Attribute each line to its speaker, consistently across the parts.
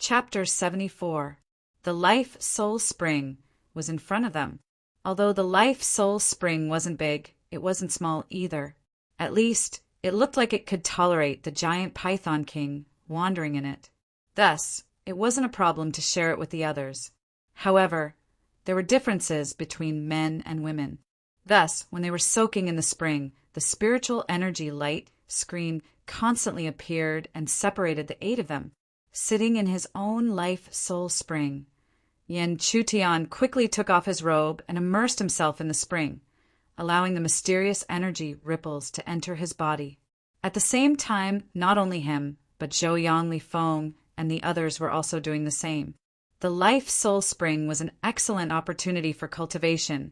Speaker 1: Chapter 74. The Life Soul Spring was in front of them. Although the Life Soul Spring wasn't big, it wasn't small either. At least, it looked like it could tolerate the giant Python King wandering in it. Thus, it wasn't a problem to share it with the others. However, there were differences between men and women. Thus, when they were soaking in the spring, the spiritual energy light screen constantly appeared and separated the 8 of them. Sitting in his own life soul spring, Yen Chutian quickly took off his robe and immersed himself in the spring, allowing the mysterious energy ripples to enter his body. At the same time, not only him, but Zhou Yang Li Feng and the others were also doing the same. The life soul spring was an excellent opportunity for cultivation,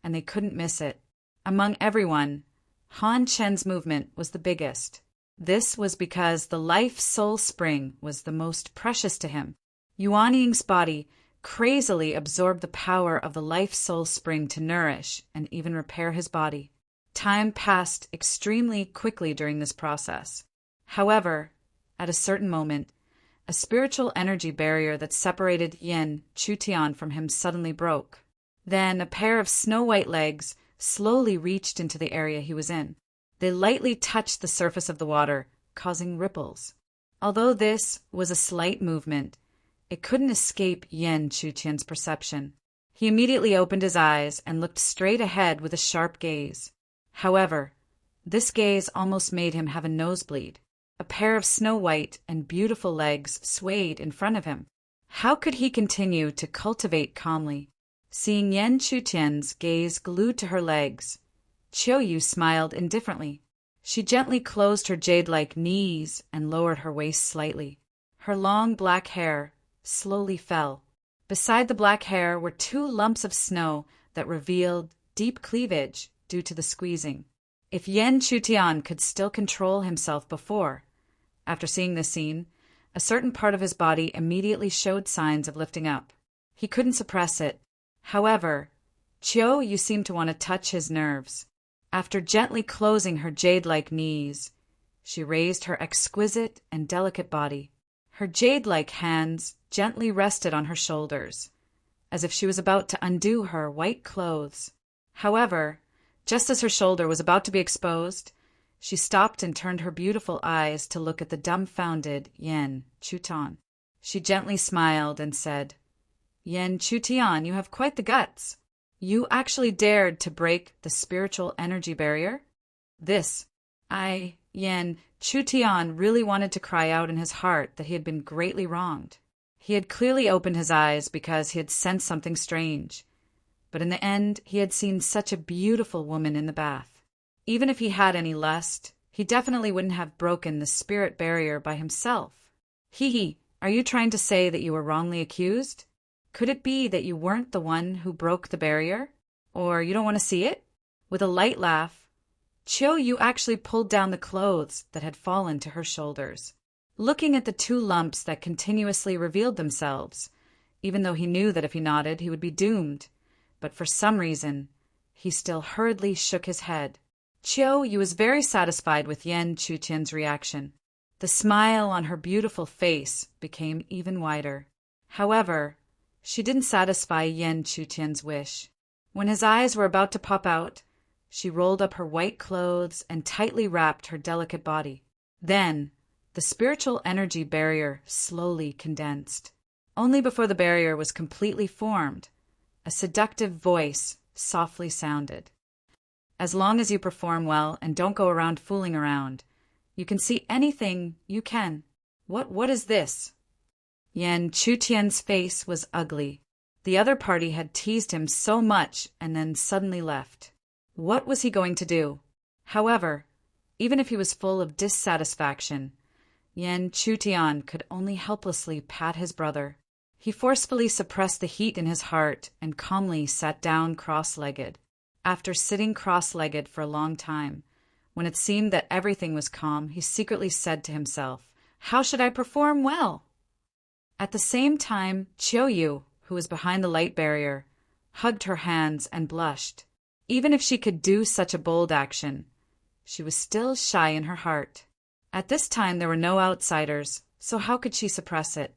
Speaker 1: and they couldn't miss it. Among everyone, Han Chen's movement was the biggest. This was because the life soul spring was the most precious to him. Yuan Ying's body crazily absorbed the power of the life soul spring to nourish and even repair his body. Time passed extremely quickly during this process. However, at a certain moment, a spiritual energy barrier that separated Yen Chutian from him suddenly broke. Then a pair of snow-white legs slowly reached into the area he was in. They lightly touched the surface of the water, causing ripples. Although this was a slight movement, it couldn't escape Yen Chutian's perception. He immediately opened his eyes and looked straight ahead with a sharp gaze. However, this gaze almost made him have a nosebleed. A pair of snow-white and beautiful legs swayed in front of him. How could he continue to cultivate calmly? Seeing Yen Chutian's gaze glued to her legs, Qiuyu smiled indifferently. She gently closed her jade-like knees and lowered her waist slightly. Her long black hair slowly fell. Beside the black hair were 2 lumps of snow that revealed deep cleavage due to the squeezing. If Yen Chutian could still control himself before, after seeing this scene, a certain part of his body immediately showed signs of lifting up. He couldn't suppress it. However, Qiuyu seemed to want to touch his nerves. After gently closing her jade-like knees, she raised her exquisite and delicate body. Her jade-like hands gently rested on her shoulders, as if she was about to undo her white clothes. However, just as her shoulder was about to be exposed, she stopped and turned her beautiful eyes to look at the dumbfounded Yen Chutian. She gently smiled and said, "Yen Chutian, you have quite the guts. You actually dared to break the spiritual energy barrier?" Yen Chutian really wanted to cry out in his heart that he had been greatly wronged. He had clearly opened his eyes because he had sensed something strange. But in the end, he had seen such a beautiful woman in the bath. Even if he had any lust, he definitely wouldn't have broken the spirit barrier by himself. Are you trying to say that you were wrongly accused? Could it be that you weren't the one who broke the barrier? Or you don't want to see it? With a light laugh, Qiuyu actually pulled down the clothes that had fallen to her shoulders. Looking at the 2 lumps that continuously revealed themselves, even though he knew that if he nodded, he would be doomed. But for some reason, he still hurriedly shook his head. Qiuyu was very satisfied with Yen Chutian's reaction. The smile on her beautiful face became even wider. However, she didn't satisfy Yen Chutian's wish. When his eyes were about to pop out, she rolled up her white clothes and tightly wrapped her delicate body. Then, the spiritual energy barrier slowly condensed. Only before the barrier was completely formed, a seductive voice softly sounded. "As long as you perform well and don't go around fooling around, you can see anything you can." What is this? Yen Chutian's face was ugly. The other party had teased him so much and then suddenly left. What was he going to do? However, even if he was full of dissatisfaction, Yen Chutian could only helplessly pat his brother. He forcefully suppressed the heat in his heart and calmly sat down cross-legged. After sitting cross-legged for a long time, when it seemed that everything was calm, he secretly said to himself, "How should I perform well?" At the same time, Qiuyu, who was behind the light barrier, hugged her hands and blushed. Even if she could do such a bold action, she was still shy in her heart. At this time there were no outsiders, so how could she suppress it?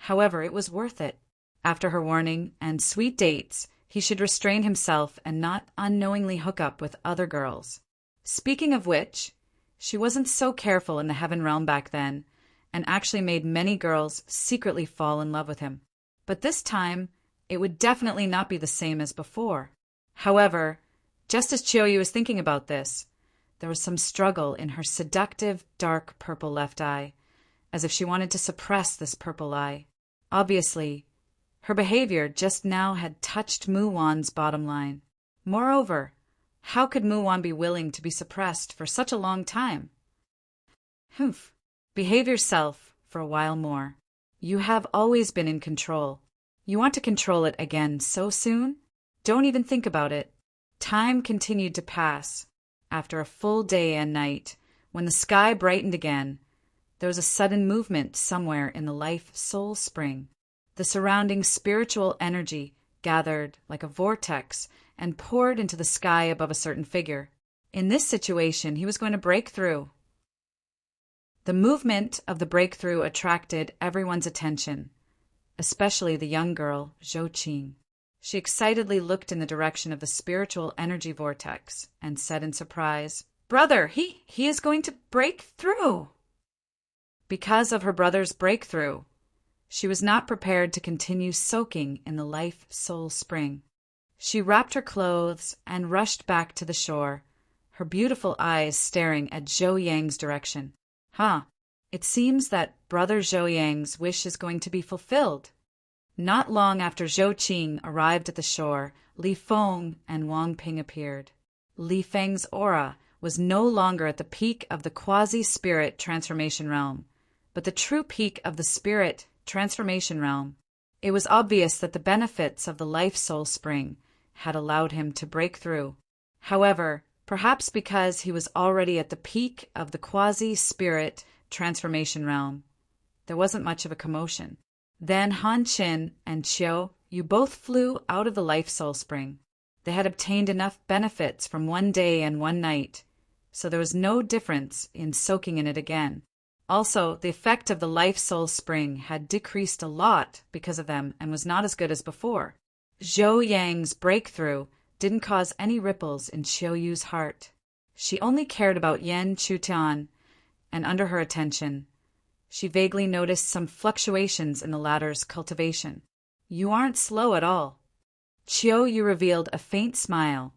Speaker 1: However, it was worth it. After her warning and sweet dates, he should restrain himself and not unknowingly hook up with other girls. Speaking of which, she wasn't so careful in the Heaven realm back then, and actually made many girls secretly fall in love with him. But this time, it would definitely not be the same as before. However, just as Chiyoyu was thinking about this, there was some struggle in her seductive, dark purple left eye, as if she wanted to suppress this purple eye. Obviously, her behavior just now had touched Mu-won's bottom line. Moreover, how could Mu-won be willing to be suppressed for such a long time? Humph. Behave yourself for a while more. You have always been in control. You want to control it again so soon? Don't even think about it. Time continued to pass. After a full day and night, when the sky brightened again, there was a sudden movement somewhere in the life soul spring. The surrounding spiritual energy gathered like a vortex and poured into the sky above a certain figure. In this situation, he was going to break through. The movement of the breakthrough attracted everyone's attention, especially the young girl, Zhou Qing. She excitedly looked in the direction of the spiritual energy vortex and said in surprise, "Brother, he is going to break through!" Because of her brother's breakthrough, she was not prepared to continue soaking in the life soul spring. She wrapped her clothes and rushed back to the shore, her beautiful eyes staring at Zhou Yang's direction. It seems that Brother Zhou Yang's wish is going to be fulfilled. Not long after Zhou Qing arrived at the shore, Li Feng and Wang Ping appeared. Li Feng's aura was no longer at the peak of the quasi-spirit transformation realm, but the true peak of the spirit transformation realm. It was obvious that the benefits of the life soul spring had allowed him to break through. However, perhaps because he was already at the peak of the quasi-spirit transformation realm, there wasn't much of a commotion. Then Han Qin and Chiyo Yu both flew out of the life soul spring. They had obtained enough benefits from one day and one night, so there was no difference in soaking in it again. Also, the effect of the life soul spring had decreased a lot because of them and was not as good as before. Zhou Yang's breakthrough didn't cause any ripples in Chiyo Yu's heart. She only cared about Yan Chutian, and under her attention, she vaguely noticed some fluctuations in the latter's cultivation. "You aren't slow at all." Chiyo Yu revealed a faint smile,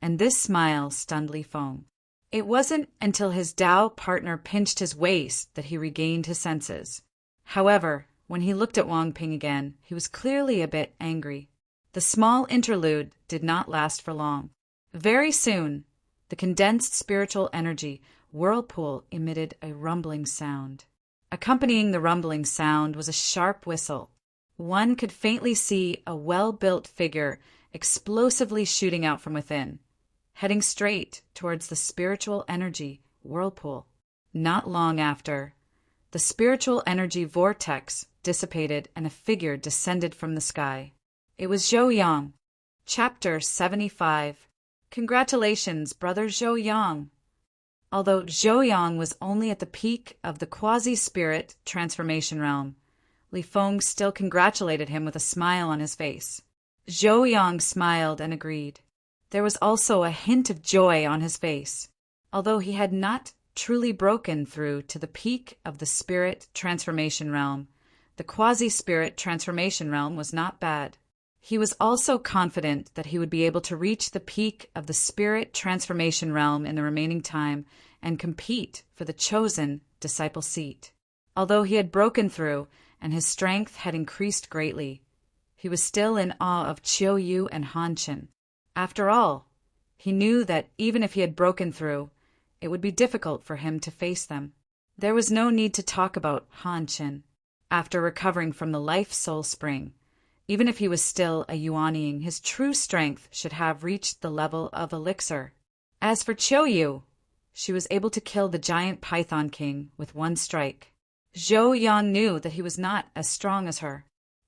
Speaker 1: and this smile stunned Li Feng. It wasn't until his Dao partner pinched his waist that he regained his senses. However, when he looked at Wang Ping again, he was clearly a bit angry. The small interlude did not last for long. Very soon, the condensed spiritual energy whirlpool emitted a rumbling sound. Accompanying the rumbling sound was a sharp whistle. One could faintly see a well-built figure explosively shooting out from within, heading straight towards the spiritual energy whirlpool. Not long after, the spiritual energy vortex dissipated and a figure descended from the sky. It was Zhou Yang. Chapter 75. Congratulations, Brother Zhou Yang. Although Zhou Yang was only at the peak of the quasi-spirit transformation realm, Li Feng still congratulated him with a smile on his face. Zhou Yang smiled and agreed. There was also a hint of joy on his face. Although he had not truly broken through to the peak of the spirit transformation realm, the quasi-spirit transformation realm was not bad. He was also confident that he would be able to reach the peak of the spirit transformation realm in the remaining time and compete for the chosen disciple seat. Although he had broken through and his strength had increased greatly, he was still in awe of Chiyo Yu and Han Qin. After all, he knew that even if he had broken through, it would be difficult for him to face them. There was no need to talk about Han Qin. After recovering from the life soul spring, even if he was still a Yuanying, his true strength should have reached the level of elixir. As for Chiyo Yu, she was able to kill the giant python king with one strike. Zhou Yang knew that he was not as strong as her.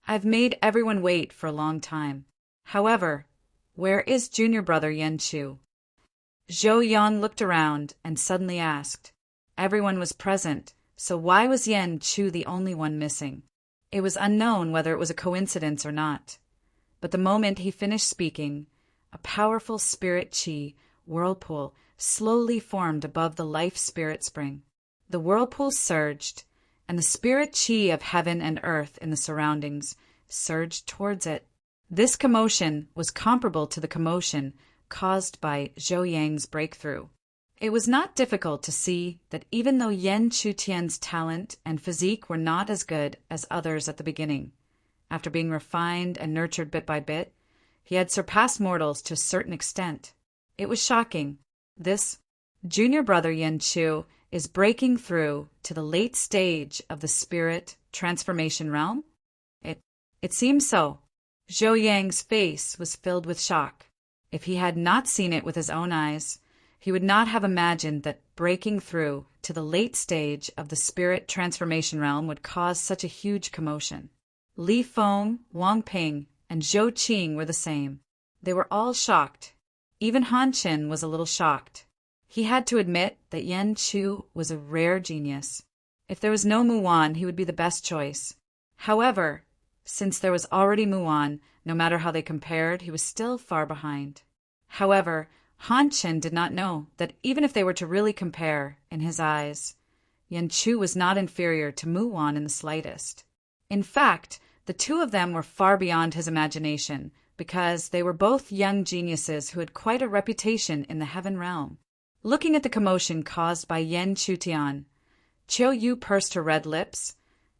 Speaker 1: "I've made everyone wait for a long time. However, where is junior brother Yan Chu?" Zhou Yang looked around and suddenly asked. Everyone was present, so why was Yan Chu the only one missing? It was unknown whether it was a coincidence or not. But the moment he finished speaking, a powerful spirit chi whirlpool slowly formed above the life spirit spring. The whirlpool surged, and the spirit chi of heaven and earth in the surroundings surged towards it. This commotion was comparable to the commotion caused by Zhou Yang's breakthrough. It was not difficult to see that even though Yan Chutian's talent and physique were not as good as others at the beginning, after being refined and nurtured bit by bit, he had surpassed mortals to a certain extent. It was shocking. This junior brother Yan Chu is breaking through to the late stage of the spirit transformation realm? It seems so. Zhou Yang's face was filled with shock. If he had not seen it with his own eyes, he would not have imagined that breaking through to the late stage of the spirit transformation realm would cause such a huge commotion. Li Feng, Wang Ping, and Zhou Qing were the same. They were all shocked. Even Han Chen was a little shocked. He had to admit that Yan Chu was a rare genius. If there was no Muwan, he would be the best choice. However, since there was already Muwan, no matter how they compared, he was still far behind. However, Han Chen did not know that even if they were to really compare, in his eyes, Yan Chu was not inferior to Muwan in the slightest. In fact, the two of them were far beyond his imagination, because they were both young geniuses who had quite a reputation in the heaven realm. Looking at the commotion caused by Yan Chutian, Chiu Yu pursed her red lips,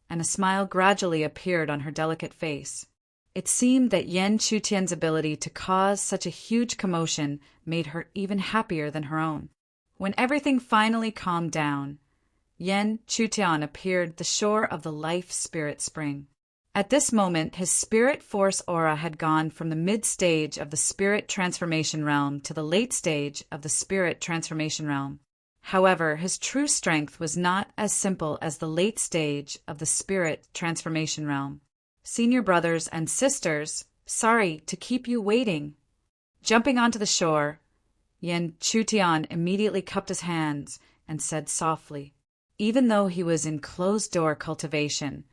Speaker 1: and a smile gradually appeared on her delicate face. It seemed that Yan Chutian's ability to cause such a huge commotion made her even happier than her own. When everything finally calmed down, Yan Chutian appeared at the shore of the life spirit spring. At this moment, his spirit force aura had gone from the mid-stage of the spirit transformation realm to the late stage of the spirit transformation realm. However, his true strength was not as simple as the late stage of the spirit transformation realm. Senior brothers and sisters, sorry to keep you waiting. Jumping onto the shore, Yan Chutian immediately cupped his hands and said softly, even though he was in closed-door cultivation,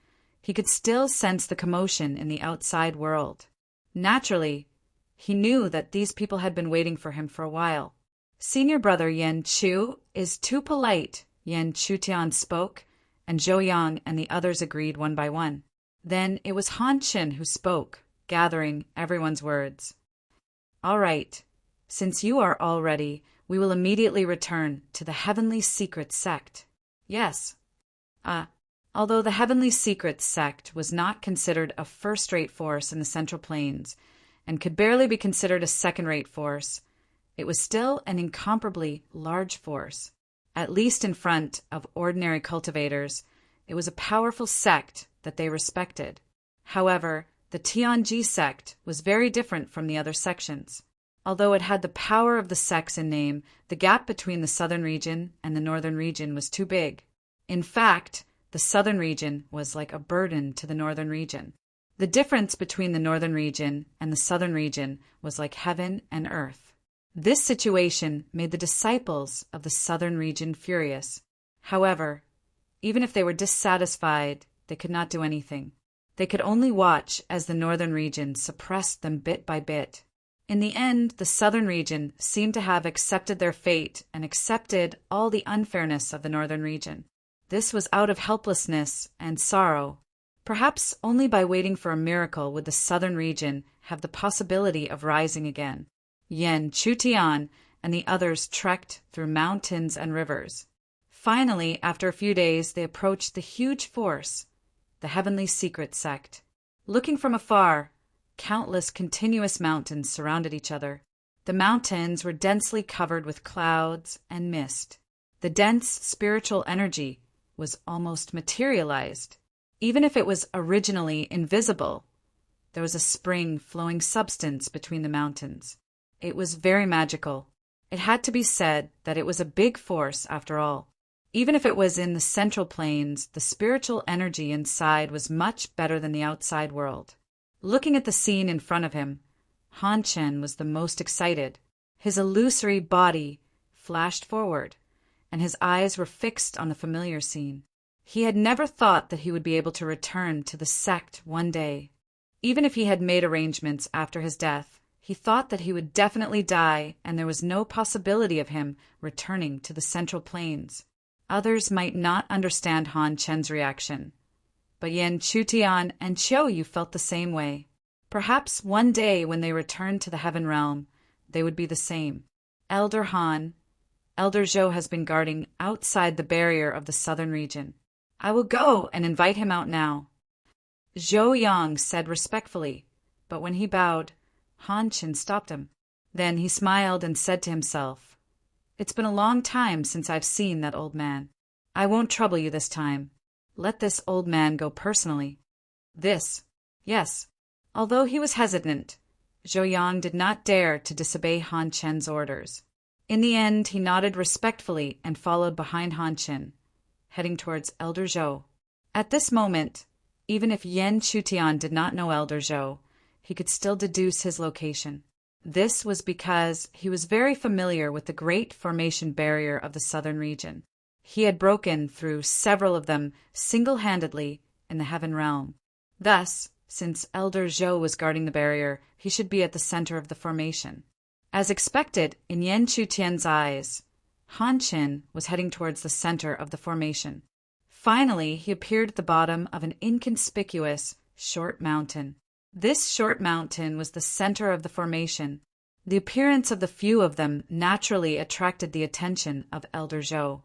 Speaker 1: he could still sense the commotion in the outside world. Naturally, he knew that these people had been waiting for him for a while. Senior brother Yan Chu is too polite, Yan Chutian spoke, and Zhou Yang and the others agreed one by one. Then it was Han Chen who spoke, gathering everyone's words. All right, since you are all ready, we will immediately return to the Heavenly Secret Sect. Yes. Although the Heavenly Secret Sect was not considered a first-rate force in the Central Plains and could barely be considered a second-rate force, it was still an incomparably large force. At least in front of ordinary cultivators, it was a powerful sect that they respected. However, the Tianji sect was very different from the other sections. Although it had the power of the sects in name, the gap between the southern region and the northern region was too big. In fact, the southern region was like a burden to the northern region. The difference between the northern region and the southern region was like heaven and earth. This situation made the disciples of the southern region furious. However, even if they were dissatisfied, they could not do anything. They could only watch as the northern region suppressed them bit by bit. In the end, the southern region seemed to have accepted their fate and accepted all the unfairness of the northern region. This was out of helplessness and sorrow. Perhaps only by waiting for a miracle would the southern region have the possibility of rising again. Yan Chutian and the others trekked through mountains and rivers. Finally, after a few days, they approached the huge force, the Heavenly Secret Sect. Looking from afar, countless continuous mountains surrounded each other. The mountains were densely covered with clouds and mist. The dense spiritual energy was almost materialized. Even if it was originally invisible, there was a spring-flowing substance between the mountains. It was very magical. It had to be said that it was a big force after all. Even if it was in the central plains, the spiritual energy inside was much better than the outside world. Looking at the scene in front of him, Han Chen was the most excited. His illusory body flashed forward, and his eyes were fixed on the familiar scene. He had never thought that he would be able to return to the sect one day. Even if he had made arrangements after his death, he thought that he would definitely die and there was no possibility of him returning to the Central Plains. Others might not understand Han Chen's reaction, but Yan Chutian and Qiu Yu felt the same way. Perhaps one day when they returned to the Heaven Realm, they would be the same. Elder Han, Elder Zhou has been guarding outside the barrier of the southern region. I will go and invite him out now. Zhou Yang said respectfully, but when he bowed, Han Chen stopped him. Then he smiled and said to himself, It's been a long time since I've seen that old man. I won't trouble you this time. Let this old man go personally. Yes. Although he was hesitant, Zhou Yang did not dare to disobey Han Chen's orders. In the end, he nodded respectfully and followed behind Han Chen, heading towards Elder Zhou. At this moment, even if Yan Chutian did not know Elder Zhou, he could still deduce his location. This was because he was very familiar with the Great Formation Barrier of the southern region. He had broken through several of them single-handedly in the Heaven Realm. Thus, since Elder Zhou was guarding the barrier, he should be at the center of the formation. As expected, in Yan Chutian's eyes, Han Chen was heading towards the center of the formation. Finally, he appeared at the bottom of an inconspicuous, short mountain. This short mountain was the center of the formation. The appearance of the few of them naturally attracted the attention of Elder Zhou.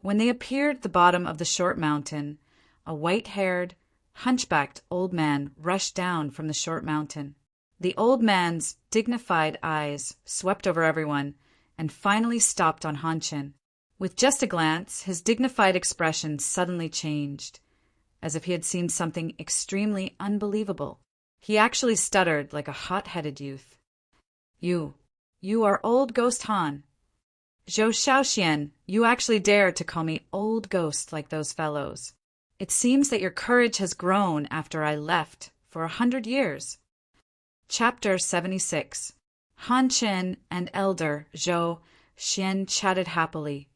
Speaker 1: When they appeared at the bottom of the short mountain, a white-haired, hunchbacked old man rushed down from the short mountain. The old man's dignified eyes swept over everyone and finally stopped on Han Chen. With just a glance, his dignified expression suddenly changed, as if he had seen something extremely unbelievable. He actually stuttered like a hot-headed youth. You are Old Ghost Han. Zhou Shaoxian, you actually dare to call me Old Ghost like those fellows. It seems that your courage has grown after I left for 100 years. Chapter 76. Han Chen and Elder Zhou Xian chatted happily,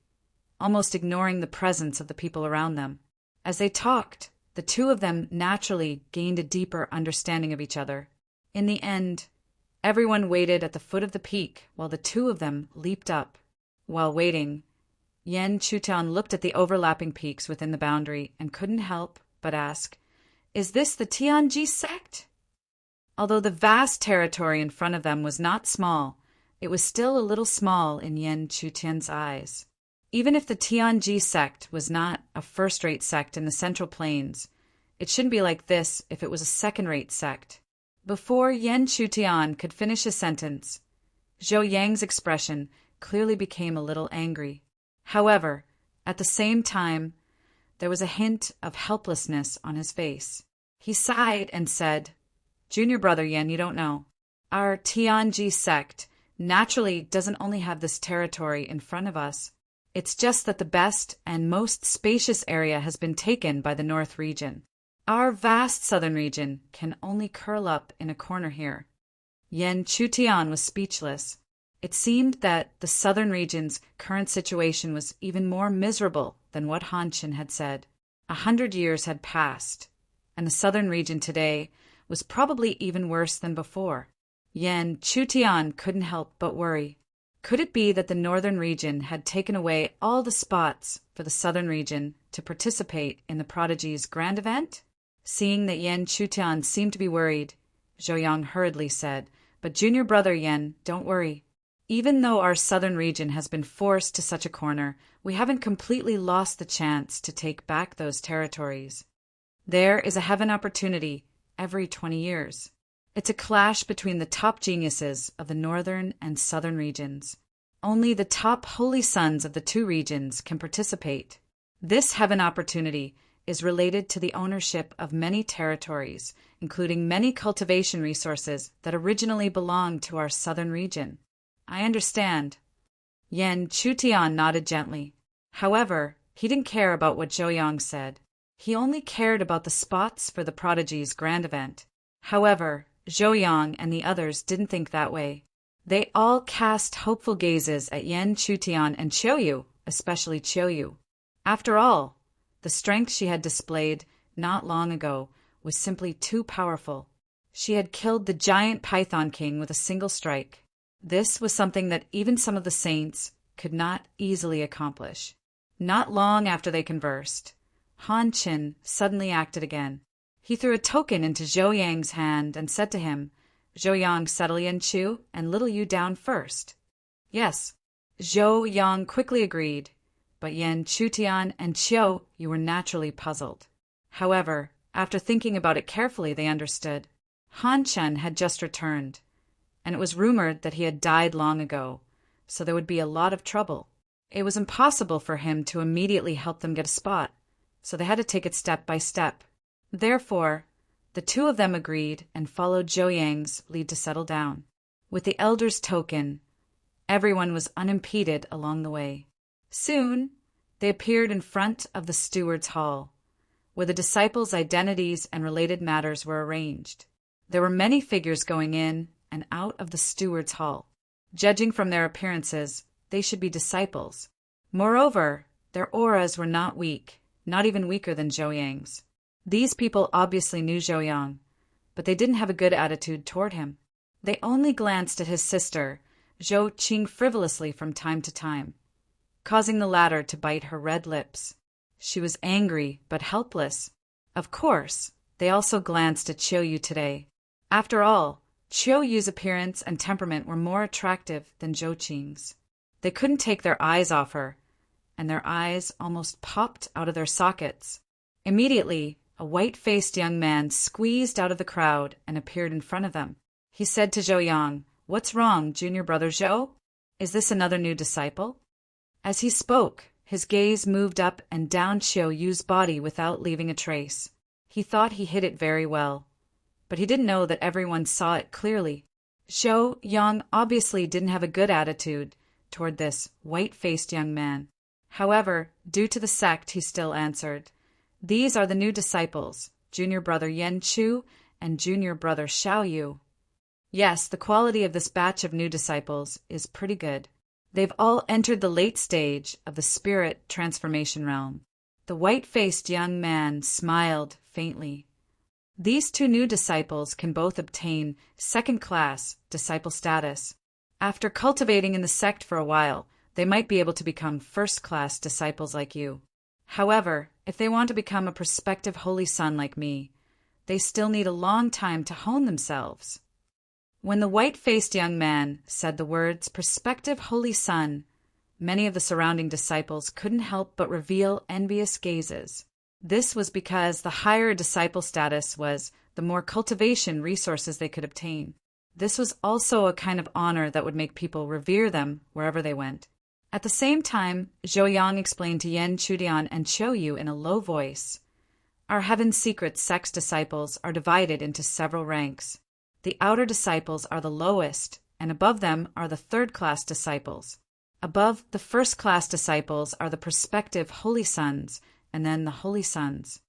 Speaker 1: almost ignoring the presence of the people around them. As they talked, the two of them naturally gained a deeper understanding of each other. In the end, everyone waited at the foot of the peak while the two of them leaped up. While waiting, Yan Chutian looked at the overlapping peaks within the boundary and couldn't help but ask, Is this the Tianji sect? Although the vast territory in front of them was not small, it was still a little small in Yan Chutian's eyes. Even if the Tianji sect was not a first-rate sect in the Central Plains, it shouldn't be like this if it was a second-rate sect. Before Yan Chutian could finish his sentence, Zhou Yang's expression clearly became a little angry. However, at the same time, there was a hint of helplessness on his face. He sighed and said, Junior brother Yan, you don't know. Our Tianji sect naturally doesn't only have this territory in front of us. It's just that the best and most spacious area has been taken by the North region. Our vast southern region can only curl up in a corner here. Yan Chutian was speechless. It seemed that the southern region's current situation was even more miserable than what Han Chen had said. 100 years had passed, and the southern region today was probably even worse than before. Yan Chutian couldn't help but worry. Could it be that the northern region had taken away all the spots for the southern region to participate in the Prodigy's grand event? Seeing that Yan Chutian seemed to be worried, Zhou Yang hurriedly said, But junior brother Yan, don't worry. Even though our southern region has been forced to such a corner, we haven't completely lost the chance to take back those territories. There is a heaven opportunity every 20 years. It's a clash between the top geniuses of the northern and southern regions. Only the top holy sons of the two regions can participate. This heaven opportunity is related to the ownership of many territories, including many cultivation resources that originally belonged to our southern region. I understand. Yan Chutian nodded gently. However, he didn't care about what Zhou Yang said. He only cared about the spots for the Prodigy's grand event. However, Zhou Yang and the others didn't think that way. They all cast hopeful gazes at Yan Chutian and Qiu Yu, especially Qiu Yu. After all, The strength she had displayed not long ago was simply too powerful. She had killed the giant Python King with a single strike. This was something that even some of the saints could not easily accomplish. Not long after they conversed, Han Qin suddenly acted again. He threw a token into Zhou Yang's hand and said to him, "Zhou Yang, settle Yan Chu and little you down first." Yes, Zhou Yang quickly agreed, but Yan Chutian and Qiu you were naturally puzzled. However, after thinking about it carefully, they understood. Han Chen had just returned, and it was rumored that he had died long ago, so there would be a lot of trouble. It was impossible for him to immediately help them get a spot, so they had to take it step by step. Therefore, the two of them agreed and followed Zhou Yang's lead to settle down. With the elder's token, everyone was unimpeded along the way. Soon, they appeared in front of the steward's hall, where the disciples' identities and related matters were arranged. There were many figures going in and out of the steward's hall. Judging from their appearances, they should be disciples. Moreover, their auras were not weak, not even weaker than Zhou Yang's. These people obviously knew Zhou Yang, but they didn't have a good attitude toward him. They only glanced at his sister, Zhou Qing, frivolously from time to time, causing the latter to bite her red lips. She was angry but helpless. Of course, they also glanced at Qiu Yu today. After all, Qiu Yu's appearance and temperament were more attractive than Zhou Qing's. They couldn't take their eyes off her, and their eyes almost popped out of their sockets. Immediately, a white-faced young man squeezed out of the crowd and appeared in front of them. He said to Zhou Yang, "What's wrong, junior brother Zhou? Is this another new disciple?" As he spoke, his gaze moved up and down Qiu Yu's body without leaving a trace. He thought he hid it very well, but he didn't know that everyone saw it clearly. Zhou Yang obviously didn't have a good attitude toward this white-faced young man. However, due to the sect, he still answered, "These are the new disciples, junior brother Yan Chu and junior brother Xiao Yu." Yes, the quality of this batch of new disciples is pretty good. They've all entered the late stage of the spirit transformation realm. The white-faced young man smiled faintly. These two new disciples can both obtain second-class disciple status. After cultivating in the sect for a while, they might be able to become first-class disciples like you. However, if they want to become a prospective holy son like me, they still need a long time to hone themselves. When the white-faced young man said the words prospective holy son, many of the surrounding disciples couldn't help but reveal envious gazes. This was because the higher a disciple status was, the more cultivation resources they could obtain. This was also a kind of honor that would make people revere them wherever they went. At the same time, Zhou Yang explained to Yan Chudian and Qiu Yu in a low voice, "Our Heaven Secret sect's disciples are divided into several ranks. The outer disciples are the lowest, and above them are the third-class disciples. Above the first-class disciples are the prospective holy sons, and then the holy sons.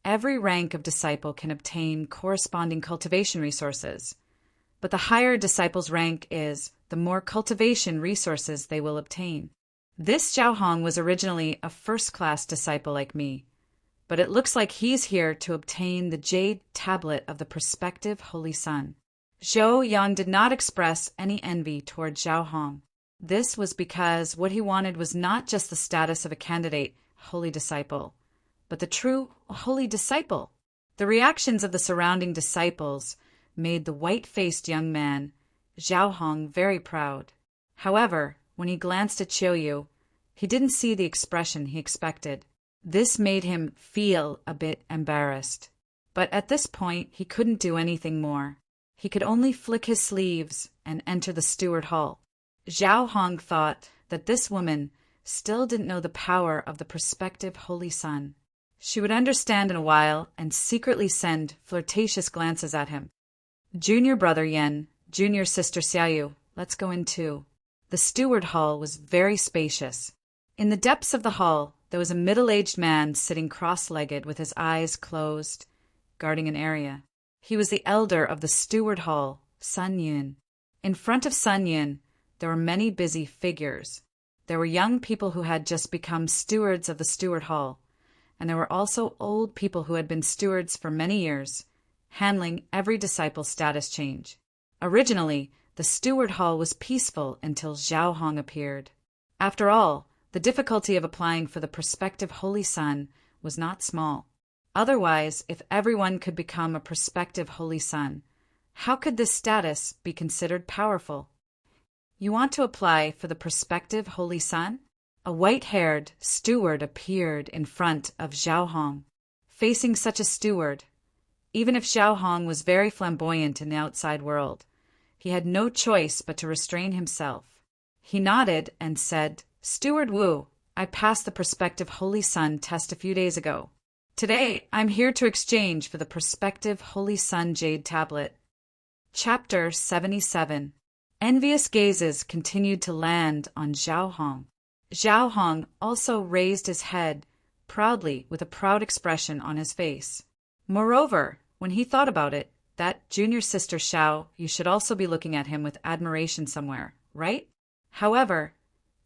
Speaker 1: Every rank of disciple can obtain corresponding cultivation resources, but the higher a disciple's rank is, the more cultivation resources they will obtain. This Zhao Hong was originally a first-class disciple like me, but it looks like he's here to obtain the jade tablet of the prospective holy son." Zhou Yang did not express any envy toward Zhao Hong. This was because what he wanted was not just the status of a candidate holy disciple, but the true holy disciple. The reactions of the surrounding disciples made the white-faced young man, Zhao Hong, very proud. However, when he glanced at Qiu Yu, he didn't see the expression he expected. This made him feel a bit embarrassed. But at this point, he couldn't do anything more. He could only flick his sleeves and enter the steward hall. Zhao Hong thought that this woman still didn't know the power of the prospective holy son. She would understand in a while and secretly send flirtatious glances at him. "Junior brother Yen, junior sister Xiaoyu, let's go in too." The steward hall was very spacious. In the depths of the hall, there was a middle-aged man sitting cross-legged with his eyes closed, guarding an area. He was the elder of the steward hall, Sun Yun. In front of Sun Yun, there were many busy figures. There were young people who had just become stewards of the steward hall, and there were also old people who had been stewards for many years, handling every disciple's status change. Originally, the steward hall was peaceful until Zhao Hong appeared. After all, the difficulty of applying for the prospective Holy Son was not small. Otherwise, if everyone could become a prospective Holy Son, how could this status be considered powerful? You want to apply for the prospective Holy Son? A white-haired steward appeared in front of Zhao Hong. Facing such a steward, even if Zhao Hong was very flamboyant in the outside world, he had no choice but to restrain himself. He nodded and said, "Steward Wu, I passed the prospective Holy Son test a few days ago. Today, I'm here to exchange for the prospective Holy Son Jade Tablet." Chapter 77. Envious gazes continued to land on Zhao Hong. Zhao Hong also raised his head proudly with a proud expression on his face. Moreover, when he thought about it, that junior sister Xiao, you should also be looking at him with admiration somewhere, right? However,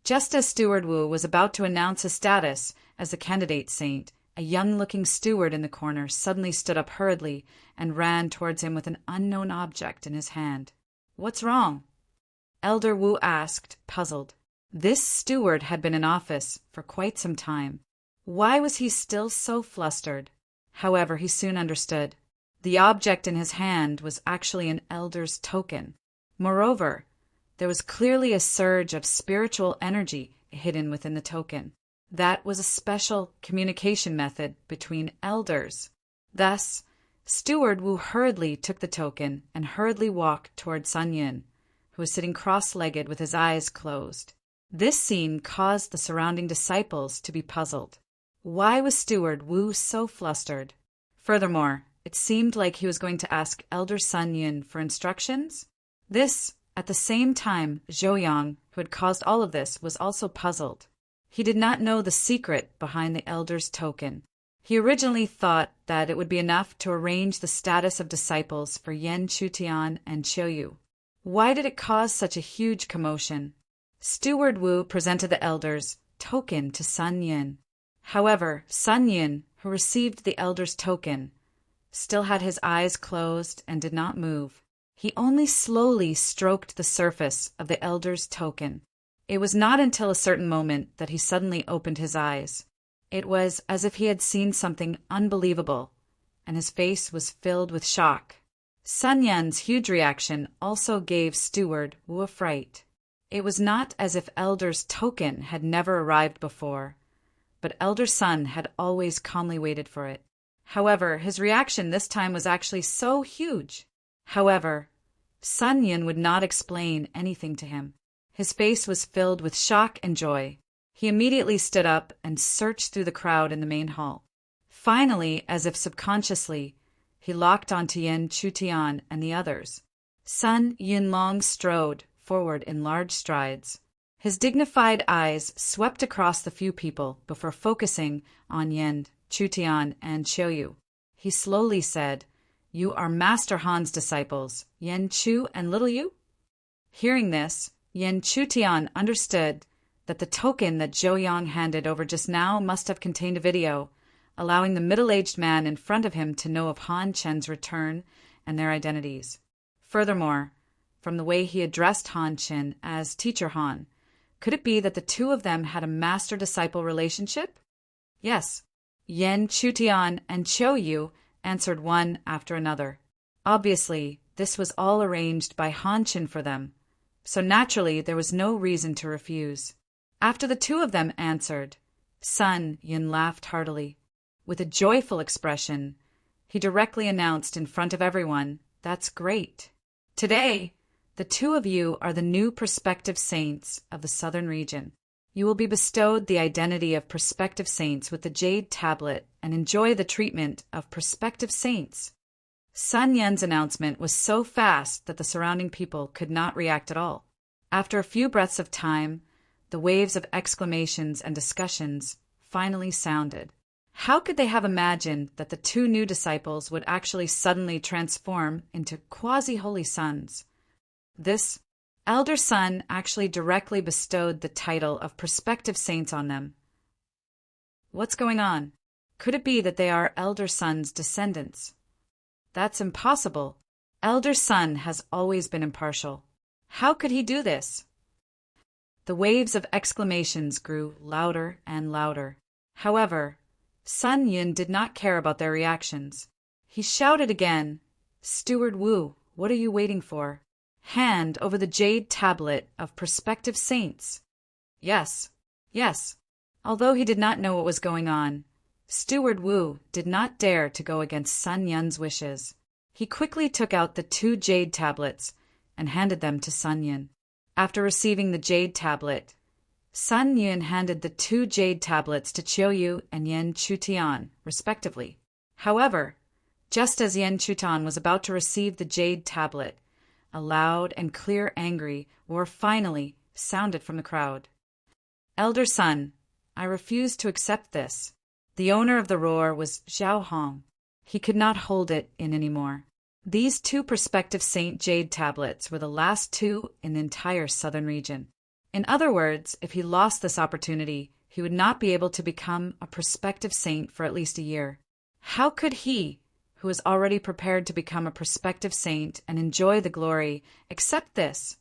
Speaker 1: just as Steward Wu was about to announce his status as the candidate saint, a young-looking steward in the corner suddenly stood up hurriedly and ran towards him with an unknown object in his hand. "What's wrong?" Elder Wu asked, puzzled. This steward had been in office for quite some time. Why was he still so flustered? However, he soon understood. The object in his hand was actually an elder's token. Moreover, there was clearly a surge of spiritual energy hidden within the token. That was a special communication method between elders. Thus, Steward Wu hurriedly took the token and hurriedly walked toward Sun Yin, who was sitting cross-legged with his eyes closed. This scene caused the surrounding disciples to be puzzled. Why was Steward Wu so flustered? Furthermore, it seemed like he was going to ask Elder Sun Yin for instructions. This, at the same time, Zhou Yang, who had caused all of this, was also puzzled. He did not know the secret behind the elder's token. He originally thought that it would be enough to arrange the status of disciples for Yan Chutian and Qiuyu. Why did it cause such a huge commotion? Steward Wu presented the elder's token to Sun Yin. However, Sun Yin, who received the elder's token, still had his eyes closed and did not move. He only slowly stroked the surface of the elder's token. It was not until a certain moment that he suddenly opened his eyes. It was as if he had seen something unbelievable, and his face was filled with shock. Sun Yan's huge reaction also gave Steward Wu a fright. It was not as if Elder's token had never arrived before, but Elder Sun had always calmly waited for it. However, his reaction this time was actually so huge. However, Sun Yin would not explain anything to him. His face was filled with shock and joy. He immediately stood up and searched through the crowd in the main hall. Finally, as if subconsciously, he locked onto Yan Chutian and the others. Sun Yinlong strode forward in large strides. His dignified eyes swept across the few people before focusing on Yan Chutian and Qiuyu. He slowly said, "You are Master Han's disciples, Yan Chu and Little Yu?" Hearing this, Yan Chutian understood that the token that Zhou Yang handed over just now must have contained a video, allowing the middle-aged man in front of him to know of Han Chen's return and their identities. Furthermore, from the way he addressed Han Chen as Teacher Han, could it be that the two of them had a master-disciple relationship? Yes, Yan Chutian and Qiuyu answered one after another. Obviously, this was all arranged by Han Chen for them, so naturally there was no reason to refuse. After the two of them answered, Sun Yin laughed heartily. With a joyful expression, he directly announced in front of everyone, "That's great. Today, the two of you are the new prospective saints of the southern region. You will be bestowed the identity of prospective saints with the Jade Tablet and enjoy the treatment of prospective saints." Sun Yan's announcement was so fast that the surrounding people could not react at all. After a few breaths of time, the waves of exclamations and discussions finally sounded. How could they have imagined that the two new disciples would actually suddenly transform into quasi-holy sons? This elder son actually directly bestowed the title of prospective saints on them. What's going on? Could it be that they are Elder Sun's descendants? That's impossible. Elder Sun has always been impartial. How could he do this? The waves of exclamations grew louder and louder. However, Sun Yun did not care about their reactions. He shouted again, "Steward Wu, what are you waiting for? Hand over the jade tablet of prospective saints." Yes, yes. Although he did not know what was going on, Steward Wu did not dare to go against Sun Yun's wishes. He quickly took out the 2 jade tablets and handed them to Sun Yun. After receiving the jade tablet, Sun Yun handed the 2 jade tablets to Chiu Yu and Yen Chutian, respectively. However, just as Yen Chutian was about to receive the jade tablet, a loud and clear angry roar finally sounded from the crowd. "Elder Sun, I refuse to accept this." The owner of the roar was Zhao Hong. He could not hold it in anymore. These 2 prospective Saint Jade tablets were the last 2 in the entire southern region. In other words, if he lost this opportunity, he would not be able to become a prospective saint for at least a year. How could he, who was already prepared to become a prospective saint and enjoy the glory, accept this?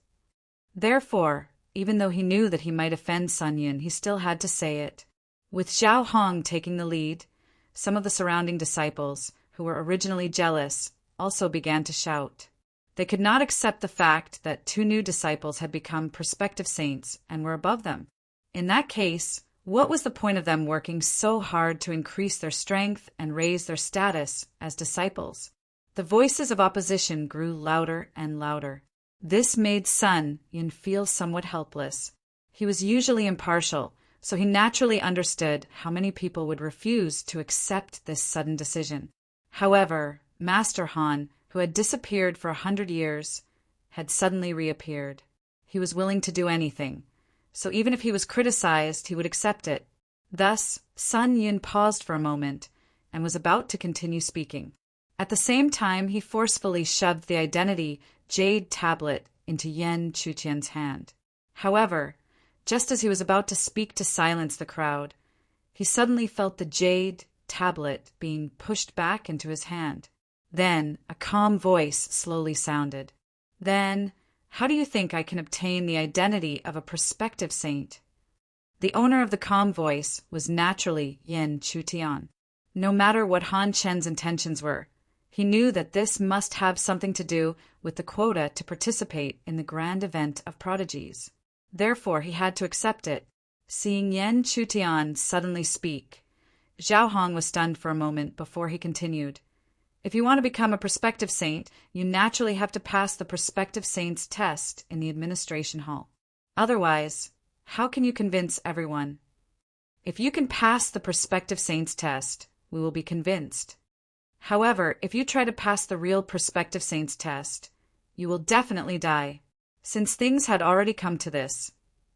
Speaker 1: Therefore, even though he knew that he might offend Sun Yun, he still had to say it. With Zhao Hong taking the lead, some of the surrounding disciples, who were originally jealous, also began to shout. They could not accept the fact that 2 new disciples had become prospective saints and were above them. In that case, what was the point of them working so hard to increase their strength and raise their status as disciples? The voices of opposition grew louder and louder. This made Sun Yun feel somewhat helpless. He was usually impartial, so he naturally understood how many people would refuse to accept this sudden decision. However, Master Han, who had disappeared for 100 years, had suddenly reappeared. He was willing to do anything, so even if he was criticized, he would accept it. Thus, Sun Yun paused for a moment and was about to continue speaking. At the same time, he forcefully shoved the identity jade tablet into Yen Chutian's hand. However, just as he was about to speak to silence the crowd, he suddenly felt the jade tablet being pushed back into his hand. Then a calm voice slowly sounded. "Then, how do you think I can obtain the identity of a prospective saint?" The owner of the calm voice was naturally Yen Chutian. No matter what Han Chen's intentions were, he knew that this must have something to do with the quota to participate in the grand event of prodigies. Therefore, he had to accept it. Seeing Yen Chutian suddenly speak, Zhao Hong was stunned for a moment before he continued. "If you want to become a prospective saint, you naturally have to pass the prospective saint's test in the administration hall. Otherwise, how can you convince everyone? If you can pass the prospective saint's test, we will be convinced. However, if you try to pass the real prospective saint's test, you will definitely die." Since things had already come to this,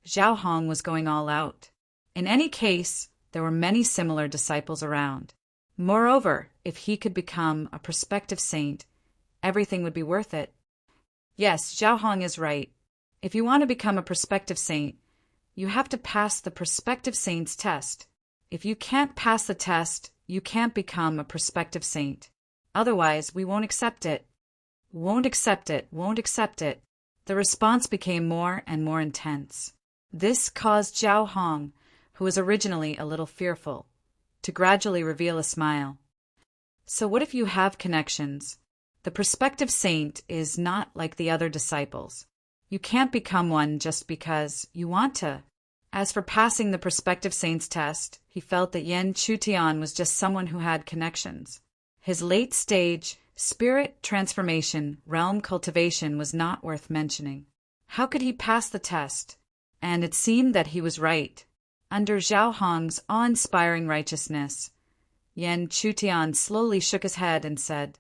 Speaker 1: Zhao Hong was going all out. In any case, there were many similar disciples around. Moreover, if he could become a prospective saint, everything would be worth it. Yes, Zhao Hong is right. If you want to become a prospective saint, you have to pass the prospective saint's test. If you can't pass the test, you can't become a prospective saint. Otherwise, we won't accept it. Won't accept it, won't accept it. The response became more and more intense. This caused Zhao Hong, who was originally a little fearful, to gradually reveal a smile. So what if you have connections? The prospective saint is not like the other disciples. You can't become one just because you want to. As for passing the prospective saint's test, he felt that Yen Chutian was just someone who had connections. His late-stage spirit transformation realm cultivation was not worth mentioning. How could he pass the test? And it seemed that he was right. Under Zhao Hong's awe-inspiring righteousness, Yen Chutian slowly shook his head and said,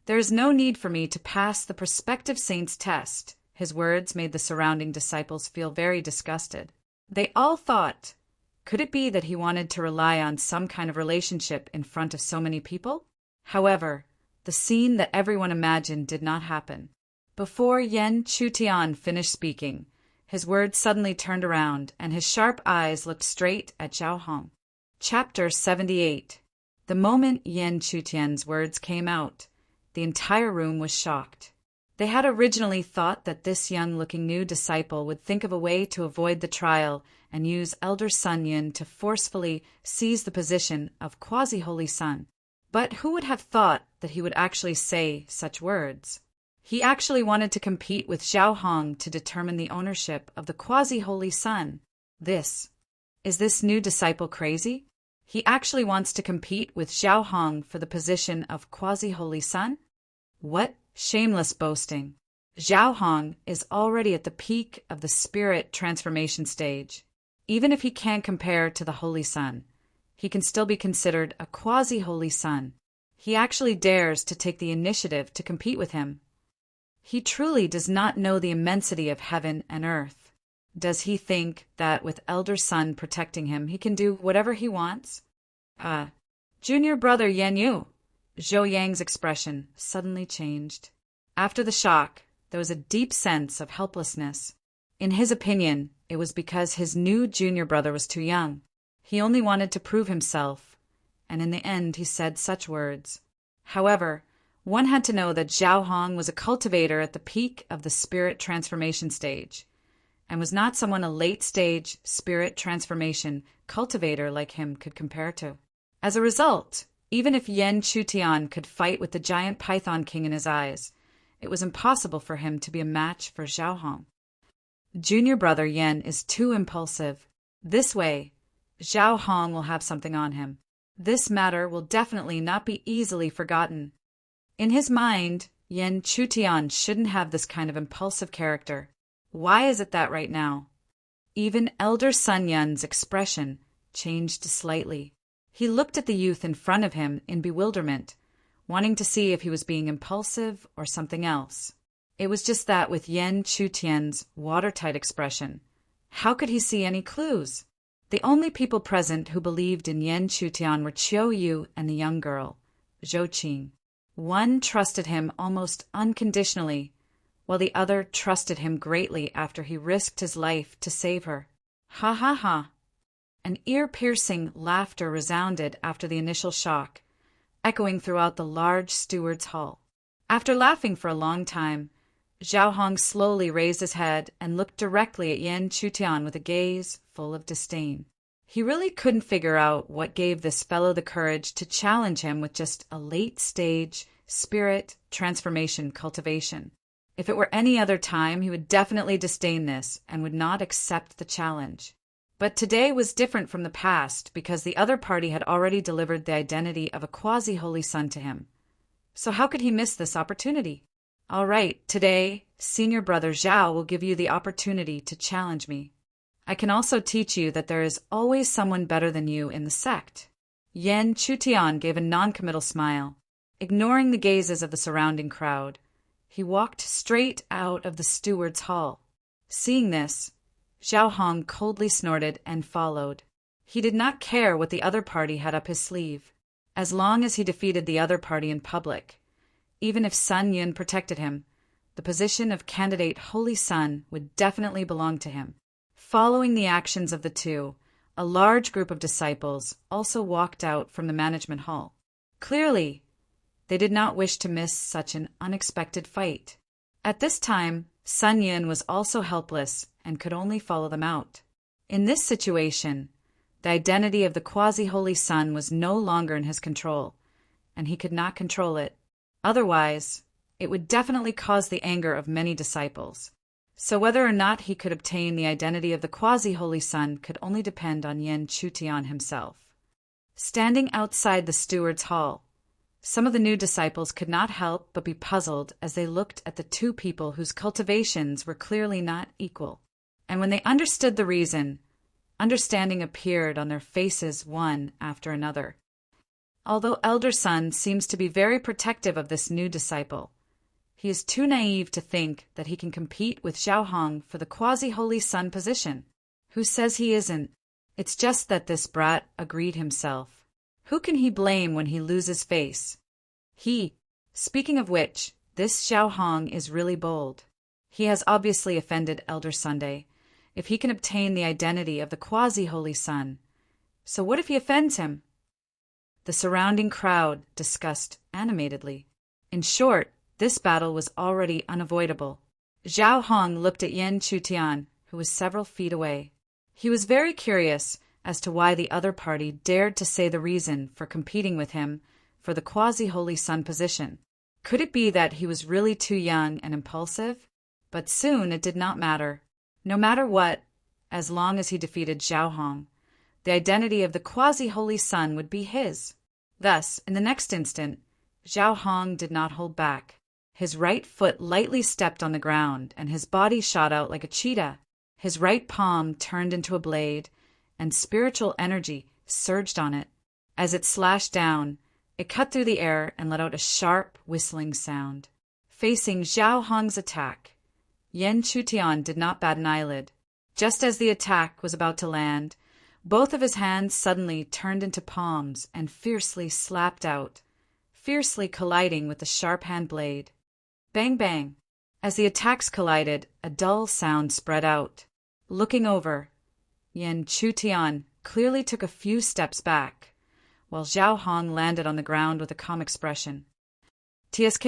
Speaker 1: "There is no need for me to pass the prospective saint's test." His words made the surrounding disciples feel very disgusted. They all thought, could it be that he wanted to rely on some kind of relationship in front of so many people? However, the scene that everyone imagined did not happen. Before Yen Chutian finished speaking, his words suddenly turned around and his sharp eyes looked straight at Zhao Hong. Chapter 78. The moment Yan Chutian's words came out, the entire room was shocked. They had originally thought that this young-looking new disciple would think of a way to avoid the trial and use Elder Sun Yun to forcefully seize the position of quasi-holy son. But who would have thought that he would actually say such words? He actually wanted to compete with Zhao Hong to determine the ownership of the quasi-holy son. Is this new disciple crazy? He actually wants to compete with Zhao Hong for the position of quasi-holy son? What shameless boasting. Zhao Hong is already at the peak of the spirit transformation stage. Even if he can't compare to the holy son, he can still be considered a quasi-holy son. He actually dares to take the initiative to compete with him. He truly does not know the immensity of heaven and earth. Does he think that with Elder Sun protecting him, he can do whatever he wants? Junior brother Yan Yu. Zhou Yang's expression suddenly changed. After the shock, there was a deep sense of helplessness. In his opinion, it was because his new junior brother was too young. He only wanted to prove himself, and in the end he said such words. However, one had to know that Zhao Hong was a cultivator at the peak of the spirit transformation stage, and was not someone a late-stage spirit transformation cultivator like him could compare to. As a result, even if Yan Chutian could fight with the giant python king in his eyes, it was impossible for him to be a match for Zhao Hong. Junior brother Yan is too impulsive. This way, Zhao Hong will have something on him. This matter will definitely not be easily forgotten. In his mind, Yan Chutian shouldn't have this kind of impulsive character. Why is it that right now? Even Elder Sun Yun's expression changed slightly. He looked at the youth in front of him in bewilderment, wanting to see if he was being impulsive or something else. It was just that with Yan Chutian's watertight expression. How could he see any clues? The only people present who believed in Yan Chutian were Qiu Yu and the young girl, Zhou Qing. One trusted him almost unconditionally, while the other trusted him greatly after he risked his life to save her. Ha ha ha! An ear-piercing laughter resounded after the initial shock, echoing throughout the large steward's hall. After laughing for a long time, Zhao Hong slowly raised his head and looked directly at Yan Chutian with a gaze full of disdain. He really couldn't figure out what gave this fellow the courage to challenge him with just a late-stage spirit transformation cultivation. If it were any other time, he would definitely disdain this and would not accept the challenge. But today was different from the past because the other party had already delivered the identity of a quasi-holy son to him. So how could he miss this opportunity? All right, today, senior brother Zhao will give you the opportunity to challenge me. I can also teach you that there is always someone better than you in the sect. Yan Chutian gave a non-committal smile. Ignoring the gazes of the surrounding crowd, he walked straight out of the steward's hall. Seeing this, Zhao Hong coldly snorted and followed. He did not care what the other party had up his sleeve, as long as he defeated the other party in public. Even if Sun Yun protected him, the position of candidate Holy Sun would definitely belong to him. Following the actions of the two, a large group of disciples also walked out from the management hall. Clearly, they did not wish to miss such an unexpected fight. At this time, Sun Yun was also helpless and could only follow them out. In this situation, the identity of the quasi-holy son was no longer in his control, and he could not control it. Otherwise, it would definitely cause the anger of many disciples. So whether or not he could obtain the identity of the quasi-holy son could only depend on Yan Chutian himself. Standing outside the steward's hall, some of the new disciples could not help but be puzzled as they looked at the two people whose cultivations were clearly not equal. And when they understood the reason, understanding appeared on their faces one after another. Although Elder Sun seems to be very protective of this new disciple, he is too naive to think that he can compete with Zhao Hong for the quasi-holy son position. Who says he isn't? It's just that this brat agreed himself. Who can he blame when he loses face? Speaking of which, this Zhao Hong is really bold. He has obviously offended Elder Sunday, if he can obtain the identity of the quasi-holy son. So what if he offends him? The surrounding crowd discussed animatedly. In short, this battle was already unavoidable. Zhao Hong looked at Yan Chutian, who was several feet away. He was very curious as to why the other party dared to say the reason for competing with him for the quasi-holy sun position. Could it be that he was really too young and impulsive? But soon it did not matter. No matter what, as long as he defeated Zhao Hong, the identity of the quasi-holy sun would be his. Thus, in the next instant, Zhao Hong did not hold back. His right foot lightly stepped on the ground, and his body shot out like a cheetah. His right palm turned into a blade, and spiritual energy surged on it. As it slashed down, it cut through the air and let out a sharp, whistling sound. Facing Zhao Hong's attack, Yan Chutian did not bat an eyelid. Just as the attack was about to land, both of his hands suddenly turned into palms and fiercely slapped out, fiercely colliding with the sharp hand blade. Bang, bang. As the attacks collided, a dull sound spread out. Looking over, Yan Chutian clearly took a few steps back, while Zhao Hong landed on the ground with a calm expression. "Tsk,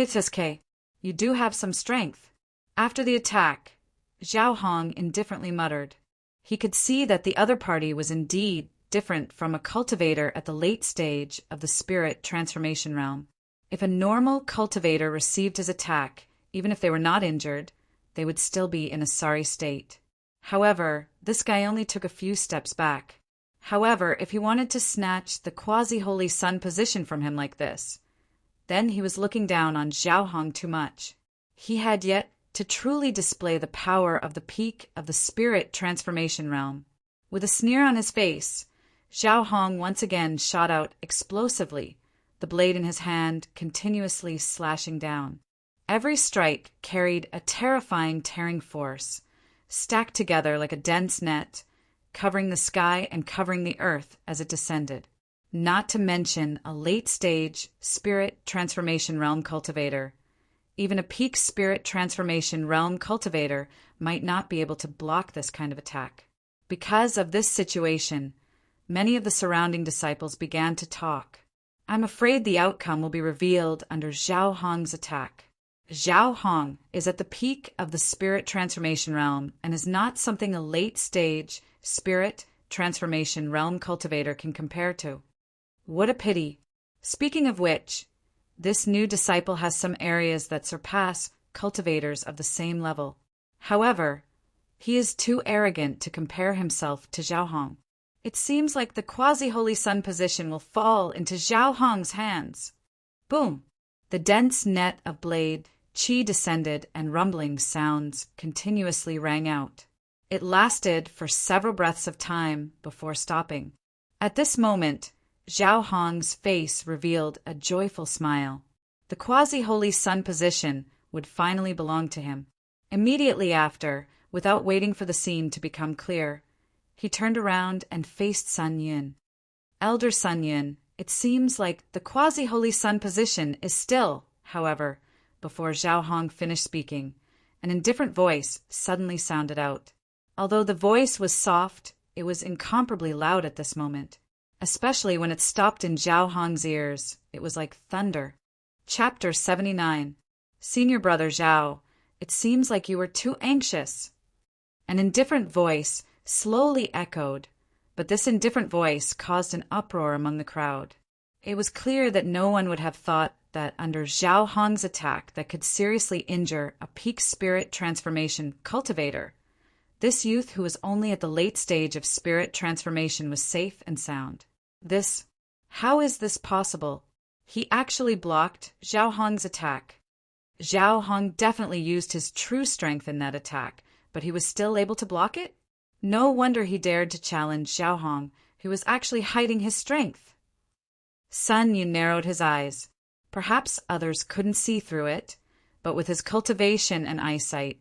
Speaker 1: you do have some strength." After the attack, Zhao Hong indifferently muttered. He could see that the other party was indeed different from a cultivator at the late stage of the spirit transformation realm. If a normal cultivator received his attack, even if they were not injured, they would still be in a sorry state. However, this guy only took a few steps back. However, if he wanted to snatch the quasi-holy sun position from him like this, then he was looking down on Zhao Hong too much. He had yet to truly display the power of the peak of the spirit transformation realm. With a sneer on his face, Zhao Hong once again shot out explosively, the blade in his hand continuously slashing down. Every strike carried a terrifying tearing force, stacked together like a dense net, covering the sky and covering the earth as it descended. Not to mention a late-stage spirit transformation realm cultivator. Even a peak spirit transformation realm cultivator might not be able to block this kind of attack. Because of this situation, many of the surrounding disciples began to talk. I'm afraid the outcome will be revealed under Zhao Hong's attack. Zhao Hong is at the peak of the spirit transformation realm and is not something a late-stage spirit transformation realm cultivator can compare to. What a pity. Speaking of which, this new disciple has some areas that surpass cultivators of the same level. However, he is too arrogant to compare himself to Zhao Hong. It seems like the quasi-holy sun position will fall into Zhao Hong's hands. Boom! The dense net of blade qi descended and rumbling sounds continuously rang out. It lasted for several breaths of time before stopping. At this moment, Zhao Hong's face revealed a joyful smile. The quasi-holy sun position would finally belong to him. Immediately after, without waiting for the scene to become clear, he turned around and faced Sun Yun. Elder Sun Yun, it seems like the quasi-holy sun position is still, however, before Zhao Hong finished speaking, an indifferent voice suddenly sounded out. Although the voice was soft, it was incomparably loud at this moment. Especially when it stopped in Zhao Hong's ears, it was like thunder. Chapter 79. Senior Brother Zhao, it seems like you were too anxious. An indifferent voice slowly echoed, but this indifferent voice caused an uproar among the crowd. It was clear that no one would have thought that under Zhao Hong's attack that could seriously injure a peak spirit transformation cultivator, this youth who was only at the late stage of spirit transformation was safe and sound. How is this possible? He actually blocked Zhao Hong's attack. Zhao Hong definitely used his true strength in that attack, but he was still able to block it? No wonder he dared to challenge Zhao Hong, who was actually hiding his strength. Sun Yun narrowed his eyes. Perhaps others couldn't see through it, but with his cultivation and eyesight,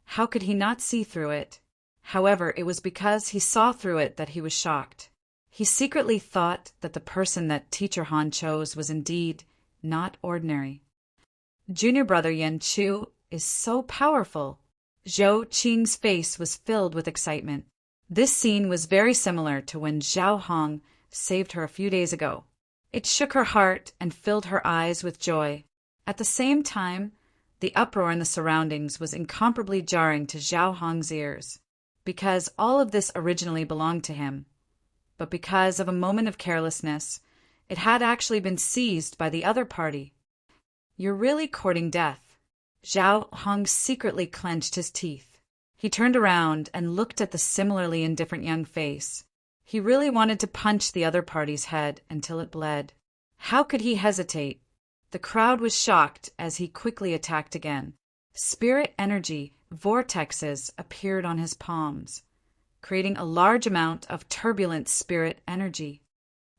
Speaker 1: how could he not see through it? However, it was because he saw through it that he was shocked. He secretly thought that the person that Teacher Han chose was indeed not ordinary. Junior brother Yan Chu is so powerful. Zhou Qing's face was filled with excitement. This scene was very similar to when Zhao Hong saved her a few days ago. It shook her heart and filled her eyes with joy. At the same time, the uproar in the surroundings was incomparably jarring to Zhao Hong's ears, because all of this originally belonged to him. But because of a moment of carelessness, it had actually been seized by the other party. "You're really courting death." Zhao Hong secretly clenched his teeth. He turned around and looked at the similarly indifferent young face. He really wanted to punch the other party's head until it bled. How could he hesitate? The crowd was shocked as he quickly attacked again. Spirit energy vortexes appeared on his palms, creating a large amount of turbulent spirit energy.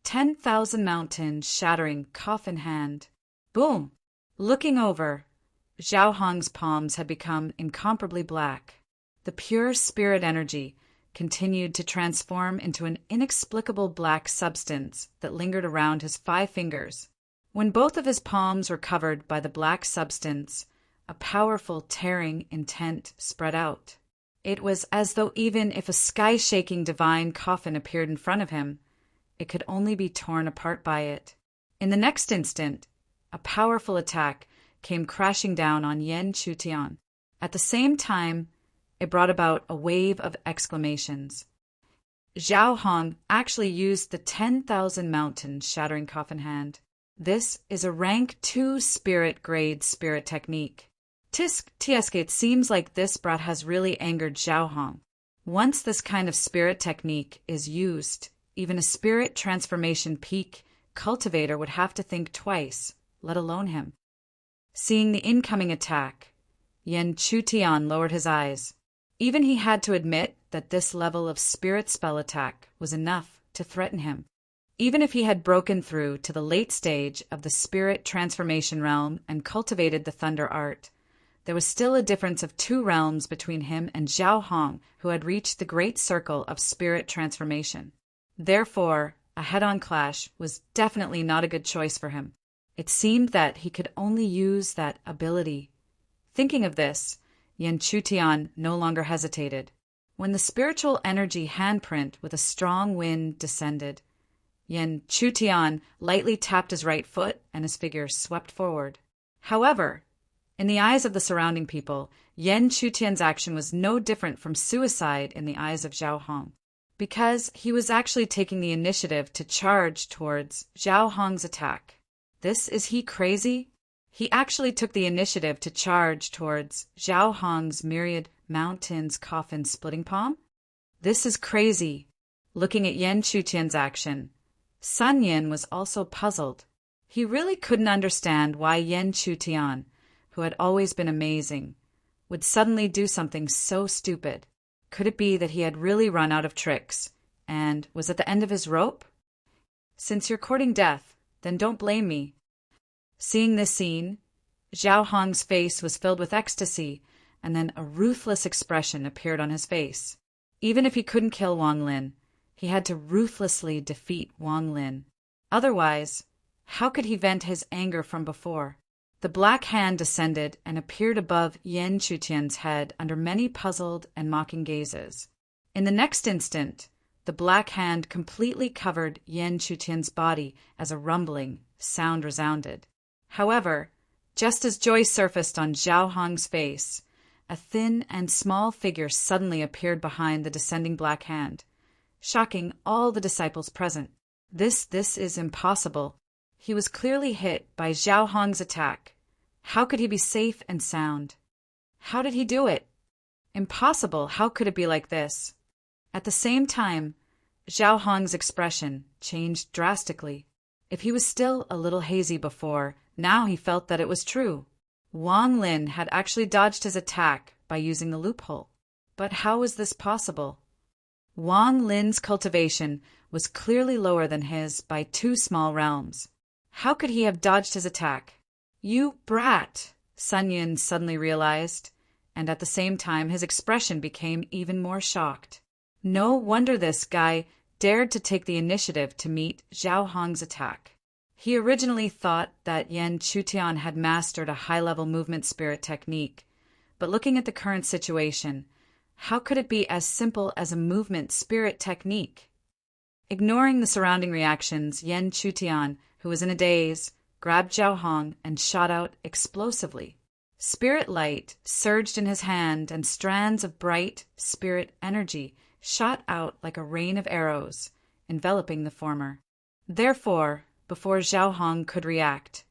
Speaker 1: 10,000 mountains shattering, cough in hand. Boom! Looking over, Zhao Hong's palms had become incomparably black. The pure spirit energy continued to transform into an inexplicable black substance that lingered around his 5 fingers. When both of his palms were covered by the black substance, a powerful tearing intent spread out. It was as though even if a sky-shaking divine coffin appeared in front of him, it could only be torn apart by it. In the next instant, a powerful attack came crashing down on Yan Chutian. At the same time, it brought about a wave of exclamations. Zhao Hong actually used the 10,000 mountains shattering coffin hand. This is a rank 2 spirit grade spirit technique. Tisk, it seems like this brat has really angered Zhao Hong. Once this kind of spirit technique is used, even a spirit transformation peak cultivator would have to think twice, let alone him. Seeing the incoming attack, Yan Chutian lowered his eyes. Even he had to admit that this level of spirit spell attack was enough to threaten him. Even if he had broken through to the late stage of the spirit transformation realm and cultivated the thunder art, there was still a difference of 2 realms between him and Zhao Hong, who had reached the great circle of spirit transformation. Therefore, a head-on clash was definitely not a good choice for him. It seemed that he could only use that ability. Thinking of this, Yan Chutian no longer hesitated. When the spiritual energy handprint with a strong wind descended, Yan Chutian lightly tapped his right foot and his figure swept forward. However, in the eyes of the surrounding people, Yan Chutian's action was no different from suicide in the eyes of Zhao Hong, because he was actually taking the initiative to charge towards Zhao Hong's attack. Is he crazy? He actually took the initiative to charge towards Zhao Hong's myriad mountains coffin splitting palm? This is crazy. Looking at Yan Chutian's action, Sun Yin was also puzzled. He really couldn't understand why Yan Chutian, who had always been amazing, would suddenly do something so stupid. Could it be that he had really run out of tricks and was at the end of his rope? Since you're courting death, then don't blame me. Seeing this scene, Zhao Hong's face was filled with ecstasy, and then a ruthless expression appeared on his face. Even if he couldn't kill Wang Lin, he had to ruthlessly defeat Wang Lin. Otherwise, how could he vent his anger from before? The black hand descended and appeared above Yan Chutian's head under many puzzled and mocking gazes. In the next instant, the black hand completely covered Yan Chutian's body as a rumbling sound resounded. However, just as joy surfaced on Zhao Hong's face, a thin and small figure suddenly appeared behind the descending black hand, shocking all the disciples present. This is impossible. He was clearly hit by Zhao Hong's attack. How could he be safe and sound? How did he do it? Impossible. How could it be like this? At the same time, Zhao Hong's expression changed drastically. If he was still a little hazy before, now he felt that it was true. Wang Lin had actually dodged his attack by using the loophole. But how was this possible? Wang Lin's cultivation was clearly lower than his by 2 small realms. How could he have dodged his attack? You brat, Sun Yin suddenly realized, and at the same time his expression became even more shocked. No wonder this guy dared to take the initiative to meet Zhao Hong's attack. He originally thought that Yan Chutian had mastered a high-level movement spirit technique, but looking at the current situation, how could it be as simple as a movement spirit technique? Ignoring the surrounding reactions, Yan Chutian who was in a daze, grabbed Zhao Hong and shot out explosively. Spirit light surged in his hand, and strands of bright spirit energy shot out like a rain of arrows, enveloping the former. Therefore, before Zhao Hong could react,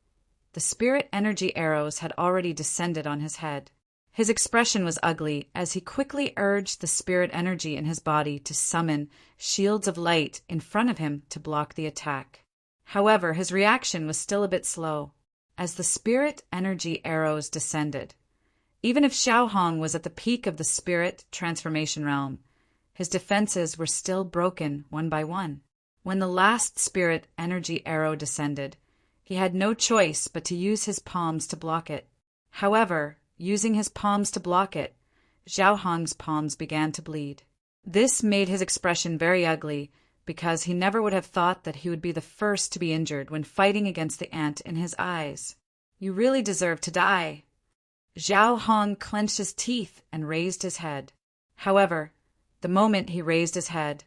Speaker 1: the spirit energy arrows had already descended on his head. His expression was ugly as he quickly urged the spirit energy in his body to summon shields of light in front of him to block the attack. However, his reaction was still a bit slow as the spirit energy arrows descended. Even if Zhao Hong was at the peak of the spirit transformation realm, his defenses were still broken one by one. When the last spirit energy arrow descended, he had no choice but to use his palms to block it. However, using his palms to block it, Zhao Hong's palms began to bleed. This made his expression very ugly, because he never would have thought that he would be the first to be injured when fighting against the ant in his eyes. "You really deserve to die." Zhao Hong clenched his teeth and raised his head. However, the moment he raised his head,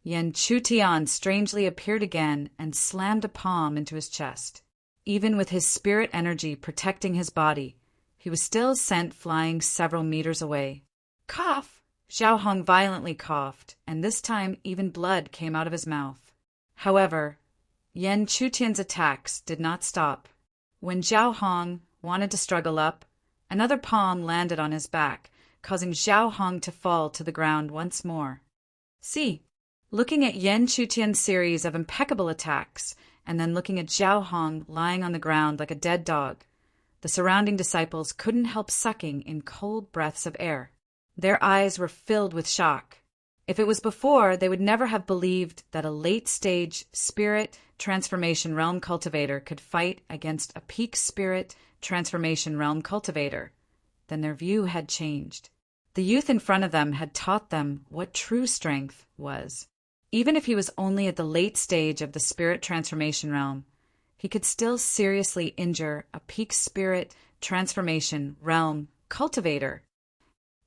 Speaker 1: Yan Chutian strangely appeared again and slammed a palm into his chest. Even with his spirit energy protecting his body, he was still sent flying several meters away. "Cough!" Zhao Hong violently coughed, and this time even blood came out of his mouth. However, Yan Chutian's attacks did not stop. When Zhao Hong wanted to struggle up, another palm landed on his back, causing Zhao Hong to fall to the ground once more. See, looking at Yan Chutian's series of impeccable attacks, and then looking at Zhao Hong lying on the ground like a dead dog, the surrounding disciples couldn't help sucking in cold breaths of air. Their eyes were filled with shock. If it was before, they would never have believed that a late-stage spirit transformation realm cultivator could fight against a peak spirit transformation realm cultivator. Then their view had changed. The youth in front of them had taught them what true strength was. Even if he was only at the late stage of the spirit transformation realm, he could still seriously injure a peak spirit transformation realm cultivator.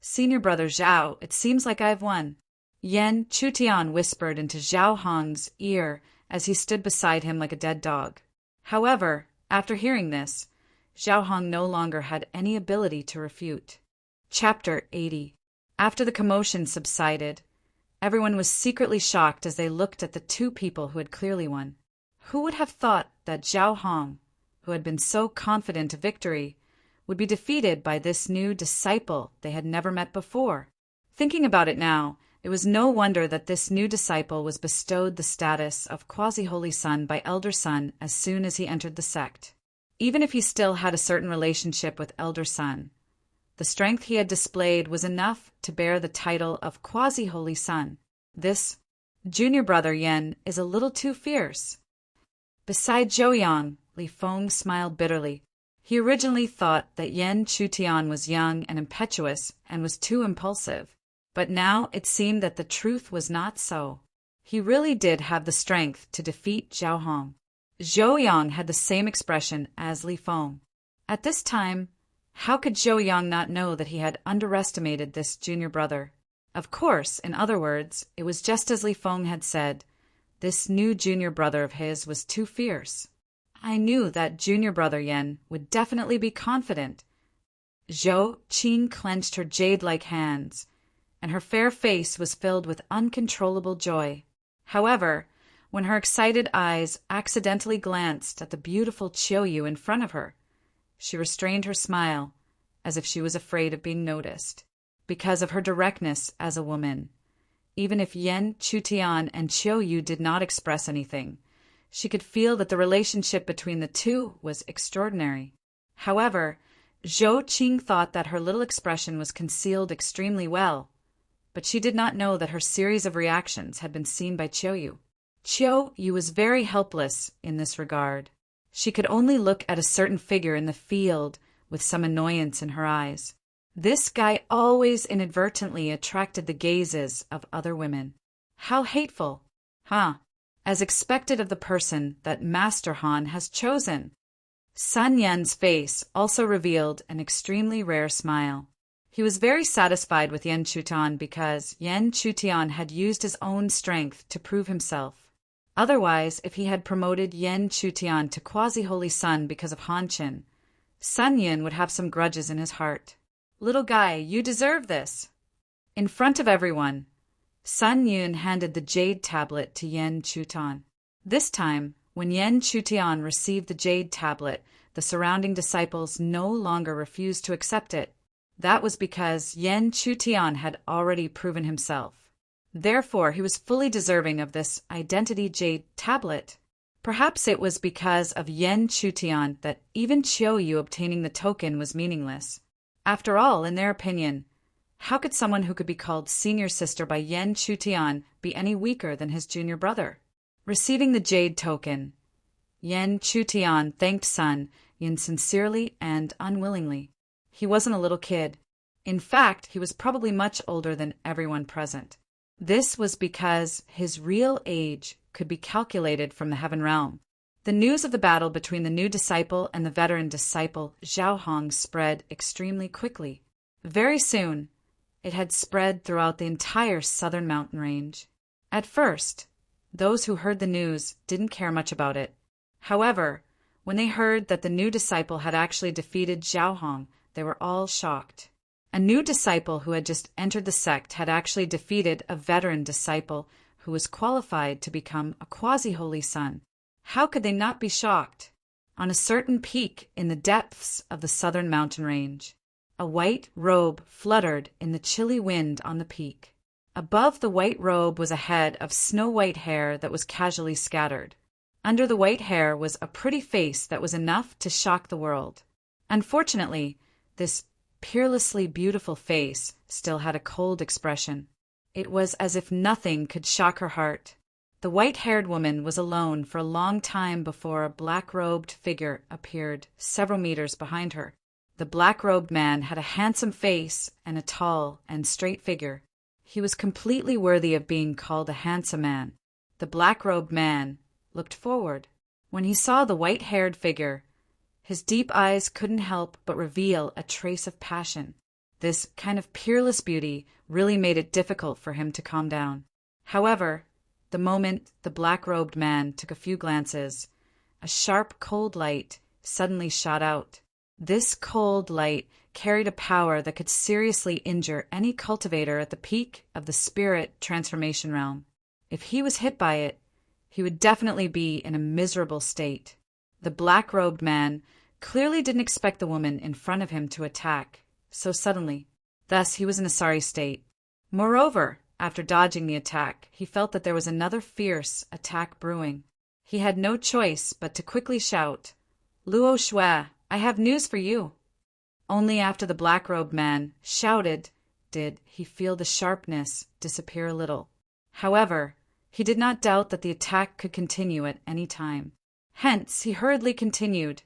Speaker 1: "Senior brother Zhao, it seems like I've won," Yan Chutian whispered into Zhao Hong's ear as he stood beside him like a dead dog. However, after hearing this, Zhao Hong no longer had any ability to refute. Chapter 80. After the commotion subsided, everyone was secretly shocked as they looked at the two people who had clearly won. Who would have thought that Zhao Hong, who had been so confident of victory, would be defeated by this new disciple they had never met before? Thinking about it now, it was no wonder that this new disciple was bestowed the status of quasi-holy son by Elder Sun as soon as he entered the sect. Even if he still had a certain relationship with Elder Sun, the strength he had displayed was enough to bear the title of quasi-holy son. This junior brother Yen is a little too fierce. Beside Zhou Li Feng smiled bitterly. He originally thought that Yan Chutian was young and impetuous and was too impulsive, but now it seemed that the truth was not so. He really did have the strength to defeat Zhao Hong. Zhou Yang had the same expression as Li Feng. At this time, how could Zhou Yang not know that he had underestimated this junior brother? Of course, in other words, it was just as Li Feng had said. This new junior brother of his was too fierce. I knew that junior brother Yen would definitely be confident. Zhou Qing clenched her jade-like hands, and her fair face was filled with uncontrollable joy. However, when her excited eyes accidentally glanced at the beautiful Qiuyu in front of her, she restrained her smile, as if she was afraid of being noticed. Because of her directness as a woman, even if Yan Chutian and Qiuyu did not express anything, she could feel that the relationship between the two was extraordinary. However, Zhou Qing thought that her little expression was concealed extremely well, but she did not know that her series of reactions had been seen by Qiuyu. Qiuyu was very helpless in this regard. She could only look at a certain figure in the field with some annoyance in her eyes. This guy always inadvertently attracted the gazes of other women. How hateful! Huh? As expected of the person that Master Han has chosen. Sun Yan's face also revealed an extremely rare smile. He was very satisfied with Yan Chutian because Yan Chutian had used his own strength to prove himself. Otherwise, if he had promoted Yen Chutian to quasi-holy son because of Hanshin, Sun Yin would have some grudges in his heart. "Little guy, you deserve this." In front of everyone, Sun Yun handed the jade tablet to Yen Chutian. This time, when Yen Chutian received the jade tablet, the surrounding disciples no longer refused to accept it. That was because Yen Chutian had already proven himself. Therefore, he was fully deserving of this identity jade tablet. Perhaps it was because of Yen Chutian that even Qiuyu obtaining the token was meaningless. After all, in their opinion, how could someone who could be called senior sister by Yen Chutian be any weaker than his junior brother? Receiving the jade token, Yen Chutian thanked Sun Yin sincerely and unwillingly. He wasn't a little kid. In fact, he was probably much older than everyone present. This was because his real age could be calculated from the heaven realm. The news of the battle between the new disciple and the veteran disciple Zhao Hong spread extremely quickly. Very soon, it had spread throughout the entire southern mountain range. At first, those who heard the news didn't care much about it. However, when they heard that the new disciple had actually defeated Zhao Hong, they were all shocked. A new disciple who had just entered the sect had actually defeated a veteran disciple who was qualified to become a quasi-holy son. How could they not be shocked? On a certain peak in the depths of the southern mountain range, a white robe fluttered in the chilly wind on the peak. Above the white robe was a head of snow-white hair that was casually scattered. Under the white hair was a pretty face that was enough to shock the world. Unfortunately, this peerlessly beautiful face still had a cold expression. It was as if nothing could shock her heart. The white-haired woman was alone for a long time before a black-robed figure appeared several meters behind her. The black-robed man had a handsome face and a tall and straight figure. He was completely worthy of being called a handsome man. The black-robed man looked forward. When he saw the white-haired figure, his deep eyes couldn't help but reveal a trace of passion. This kind of peerless beauty really made it difficult for him to calm down. However, the moment the black-robed man took a few glances, a sharp, cold light suddenly shot out. This cold light carried a power that could seriously injure any cultivator at the peak of the spirit transformation realm. If he was hit by it, he would definitely be in a miserable state. The black-robed man clearly didn't expect the woman in front of him to attack so suddenly. Thus, he was in a sorry state. Moreover, after dodging the attack, he felt that there was another fierce attack brewing. He had no choice but to quickly shout, "Luo Shui, I have news for you." Only after the black-robed man shouted did he feel the sharpness disappear a little. However, he did not doubt that the attack could continue at any time. Hence, he hurriedly continued,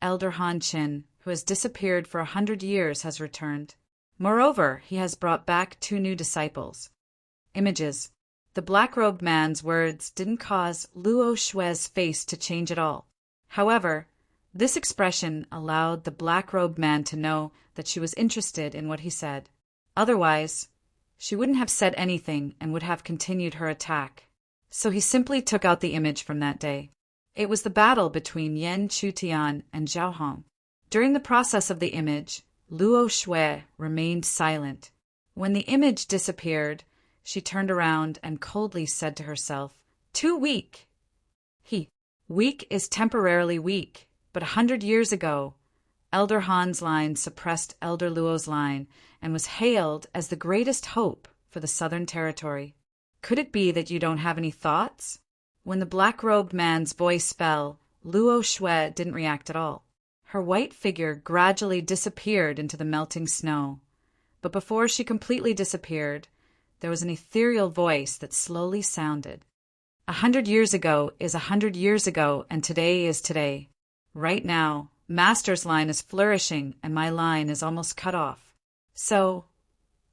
Speaker 1: "Elder Han Qin, who has disappeared for 100 years, has returned. Moreover, he has brought back 2 new disciples." Images. The black-robed man's words didn't cause Luo Shui's face to change at all. However, this expression allowed the black-robed man to know that she was interested in what he said. Otherwise, she wouldn't have said anything and would have continued her attack. So he simply took out the image from that day. It was the battle between Yen Chutian and Zhao Hong. During the process of the image, Luo Shui remained silent. When the image disappeared, she turned around and coldly said to herself, "Too weak." Weak is temporarily weak, but 100 years ago, Elder Han's line suppressed Elder Luo's line and was hailed as the greatest hope for the Southern Territory. Could it be that you don't have any thoughts? When the black-robed man's voice fell, Luo Shui didn't react at all. Her white figure gradually disappeared into the melting snow. But before she completely disappeared, there was an ethereal voice that slowly sounded. 100 years ago is 100 years ago, and today is today. Right now, Master's line is flourishing, and my line is almost cut off. So,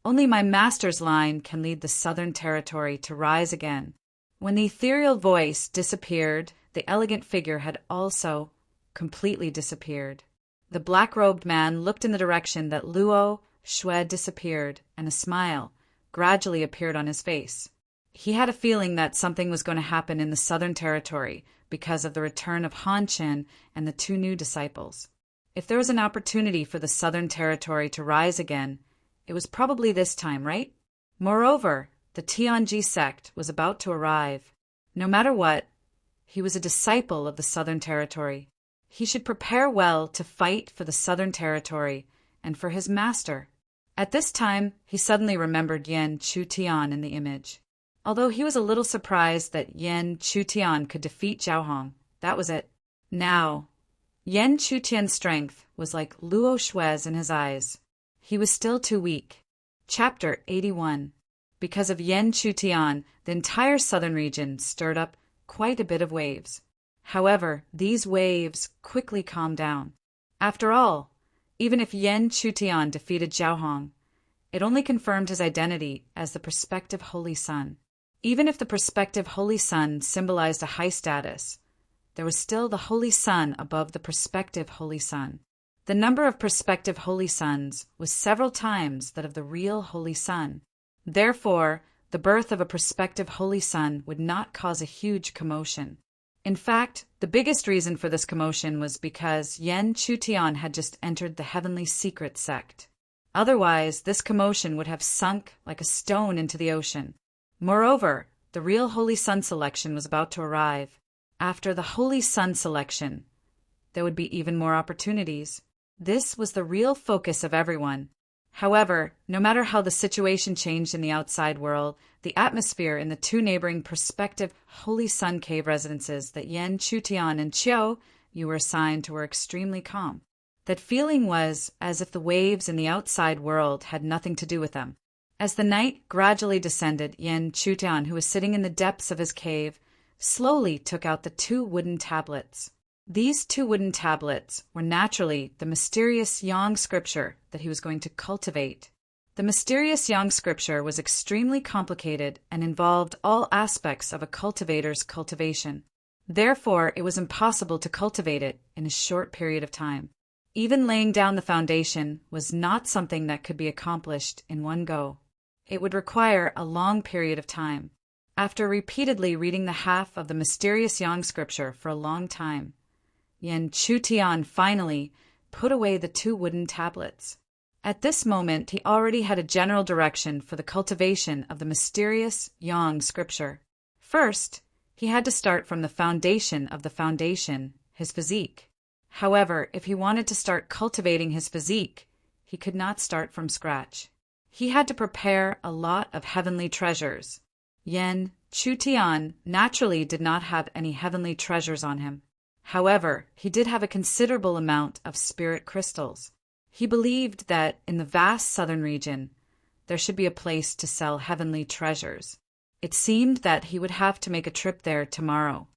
Speaker 1: only my Master's line can lead the Southern Territory to rise again. When the ethereal voice disappeared, the elegant figure had also completely disappeared. The black-robed man looked in the direction that Luo Shui disappeared, and a smile gradually appeared on his face. He had a feeling that something was going to happen in the Southern Territory because of the return of Han Chen and the two new disciples. If there was an opportunity for the Southern Territory to rise again, it was probably this time, right? Moreover, the Tianji sect was about to arrive. No matter what, he was a disciple of the Southern Territory. He should prepare well to fight for the Southern Territory and for his master. At this time, he suddenly remembered Yan Chutian in the image. Although he was a little surprised that Yan Chutian could defeat Zhao Hong, that was it. Now, Yan Chutian's strength was like Luo Shui's in his eyes. He was still too weak. Chapter 81. Because of Yan Chutian, the entire southern region stirred up quite a bit of waves. However, these waves quickly calmed down. After all, even if Yan Chutian defeated Zhao Hong, it only confirmed his identity as the prospective Holy Son. Even if the prospective Holy Son symbolized a high status, there was still the Holy Son above the prospective Holy Son. The number of prospective Holy Sons was several times that of the real Holy Son. Therefore, the birth of a prospective Holy Son would not cause a huge commotion. In fact, the biggest reason for this commotion was because Yan Chutian had just entered the Heavenly Secret sect. Otherwise, this commotion would have sunk like a stone into the ocean. Moreover, the real Holy Son selection was about to arrive. After the Holy Son selection, there would be even more opportunities. This was the real focus of everyone. However, no matter how the situation changed in the outside world, the atmosphere in the two neighboring prospective Holy Sun cave residences that Yan Chutian and Qiu Yu were assigned to were extremely calm. That feeling was as if the waves in the outside world had nothing to do with them. As the night gradually descended, Yan Chutian, who was sitting in the depths of his cave, slowly took out the two wooden tablets. These two wooden tablets were naturally the mysterious Yang scripture that he was going to cultivate. The mysterious Yang scripture was extremely complicated and involved all aspects of a cultivator's cultivation. Therefore, it was impossible to cultivate it in a short period of time. Even laying down the foundation was not something that could be accomplished in one go. It would require a long period of time. After repeatedly reading the half of the mysterious Yang scripture for a long time, Yan Chutian finally put away the two wooden tablets. At this moment, he already had a general direction for the cultivation of the mysterious Yang scripture. First, he had to start from the foundation of the foundation, his physique. However, if he wanted to start cultivating his physique, he could not start from scratch. He had to prepare a lot of heavenly treasures. Yan Chutian naturally did not have any heavenly treasures on him. However, he did have a considerable amount of spirit crystals. He believed that in the vast southern region, there should be a place to sell heavenly treasures. It seemed that he would have to make a trip there tomorrow.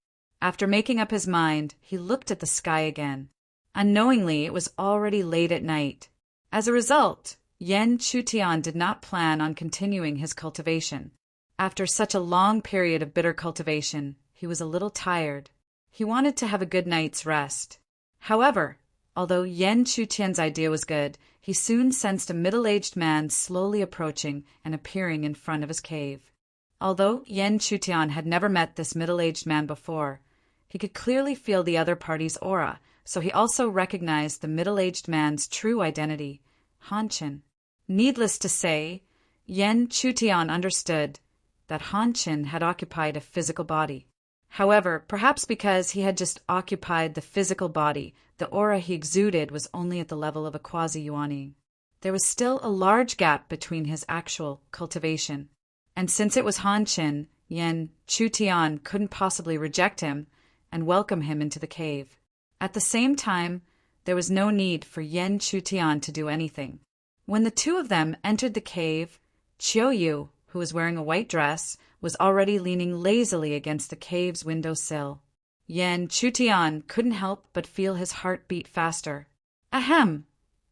Speaker 1: After making up his mind, he looked at the sky again. Unknowingly, it was already late at night. As a result, Yan Chutian did not plan on continuing his cultivation. After such a long period of bitter cultivation, he was a little tired. He wanted to have a good night's rest. However, although Yan Chutian's idea was good, he soon sensed a middle-aged man slowly approaching and appearing in front of his cave. Although Yan Chutian had never met this middle-aged man before, he could clearly feel the other party's aura, so he also recognized the middle-aged man's true identity, Han Chen. Needless to say, Yan Chutian understood that Han Chen had occupied a physical body. However, perhaps because he had just occupied the physical body, the aura he exuded was only at the level of a quasi-yuani. There was still a large gap between his actual cultivation. And since it was Han Chen, Yan Chutian couldn't possibly reject him and welcome him into the cave. At the same time, there was no need for Yan Chutian to do anything. When the two of them entered the cave, Qiu Yu, who was wearing a white dress, was already leaning lazily against the cave's windowsill. Yan Chutian couldn't help but feel his heart beat faster. Ahem!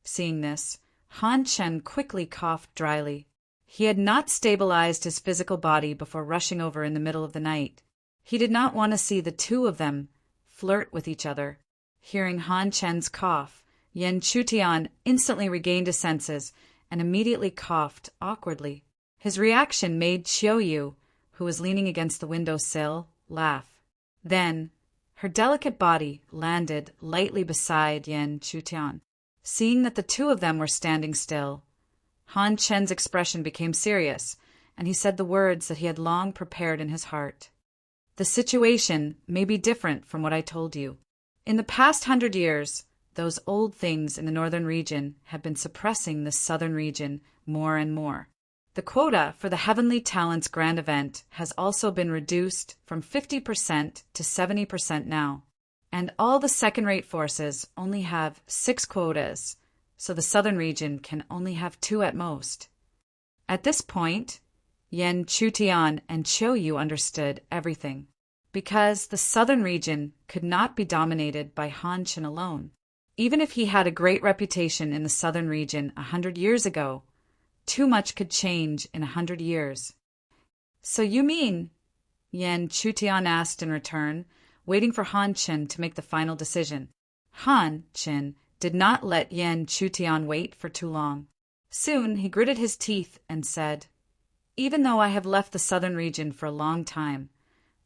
Speaker 1: Seeing this, Han Chen quickly coughed dryly. He had not stabilized his physical body before rushing over in the middle of the night. He did not want to see the two of them flirt with each other. Hearing Han Chen's cough, Yan Chutian instantly regained his senses and immediately coughed awkwardly. His reaction made Qiu Yu who was leaning against the window sill, laugh. Then, her delicate body landed lightly beside Yan Chutian. Seeing that the two of them were standing still, Han Chen's expression became serious, and he said the words that he had long prepared in his heart. The situation may be different from what I told you. In the past 100 years, those old things in the northern region have been suppressing the southern region more and more. The quota for the Heavenly Talents Grand Event has also been reduced from 50% to 70% now, and all the second-rate forces only have 6 quotas, so the southern region can only have 2 at most. At this point, Yan Chutian and Chiu Yu understood everything, because the southern region could not be dominated by Han Chen alone. Even if he had a great reputation in the southern region 100 years ago, too much could change in 100 years. So you mean? Yan Chutian asked in return, waiting for Han Chen to make the final decision. Han Chen did not let Yan Chutian wait for too long. Soon he gritted his teeth and said, "Even though I have left the southern region for a long time,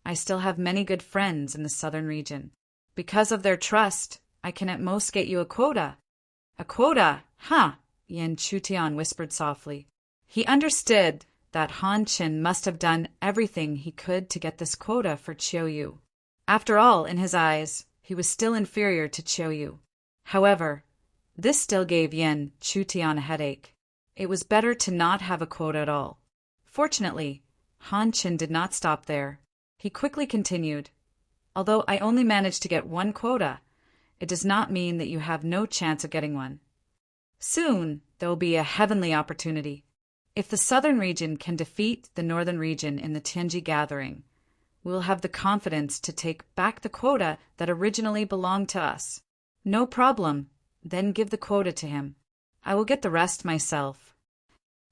Speaker 1: I still have many good friends in the southern region. Because of their trust, I can at most get you a quota." "A quota? Huh?" Yan Chutian whispered softly. He understood that Han Chen must have done everything he could to get this quota for Chiu Yu. After all, in his eyes, he was still inferior to Chiu Yu. However, this still gave Yan Chutian a headache. It was better to not have a quota at all. Fortunately, Han Chen did not stop there. He quickly continued, "Although I only managed to get 1 quota, it does not mean that you have no chance of getting one. Soon, there will be a heavenly opportunity. If the southern region can defeat the northern region in the Tianji gathering, we will have the confidence to take back the quota that originally belonged to us." "No problem. Then give the quota to him. I will get the rest myself."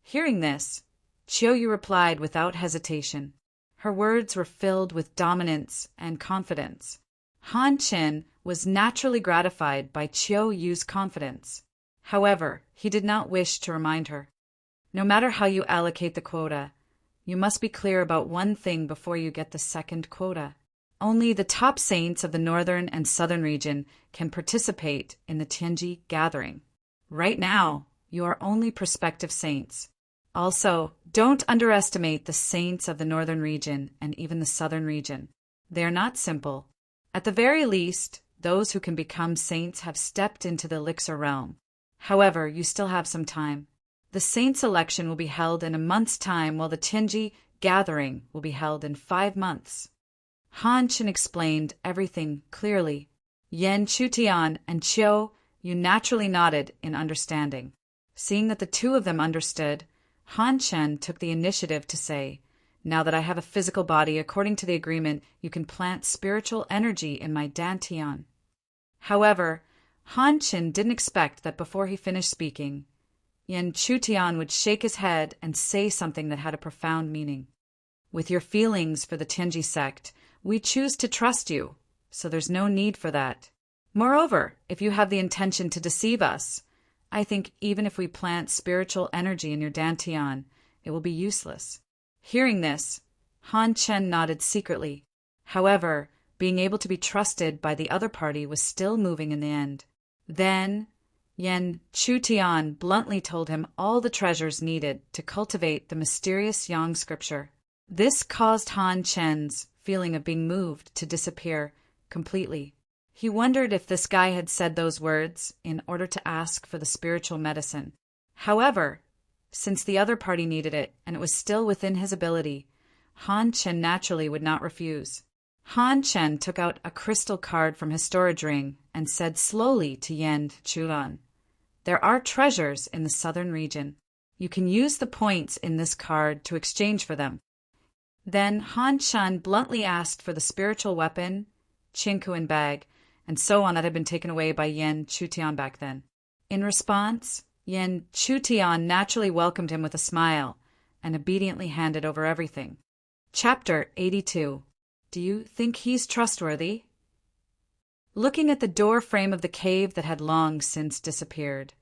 Speaker 1: Hearing this, Chiu Yu replied without hesitation. Her words were filled with dominance and confidence. Han Chen was naturally gratified by Chiu Yu's confidence. However, he did not wish to remind her. No matter how you allocate the quota, you must be clear about one thing before you get the second quota. Only the top saints of the northern and southern region can participate in the Tianji gathering. Right now, you are only prospective saints. Also, don't underestimate the saints of the northern region and even the southern region. They are not simple. At the very least, those who can become saints have stepped into the elixir realm. However, you still have some time. The saints' election will be held in a month's time, while the Tianji gathering will be held in 5 months. Han Chen explained everything clearly. Yan Chutian and Chiu Yu naturally nodded in understanding. Seeing that the two of them understood, Han Chen took the initiative to say, "Now that I have a physical body, according to the agreement, you can plant spiritual energy in my dantian." However, Han Chen didn't expect that before he finished speaking, Yan Chutian would shake his head and say something that had a profound meaning. "With your feelings for the Tianji sect, we choose to trust you, so there's no need for that. Moreover, if you have the intention to deceive us, I think even if we plant spiritual energy in your dantian, it will be useless." Hearing this, Han Chen nodded secretly. However, being able to be trusted by the other party was still moving in the end. Then, Yan Chutian bluntly told him all the treasures needed to cultivate the mysterious Yang scripture. This caused Han Chen's feeling of being moved to disappear completely. He wondered if this guy had said those words in order to ask for the spiritual medicine. However, since the other party needed it and it was still within his ability, Han Chen naturally would not refuse. Han Chen took out a crystal card from his storage ring and said slowly to Yan Chutian, "There are treasures in the southern region. You can use the points in this card to exchange for them." Then Han Chen bluntly asked for the spiritual weapon, Chinkuan bag, and so on that had been taken away by Yan Chutian back then. In response, Yan Chutian naturally welcomed him with a smile and obediently handed over everything. Chapter 82. Do you think he's trustworthy? Looking at the door frame of the cave that had long since disappeared,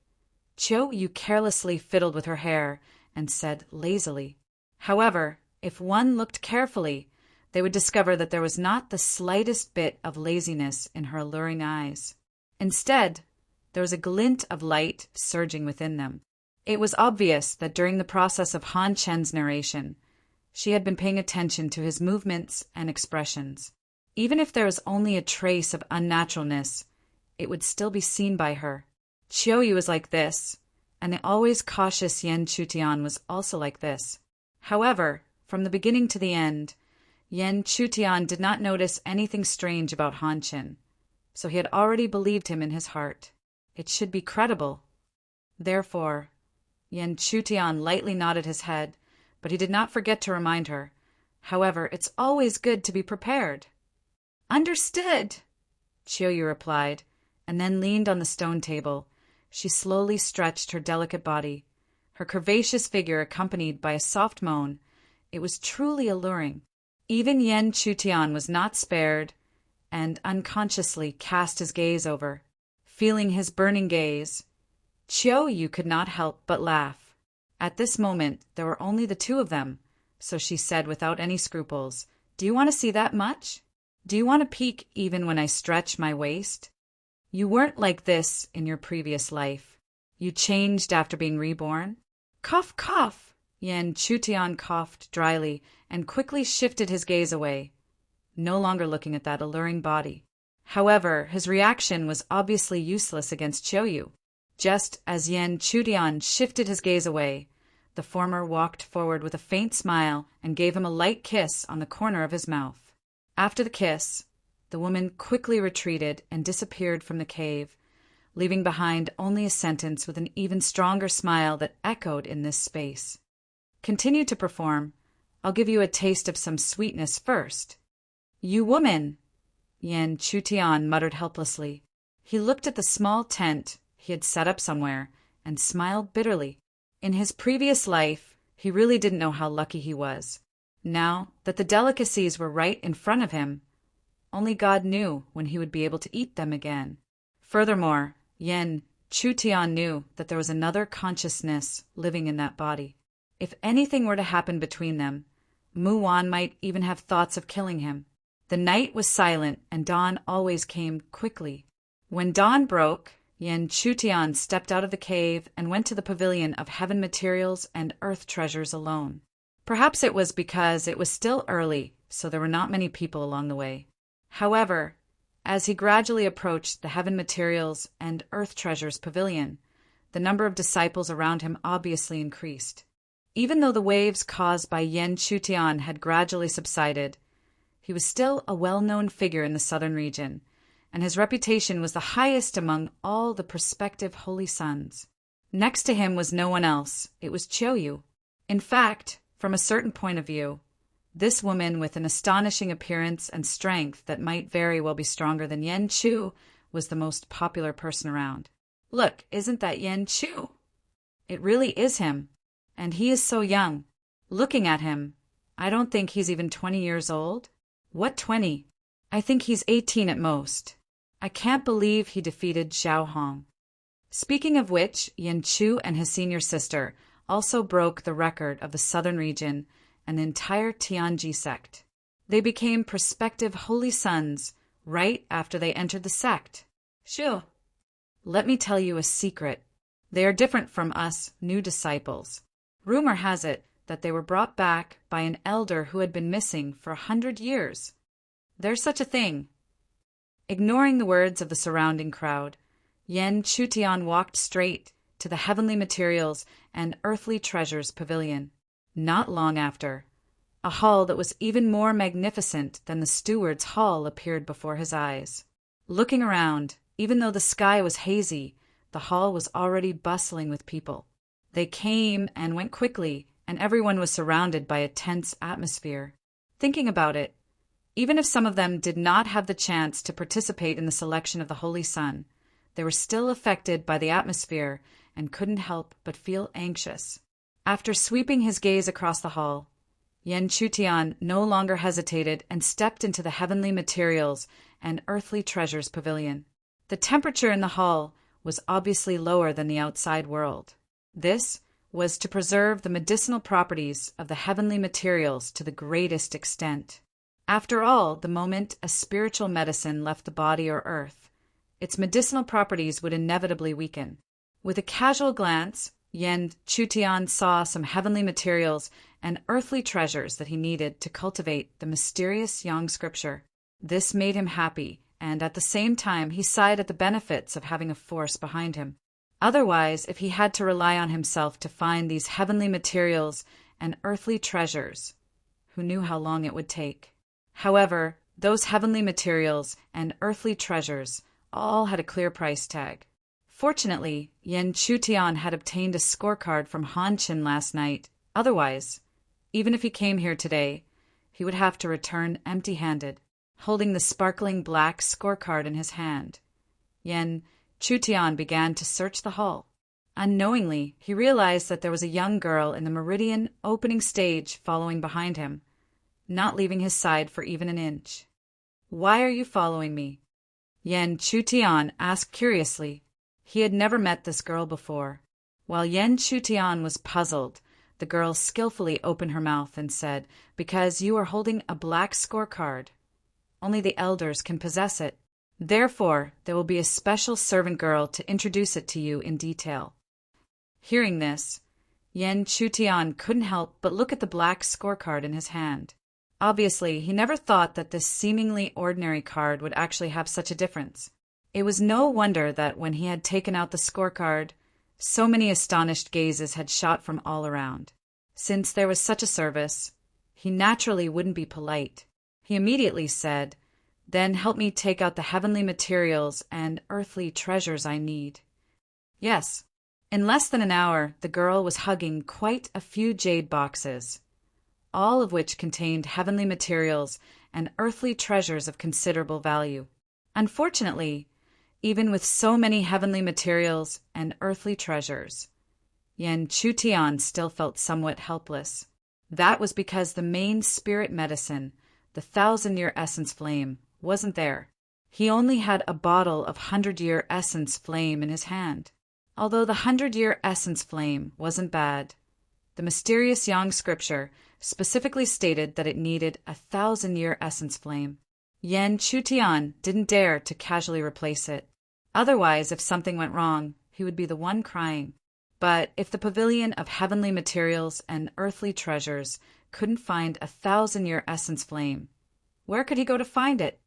Speaker 1: Chiu Yu carelessly fiddled with her hair and said lazily, "However, If one looked carefully, they would discover that there was not the slightest bit of laziness in her alluring eyes. Instead, there was a glint of light surging within them. It was obvious that during the process of Han Chen's narration, she had been paying attention to his movements and expressions. Even if there was only a trace of unnaturalness, it would still be seen by her. Qiuyu was like this, and the always cautious Yan Chutian was also like this. However, from the beginning to the end, Yan Chutian did not notice anything strange about Han Chen, so he had already believed him in his heart. It should be credible. Therefore, Yan Chutian lightly nodded his head, but he did not forget to remind her. However, it's always good to be prepared. Understood, Qiuyu replied, and then leaned on the stone table. She slowly stretched her delicate body, her curvaceous figure accompanied by a soft moan. It was truly alluring. Even Yan Chutian was not spared, and unconsciously cast his gaze over. Feeling his burning gaze, Qiuyu could not help but laugh. At this moment, there were only the two of them, so she said without any scruples, "Do you want to see that much? Do you want to peek even when I stretch my waist? You weren't like this in your previous life. You changed after being reborn." Cough, cough! Yan Chutian coughed dryly and quickly shifted his gaze away, no longer looking at that alluring body. However, his reaction was obviously useless against Qiuyu. Just as Yan Chutian shifted his gaze away, the former walked forward with a faint smile and gave him a light kiss on the corner of his mouth. After the kiss, the woman quickly retreated and disappeared from the cave, leaving behind only a sentence with an even stronger smile that echoed in this space. "Continue to perform. I'll give you a taste of some sweetness first." "You woman!" Yan Chutian muttered helplessly. He looked at the small tent he had set up somewhere and smiled bitterly. In his previous life, he really didn't know how lucky he was. Now that the delicacies were right in front of him, only God knew when he would be able to eat them again. Furthermore, Yan Chutian knew that there was another consciousness living in that body. If anything were to happen between them, Mu Wan might even have thoughts of killing him. The night was silent, and dawn always came quickly. When dawn broke, Yan Chutian stepped out of the cave and went to the pavilion of heaven materials and earth treasures alone. Perhaps it was because it was still early, so there were not many people along the way. However, as he gradually approached the heaven materials and earth treasures pavilion, the number of disciples around him obviously increased. Even though the waves caused by Yan Chutian had gradually subsided, he was still a well-known figure in the southern region, and his reputation was the highest among all the prospective holy sons. Next to him was no one else. It was Qiuyu. In fact, from a certain point of view, this woman with an astonishing appearance and strength that might very well be stronger than Yan Chu was the most popular person around. "Look, isn't that Yan Chu?" "It really is him. And he is so young. Looking at him, I don't think he's even 20 years old." "What 20? I think he's 18 at most. I can't believe he defeated Xiao Hong." Speaking of which, Yan Chu and his senior sister also broke the record of the southern region and the entire Tianji sect. They became prospective holy sons right after they entered the sect. Sure. Let me tell you a secret. They are different from us new disciples. Rumor has it that they were brought back by an elder who had been missing for 100 years. There's such a thing. Ignoring the words of the surrounding crowd, Yan Chutian walked straight to the heavenly materials and earthly treasures pavilion. Not long after, a hall that was even more magnificent than the steward's hall appeared before his eyes. Looking around, even though the sky was hazy, the hall was already bustling with people. They came and went quickly, and everyone was surrounded by a tense atmosphere. Thinking about it, even if some of them did not have the chance to participate in the selection of the Holy Sun, they were still affected by the atmosphere and couldn't help but feel anxious. After sweeping his gaze across the hall, Yan Chutian no longer hesitated and stepped into the heavenly materials and earthly treasures pavilion. The temperature in the hall was obviously lower than the outside world. This was to preserve the medicinal properties of the heavenly materials to the greatest extent. After all, the moment a spiritual medicine left the body or earth, its medicinal properties would inevitably weaken. With a casual glance, Yen Chutian saw some heavenly materials and earthly treasures that he needed to cultivate the mysterious Yang scripture. This made him happy, and at the same time he sighed at the benefits of having a force behind him. Otherwise, if he had to rely on himself to find these heavenly materials and earthly treasures, who knew how long it would take? However, those heavenly materials and earthly treasures all had a clear price tag. Fortunately, Yen Chutian had obtained a scorecard from Han Chin last night. Otherwise, even if he came here today, he would have to return empty-handed, holding the sparkling black scorecard in his hand. Yen Chutian began to search the hall. Unknowingly, he realized that there was a young girl in the meridian opening stage following behind him, not leaving his side for even an inch. "Why are you following me?" Yen Chutian asked curiously. He had never met this girl before. While Yen Chutian was puzzled, the girl skillfully opened her mouth and said, "Because you are holding a black scorecard. Only the elders can possess it. Therefore, there will be a special servant girl to introduce it to you in detail." Hearing this, Yen Chutian couldn't help but look at the black scorecard in his hand. Obviously, he never thought that this seemingly ordinary card would actually have such a difference. It was no wonder that when he had taken out the scorecard, so many astonished gazes had shot from all around. Since there was such a service, he naturally wouldn't be polite. He immediately said, "Then help me take out the heavenly materials and earthly treasures I need." Yes. In less than an hour, the girl was hugging quite a few jade boxes, all of which contained heavenly materials and earthly treasures of considerable value. Unfortunately, even with so many heavenly materials and earthly treasures, Yen Chutian still felt somewhat helpless. That was because the main spirit medicine, the 1,000-year essence flame, wasn't there. He only had a bottle of 100-year essence flame in his hand. Although the 100-year essence flame wasn't bad, the mysterious Yang scripture specifically stated that it needed a 1,000-year essence flame. Yen Chutian didn't dare to casually replace it. Otherwise, if something went wrong, he would be the one crying. But if the pavilion of heavenly materials and earthly treasures couldn't find a 1,000-year essence flame, where could he go to find it?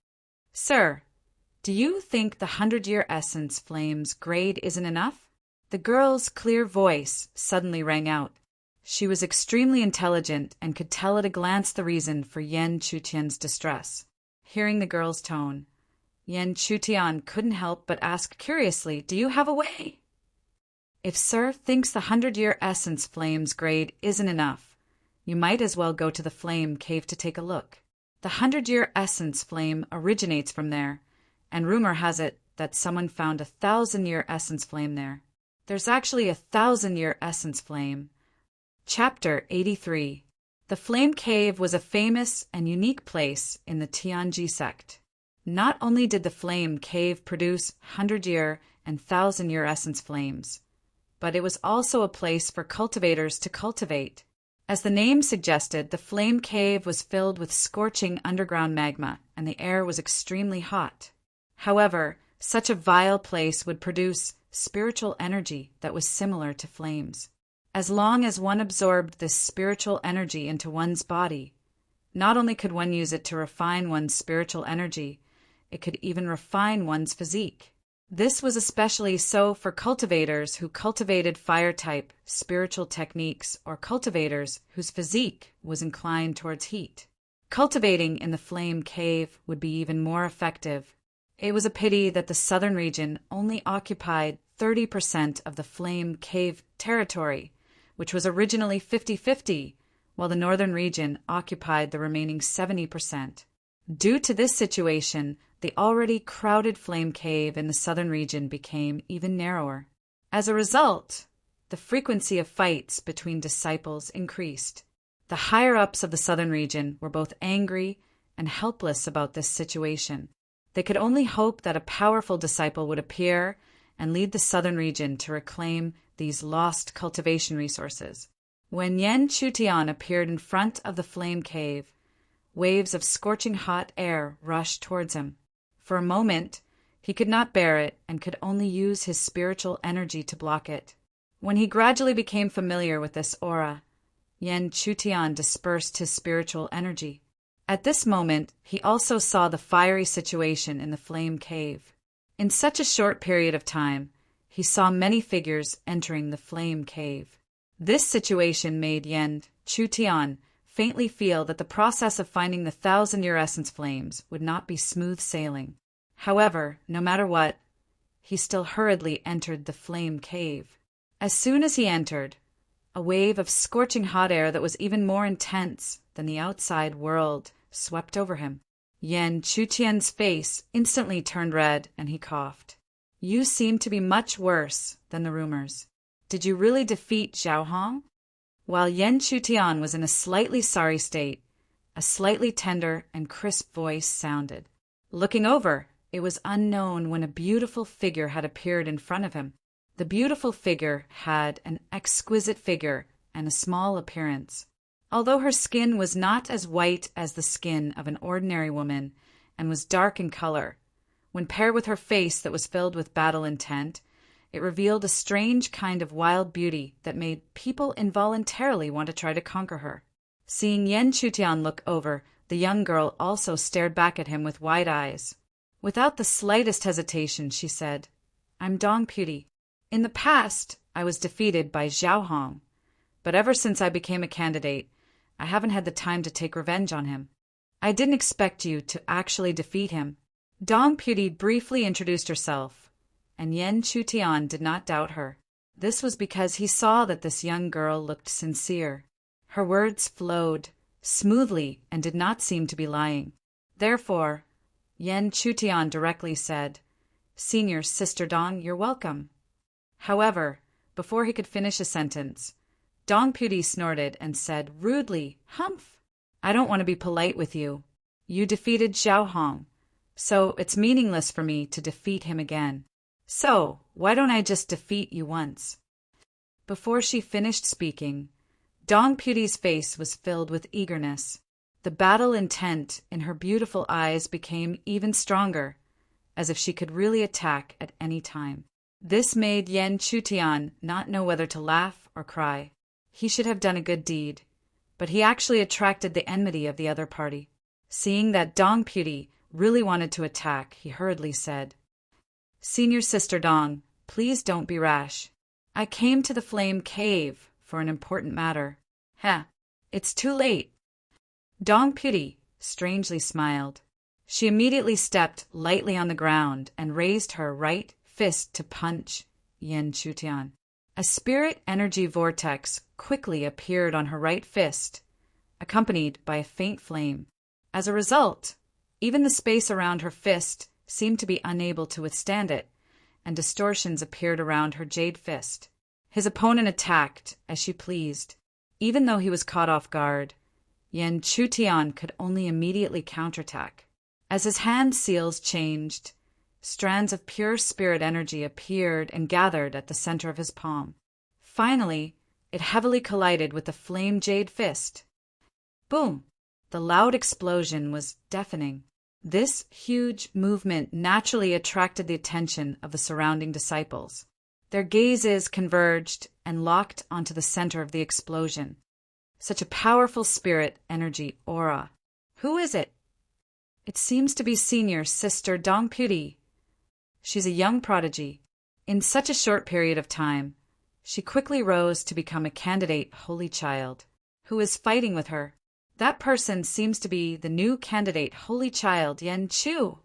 Speaker 1: "Sir, do you think the 100-year essence flame's grade isn't enough?" The girl's clear voice suddenly rang out. She was extremely intelligent and could tell at a glance the reason for Yen Chutian's distress. Hearing the girl's tone, Yen Chutian couldn't help but ask curiously, "Do you have a way?" "If Sir thinks the 100-year essence flame's grade isn't enough, you might as well go to the flame cave to take a look. The 100-year essence flame originates from there, and rumor has it that someone found a 1,000-year essence flame there. There's actually a 1,000-year essence flame." Chapter 83. The Flame Cave was a famous and unique place in the Tianji sect. Not only did the Flame Cave produce 100-year and 1,000-year essence flames, but it was also a place for cultivators to cultivate. As the name suggested, the Flame Cave was filled with scorching underground magma, and the air was extremely hot. However, such a vile place would produce spiritual energy that was similar to flames. As long as one absorbed this spiritual energy into one's body, not only could one use it to refine one's spiritual energy, it could even refine one's physique. This was especially so for cultivators who cultivated fire-type spiritual techniques or cultivators whose physique was inclined towards heat. Cultivating in the Flame Cave would be even more effective. It was a pity that the southern region only occupied 30% of the Flame Cave territory, which was originally 50-50, while the northern region occupied the remaining 70%. Due to this situation, the already crowded Flame Cave in the southern region became even narrower. As a result, the frequency of fights between disciples increased. The higher-ups of the southern region were both angry and helpless about this situation. They could only hope that a powerful disciple would appear and lead the southern region to reclaim these lost cultivation resources. When Yen Chutian appeared in front of the flame cave, waves of scorching hot air rushed towards him. For a moment, he could not bear it and could only use his spiritual energy to block it. When he gradually became familiar with this aura, Yen Chutian dispersed his spiritual energy. At this moment, he also saw the fiery situation in the flame cave. In such a short period of time, he saw many figures entering the flame cave. This situation made Yen Chutian faintly feel that the process of finding the 1,000-year essence flames would not be smooth sailing. However, no matter what, he still hurriedly entered the flame cave. As soon as he entered, a wave of scorching hot air that was even more intense than the outside world swept over him. Yen Chutian's face instantly turned red and he coughed. "You seem to be much worse than the rumors. Did you really defeat Zhao Hong?" While Yen Chutian was in a slightly sorry state, a slightly tender and crisp voice sounded. Looking over, it was unknown when a beautiful figure had appeared in front of him. The beautiful figure had an exquisite figure and a small appearance. Although her skin was not as white as the skin of an ordinary woman and was dark in color, when paired with her face that was filled with battle intent, it revealed a strange kind of wild beauty that made people involuntarily want to try to conquer her. Seeing Yen Chutian look over, the young girl also stared back at him with wide eyes. Without the slightest hesitation, she said, "I'm Dong Puti. In the past, I was defeated by Zhao Hong, but ever since I became a candidate, I haven't had the time to take revenge on him. I didn't expect you to actually defeat him." Dong Puti briefly introduced herself, and Yen Chutian did not doubt her. This was because he saw that this young girl looked sincere. Her words flowed smoothly and did not seem to be lying. Therefore, Yen Chutian directly said, "Senior Sister Dong, you're welcome." However, before he could finish a sentence, Dong Puti snorted and said rudely, "Humph! I don't want to be polite with you. You defeated Zhao Hong, so it's meaningless for me to defeat him again. So, why don't I just defeat you once?" Before she finished speaking, Dong Puti's face was filled with eagerness. The battle intent in her beautiful eyes became even stronger, as if she could really attack at any time. This made Yen Chutian not know whether to laugh or cry. He should have done a good deed, but he actually attracted the enmity of the other party. Seeing that Dong Puti really wanted to attack, he hurriedly said, "Senior Sister Dong, please don't be rash. I came to the Flame Cave for an important matter." It's too late." Dong Puti strangely smiled. She immediately stepped lightly on the ground and raised her right fist to punch Yen Chutian. A spirit energy vortex quickly appeared on her right fist, accompanied by a faint flame. As a result, even the space around her fist seemed to be unable to withstand it, and distortions appeared around her jade fist. His opponent attacked as she pleased. Even though he was caught off guard, Yen Chutian could only immediately counterattack. As his hand seals changed, strands of pure spirit energy appeared and gathered at the center of his palm. Finally, it heavily collided with the flame jade fist. Boom! The loud explosion was deafening. This huge movement naturally attracted the attention of the surrounding disciples. Their gazes converged and locked onto the center of the explosion. Such a powerful spirit energy aura. Who is it? It seems to be Senior Sister Dong Puti. She's a young prodigy. In such a short period of time, she quickly rose to become a candidate holy child. Who is fighting with her? That person seems to be the new candidate holy child, Yen Chu.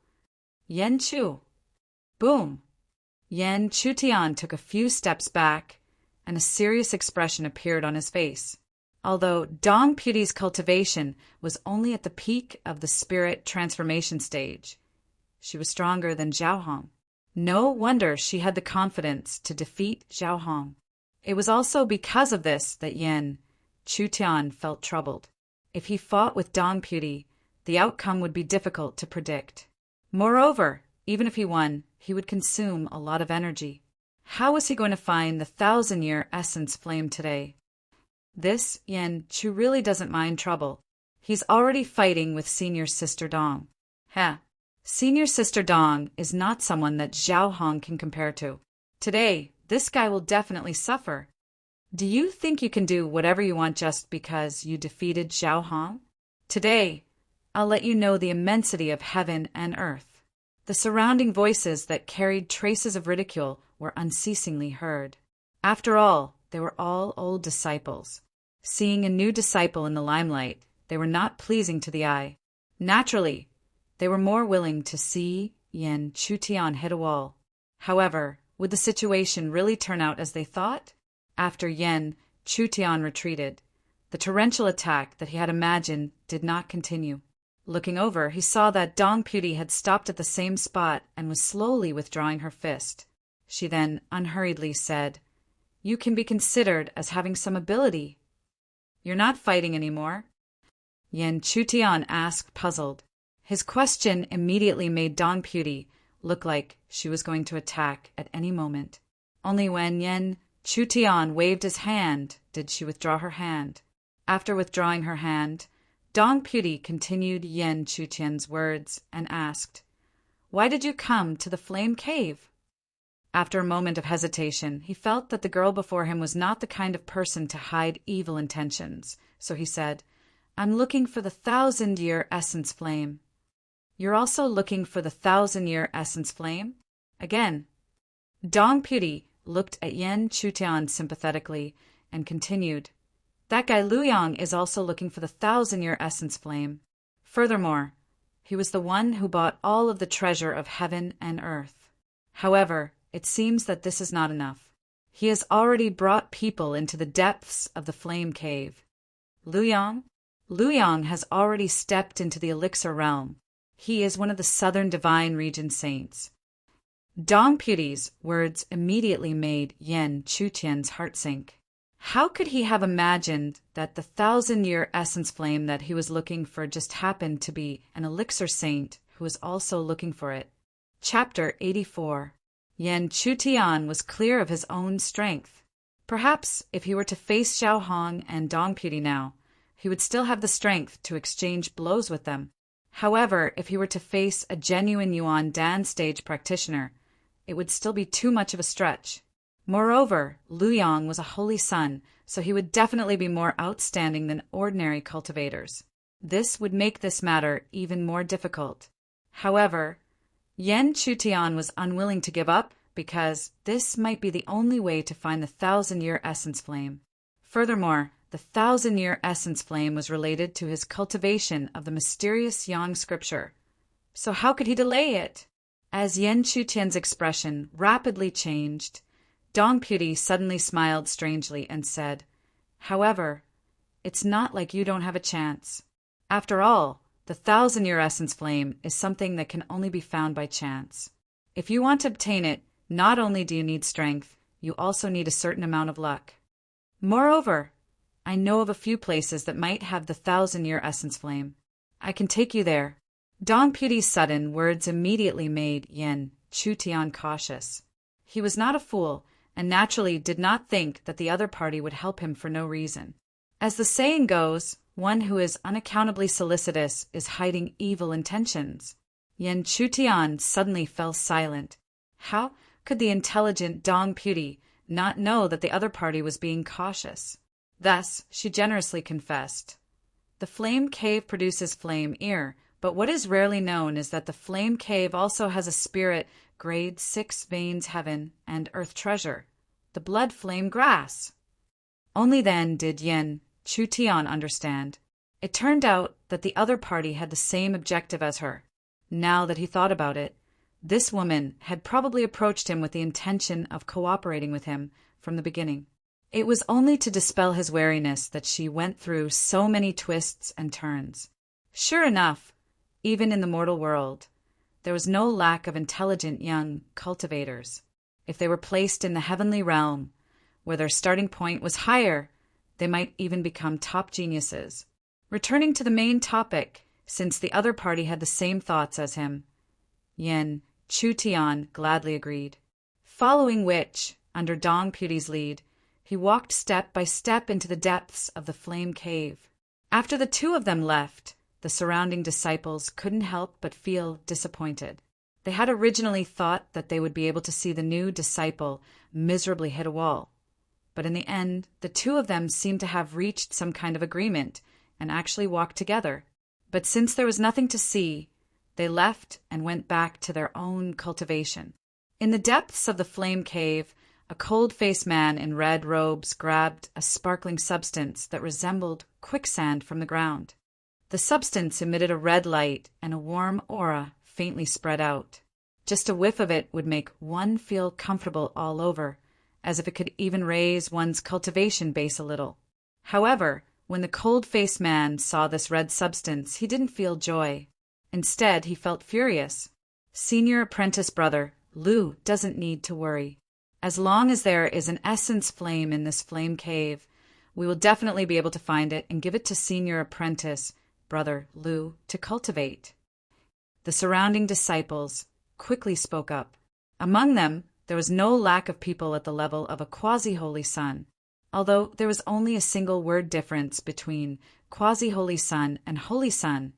Speaker 1: Yen Chu. Boom! Yen Chutian took a few steps back, and a serious expression appeared on his face. Although Dong Puti's cultivation was only at the peak of the spirit transformation stage, she was stronger than Zhao Hong. No wonder she had the confidence to defeat Zhao Hong. It was also because of this that Yen Chutian felt troubled. If he fought with Dong Puti, the outcome would be difficult to predict. Moreover, even if he won, he would consume a lot of energy. How was he going to find the 1,000-year essence flame today? This Yan Chu really doesn't mind trouble. He's already fighting with Senior Sister Dong. Senior Sister Dong is not someone that Zhao Hong can compare to. Today, this guy will definitely suffer. Do you think you can do whatever you want just because you defeated Zhao Hong? Today, I'll let you know the immensity of heaven and earth. The surrounding voices that carried traces of ridicule were unceasingly heard. After all, they were all old disciples. Seeing a new disciple in the limelight, they were not pleasing to the eye. Naturally, they were more willing to see Yan Chutian hit a wall. However, would the situation really turn out as they thought? After Yan Chutian retreated, the torrential attack that he had imagined did not continue. Looking over, he saw that Dong Puti had stopped at the same spot and was slowly withdrawing her fist. She then unhurriedly said, "You can be considered as having some ability. You're not fighting anymore?" Yan Chutian asked, puzzled. His question immediately made Dong Puti look like she was going to attack at any moment. Only when Yan Chutian waved his hand did she withdraw her hand. After withdrawing her hand, Dong Puti continued Yan Chutian's words and asked, "Why did you come to the flame cave?" After a moment of hesitation, he felt that the girl before him was not the kind of person to hide evil intentions, so he said, "I'm looking for the 1,000-year essence flame." "You're also looking for the 1,000-year essence flame?" Again. Dong Puti looked at Yan Chutian sympathetically and continued, "That guy Luyang is also looking for the 1,000-year essence flame. Furthermore, he was the one who bought all of the treasure of heaven and earth. However, it seems that this is not enough. He has already brought people into the depths of the flame cave. Luyang? Luyang has already stepped into the elixir realm. He is one of the southern divine region saints." Dong Puti's words immediately made Yan Chutian's heart sink. How could he have imagined that the 1,000-year essence flame that he was looking for just happened to be an elixir saint who was also looking for it? Chapter 84. Yan Chutian was clear of his own strength. Perhaps if he were to face Zhao Hong and Dong Puti now, he would still have the strength to exchange blows with them. However, if he were to face a genuine Yuan Dan stage practitioner, it would still be too much of a stretch. Moreover, Luyang was a holy son, so he would definitely be more outstanding than ordinary cultivators. This would make this matter even more difficult. However, Yan Chutian was unwilling to give up because this might be the only way to find the 1,000-year essence flame. Furthermore, the 1,000-year essence flame was related to his cultivation of the mysterious Yang scripture. So how could he delay it? As Yan Chutian's expression rapidly changed, Dong Puti suddenly smiled strangely and said, "However, it's not like you don't have a chance. After all, the 1,000-year essence flame is something that can only be found by chance. If you want to obtain it, not only do you need strength, you also need a certain amount of luck. Moreover, I know of a few places that might have the 1,000-year essence flame. I can take you there." Dong Puti's sudden words immediately made Yan Chutian cautious. He was not a fool, and naturally did not think that the other party would help him for no reason. As the saying goes, one who is unaccountably solicitous is hiding evil intentions. Yan Chutian suddenly fell silent. How could the intelligent Dong Puti not know that the other party was being cautious? Thus, she generously confessed, "The flame cave produces flame ear, but what is rarely known is that the flame cave also has a spirit grade 6 veins heaven and earth treasure, the blood flame grass." Only then did Yan Chutian understand. It turned out that the other party had the same objective as her. Now that he thought about it, this woman had probably approached him with the intention of cooperating with him from the beginning. It was only to dispel his wariness that she went through so many twists and turns. Sure enough, even in the mortal world, there was no lack of intelligent young cultivators. If they were placed in the heavenly realm, where their starting point was higher, they might even become top geniuses. Returning to the main topic, since the other party had the same thoughts as him, Yan Chu Tian gladly agreed. Following which, under Dong Puti's lead, he walked step by step into the depths of the flame cave. After the two of them left, the surrounding disciples couldn't help but feel disappointed. They had originally thought that they would be able to see the new disciple miserably hit a wall. But in the end, the two of them seemed to have reached some kind of agreement and actually walked together. But since there was nothing to see, they left and went back to their own cultivation. In the depths of the flame cave, a cold-faced man in red robes grabbed a sparkling substance that resembled quicksand from the ground. The substance emitted a red light, and a warm aura faintly spread out. Just a whiff of it would make one feel comfortable all over, as if it could even raise one's cultivation base a little. However, when the cold-faced man saw this red substance, he didn't feel joy. Instead, he felt furious. Senior apprentice brother, Lu doesn't need to worry. As long as there is an essence flame in this flame cave, we will definitely be able to find it and give it to senior apprentice brother Lu to cultivate. The surrounding disciples quickly spoke up. Among them, there was no lack of people at the level of a quasi-holy son. Although there was only a single word difference between quasi-holy son and holy son,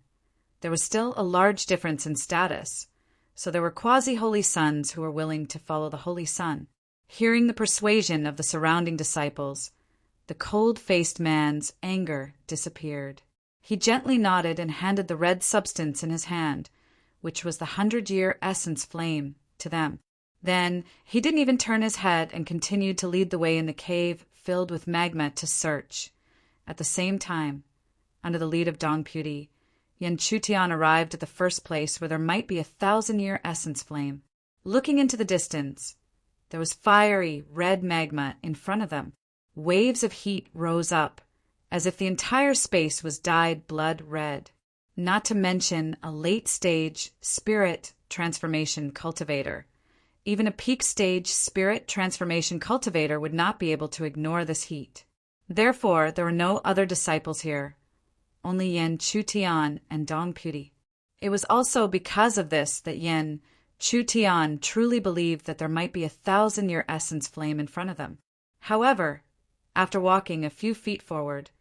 Speaker 1: there was still a large difference in status. So there were quasi-holy sons who were willing to follow the holy son. Hearing the persuasion of the surrounding disciples, the cold-faced man's anger disappeared. He gently nodded and handed the red substance in his hand, which was the 100-year essence flame, to them. Then he didn't even turn his head and continued to lead the way in the cave filled with magma to search. At the same time, under the lead of Dong Puti, Yen Chutian arrived at the first place where there might be a 1,000-year essence flame. Looking into the distance, there was fiery red magma in front of them. Waves of heat rose up, as if the entire space was dyed blood red. Not to mention a late-stage spirit transformation cultivator. Even a peak-stage spirit transformation cultivator would not be able to ignore this heat. Therefore, there were no other disciples here, only Yen Chutian and Dong Puti. It was also because of this that Yen Chutian truly believed that there might be a 1,000-year essence flame in front of them. However, after walking a few feet forward,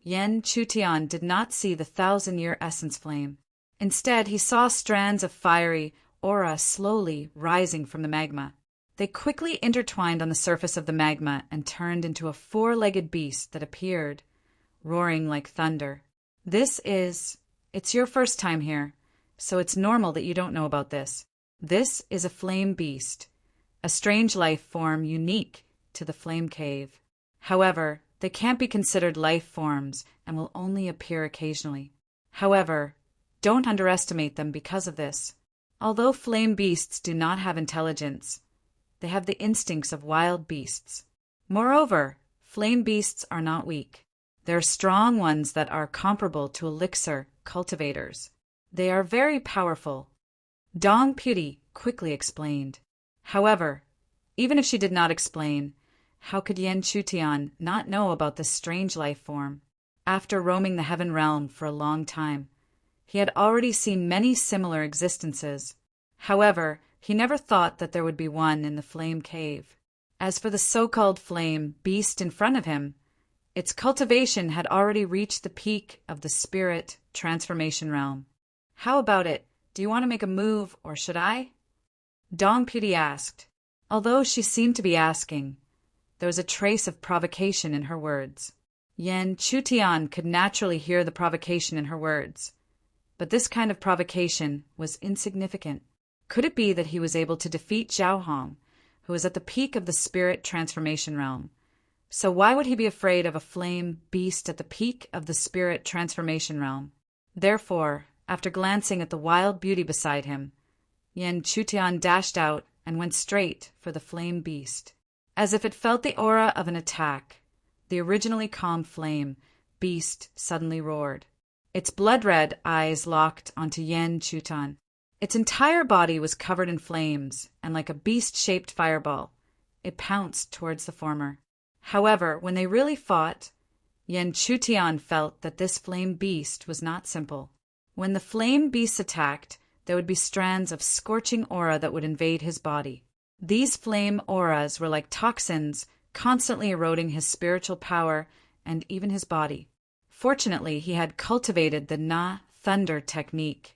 Speaker 1: Yen Chutian did not see the 1,000-year essence flame. Instead, he saw strands of fiery aura slowly rising from the magma. They quickly intertwined on the surface of the magma and turned into a 4-legged beast that appeared, roaring like thunder. It's your first time here, so it's normal that you don't know about this. This is a flame beast, a strange life form unique to the flame cave. However, they can't be considered life forms and will only appear occasionally. However, don't underestimate them because of this. Although flame beasts do not have intelligence, they have the instincts of wild beasts. Moreover, flame beasts are not weak. They are strong ones that are comparable to elixir cultivators. They are very powerful. Dong Puti quickly explained. However, even if she did not explain, how could Yen Chutian not know about this strange life form? After roaming the heaven realm for a long time, he had already seen many similar existences. However, he never thought that there would be one in the flame cave. As for the so-called flame beast in front of him, its cultivation had already reached the peak of the spirit transformation realm. How about it? Do you want to make a move, or should I? Dong Puti asked. Although she seemed to be asking, there was a trace of provocation in her words. Yen Chutian could naturally hear the provocation in her words. But this kind of provocation was insignificant. Could it be that he was able to defeat Zhao Hong, who was at the peak of the spirit transformation realm? So why would he be afraid of a flame beast at the peak of the spirit transformation realm? Therefore, after glancing at the wild beauty beside him, Yen Chutian dashed out and went straight for the flame beast. As if it felt the aura of an attack, the originally calm flame beast suddenly roared. Its blood-red eyes locked onto Yen Chutian. Its entire body was covered in flames, and like a beast-shaped fireball, it pounced towards the former. However, when they really fought, Yen Chutian felt that this flame beast was not simple. When the flame beasts attacked, there would be strands of scorching aura that would invade his body. These flame auras were like toxins, constantly eroding his spiritual power and even his body. Fortunately, he had cultivated the Na thunder technique.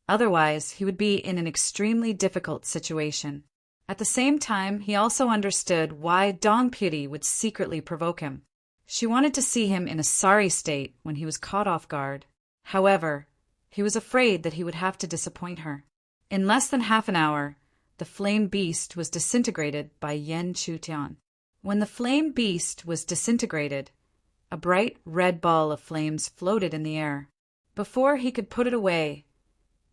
Speaker 1: Otherwise, he would be in an extremely difficult situation. At the same time, he also understood why Dong Piri would secretly provoke him. She wanted to see him in a sorry state when he was caught off guard. However, he was afraid that he would have to disappoint her. In less than half an hour, the flame beast was disintegrated by Yan Chutian. When the flame beast was disintegrated, a bright red ball of flames floated in the air. Before he could put it away,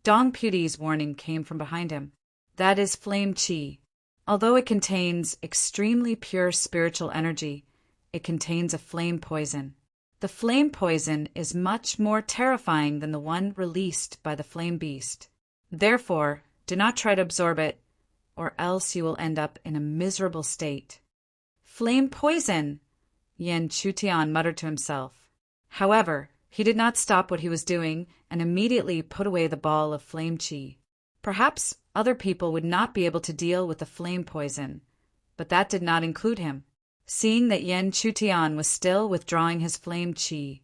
Speaker 1: Dong Piri's warning came from behind him. That is flame chi. Although it contains extremely pure spiritual energy, it contains a flame poison. The flame poison is much more terrifying than the one released by the flame beast. Therefore, do not try to absorb it, or else you will end up in a miserable state. Flame poison, Yan Chutian muttered to himself. However, he did not stop what he was doing and immediately put away the ball of flame chi. Perhaps other people would not be able to deal with the flame poison, but that did not include him. Seeing that Yan Chutian was still withdrawing his flame chi,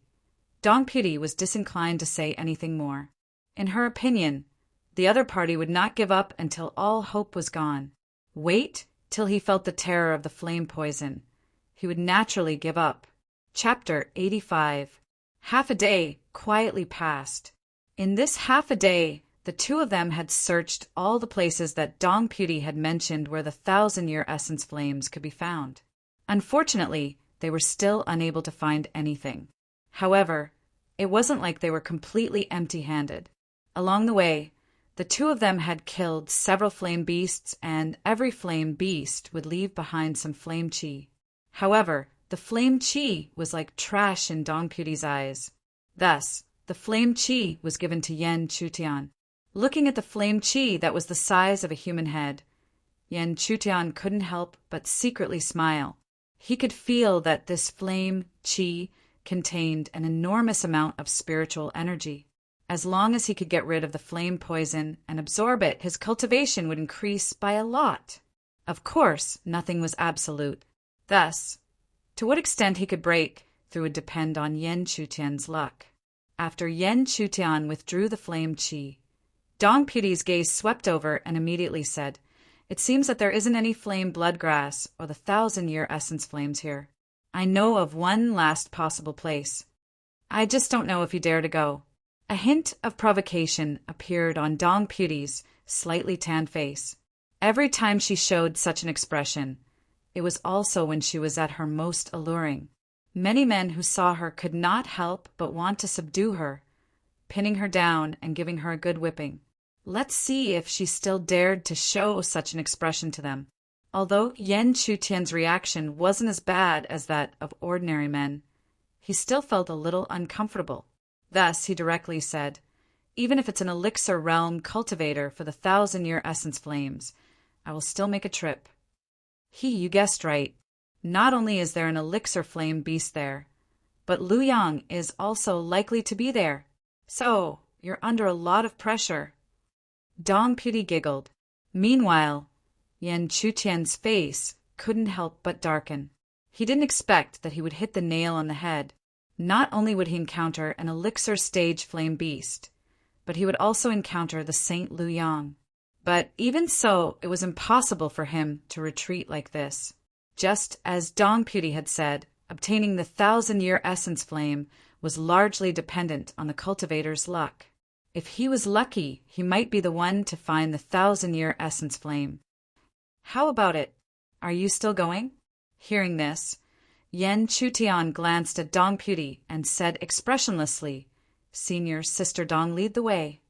Speaker 1: Dong Piri was disinclined to say anything more. In her opinion, the other party would not give up until all hope was gone. Wait till he felt the terror of the flame poison. He would naturally give up. Chapter 85. Half a day quietly passed. In this half a day, the two of them had searched all the places that Dong Piri had mentioned where the 1,000-year essence flames could be found. Unfortunately, they were still unable to find anything. However, it wasn't like they were completely empty-handed. Along the way, the two of them had killed several flame beasts, and every flame beast would leave behind some flame chi. However, the flame chi was like trash in Dong Piri's eyes. Thus, the flame chi was given to Yan Chutian. Looking at the flame chi that was the size of a human head, Yan Chutian couldn't help but secretly smile. He could feel that this flame chi contained an enormous amount of spiritual energy. As long as he could get rid of the flame poison and absorb it, his cultivation would increase by a lot. Of course, nothing was absolute. Thus, to what extent he could break through would depend on Yan Chutian's luck. After Yan Chutian withdrew the flame chi, Dong Piri's gaze swept over and immediately said, "It seems that there isn't any flame bloodgrass or the 1,000-year essence flames here. I know of one last possible place. I just don't know if you dare to go." A hint of provocation appeared on Dong Piri's slightly tanned face. Every time she showed such an expression, it was also when she was at her most alluring. Many men who saw her could not help but want to subdue her, pinning her down and giving her a good whipping. Let's see if she still dared to show such an expression to them. Although Yan Chutian's reaction wasn't as bad as that of ordinary men, he still felt a little uncomfortable. Thus, he directly said, "Even if it's an elixir realm cultivator for the 1,000-year essence flames, I will still make a trip." You guessed right. Not only is there an elixir flame beast there, but Lu Yang is also likely to be there. So, you're under a lot of pressure. Dong Piri giggled. Meanwhile, Yan Chutian's face couldn't help but darken. He didn't expect that he would hit the nail on the head. Not only would he encounter an elixir stage flame beast, but he would also encounter the Saint Lu Yang. But even so, it was impossible for him to retreat like this. Just as Dong Piri had said, obtaining the 1,000-year essence flame was largely dependent on the cultivator's luck. If he was lucky, he might be the one to find the 1,000-year essence flame. How about it? Are you still going? Hearing this, Yan Chutian glanced at Dong Piri and said expressionlessly, "Senior Sister Dong, lead the way."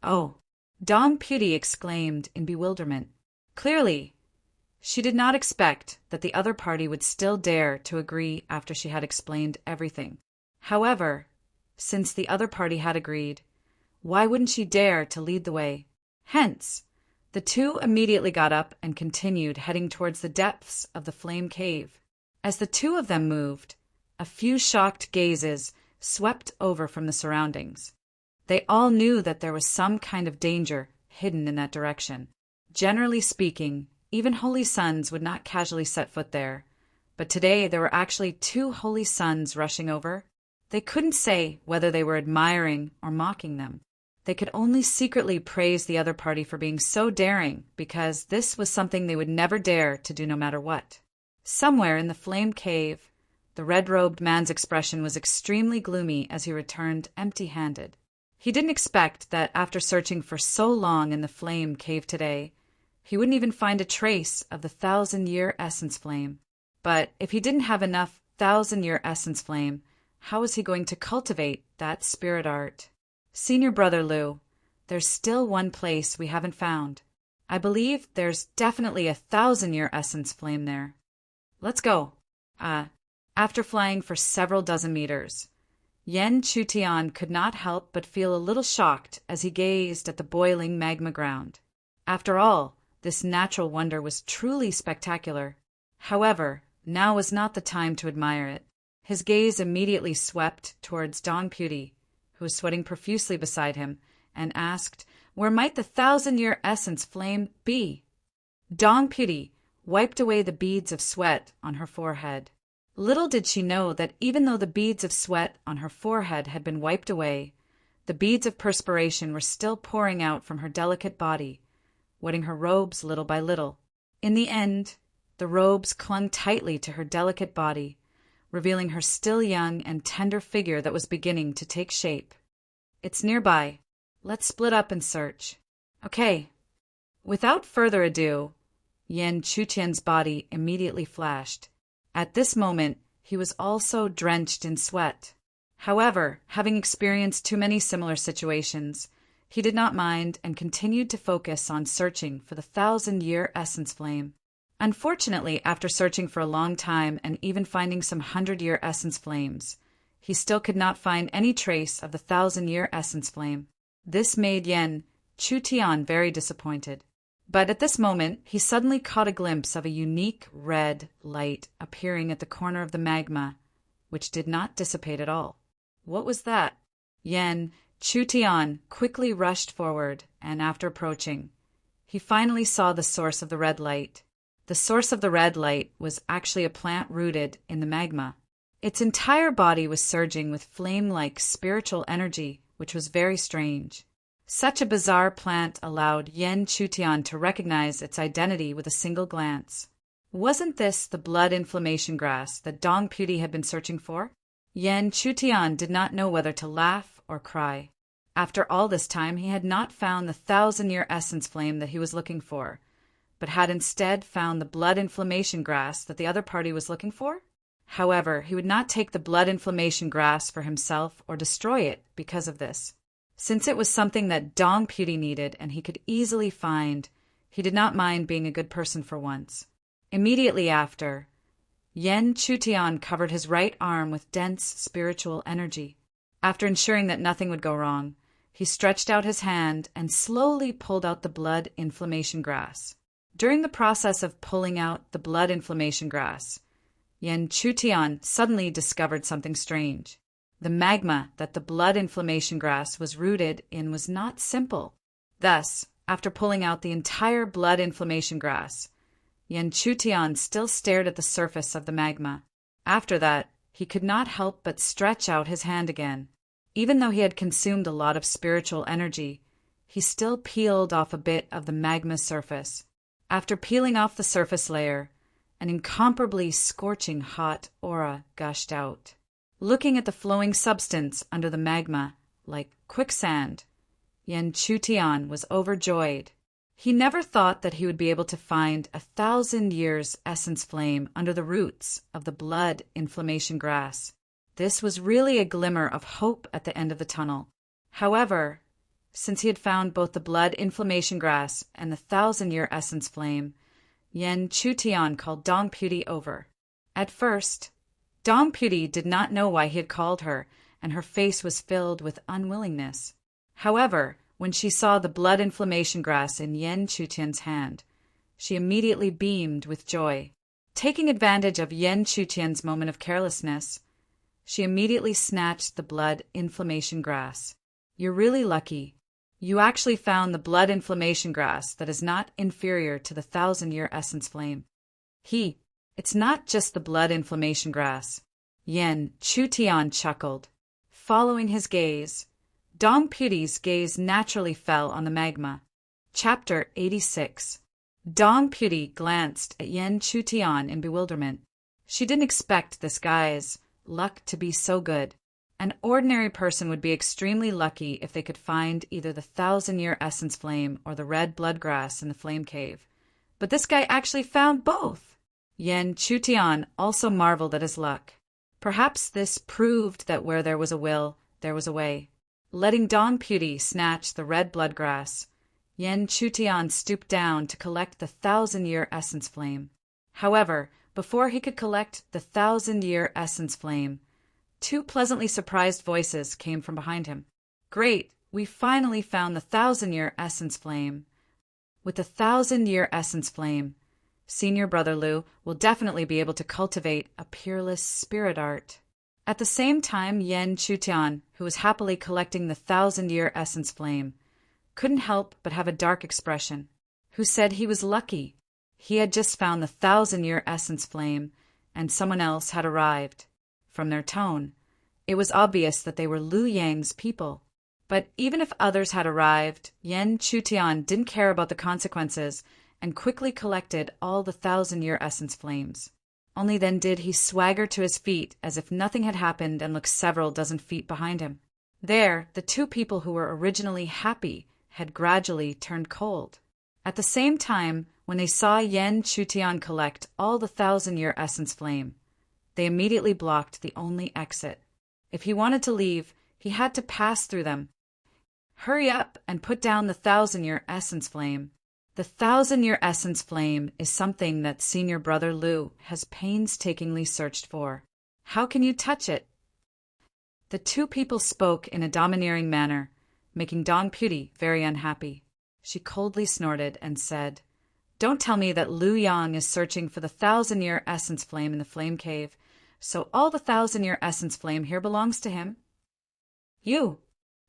Speaker 1: "Oh," Dong Piri exclaimed in bewilderment. Clearly, she did not expect that the other party would still dare to agree after she had explained everything. However, since the other party had agreed, why wouldn't she dare to lead the way? Hence, the two immediately got up and continued heading towards the depths of the flame cave. As the two of them moved, a few shocked gazes swept over from the surroundings. They all knew that there was some kind of danger hidden in that direction. Generally speaking, even holy sons would not casually set foot there. But today there were actually 2 holy sons rushing over. They couldn't say whether they were admiring or mocking them. They could only secretly praise the other party for being so daring, because this was something they would never dare to do no matter what. Somewhere in the flame cave, the red-robed man's expression was extremely gloomy as he returned empty-handed. He didn't expect that after searching for so long in the flame cave today, he wouldn't even find a trace of the 1,000-year essence flame. But if he didn't have enough 1,000-year essence flame, how was he going to cultivate that spirit art? Senior Brother Lou, there's still one place we haven't found. I believe there's definitely a 1,000-year essence flame there. Let's go. After flying for several dozen meters, Yen Chutian could not help but feel a little shocked as he gazed at the boiling magma ground. After all, this natural wonder was truly spectacular. However, now was not the time to admire it. His gaze immediately swept towards Dong Puti, who was sweating profusely beside him, and asked, where might the 1,000-year essence flame be? Dong Puti wiped away the beads of sweat on her forehead. Little did she know that even though the beads of sweat on her forehead had been wiped away, the beads of perspiration were still pouring out from her delicate body, wetting her robes little by little. In the end, the robes clung tightly to her delicate body, revealing her still young and tender figure that was beginning to take shape. It's nearby. Let's split up and search. Okay. Without further ado, Yen Chutian's body immediately flashed. At this moment, he was also drenched in sweat. However, having experienced too many similar situations, he did not mind and continued to focus on searching for the 1,000-year essence flame. Unfortunately, after searching for a long time and even finding some 100-year essence flames, he still could not find any trace of the 1,000-year essence flame. This made Yen Chutian very disappointed. But at this moment, he suddenly caught a glimpse of a unique red light appearing at the corner of the magma, which did not dissipate at all. What was that? Yen Chutian quickly rushed forward, and after approaching, he finally saw the source of the red light. The source of the red light was actually a plant rooted in the magma. Its entire body was surging with flame-like spiritual energy, which was very strange. Such a bizarre plant allowed Yen Chutian to recognize its identity with a single glance. Wasn't this the blood inflammation grass that Dong Puti had been searching for? Yen Chutian did not know whether to laugh or cry. After all this time, he had not found the 1,000-year essence flame that he was looking for, but had instead found the blood inflammation grass that the other party was looking for? However, he would not take the blood inflammation grass for himself or destroy it because of this. Since it was something that Dong Puti needed and he could easily find, he did not mind being a good person for once. Immediately after, Yen Chutian covered his right arm with dense spiritual energy. After ensuring that nothing would go wrong, he stretched out his hand and slowly pulled out the blood inflammation grass. During the process of pulling out the blood inflammation grass, Yen Chutian suddenly discovered something strange. The magma that the blood inflammation grass was rooted in was not simple. Thus, after pulling out the entire blood inflammation grass, Yen Chutian still stared at the surface of the magma. After that, he could not help but stretch out his hand again. Even though he had consumed a lot of spiritual energy, he still peeled off a bit of the magma surface. After peeling off the surface layer, an incomparably scorching hot aura gushed out. Looking at the flowing substance under the magma, like quicksand, Yen Chutian was overjoyed. He never thought that he would be able to find 1,000 years essence flame under the roots of the blood inflammation grass. This was really a glimmer of hope at the end of the tunnel. However, since he had found both the blood inflammation grass and the 1,000-year essence flame, Yen Chutian called Dong Puti over. At first, Dong Puti did not know why he had called her, and her face was filled with unwillingness. However, when she saw the blood inflammation grass in Yen Chutian's hand, she immediately beamed with joy. Taking advantage of Yen Chutian's moment of carelessness, she immediately snatched the blood inflammation grass. You're really lucky. You actually found the blood inflammation grass that is not inferior to the 1,000-year essence flame. It's not just the blood inflammation grass. Yen Chutian chuckled. Following his gaze, Dong Puti's gaze naturally fell on the magma. Chapter 86. Dong Puti glanced at Yen Chutian in bewilderment. She didn't expect this guy's luck to be so good. An ordinary person would be extremely lucky if they could find either the 1,000-year essence flame or the red blood grass in the flame cave. But this guy actually found both. Yen Chutian also marveled at his luck. Perhaps this proved that where there was a will, there was a way. Letting Dong Puti snatch the red blood grass, Yen Chutian stooped down to collect the 1,000-year essence flame. However, before he could collect the 1,000-year essence flame, two pleasantly surprised voices came from behind him. Great, we finally found the 1,000-year essence flame. With the 1,000-year essence flame, Senior Brother Lu will definitely be able to cultivate a peerless spirit art. At the same time, Yen Chutian, who was happily collecting the 1,000-year essence flame, couldn't help but have a dark expression. Who said he was lucky? He had just found the 1,000-year essence flame, and someone else had arrived. From their tone, it was obvious that they were Lu Yang's people. But even if others had arrived, Yen Chutian didn't care about the consequences and quickly collected all the 1,000-year essence flames. Only then did he swagger to his feet as if nothing had happened and look several dozen feet behind him. There, the two people who were originally happy had gradually turned cold. At the same time, when they saw Yen Chutian collect all the 1,000-year essence flame, they immediately blocked the only exit. If he wanted to leave, he had to pass through them. Hurry up and put down the 1,000-year essence flame. The 1,000-year essence flame is something that Senior Brother Lu has painstakingly searched for. How can you touch it? The two people spoke in a domineering manner, making Dong Puti very unhappy. She coldly snorted and said, "Don't tell me that Lu Yang is searching for the 1,000-year essence flame in the flame cave, so all the 1,000-year essence flame here belongs to him?" You!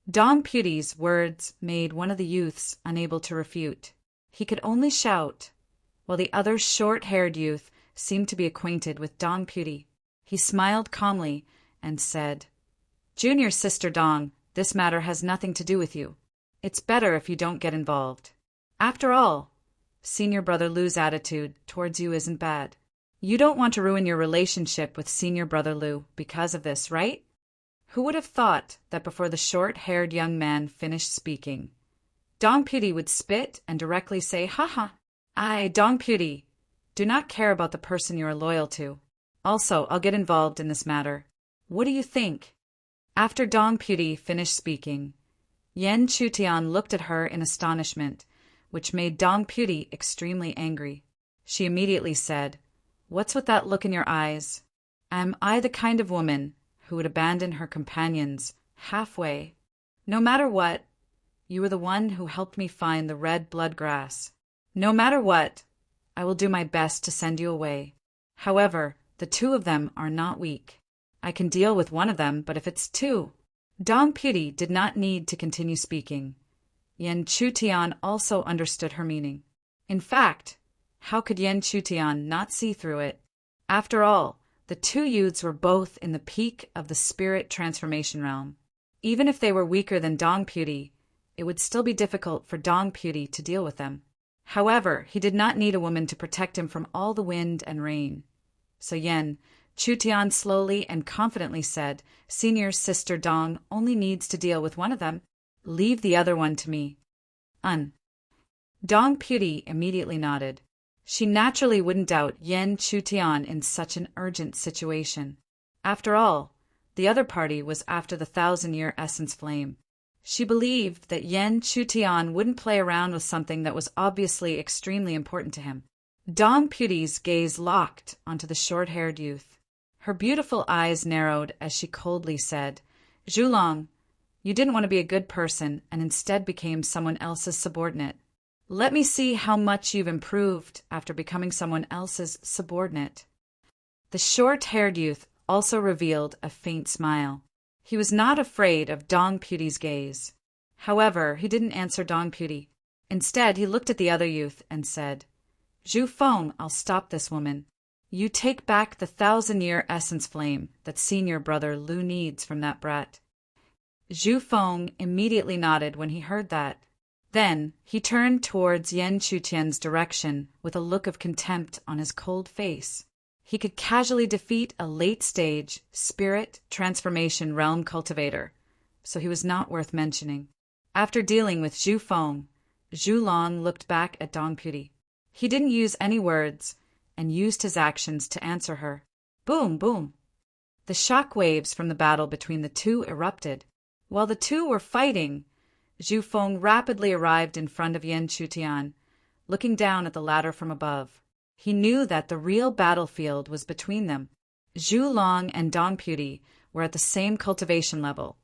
Speaker 1: Dong Puti's words made one of the youths unable to refute. He could only shout, while the other short-haired youth seemed to be acquainted with Dong Puti. He smiled calmly and said, "Junior Sister Dong, this matter has nothing to do with you. It's better if you don't get involved. After all, Senior Brother Lu's attitude towards you isn't bad. You don't want to ruin your relationship with Senior Brother Lu because of this, right?" Who would have thought that before the short-haired young man finished speaking, Dong Puti would spit and directly say, "Haha, I, Dong Puti, do not care about the person you are loyal to. Also, I'll get involved in this matter. What do you think?" After Dong Puti finished speaking, Yen Chutian looked at her in astonishment, which made Dong Puti extremely angry. She immediately said, "What's with that look in your eyes? Am I the kind of woman who would abandon her companions halfway? No matter what, you were the one who helped me find the red blood grass. No matter what, I will do my best to send you away. However, the two of them are not weak. I can deal with one of them, but if it's two—" Dong Puti did not need to continue speaking. Yen Chutian also understood her meaning. In fact, how could Yen Chutian not see through it? After all, the two youths were both in the peak of the spirit transformation realm. Even if they were weaker than Dong Puti, it would still be difficult for Dong Puti to deal with them. However, he did not need a woman to protect him from all the wind and rain. So Yen Chutian slowly and confidently said, "Senior Sister Dong only needs to deal with one of them. Leave the other one to me." Dong Puti immediately nodded. She naturally wouldn't doubt Yen Chutian in such an urgent situation. After all, the other party was after the 1,000-year essence flame. She believed that Yen Chutian wouldn't play around with something that was obviously extremely important to him. Dong Puti's gaze locked onto the short-haired youth. Her beautiful eyes narrowed as she coldly said, "Zhulong, you didn't want to be a good person and instead became someone else's subordinate. Let me see how much you've improved after becoming someone else's subordinate." The short-haired youth also revealed a faint smile. He was not afraid of Dong Puti's gaze. However, he didn't answer Dong Puti. Instead, he looked at the other youth and said, Zhu Feng, I'll stop this woman. You take back the 1,000-year essence flame that senior brother Lu needs from that brat. Zhu Feng immediately nodded when he heard that. Then he turned towards Yan Chutian's direction with a look of contempt on his cold face. He could casually defeat a late-stage spirit transformation realm cultivator, so he was not worth mentioning. After dealing with Zhu Feng, Zhu Long looked back at Dong Puti. He didn't use any words and used his actions to answer her. Boom, boom. The shock waves from the battle between the two erupted. While the two were fighting, Zhu Feng rapidly arrived in front of Yan Chutian, looking down at the latter from above. He knew that the real battlefield was between them. Zhu Long and Dong Puti were at the same cultivation level,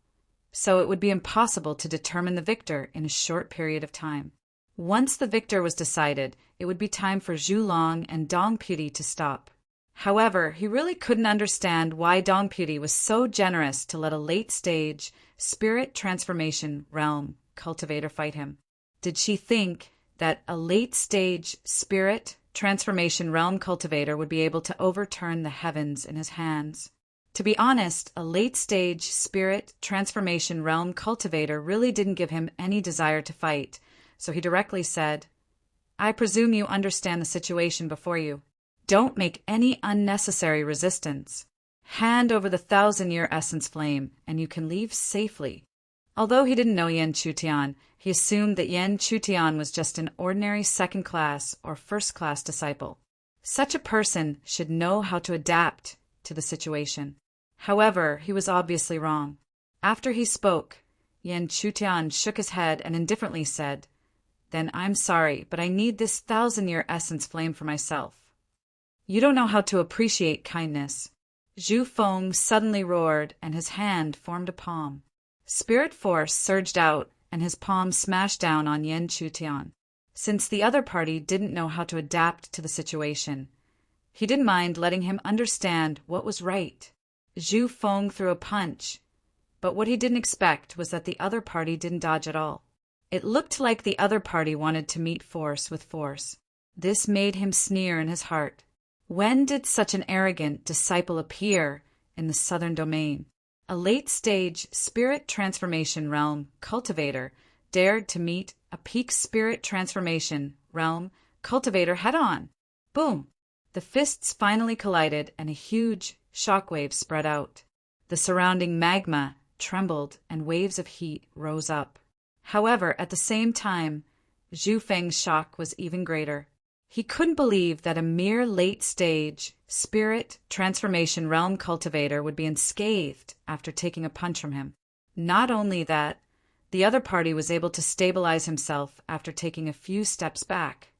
Speaker 1: so it would be impossible to determine the victor in a short period of time. Once the victor was decided, it would be time for Zhu Long and Dong Puti to stop. However, he really couldn't understand why Dong Puti was so generous to let a late-stage spirit transformation realm cultivator fight him. Did she think that a late-stage spirit transformation realm cultivator would be able to overturn the heavens in his hands? To be honest, a late-stage spirit transformation realm cultivator really didn't give him any desire to fight, so he directly said, I presume you understand the situation before you. Don't make any unnecessary resistance. Hand over the 1,000-year essence flame, and you can leave safely. Although he didn't know Yan Chutian, he assumed that Yan Chutian was just an ordinary second-class or first-class disciple. Such a person should know how to adapt to the situation. However, he was obviously wrong. After he spoke, Yan Chutian shook his head and indifferently said, Then I'm sorry, but I need this 1,000-year essence flame for myself. You don't know how to appreciate kindness. Zhu Feng suddenly roared, and his hand formed a palm. Spirit force surged out, and his palm smashed down on Yan Chutian. Since the other party didn't know how to adapt to the situation, he didn't mind letting him understand what was right. Zhu Feng threw a punch, but what he didn't expect was that the other party didn't dodge at all. It looked like the other party wanted to meet force with force. This made him sneer in his heart. When did such an arrogant disciple appear in the southern domain? A late-stage spirit transformation realm cultivator dared to meet a peak spirit transformation realm cultivator head-on. Boom! The fists finally collided and a huge shockwave spread out. The surrounding magma trembled and waves of heat rose up. However, at the same time, Zhu Feng's shock was even greater. He couldn't believe that a mere late-stage spirit transformation realm cultivator would be unscathed after taking a punch from him. Not only that, the other party was able to stabilize himself after taking a few steps back.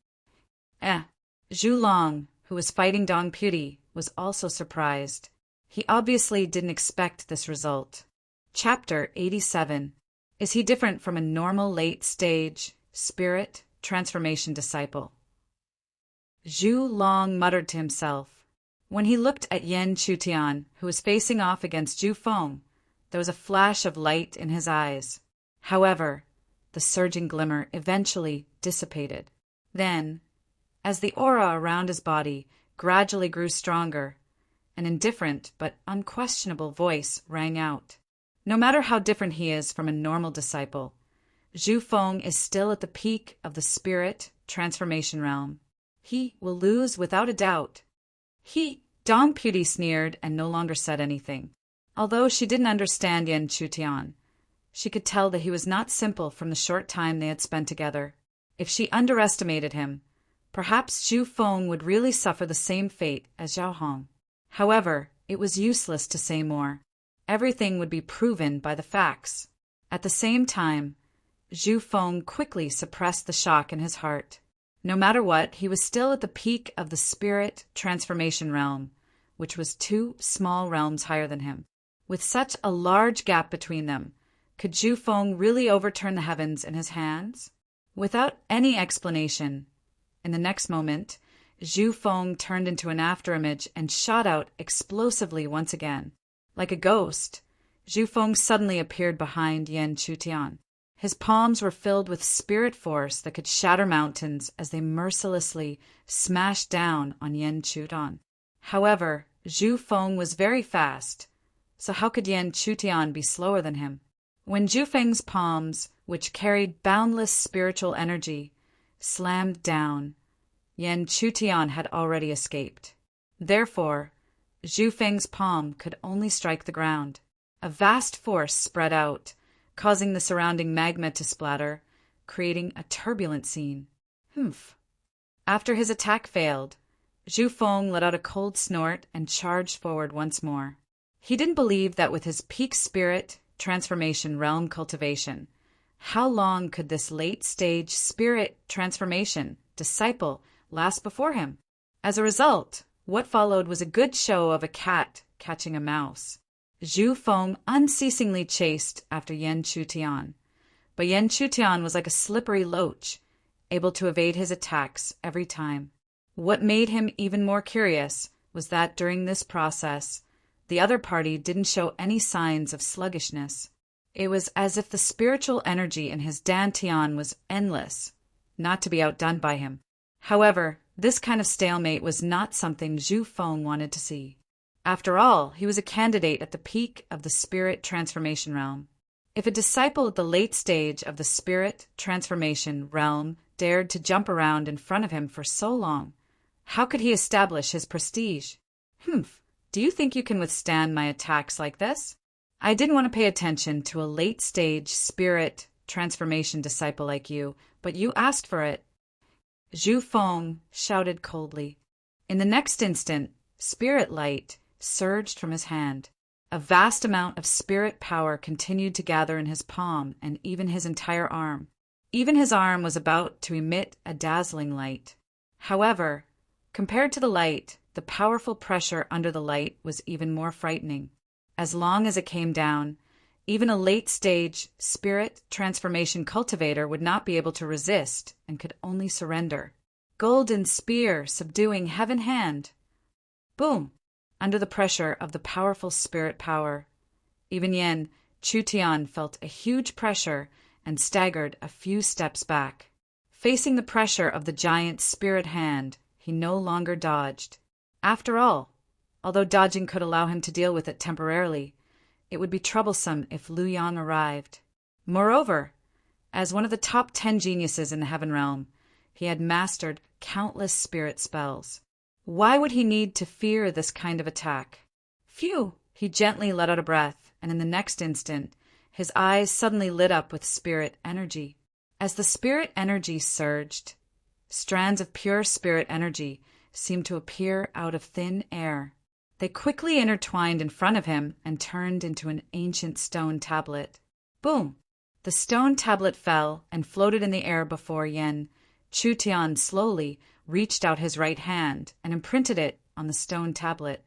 Speaker 1: Zhu Long, who was fighting Dong Puti, was also surprised. He obviously didn't expect this result. Chapter 87. Is he different from a normal late-stage spirit transformation disciple? Zhu Long muttered to himself. When he looked at Yan Chutian, who was facing off against Zhu Feng, there was a flash of light in his eyes. However, the surging glimmer eventually dissipated. Then, as the aura around his body gradually grew stronger, an indifferent but unquestionable voice rang out. No matter how different he is from a normal disciple, Zhu Feng is still at the peak of the spirit transformation realm. He will lose without a doubt. Dong Puti sneered and no longer said anything. Although she didn't understand Yan Chutian, she could tell that he was not simple from the short time they had spent together. If she underestimated him, perhaps Zhu Feng would really suffer the same fate as Zhao Hong. However, it was useless to say more. Everything would be proven by the facts. At the same time, Zhu Feng quickly suppressed the shock in his heart. No matter what, he was still at the peak of the spirit transformation realm, which was 2 small realms higher than him. With such a large gap between them, could Zhu Feng really overturn the heavens in his hands? Without any explanation, in the next moment, Zhu Feng turned into an afterimage and shot out explosively once again. Like a ghost, Zhu Feng suddenly appeared behind Yan Chutian. His palms were filled with spirit force that could shatter mountains as they mercilessly smashed down on Yan Chutian. However, Zhu Feng was very fast, so how could Yan Chutian be slower than him? When Zhu Feng's palms, which carried boundless spiritual energy, slammed down, Yan Chutian had already escaped. Therefore, Zhu Feng's palm could only strike the ground. A vast force spread out, causing the surrounding magma to splatter, creating a turbulent scene. Humph. After his attack failed, Zhu Feng let out a cold snort and charged forward once more. He didn't believe that with his peak spirit transformation realm cultivation, how long could this late-stage spirit transformation disciple last before him? As a result, what followed was a good show of a cat catching a mouse. Zhu Feng unceasingly chased after Yan Chutian, but Yan Chutian was like a slippery loach, able to evade his attacks every time. What made him even more curious was that during this process, the other party didn't show any signs of sluggishness. It was as if the spiritual energy in his dantian was endless, not to be outdone by him. However, this kind of stalemate was not something Zhu Feng wanted to see. After all, he was a candidate at the peak of the spirit transformation realm. If a disciple at the late stage of the spirit transformation realm dared to jump around in front of him for so long, how could he establish his prestige? Humph, do you think you can withstand my attacks like this? I didn't want to pay attention to a late-stage spirit transformation disciple like you, but you asked for it. Zhu Feng shouted coldly. In the next instant, spirit light surged from his hand. A vast amount of spirit power continued to gather in his palm and even his entire arm. Even his arm was about to emit a dazzling light. However, compared to the light, the powerful pressure under the light was even more frightening. As long as it came down, even a late-stage spirit transformation cultivator would not be able to resist and could only surrender. Golden spear subduing heaven hand. Boom! Under the pressure of the powerful spirit power, even Yan Chutian felt a huge pressure and staggered a few steps back. Facing the pressure of the giant spirit hand, he no longer dodged. After all, although dodging could allow him to deal with it temporarily, it would be troublesome if Lu Yang arrived. Moreover, as one of the top 10 geniuses in the heaven realm, he had mastered countless spirit spells. Why would he need to fear this kind of attack? Phew! He gently let out a breath, and in the next instant, his eyes suddenly lit up with spirit energy. As the spirit energy surged, strands of pure spirit energy seemed to appear out of thin air. They quickly intertwined in front of him and turned into an ancient stone tablet. Boom! The stone tablet fell and floated in the air before Yan Chutian slowly reached out his right hand and imprinted it on the stone tablet.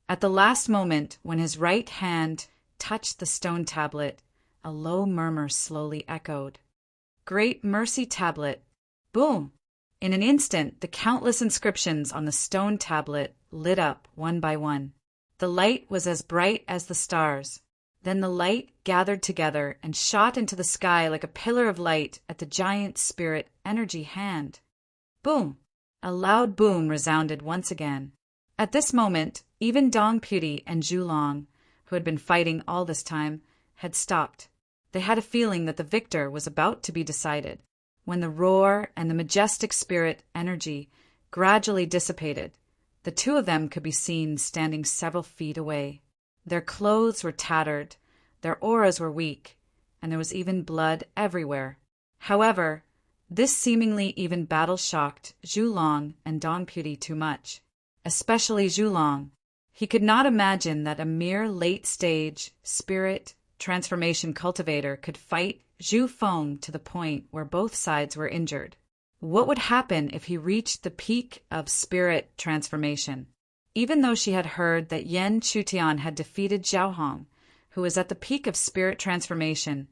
Speaker 1: At the last moment, when his right hand touched the stone tablet, a low murmur slowly echoed. Great Mercy Tablet. Boom! In an instant, the countless inscriptions on the stone tablet lit up one by one. The light was as bright as the stars. Then the light gathered together and shot into the sky like a pillar of light at the giant spirit energy hand. Boom! A loud boom resounded once again. At this moment, even Dong Puti and Zhu Long, who had been fighting all this time, had stopped. They had a feeling that the victor was about to be decided. When the roar and the majestic spirit energy gradually dissipated, the two of them could be seen standing several feet away. Their clothes were tattered, their auras were weak, and there was even blood everywhere. However, this seemingly even battle shocked Zhu Long and Dong Puti too much, especially Zhu Long. He could not imagine that a mere late-stage spirit transformation cultivator could fight Zhu Feng to the point where both sides were injured. What would happen if he reached the peak of spirit transformation? Even though she had heard that Yan Chutian had defeated Zhao Hong, who was at the peak of spirit transformation,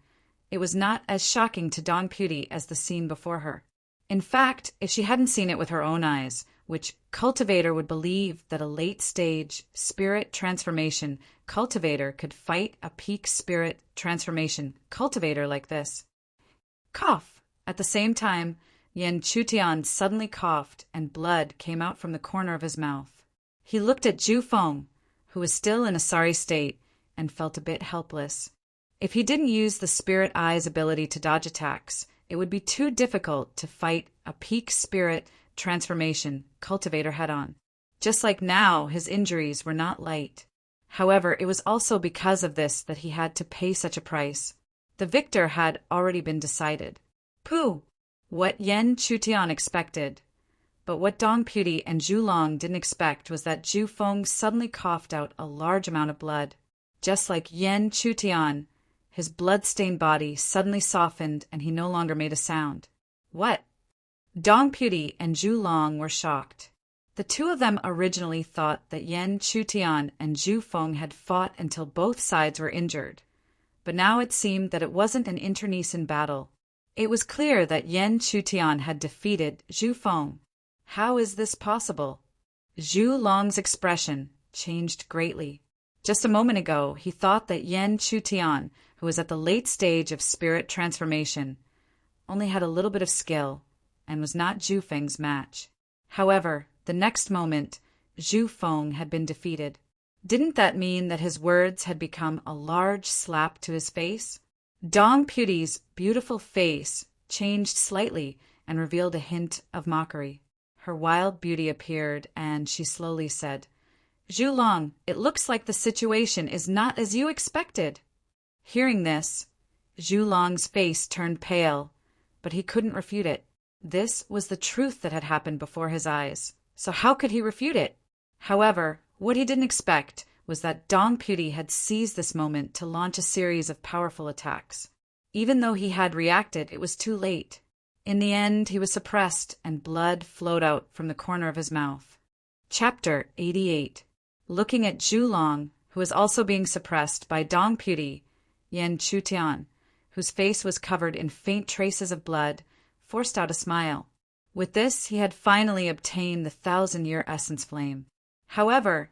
Speaker 1: it was not as shocking to Dong Puti as the scene before her. In fact, if she hadn't seen it with her own eyes, which cultivator would believe that a late-stage spirit transformation cultivator could fight a peak spirit transformation cultivator like this? Cough! At the same time, Yen Chutian suddenly coughed, and blood came out from the corner of his mouth. He looked at Zhu Feng, who was still in a sorry state, and felt a bit helpless. If he didn't use the Spirit Eye's ability to dodge attacks, it would be too difficult to fight a peak spirit transformation cultivator head-on. Just like now, his injuries were not light. However, it was also because of this that he had to pay such a price. The victor had already been decided. Pooh! What Yen Chutian expected. But what Dong Puti and Zhu Long didn't expect was that Zhu Feng suddenly coughed out a large amount of blood. Just like Yen Chutian, his blood-stained body suddenly softened and he no longer made a sound. What? Dong Puti and Zhu Long were shocked. The two of them originally thought that Yen Chutian and Zhu Feng had fought until both sides were injured. But now it seemed that it wasn't an internecine battle. It was clear that Yen Chutian had defeated Zhu Feng. How is this possible? Zhu Long's expression changed greatly. Just a moment ago, he thought that Yen Chutian, who was at the late stage of spirit transformation, only had a little bit of skill and was not Zhu Feng's match. However, the next moment, Zhu Feng had been defeated. Didn't that mean that his words had become a large slap to his face? Dong Puti's beautiful face changed slightly and revealed a hint of mockery. Her wild beauty appeared, and she slowly said, Zhu Long, it looks like the situation is not as you expected. Hearing this, Zhu Long's face turned pale, but he couldn't refute it. This was the truth that had happened before his eyes, so how could he refute it? However, what he didn't expect was that Dong Puti had seized this moment to launch a series of powerful attacks. Even though he had reacted, it was too late. In the end, he was suppressed, and blood flowed out from the corner of his mouth. Chapter 88. Looking at Zhu Long, who was also being suppressed by Dong Puti, Yen Chutian, whose face was covered in faint traces of blood, forced out a smile. With this, he had finally obtained the 1,000-year essence flame. However,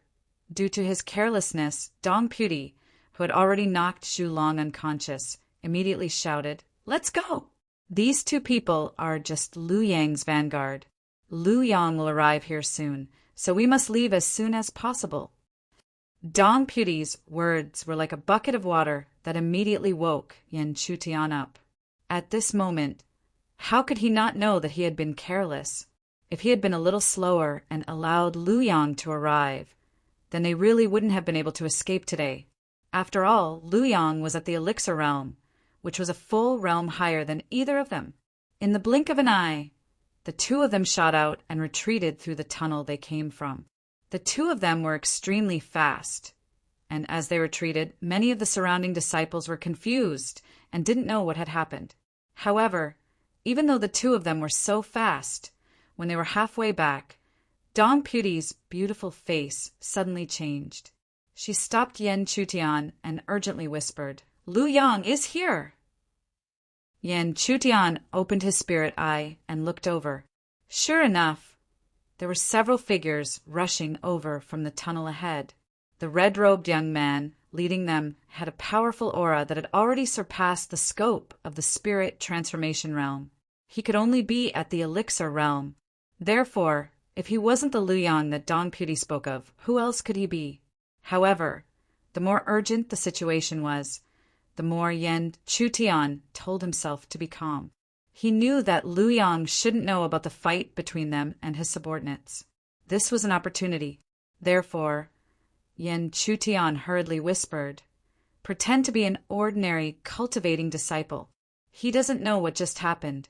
Speaker 1: due to his carelessness, Dong Puti, who had already knocked Zhu Long unconscious, immediately shouted, Let's go! These two people are just Lu Yang's vanguard. Lu Yang will arrive here soon, so we must leave as soon as possible. Dong Puti's words were like a bucket of water that immediately woke Yen Chutian up. At this moment, how could he not know that he had been careless? If he had been a little slower and allowed Lu Yang to arrive, then they really wouldn't have been able to escape today. After all, Lu Yang was at the Elixir Realm, which was a full realm higher than either of them. In the blink of an eye, the two of them shot out and retreated through the tunnel they came from. The two of them were extremely fast, and as they retreated, many of the surrounding disciples were confused and didn't know what had happened. However, even though the two of them were so fast, when they were halfway back, Dong Puti's beautiful face suddenly changed. She stopped Yen Chutian and urgently whispered, Lu Yang is here! Yen Chutian opened his spirit eye and looked over. Sure enough, there were several figures rushing over from the tunnel ahead. The red-robed young man leading them had a powerful aura that had already surpassed the scope of the spirit transformation realm. He could only be at the Elixir realm. Therefore, if he wasn't the Lu Yang that Dong Puti spoke of, who else could he be? However, the more urgent the situation was, the more Yen Chutian told himself to be calm. He knew that Lu Yang shouldn't know about the fight between them and his subordinates. This was an opportunity. Therefore, Yen Chutian hurriedly whispered, Pretend to be an ordinary, cultivating disciple. He doesn't know what just happened.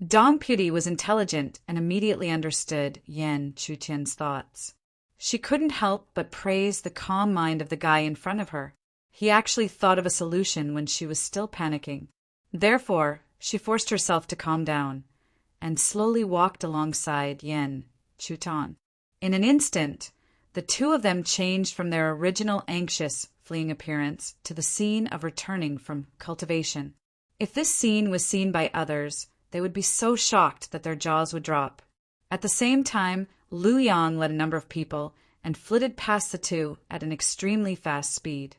Speaker 1: Dong Puti was intelligent and immediately understood Yen Chutian's thoughts. She couldn't help but praise the calm mind of the guy in front of her. He actually thought of a solution when she was still panicking. Therefore, she forced herself to calm down and slowly walked alongside Yen Chutian. In an instant, the two of them changed from their original anxious, fleeing appearance to the scene of returning from cultivation. If this scene was seen by others, they would be so shocked that their jaws would drop. At the same time, Lu Yang led a number of people and flitted past the two at an extremely fast speed.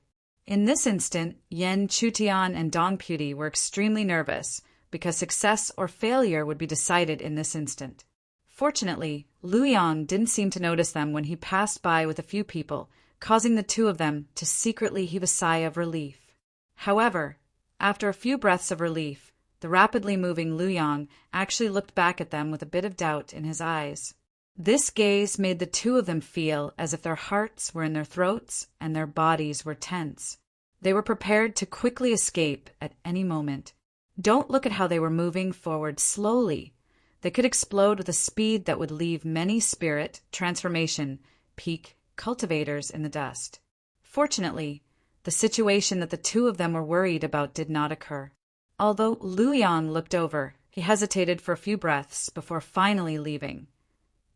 Speaker 1: In this instant, Yen Chutian and Dong Puti were extremely nervous, because success or failure would be decided in this instant. Fortunately, Lu Yang didn't seem to notice them when he passed by with a few people, causing the two of them to secretly heave a sigh of relief. However, after a few breaths of relief, the rapidly moving Lu Yang actually looked back at them with a bit of doubt in his eyes. This gaze made the two of them feel as if their hearts were in their throats and their bodies were tense. They were prepared to quickly escape at any moment. Don't look at how they were moving forward slowly. They could explode with a speed that would leave many spirit, transformation, peak cultivators in the dust. Fortunately, the situation that the two of them were worried about did not occur. Although Lu Yang looked over, he hesitated for a few breaths before finally leaving,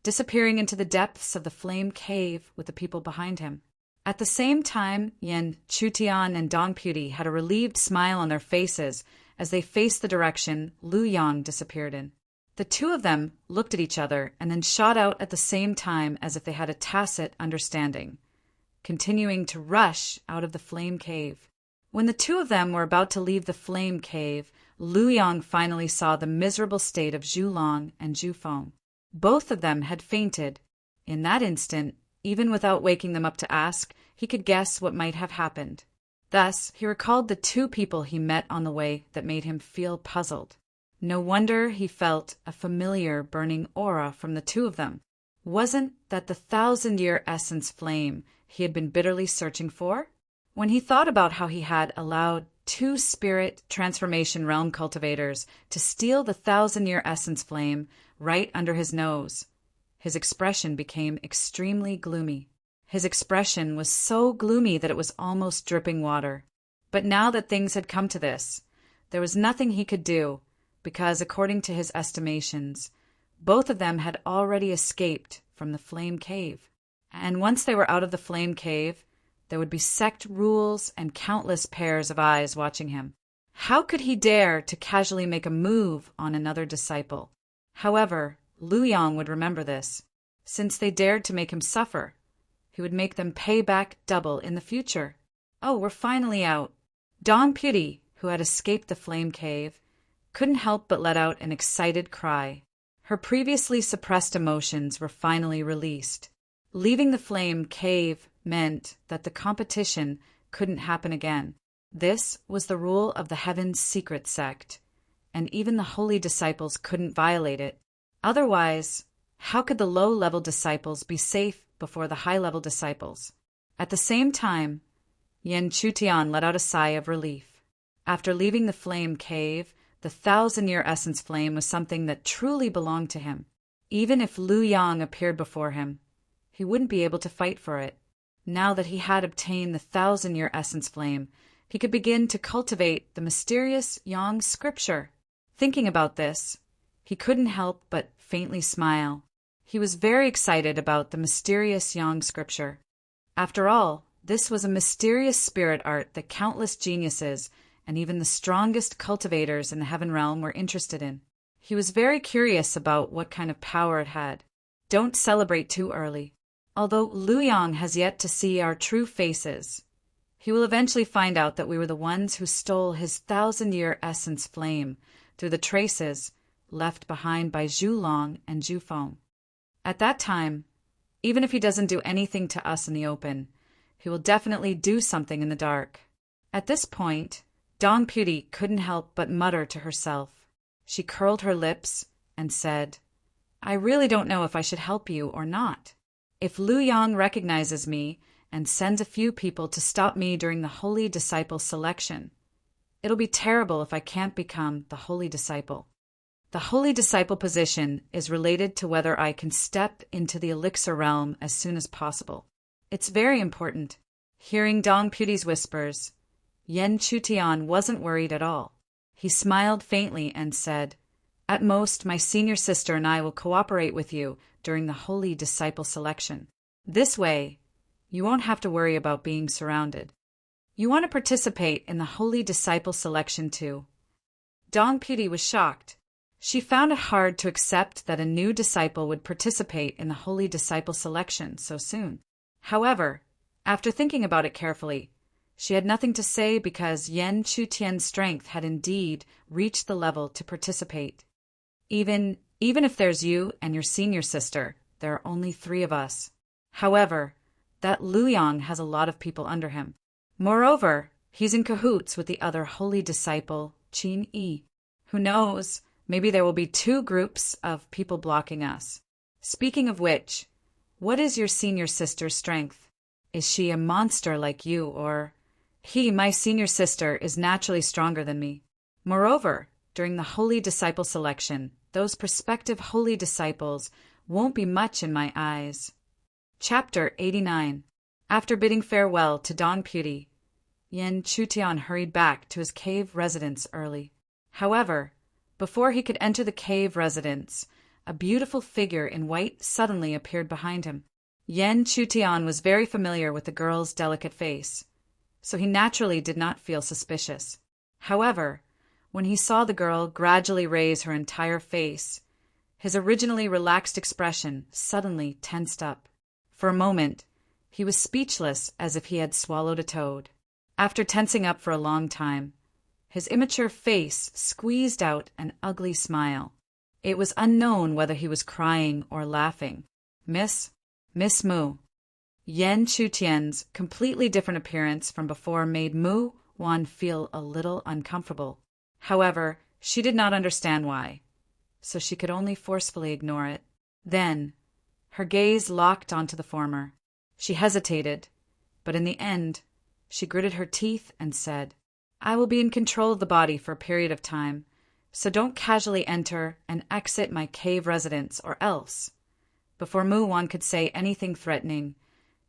Speaker 1: disappearing into the depths of the flame cave with the people behind him. At the same time, Yan Chutian and Dong Puti had a relieved smile on their faces as they faced the direction Lu Yang disappeared in. The two of them looked at each other and then shot out at the same time as if they had a tacit understanding, continuing to rush out of the flame cave. When the two of them were about to leave the flame cave, Lu Yang finally saw the miserable state of Zhu Long and Zhu Feng. Both of them had fainted. In that instant, even without waking them up to ask, he could guess what might have happened. Thus, he recalled the two people he met on the way that made him feel puzzled. No wonder he felt a familiar burning aura from the two of them. Wasn't that the 1,000-year essence flame he had been bitterly searching for? When he thought about how he had allowed 2 spirit transformation realm cultivators to steal the 1,000-year essence flame right under his nose, his expression became extremely gloomy. His expression was so gloomy that it was almost dripping water. But now that things had come to this, there was nothing he could do, because, according to his estimations, both of them had already escaped from the flame cave. And once they were out of the flame cave, there would be sect rules and countless pairs of eyes watching him. How could he dare to casually make a move on another disciple? However, Lu Yang would remember this. Since they dared to make him suffer, he would make them pay back double in the future. Oh, we're finally out. Dong Puti, who had escaped the flame cave, couldn't help but let out an excited cry. Her previously suppressed emotions were finally released. Leaving the flame cave meant that the competition couldn't happen again. This was the rule of the Heaven's secret sect, and even the holy disciples couldn't violate it. Otherwise, how could the low-level disciples be safe before the high-level disciples? At the same time, Yan Chutian let out a sigh of relief. After leaving the flame cave, the 1,000-year essence flame was something that truly belonged to him. Even if Lu Yang appeared before him, he wouldn't be able to fight for it. Now that he had obtained the 1,000-year essence flame, he could begin to cultivate the mysterious Yang scripture. Thinking about this, he couldn't help but faintly smile. He was very excited about the mysterious Yang scripture. After all, this was a mysterious spirit art that countless geniuses and even the strongest cultivators in the heaven realm were interested in. He was very curious about what kind of power it had. Don't celebrate too early. Although Lu Yang has yet to see our true faces, he will eventually find out that we were the ones who stole his 1,000-year essence flame through the traces left behind by Zhu Long and Zhu Feng. At that time, even if he doesn't do anything to us in the open, he will definitely do something in the dark. At this point, Dong Puti couldn't help but mutter to herself. She curled her lips and said, "I really don't know if I should help you or not. If Lu Yang recognizes me and sends a few people to stop me during the holy disciple selection, it'll be terrible if I can't become the holy disciple. The holy disciple position is related to whether I can step into the elixir realm as soon as possible. It's very important." Hearing Dong Puti's whispers, Yan Chutian wasn't worried at all. He smiled faintly and said, "At most, my senior sister and I will cooperate with you during the holy disciple selection. This way, you won't have to worry about being surrounded. You want to participate in the holy disciple selection too." Dong Puti was shocked. She found it hard to accept that a new disciple would participate in the holy disciple selection so soon. However, after thinking about it carefully, She had nothing to say because Yan Chutian's strength had indeed reached the level to participate. Even if there's you and your senior sister, there are only 3 of us. However, that Luyang has a lot of people under him. Moreover, he's in cahoots with the other holy disciple, Qin Yi. Who knows, maybe there will be 2 groups of people blocking us. Speaking of which, what is your senior sister's strength? Is she a monster like you, or... My senior sister, is naturally stronger than me. Moreover, during the holy disciple selection, those prospective holy disciples won't be much in my eyes. Chapter 89. After bidding farewell to Don Putti, Yan Chutian hurried back to his cave residence early. However, before he could enter the cave residence, a beautiful figure in white suddenly appeared behind him. Yan Chutian was very familiar with the girl's delicate face, so he naturally did not feel suspicious. However, when he saw the girl gradually raise her entire face, his originally relaxed expression suddenly tensed up. For a moment, he was speechless as if he had swallowed a toad. After tensing up for a long time, his immature face squeezed out an ugly smile. It was unknown whether he was crying or laughing. Miss Mu. Yan Chutian's completely different appearance from before made Mu Wan feel a little uncomfortable. However, she did not understand why, so she could only forcefully ignore it. Then, her gaze locked onto the former. She hesitated, but in the end, she gritted her teeth and said, "I will be in control of the body for a period of time, so don't casually enter and exit my cave residence or else." Before Mu Wan could say anything threatening,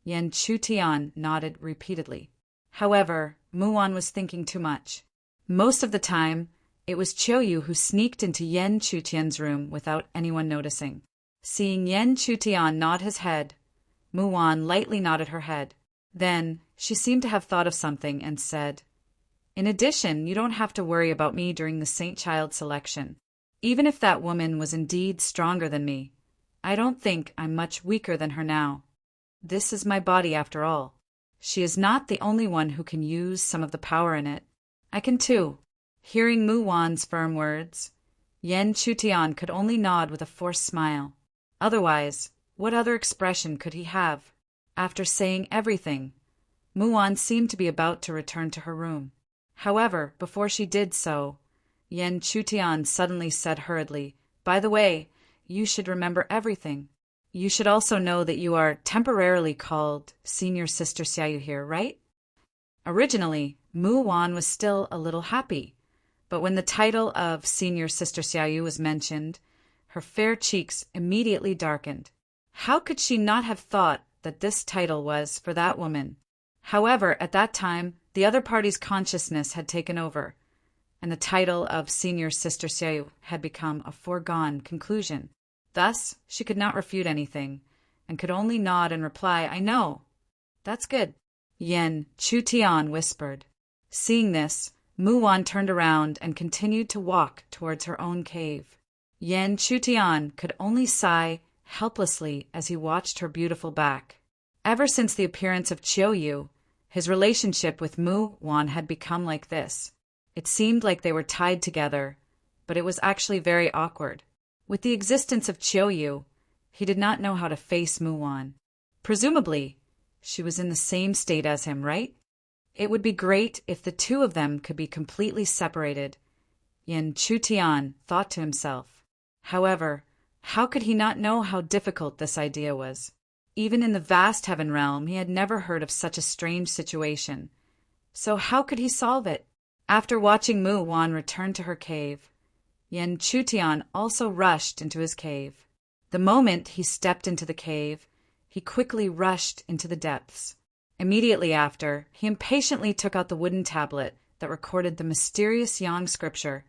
Speaker 1: Yan Chutian nodded repeatedly. However, Mu Wan was thinking too much. Most of the time, it was Qiuyu who sneaked into Yan Chutian's room without anyone noticing. Seeing Yan Chutian nod his head, Mu Wan lightly nodded her head. Then, she seemed to have thought of something and said, "In addition, you don't have to worry about me during the Saint Child selection. Even if that woman was indeed stronger than me, I don't think I'm much weaker than her now. This is my body after all. She is not the only one who can use some of the power in it. I can too." Hearing Mu Wan's firm words, Yan Chutian could only nod with a forced smile. Otherwise, what other expression could he have? After saying everything, Mu Wan seemed to be about to return to her room. However, before she did so, Yan Chutian suddenly said hurriedly, "By the way, you should remember everything. You should also know that you are temporarily called Senior Sister Xiaoyu here, right?" Originally, Mu Wan was still a little happy, but when the title of Senior Sister Xiaoyu was mentioned, her fair cheeks immediately darkened. How could she not have thought that this title was for that woman? However, at that time, the other party's consciousness had taken over, and the title of Senior Sister Xiaoyu had become a foregone conclusion. Thus, she could not refute anything, and could only nod and reply, "I know." "That's good," Yan Chutian whispered. Seeing this, Mu Wan turned around and continued to walk towards her own cave. Yan Chutian could only sigh helplessly as he watched her beautiful back. Ever since the appearance of Qiuyu, his relationship with Mu Wan had become like this. It seemed like they were tied together, but it was actually very awkward. With the existence of Qiuyu, he did not know how to face Mu Wan. Presumably, she was in the same state as him, right? It would be great if the 2 of them could be completely separated, Yan Chutian thought to himself. However, how could he not know how difficult this idea was? Even in the vast heaven realm, he had never heard of such a strange situation. So how could he solve it? After watching Mu Wan return to her cave, Yan Chutian also rushed into his cave. The moment he stepped into the cave, he quickly rushed into the depths. Immediately after, he impatiently took out the wooden tablet that recorded the mysterious Yang scripture,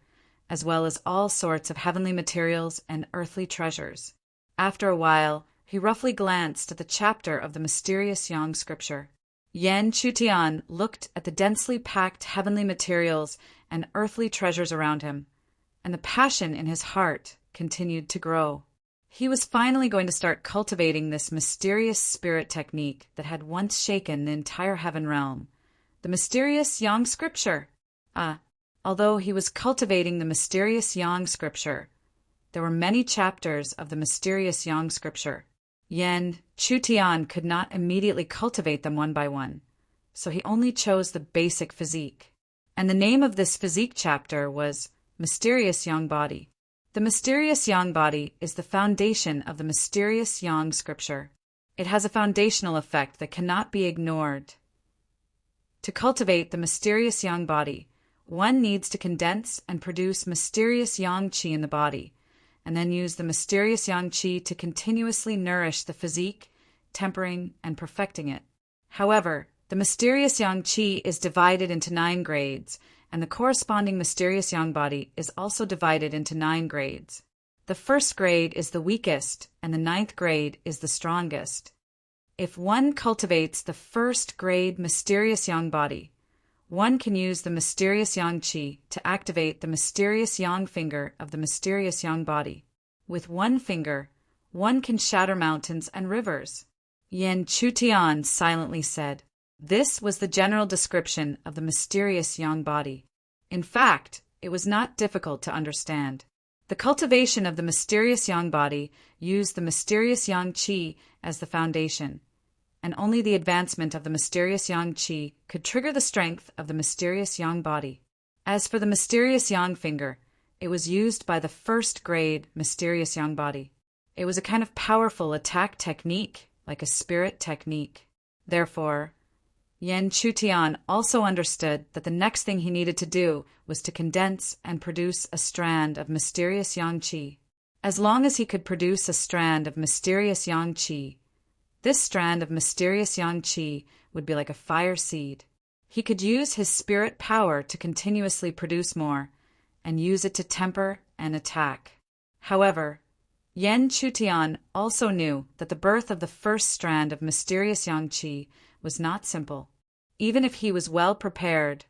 Speaker 1: as well as all sorts of heavenly materials and earthly treasures. After a while, he roughly glanced at the chapter of the mysterious Yang scripture. Yan Chutian looked at the densely packed heavenly materials and earthly treasures around him, and the passion in his heart continued to grow. He was finally going to start cultivating this mysterious spirit technique that had once shaken the entire heaven realm. The The mysterious yang scripture. Although he was cultivating the mysterious yang scripture, there were many chapters of the mysterious yang scripture. Yan Chutian could not immediately cultivate them one by one, so he only chose the basic physique. And the name of this physique chapter was Mysterious Yang Body. The mysterious yang body is the foundation of the mysterious yang scripture. It has a foundational effect that cannot be ignored. To cultivate the mysterious yang body, one needs to condense and produce mysterious yang qi in the body, and then use the mysterious yang qi to continuously nourish the physique, tempering and perfecting it. However, the mysterious yang qi is divided into 9 grades, and the corresponding mysterious yang body is also divided into 9 grades. The first grade is the weakest, and the 9th grade is the strongest. If one cultivates the first grade mysterious yang body, one can use the mysterious yang qi to activate the mysterious yang finger of the mysterious yang body. With one finger, one can shatter mountains and rivers. Yan Chutian silently said. This was the general description of the mysterious yang body. In fact, it was not difficult to understand. The cultivation of the mysterious yang body used the mysterious yang qi as the foundation, and only the advancement of the mysterious yang qi could trigger the strength of the mysterious yang body. As for the mysterious yang finger, it was used by the first grade mysterious yang body. It was a kind of powerful attack technique, like a spirit technique. Therefore, Yan Chutian also understood that the next thing he needed to do was to condense and produce a strand of mysterious yang qi. As long as he could produce a strand of mysterious yang qi, this strand of mysterious yang qi would be like a fire seed. He could use his spirit power to continuously produce more, and use it to temper and attack. However, Yan Chutian also knew that the birth of the first strand of mysterious yang qi was not simple. Even if he was well prepared,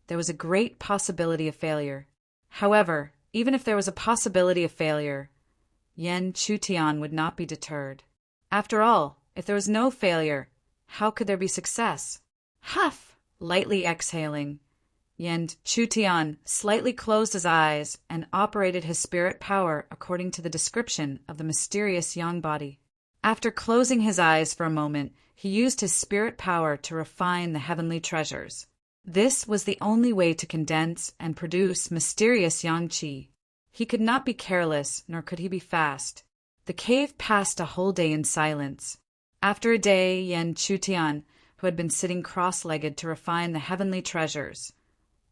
Speaker 1: there was a great possibility of failure. However, even if there was a possibility of failure, Yan Chutian would not be deterred. After all, if there was no failure, how could there be success? Huff! Lightly exhaling, Yan Chutian slightly closed his eyes and operated his spirit power according to the description of the mysterious yang body. After closing his eyes for a moment, he used his spirit power to refine the heavenly treasures. This was the only way to condense and produce mysterious yang qi. He could not be careless, nor could he be fast. The cave passed a whole day in silence. After a day, Yan Chutian, who had been sitting cross-legged to refine the heavenly treasures,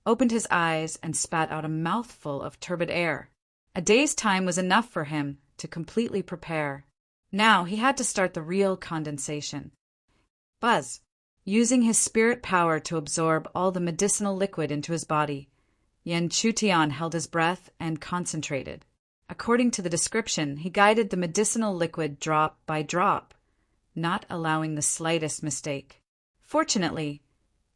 Speaker 1: opened his eyes and spat out a mouthful of turbid air. A day's time was enough for him to completely prepare. Now he had to start the real condensation. Buzz. Using his spirit power to absorb all the medicinal liquid into his body, Yan Chutian held his breath and concentrated. According to the description, he guided the medicinal liquid drop by drop, not allowing the slightest mistake. Fortunately,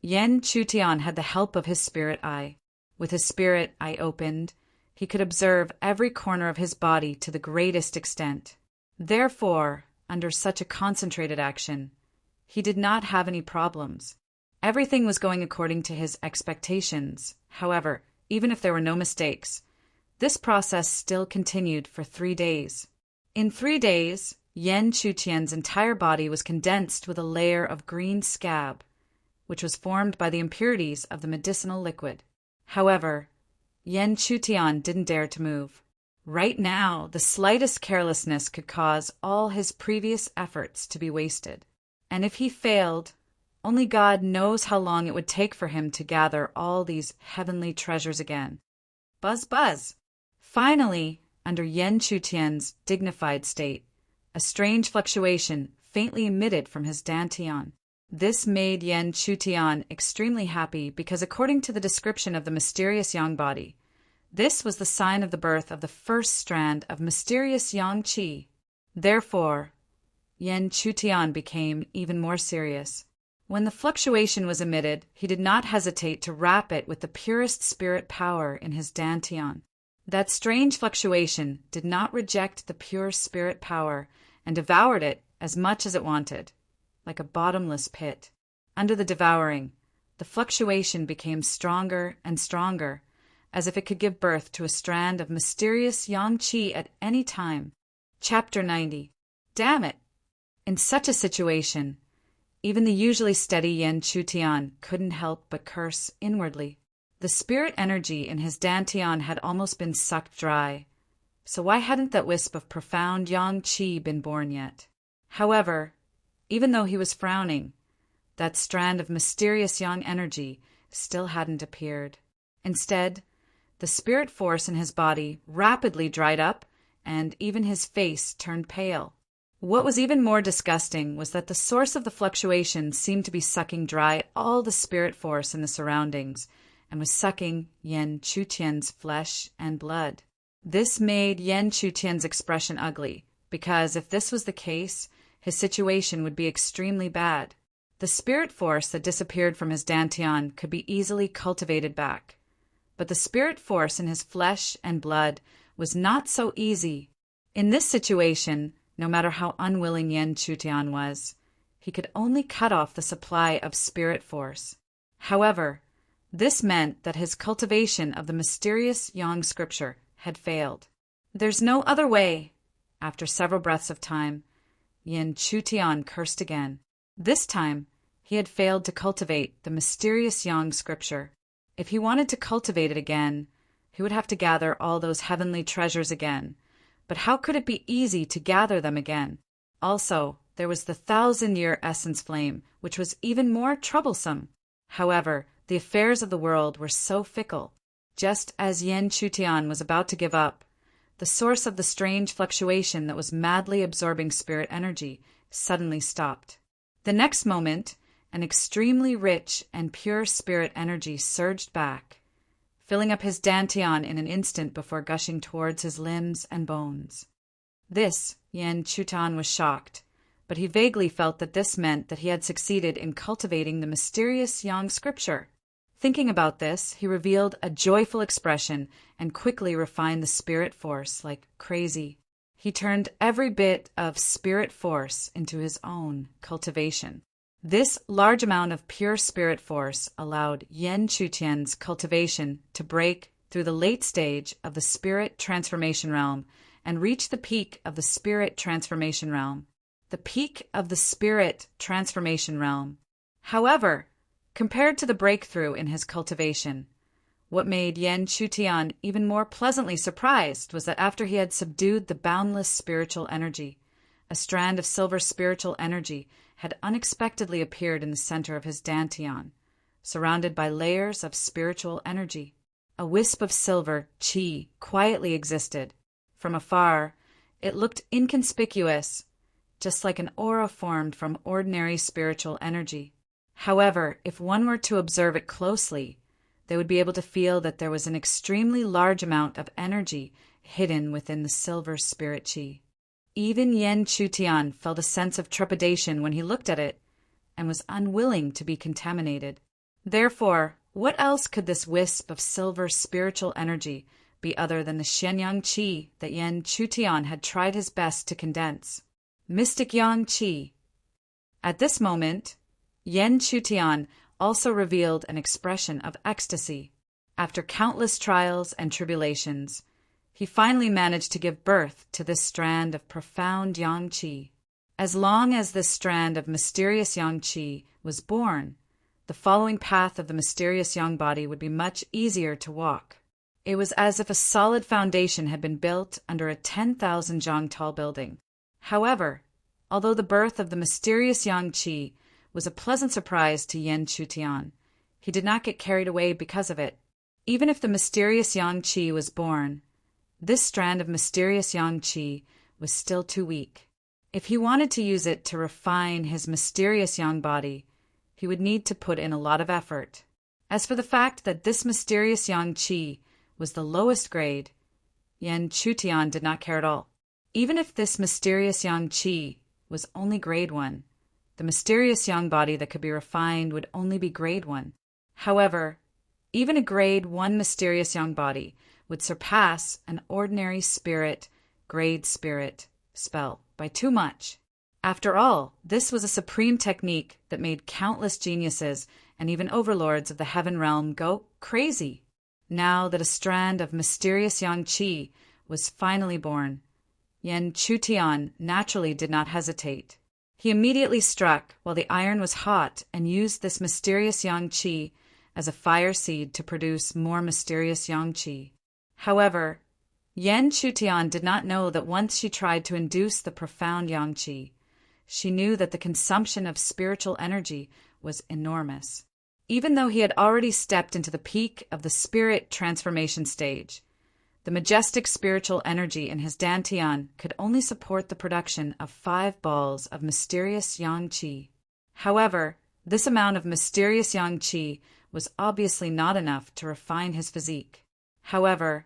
Speaker 1: Yan Chutian had the help of his spirit eye. With his spirit eye opened, he could observe every corner of his body to the greatest extent. Therefore, under such a concentrated action, he did not have any problems. Everything was going according to his expectations. However, even if there were no mistakes, this process still continued for 3 days. In 3 days, Yan Chutian's entire body was condensed with a layer of green scab, which was formed by the impurities of the medicinal liquid. However, Yan Chutian didn't dare to move. Right now, the slightest carelessness could cause all his previous efforts to be wasted. And if he failed, only God knows how long it would take for him to gather all these heavenly treasures again. Buzz, buzz! Finally, under Yan Chutian's dignified state, a strange fluctuation faintly emitted from his dantian. This made Yan Chutian extremely happy because according to the description of the mysterious yang body, this was the sign of the birth of the first strand of mysterious yang qi. Therefore, Yan Chutian became even more serious. When the fluctuation was emitted, he did not hesitate to wrap it with the purest spirit power in his dantian. That strange fluctuation did not reject the pure spirit power and devoured it as much as it wanted, like a bottomless pit. Under the devouring, The fluctuation became stronger and stronger, as if it could give birth to a strand of mysterious yang qi at any time. Chapter 90. Damn it! In such a situation, even the usually steady Yen Chutian couldn't help but curse inwardly. The spirit energy in his dantian had almost been sucked dry, so why hadn't that wisp of profound yang qi been born yet? However, even though he was frowning, that strand of mysterious yang energy still hadn't appeared. Instead, the spirit force in his body rapidly dried up, and even his face turned pale. What was even more disgusting was that the source of the fluctuation seemed to be sucking dry all the spirit force in the surroundings, and was sucking Yen Chutian's flesh and blood. This made Yen Chutian's expression ugly, because if this was the case, his situation would be extremely bad. The spirit force that disappeared from his dantian could be easily cultivated back, but the spirit force in his flesh and blood was not so easy. In this situation, no matter how unwilling Yen Chutian was, he could only cut off the supply of spirit force. However, this meant that his cultivation of the mysterious yang scripture had failed. There's no other way. After several breaths of time, Yen Chutian cursed again. This time, he had failed to cultivate the mysterious yang scripture. If he wanted to cultivate it again, he would have to gather all those heavenly treasures again. But how could it be easy to gather them again? Also, there was the 1,000-year essence flame, which was even more troublesome. However, the affairs of the world were so fickle. Just as Yen Chutian was about to give up, the source of the strange fluctuation that was madly absorbing spirit energy suddenly stopped. The next moment, an extremely rich and pure spirit energy surged back, filling up his dantian in an instant before gushing towards his limbs and bones. This, Yen Chutian was shocked, but he vaguely felt that this meant that he had succeeded in cultivating the mysterious yang scripture. Thinking about this, he revealed a joyful expression and quickly refined the spirit force like crazy. He turned every bit of spirit force into his own cultivation. This large amount of pure spirit force allowed Yen Chutian's cultivation to break through the late stage of the spirit transformation realm and reach the peak of the spirit transformation realm. The peak of the spirit transformation realm. However, compared to the breakthrough in his cultivation, what made Yen Chutian even more pleasantly surprised was that after he had subdued the boundless spiritual energy, a strand of silver spiritual energy had unexpectedly appeared in the center of his dantian, surrounded by layers of spiritual energy. A wisp of silver qi quietly existed. From afar, it looked inconspicuous, just like an aura formed from ordinary spiritual energy. However, if one were to observe it closely, they would be able to feel that there was an extremely large amount of energy hidden within the silver spirit qi. Even Yen Chutian felt a sense of trepidation when he looked at it, and was unwilling to be contaminated. Therefore, what else could this wisp of silver spiritual energy be other than the Shenyang qi that Yen Chutian had tried his best to condense? Mystic yang qi. At this moment, Yen Chutian also revealed an expression of ecstasy. After countless trials and tribulations, he finally managed to give birth to this strand of profound yang qi. As long as this strand of mysterious yang qi was born, the following path of the mysterious yang body would be much easier to walk. It was as if a solid foundation had been built under a 10,000 zhang tall building. However, although the birth of the mysterious yang qi was a pleasant surprise to Yen Chutian, he did not get carried away because of it. Even if the mysterious yang qi was born, this strand of mysterious yang qi was still too weak. If he wanted to use it to refine his mysterious yang body, he would need to put in a lot of effort. As for the fact that this mysterious yang qi was the lowest grade, Yen Chutian did not care at all. Even if this mysterious yang qi was only grade 1, the mysterious yang body that could be refined would only be grade 1. However, even a grade 1 mysterious yang body would surpass an ordinary grade spirit spell by too much. After all, this was a supreme technique that made countless geniuses and even overlords of the heaven realm go crazy. Now that a strand of mysterious yang qi was finally born, Yen Chutian naturally did not hesitate. He immediately struck while the iron was hot and used this mysterious yang qi as a fire seed to produce more mysterious yang qi. However, Yen Chutian did not know that once she tried to induce the profound yang qi, she knew that the consumption of spiritual energy was enormous. Even though he had already stepped into the peak of the spirit transformation stage, the majestic spiritual energy in his dantian could only support the production of 5 balls of mysterious yang qi. However, this amount of mysterious yang qi was obviously not enough to refine his physique. However,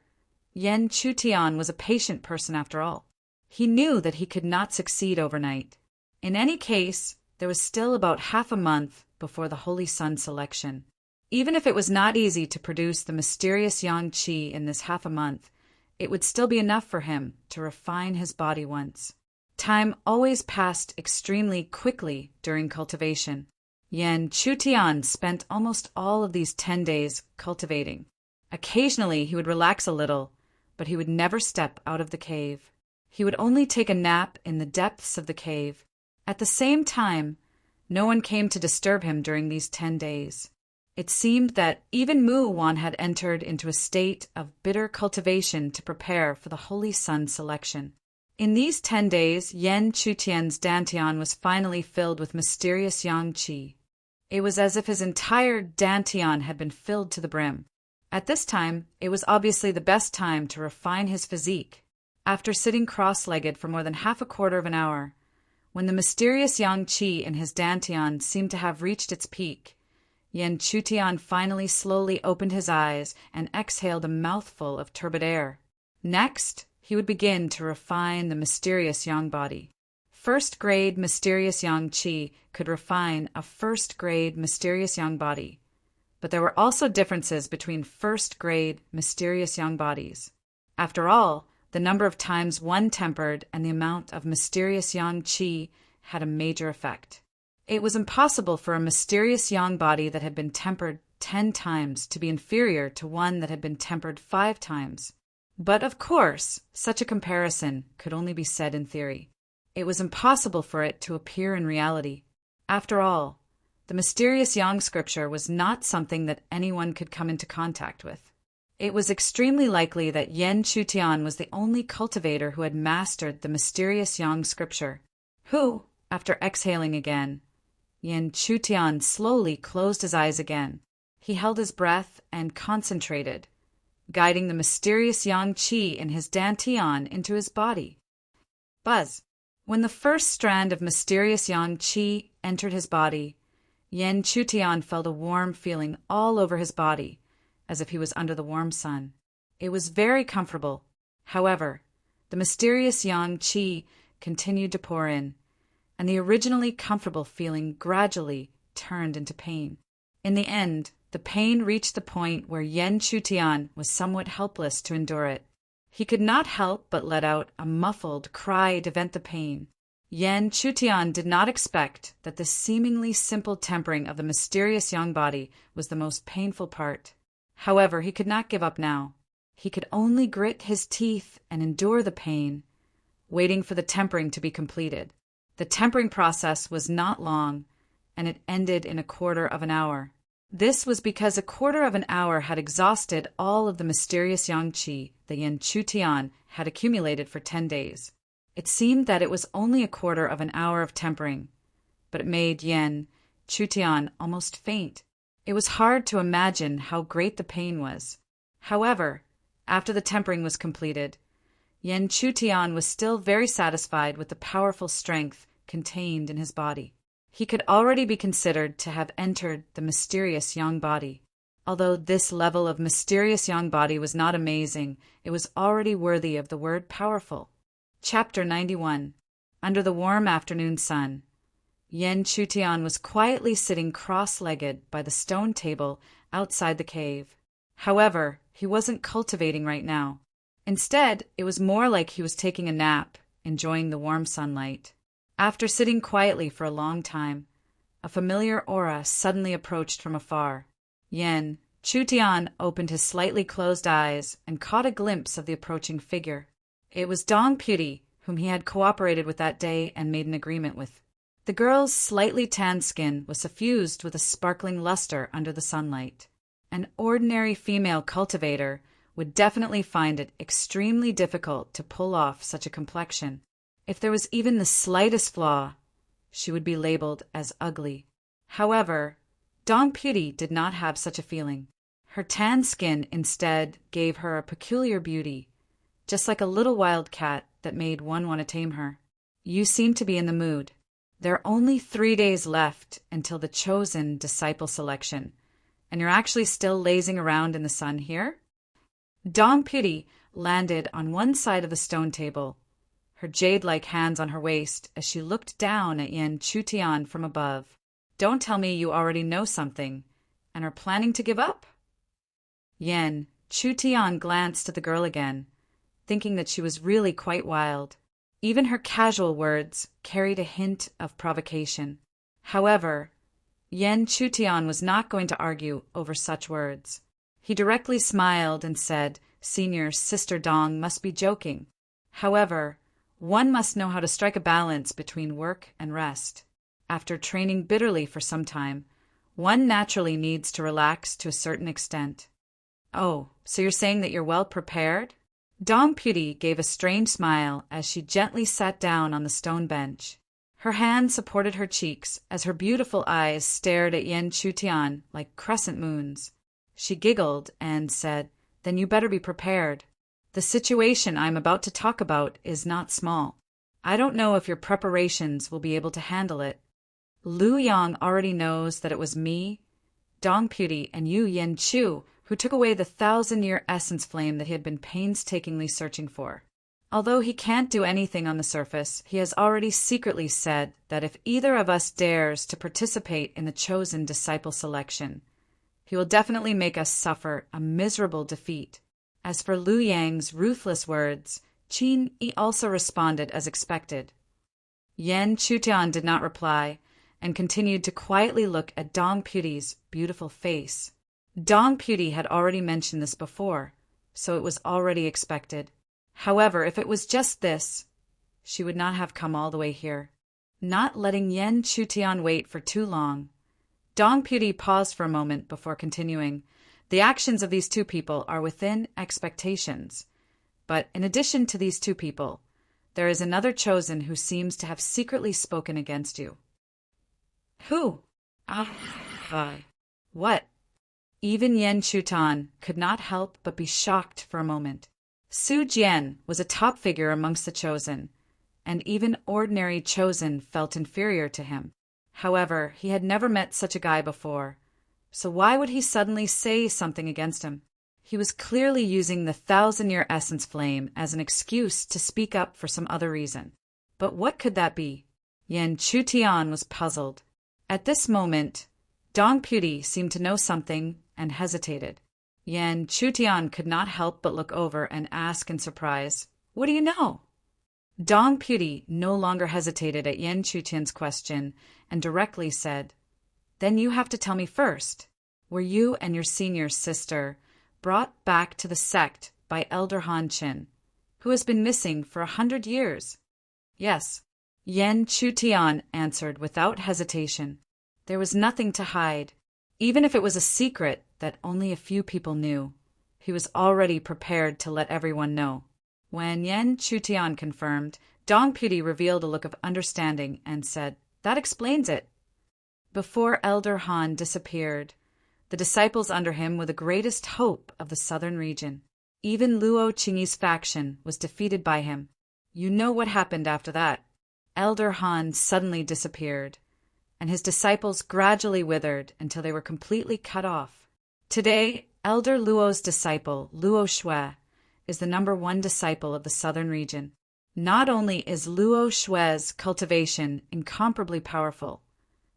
Speaker 1: Yen Chutian was a patient person after all. He knew that he could not succeed overnight. In any case, there was still about half a month before the Holy Sun selection. Even if it was not easy to produce the mysterious yang qi in this half a month, it would still be enough for him to refine his body once. Time always passed extremely quickly during cultivation. Yen Chutian spent almost all of these 10 days cultivating. Occasionally he would relax a little, but he would never step out of the cave. He would only take a nap in the depths of the cave. At the same time, no one came to disturb him during these 10 days. It seemed that even Mu Wan had entered into a state of bitter cultivation to prepare for the Holy Sun selection. In these 10 days, Yen Chutian's dantian was finally filled with mysterious yang qi. It was as if his entire dantian had been filled to the brim. At this time, it was obviously the best time to refine his physique. After sitting cross-legged for more than half a quarter of an hour, when the mysterious yang qi in his dantian seemed to have reached its peak, Yen Chutian finally slowly opened his eyes and exhaled a mouthful of turbid air. Next, he would begin to refine the mysterious yang body. First-grade mysterious yang qi could refine a first-grade mysterious yang body, but there were also differences between first-grade mysterious yang bodies. After all, the number of times one tempered and the amount of mysterious yang qi had a major effect. It was impossible for a mysterious yang body that had been tempered 10 times to be inferior to one that had been tempered 5 times. But of course, such a comparison could only be said in theory. It was impossible for it to appear in reality. After all, the mysterious yang scripture was not something that anyone could come into contact with. It was extremely likely that Yen Chutian was the only cultivator who had mastered the mysterious yang scripture, who, after exhaling again, Yen Chutian slowly closed his eyes again. He held his breath and concentrated, guiding the mysterious yang qi in his dantian into his body. Buzz! When the first strand of mysterious yang qi entered his body, Yen Chutian felt a warm feeling all over his body, as if he was under the warm sun. It was very comfortable. However, the mysterious yang qi continued to pour in, and the originally comfortable feeling gradually turned into pain. In the end, the pain reached the point where Yen Chutian was somewhat helpless to endure it. He could not help but let out a muffled cry to vent the pain. Yen Chutian did not expect that the seemingly simple tempering of the mysterious yang body was the most painful part. However, he could not give up now. He could only grit his teeth and endure the pain, waiting for the tempering to be completed. The tempering process was not long, and it ended in a quarter of an hour. This was because a quarter of an hour had exhausted all of the mysterious yang qi that Yen Chutian had accumulated for 10 days. It seemed that it was only a quarter of an hour of tempering, but it made Yen Chutian almost faint. It was hard to imagine how great the pain was. However, after the tempering was completed, Yen Chutian was still very satisfied with the powerful strength contained in his body. He could already be considered to have entered the mysterious yang body. Although this level of mysterious yang body was not amazing, it was already worthy of the word powerful. Chapter 91. Under the warm afternoon sun, Yen Chutian was quietly sitting cross-legged by the stone table outside the cave. However, he wasn't cultivating right now. Instead, it was more like he was taking a nap, enjoying the warm sunlight. After sitting quietly for a long time, a familiar aura suddenly approached from afar. Yen Chutian opened his slightly closed eyes and caught a glimpse of the approaching figure. It was Dong Puti, whom he had cooperated with that day and made an agreement with. The girl's slightly tanned skin was suffused with a sparkling luster under the sunlight. An ordinary female cultivator would definitely find it extremely difficult to pull off such a complexion. If there was even the slightest flaw, she would be labeled as ugly. However, Dong Puti did not have such a feeling. Her tan skin instead gave her a peculiar beauty, just like a little wild cat that made one want to tame her. You seem to be in the mood. There are only 3 days left until the chosen disciple selection, and you're actually still lazing around in the sun here? Dong Puti landed on one side of the stone table, her jade-like hands on her waist as she looked down at Yen Chutian from above. Don't tell me you already know something and are planning to give up? Yen Chutian glanced at the girl again, thinking that she was really quite wild. Even her casual words carried a hint of provocation. However, Yen Chutian was not going to argue over such words. He directly smiled and said, "Senior Sister Dong must be joking. However, one must know how to strike a balance between work and rest. After training bitterly for some time, one naturally needs to relax to a certain extent." "Oh, so you're saying that you're well prepared?" Dong Puti gave a strange smile as she gently sat down on the stone bench. Her hand supported her cheeks as her beautiful eyes stared at Yen Chutian like crescent moons. She giggled and said, "Then you better be prepared. The situation I'm about to talk about is not small. I don't know if your preparations will be able to handle it. Lu Yang already knows that it was me, Dong Puti, and you, Yen Chu, who took away the 1,000-year essence flame that he had been painstakingly searching for. Although he can't do anything on the surface, he has already secretly said that if either of us dares to participate in the chosen disciple selection, he will definitely make us suffer a miserable defeat." As for Lu Yang's ruthless words, Qin Yi also responded as expected. Yen Chutian did not reply and continued to quietly look at Dong Puti's beautiful face. Dong Puti had already mentioned this before, so it was already expected. However, if it was just this, she would not have come all the way here. Not letting Yen Chutian wait for too long, Dong Puti paused for a moment before continuing. "The actions of these two people are within expectations. But in addition to these two people, there is another chosen who seems to have secretly spoken against you." "Who?" "What?" Even Yen Chutian could not help but be shocked for a moment. Su Jian was a top figure amongst the chosen, and even ordinary chosen felt inferior to him. However, he had never met such a guy before, so why would he suddenly say something against him? He was clearly using the 1,000-year essence flame as an excuse to speak up for some other reason. But what could that be? Yen Chutian was puzzled. At this moment, Dong Puti seemed to know something and hesitated. Yen Chutian could not help but look over and ask in surprise, "What do you know?" Dong Puti no longer hesitated at Yen Chutian's question and directly said, "Then you have to tell me first. Were you and your senior sister brought back to the sect by Elder Han Qin, who has been missing for 100 years? "Yes," Yen Chutian answered without hesitation. There was nothing to hide. Even if it was a secret that only a few people knew, he was already prepared to let everyone know. When Yen Chutian confirmed, Dong Puti revealed a look of understanding and said, "That explains it." Before Elder Han disappeared, the disciples under him were the greatest hope of the southern region. Even Luo Qingyi's faction was defeated by him. You know what happened after that. Elder Han suddenly disappeared, and his disciples gradually withered until they were completely cut off. Today, Elder Luo's disciple, Luo Shui, is the #1 disciple of the southern region. Not only is Luo Shui's cultivation incomparably powerful,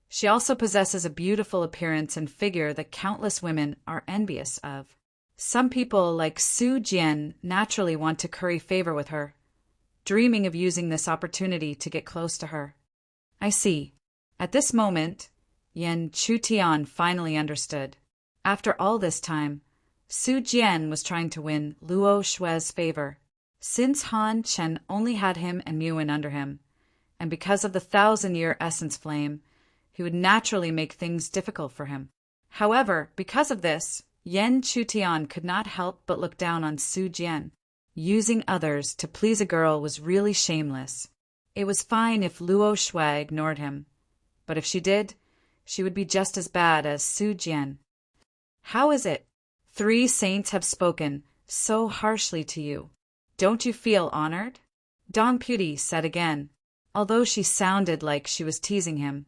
Speaker 1: she also possesses a beautiful appearance and figure that countless women are envious of. Some people like Su Jian naturally want to curry favor with her, dreaming of using this opportunity to get close to her. I see. At this moment, Yen Chutian finally understood. After all this time, Su Jian was trying to win Luo Shui's favor. Since Han Chen only had him and Muin under him, and because of the 1,000-year essence flame, he would naturally make things difficult for him. However, because of this, Yen Chutian could not help but look down on Su Jian. Using others to please a girl was really shameless. It was fine if Luo Shui ignored him, but if she did, she would be just as bad as Su Jian. How is it? 3 saints have spoken so harshly to you. Don't you feel honored? Dong Puti said again. Although she sounded like she was teasing him,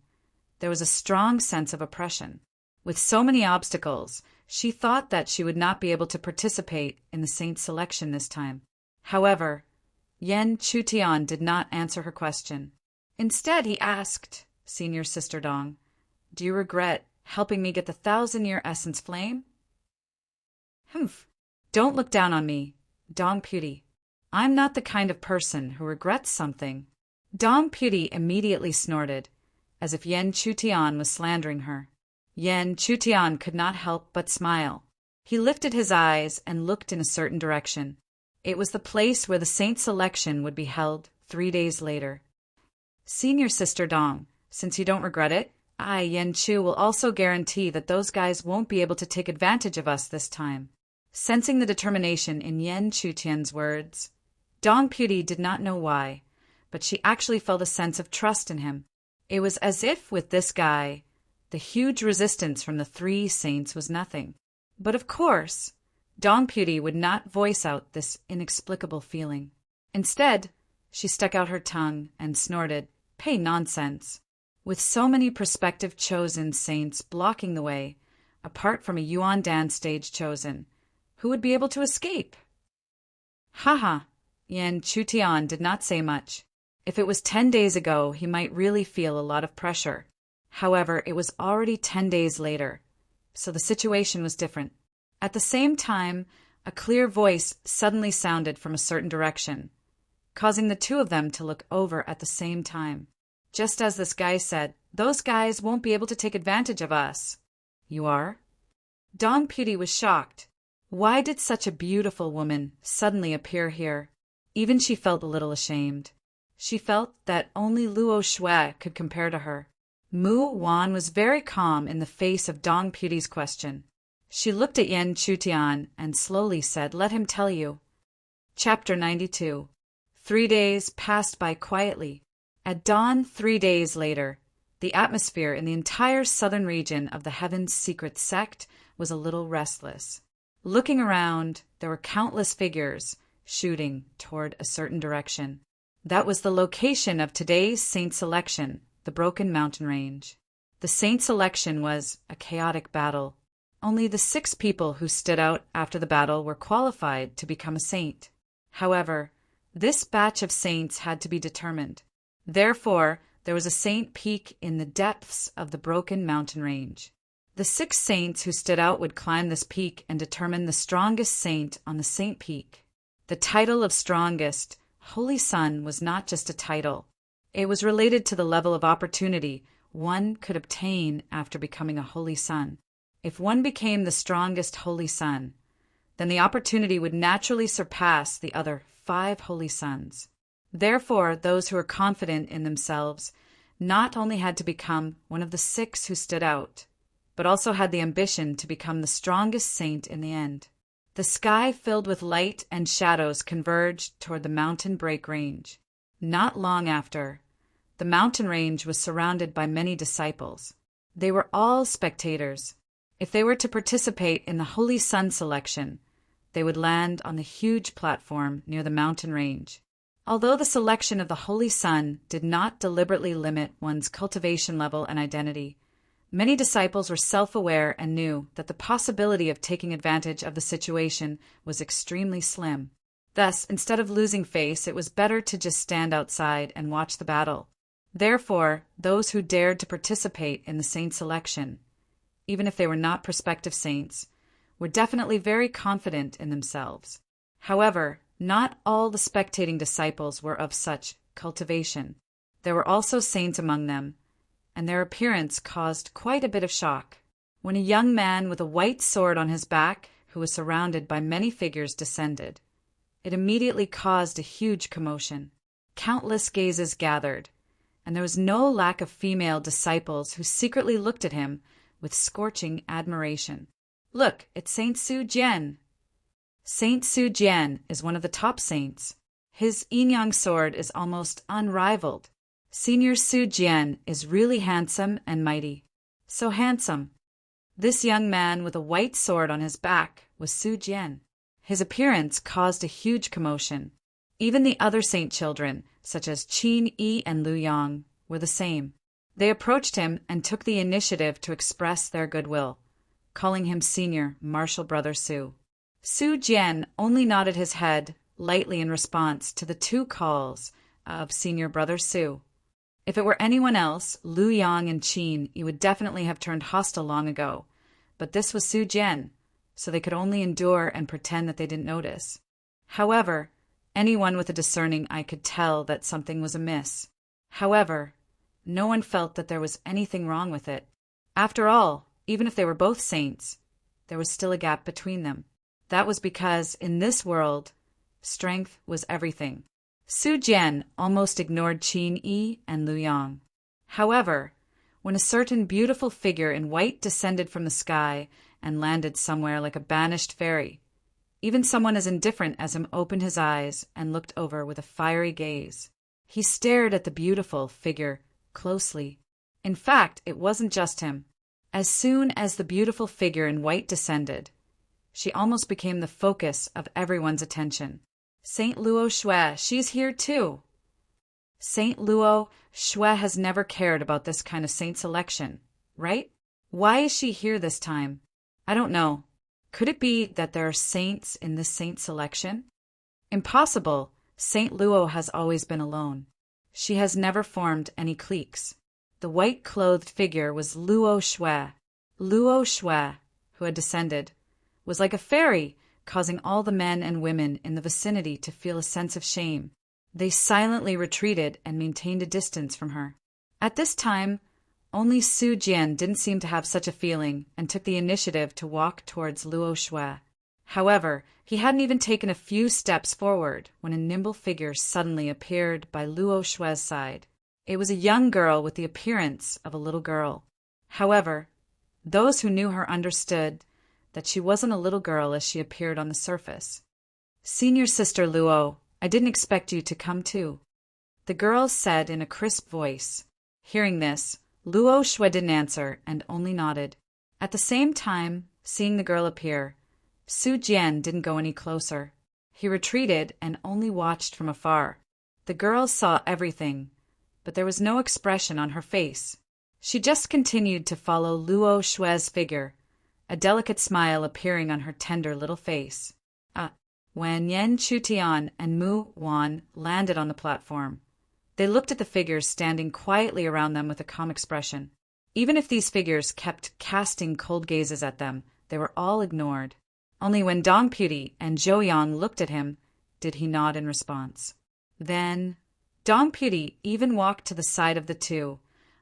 Speaker 1: there was a strong sense of oppression. With so many obstacles, she thought that she would not be able to participate in the saint selection this time. However, Yen Chutian did not answer her question. Instead, he asked, Senior Sister Dong, do you regret helping me get the 1,000-year essence flame? Humph. Don't look down on me, Dong Puti. I'm not the kind of person who regrets something. Dong Puti immediately snorted, as if Yen Chutian was slandering her. Yen Chutian could not help but smile. He lifted his eyes and looked in a certain direction. It was the place where the saint selection would be held 3 days later. Senior Sister Dong, since you don't regret it, I, Yen Chu, will also guarantee that those guys won't be able to take advantage of us this time. Sensing the determination in Yen Chutian's words, Dong Puti did not know why, but she actually felt a sense of trust in him. It was as if with this guy, the huge resistance from the 3 saints was nothing. But of course, Dong Puti would not voice out this inexplicable feeling. Instead, she stuck out her tongue and snorted, "Pay nonsense." With so many prospective chosen saints blocking the way, apart from a Yuan Dan stage chosen, who would be able to escape? Haha, Yen Chutian did not say much. If it was 10 days ago, he might really feel a lot of pressure. However, it was already 10 days later, so the situation was different. At the same time, a clear voice suddenly sounded from a certain direction, causing the 2 of them to look over at the same time. Just as this guy said, "Those guys won't be able to take advantage of us." You are? Dong Puti was shocked. Why did such a beautiful woman suddenly appear here? Even she felt a little ashamed. She felt that only Luo Shui could compare to her. Mu Wan was very calm in the face of Dong Puti's question. She looked at Yen Chutian and slowly said, "Let him tell you." Chapter 92. 3 days passed by quietly. At dawn 3 days later, the atmosphere in the entire southern region of the Heaven's secret sect was a little restless. Looking around, there were countless figures shooting toward a certain direction. That was the location of today's saint selection, the Broken Mountain Range. The saint selection was a chaotic battle. Only the 6 people who stood out after the battle were qualified to become a saint. However, this batch of saints had to be determined. Therefore, there was a saint peak in the depths of the Broken Mountain Range. The 6 saints who stood out would climb this peak and determine the strongest saint on the saint peak. The title of strongest, Holy Son, was not just a title. It was related to the level of opportunity one could obtain after becoming a Holy Son. If one became the strongest Holy Son, then the opportunity would naturally surpass the other 5 Holy Sons. Therefore, those who were confident in themselves not only had to become one of the 6 who stood out, but also had the ambition to become the strongest saint in the end. The sky filled with light and shadows converged toward the mountain break range. Not long after, the mountain range was surrounded by many disciples. They were all spectators. If they were to participate in the Holy Sun selection, they would land on the huge platform near the mountain range. Although the selection of the Holy Sun did not deliberately limit one's cultivation level and identity, many disciples were self-aware and knew that the possibility of taking advantage of the situation was extremely slim. Thus, instead of losing face, it was better to just stand outside and watch the battle. Therefore, those who dared to participate in the saint selection, even if they were not prospective saints, were definitely very confident in themselves. However, not all the spectating disciples were of such cultivation. There were also saints among them, and their appearance caused quite a bit of shock. When a young man with a white sword on his back, who was surrounded by many figures, descended, it immediately caused a huge commotion. Countless gazes gathered, and there was no lack of female disciples who secretly looked at him with scorching admiration. "Look, it's Saint Su Jian." Saint Su Jian is one of the top saints. His yin-yang sword is almost unrivaled. Senior Su Jian is really handsome and mighty. So handsome. This young man with a white sword on his back was Su Jian. His appearance caused a huge commotion. Even the other saint children, such as Qin Yi and Lu Yang, were the same. They approached him and took the initiative to express their goodwill, calling him Senior Martial Brother Su. Su Jian only nodded his head lightly in response to the two calls of Senior Brother Su. If it were anyone else, Lu Yang and Qin, you would definitely have turned hostile long ago, but this was Su Jian, so they could only endure and pretend that they didn't notice. However, anyone with a discerning eye could tell that something was amiss. However, no one felt that there was anything wrong with it. After all, even if they were both saints, there was still a gap between them. That was because, in this world, strength was everything. Su Jian almost ignored Qin Yi and Lu Yang. However, when a certain beautiful figure in white descended from the sky and landed somewhere like a banished fairy, even someone as indifferent as him opened his eyes and looked over with a fiery gaze. He stared at the beautiful figure closely. In fact, it wasn't just him. As soon as the beautiful figure in white descended, she almost became the focus of everyone's attention. Saint Luo Xue, she's here too. Saint Luo Xue has never cared about this kind of saint selection, right? Why is she here this time? I don't know. Could it be that there are saints in this saint selection? Impossible. Saint Luo has always been alone. She has never formed any cliques. The white-clothed figure was Luo Xue. Luo Xue, who had descended, was like a fairy, causing all the men and women in the vicinity to feel a sense of shame. They silently retreated and maintained a distance from her. At this time, only Su Jian didn't seem to have such a feeling and took the initiative to walk towards Luo Xue. However, he hadn't even taken a few steps forward when a nimble figure suddenly appeared by Luo Xue's side. It was a young girl with the appearance of a little girl. However, those who knew her understood that she wasn't a little girl as she appeared on the surface. "Senior Sister Luo, I didn't expect you to come too," the girl said in a crisp voice. Hearing this, Luo Xue didn't answer and only nodded. At the same time, seeing the girl appear, Su Jian didn't go any closer. He retreated and only watched from afar. The girl saw everything, but there was no expression on her face. She just continued to follow Luo Xue's figure, a delicate smile appearing on her tender little face. When Yan Chutian and Mu Wan landed on the platform, they looked at the figures standing quietly around them with a calm expression. Even if these figures kept casting cold gazes at them, they were all ignored. Only when Dong Puti and Zhou Yang looked at him did he nod in response. Then Dong Puti even walked to the side of the two,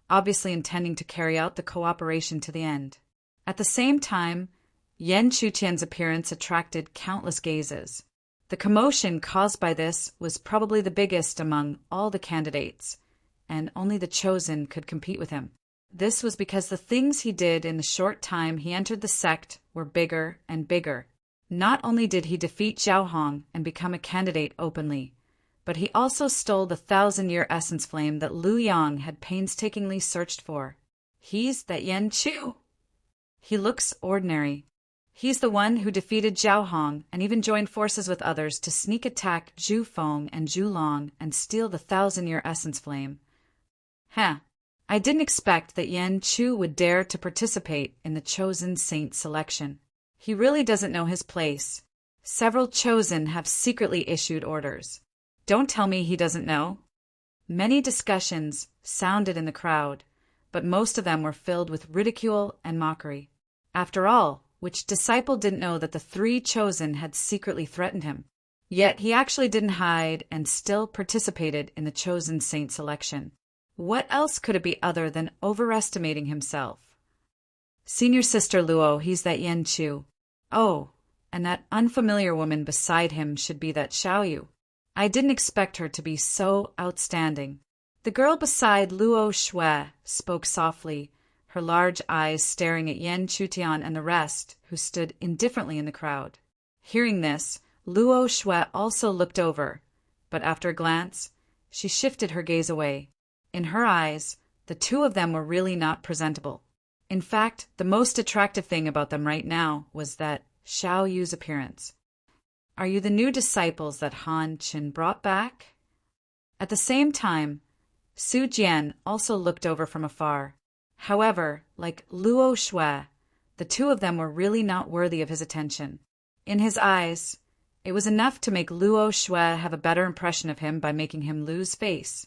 Speaker 1: obviously intending to carry out the cooperation to the end. At the same time, Yan Chutian's appearance attracted countless gazes. The commotion caused by this was probably the biggest among all the candidates, and only the chosen could compete with him. This was because the things he did in the short time he entered the sect were bigger and bigger. Not only did he defeat Zhao Hong and become a candidate openly, but he also stole the 1,000-year essence flame that Lu Yang had painstakingly searched for. He's that Yan Chu. He looks ordinary. He's the one who defeated Zhao Hong and even joined forces with others to sneak attack Zhu Feng and Zhu Long and steal the 1,000-year essence flame. I didn't expect that Yan Chu would dare to participate in the chosen saint selection. He really doesn't know his place. Several chosen have secretly issued orders. Don't tell me he doesn't know. Many discussions sounded in the crowd, but most of them were filled with ridicule and mockery. After all, which disciple didn't know that the 3 chosen had secretly threatened him? Yet he actually didn't hide and still participated in the chosen saint selection. What else could it be other than overestimating himself? Senior sister Luo, he's that Yen Chu. Oh, and that unfamiliar woman beside him should be that Xiaoyu. I didn't expect her to be so outstanding. The girl beside Luo Shui spoke softly, her large eyes staring at Yen Chutian and the rest, who stood indifferently in the crowd. Hearing this, Luo Shui also looked over, but after a glance, she shifted her gaze away. In her eyes, the two of them were really not presentable. In fact, the most attractive thing about them right now was that Xiao Yu's appearance. Are you the new disciples that Han Qin brought back? At the same time, Su Jian also looked over from afar. However, like Luo Shui, the two of them were really not worthy of his attention. In his eyes, it was enough to make Luo Shui have a better impression of him by making him lose face.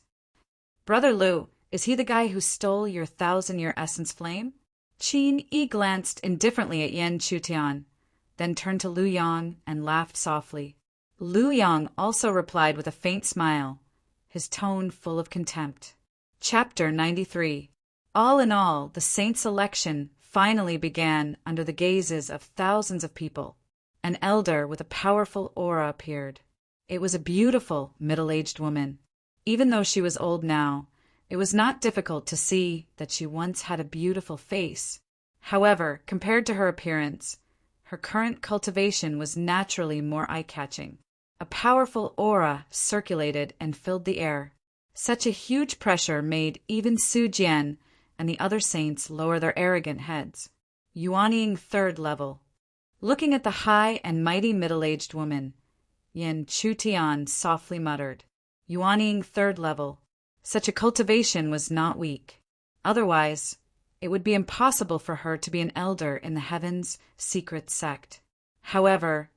Speaker 1: Brother Lu, is he the guy who stole your 1,000-year essence flame? Qin Yi glanced indifferently at Yen Chutian, then turned to Lu Yang and laughed softly. Lu Yang also replied with a faint smile, his tone full of contempt. Chapter 93. All in all, the saint's election finally began under the gazes of thousands of people. An elder with a powerful aura appeared. It was a beautiful, middle-aged woman. Even though she was old now, it was not difficult to see that she once had a beautiful face. However, compared to her appearance, her current cultivation was naturally more eye-catching. A powerful aura circulated and filled the air. Such a huge pressure made even Su Jian and the other saints lower their arrogant heads. Yuanying 3rd level. Looking at the high and mighty middle-aged woman, Yen Chutian softly muttered, Yuanying 3rd level. Such a cultivation was not weak. Otherwise, it would be impossible for her to be an elder in the Heaven's secret sect. However,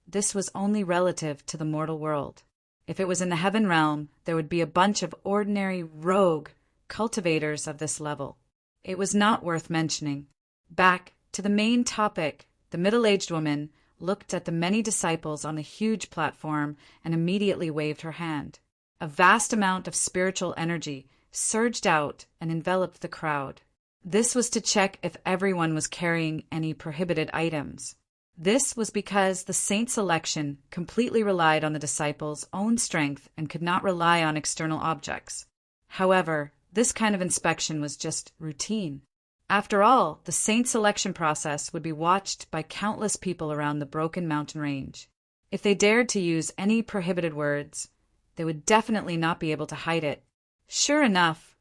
Speaker 1: this was only relative to the mortal world. If it was in the Heaven realm, there would be a bunch of ordinary rogue cultivators of this level. It was not worth mentioning. Back to the main topic, the middle-aged woman looked at the many disciples on the huge platform and immediately waved her hand. A vast amount of spiritual energy surged out and enveloped the crowd. This was to check if everyone was carrying any prohibited items. This was because the saint's election completely relied on the disciples' own strength and could not rely on external objects. However, this kind of inspection was just routine. After all, the saint's selection process would be watched by countless people around the Broken Mountain Range. If they dared to use any prohibited words, they would definitely not be able to hide it. Sure enough,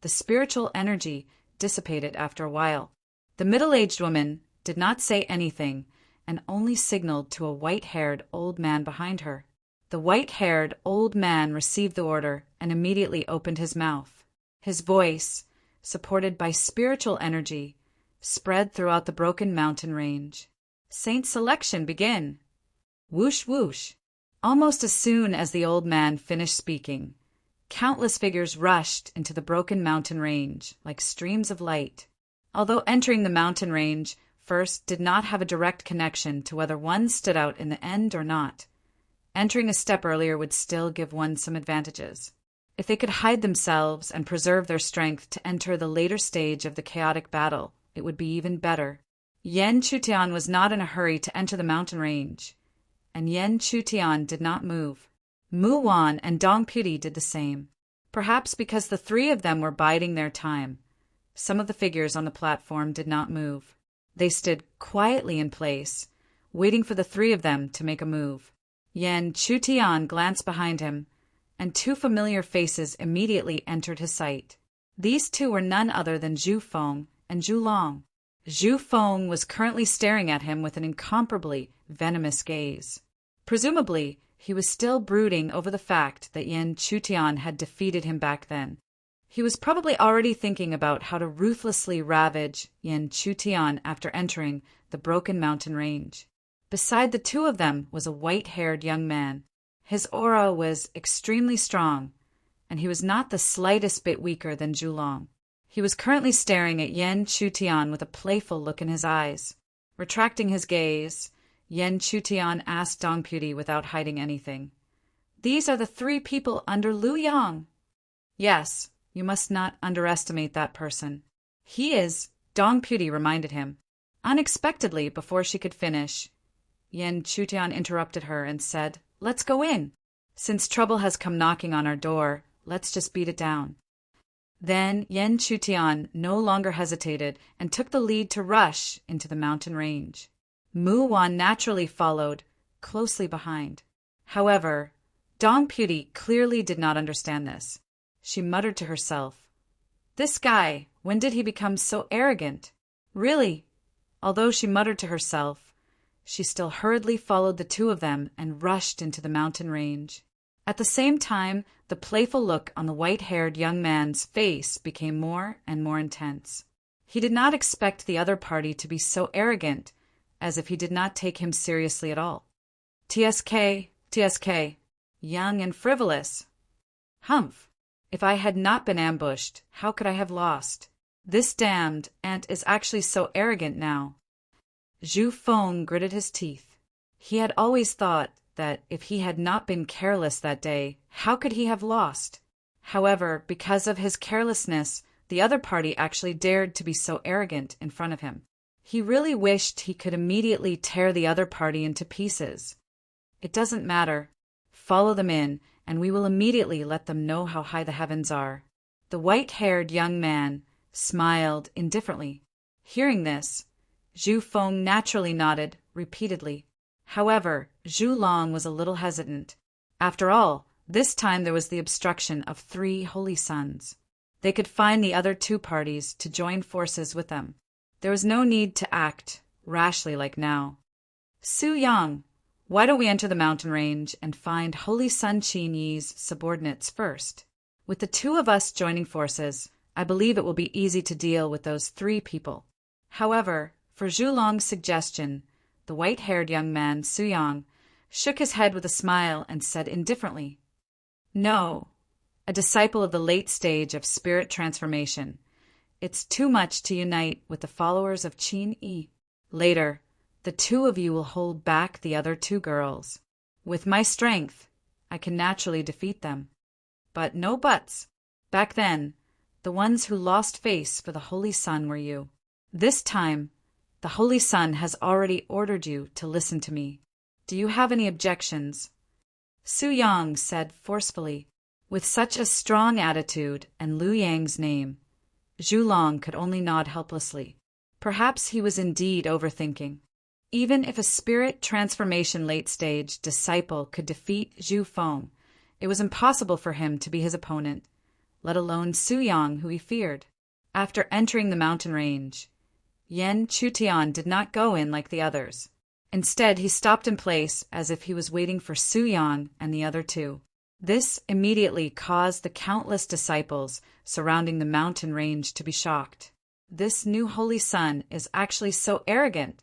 Speaker 1: the spiritual energy dissipated after a while. The middle-aged woman did not say anything and only signaled to a white-haired old man behind her. The white-haired old man received the order and immediately opened his mouth. His voice, supported by spiritual energy, spread throughout the Broken Mountain Range. Saint selection begin! Whoosh whoosh! Almost as soon as the old man finished speaking, countless figures rushed into the Broken Mountain Range like streams of light. Although entering the mountain range first did not have a direct connection to whether one stood out in the end or not, entering a step earlier would still give one some advantages. If they could hide themselves and preserve their strength to enter the later stage of the chaotic battle, it would be even better. Yen Chutian was not in a hurry to enter the mountain range, and Yen Chutian did not move. Mu Wan and Dong Puti did the same. Perhaps because the three of them were biding their time, some of the figures on the platform did not move. They stood quietly in place, waiting for the three of them to make a move. Yen Chutian glanced behind him, and two familiar faces immediately entered his sight. These two were none other than Zhu Feng and Zhu Long. Zhu Feng was currently staring at him with an incomparably venomous gaze. Presumably, he was still brooding over the fact that Yen Chutian had defeated him back then. He was probably already thinking about how to ruthlessly ravage Yen Chutian after entering the Broken Mountain Range. Beside the two of them was a white-haired young man. His aura was extremely strong, and he was not the slightest bit weaker than Zhu Long. He was currently staring at Yen Chutian with a playful look in his eyes. Retracting his gaze, Yen Chutian asked Dong Puti without hiding anything, "These are the three people under Lu Yang?" "Yes, You must not underestimate that person. He is, Dong Puti reminded him. Unexpectedly, before she could finish, Yen Chutian interrupted her and said, "Let's go in. Since trouble has come knocking on our door, let's just beat it down." Then Yen Chutian no longer hesitated and took the lead to rush into the mountain range. Mu Wan naturally followed, closely behind. However, Dong Puti clearly did not understand this. She muttered to herself, "This guy, when did he become so arrogant?" Really, although she muttered to herself, she still hurriedly followed the two of them and rushed into the mountain range. At the same time, the playful look on the white-haired young man's face became more and more intense. He did not expect the other party to be so arrogant, as if he did not take him seriously at all. "TSK, TSK, young and frivolous. Humph! If I had not been ambushed, how could I have lost? This damned ant is actually so arrogant now." Zhu Feng gritted his teeth. He had always thought that if he had not been careless that day, how could he have lost? However, because of his carelessness, the other party actually dared to be so arrogant in front of him. He really wished he could immediately tear the other party into pieces. "It doesn't matter. Follow them in, and we will immediately let them know how high the heavens are." The white-haired young man smiled indifferently. Hearing this, Zhu Feng naturally nodded repeatedly. However, Zhu Long was a little hesitant. After all, this time there was the obstruction of 3 holy sons. They could find the other 2 parties to join forces with them. There was no need to act rashly like now. "Su Yang, why don't we enter the mountain range and find Holy Sun Qin Yi's subordinates first? With the 2 of us joining forces, I believe it will be easy to deal with those 3 people." However, for Zhu Long's suggestion, the white-haired young man, Su Yang, shook his head with a smile and said indifferently, "No, a disciple of the late stage of spirit transformation. It's too much to unite with the followers of Qin Yi. Later, the 2 of you will hold back the other 2 girls. With my strength, I can naturally defeat them. But no buts. Back then, the ones who lost face for the Holy Sun were you. This time, the Holy Sun has already ordered you to listen to me. Do you have any objections?" Su Yang said forcefully. With such a strong attitude and Liu Yang's name, Zhu Long could only nod helplessly. Perhaps he was indeed overthinking. Even if a spirit transformation late-stage disciple could defeat Zhu Feng, it was impossible for him to be his opponent, let alone Su Yang, who he feared. After entering the mountain range, Yen Chutian did not go in like the others. Instead, he stopped in place as if he was waiting for Su Yang and the other 2. This immediately caused the countless disciples surrounding the mountain range to be shocked. This new holy sun is actually so arrogant.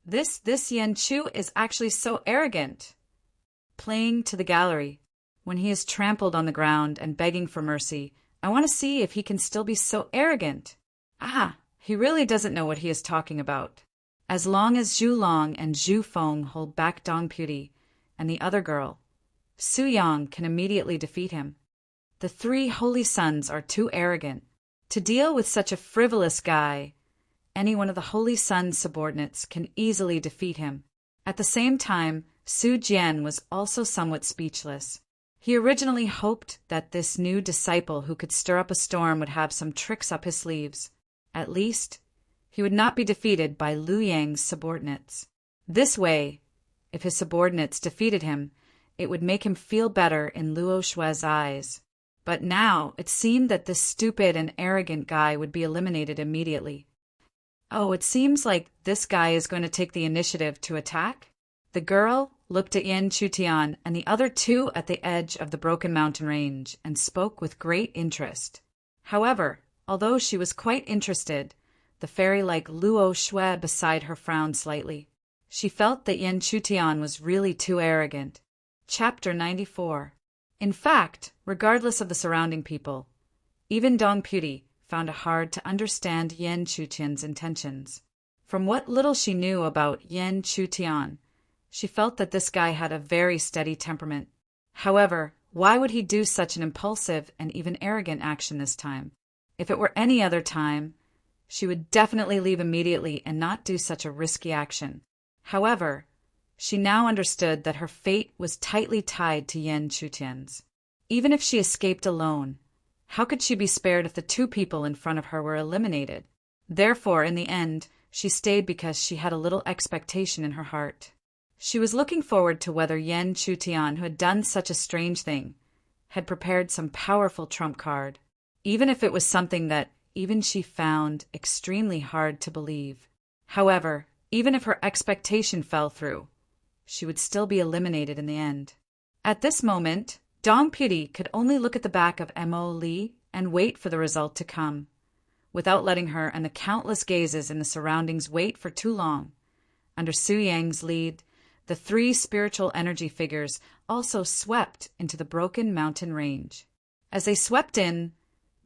Speaker 1: This Yen Chu is actually so arrogant. Playing to the gallery. When he is trampled on the ground and begging for mercy, I want to see if he can still be so arrogant. He really doesn't know what he is talking about. As long as Zhu Long and Zhu Feng hold back Dong Puti and the other girl, Su Yang can immediately defeat him. The 3 holy sons are too arrogant. To deal with such a frivolous guy, any one of the holy sun's subordinates can easily defeat him. At the same time, Su Jian was also somewhat speechless. He originally hoped that this new disciple who could stir up a storm would have some tricks up his sleeves. At least, he would not be defeated by Liu Yang's subordinates. This way, if his subordinates defeated him, it would make him feel better in Luo Shue's eyes. But now it seemed that this stupid and arrogant guy would be eliminated immediately. Oh, it seems like this guy is going to take the initiative to attack? The girl looked at Yen Chutian and the other 2 at the edge of the broken mountain range and spoke with great interest. However, although she was quite interested, the fairy-like Luo Shue beside her frowned slightly. She felt that Yen Chutian was really too arrogant. Chapter 94. In fact, regardless of the surrounding people, even Dong Puti found it hard to understand Yen Chutian's intentions. From what little she knew about Yen Chutian, she felt that this guy had a very steady temperament. However, Why would he do such an impulsive and even arrogant action this time? If it were any other time, she would definitely leave immediately and not do such a risky action. However, she now understood that her fate was tightly tied to Yan Chutian's. Even if she escaped alone, how could she be spared if the two people in front of her were eliminated? Therefore, in the end, she stayed because she had a little expectation in her heart. She was looking forward to whether Yan Chutian, who had done such a strange thing, had prepared some powerful trump card, even if it was something that even she found extremely hard to believe. However, even if her expectation fell through, she would still be eliminated in the end. At this moment, Dong Piri could only look at the back of Mo Li and wait for the result to come, without letting her and the countless gazes in the surroundings wait for too long. Under Su Yang's lead, the three spiritual energy figures also swept into the broken mountain range. As they swept in,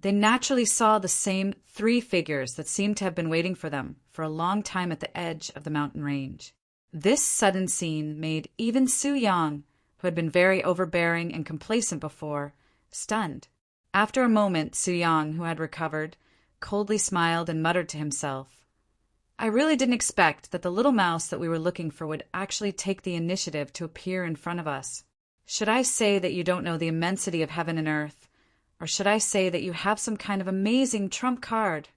Speaker 1: they naturally saw the same three figures that seemed to have been waiting for them for a long time at the edge of the mountain range. This sudden scene made even Su Yang, who had been very overbearing and complacent before, stunned. After a moment, Su Yang, who had recovered, coldly smiled and muttered to himself, "I really didn't expect that the little mouse that we were looking for would actually take the initiative to appear in front of us. Should I say that you don't know the immensity of heaven and earth, or should I say that you have some kind of amazing trump card?"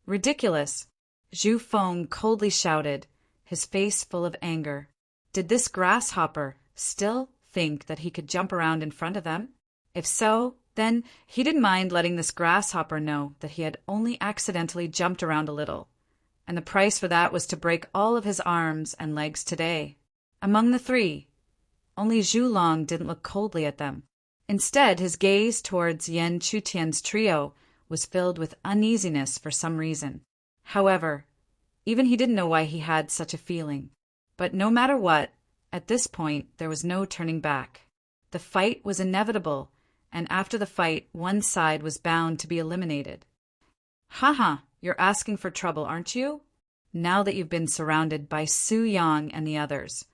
Speaker 1: "Ridiculous!" Zhu Feng coldly shouted, his face full of anger. Did this grasshopper still think that he could jump around in front of them? If so, then he didn't mind letting this grasshopper know that he had only accidentally jumped around a little, and the price for that was to break all of his arms and legs today. Among the three, only Zhu Long didn't look coldly at them. Instead, his gaze towards Yan Chutian's trio was filled with uneasiness for some reason. However, even he didn't know why he had such a feeling. But no matter what, at this point there was no turning back. The fight was inevitable, and after the fight, one side was bound to be eliminated. "Haha, you're asking for trouble, aren't you? Now that you've been surrounded by Su Yang and the others,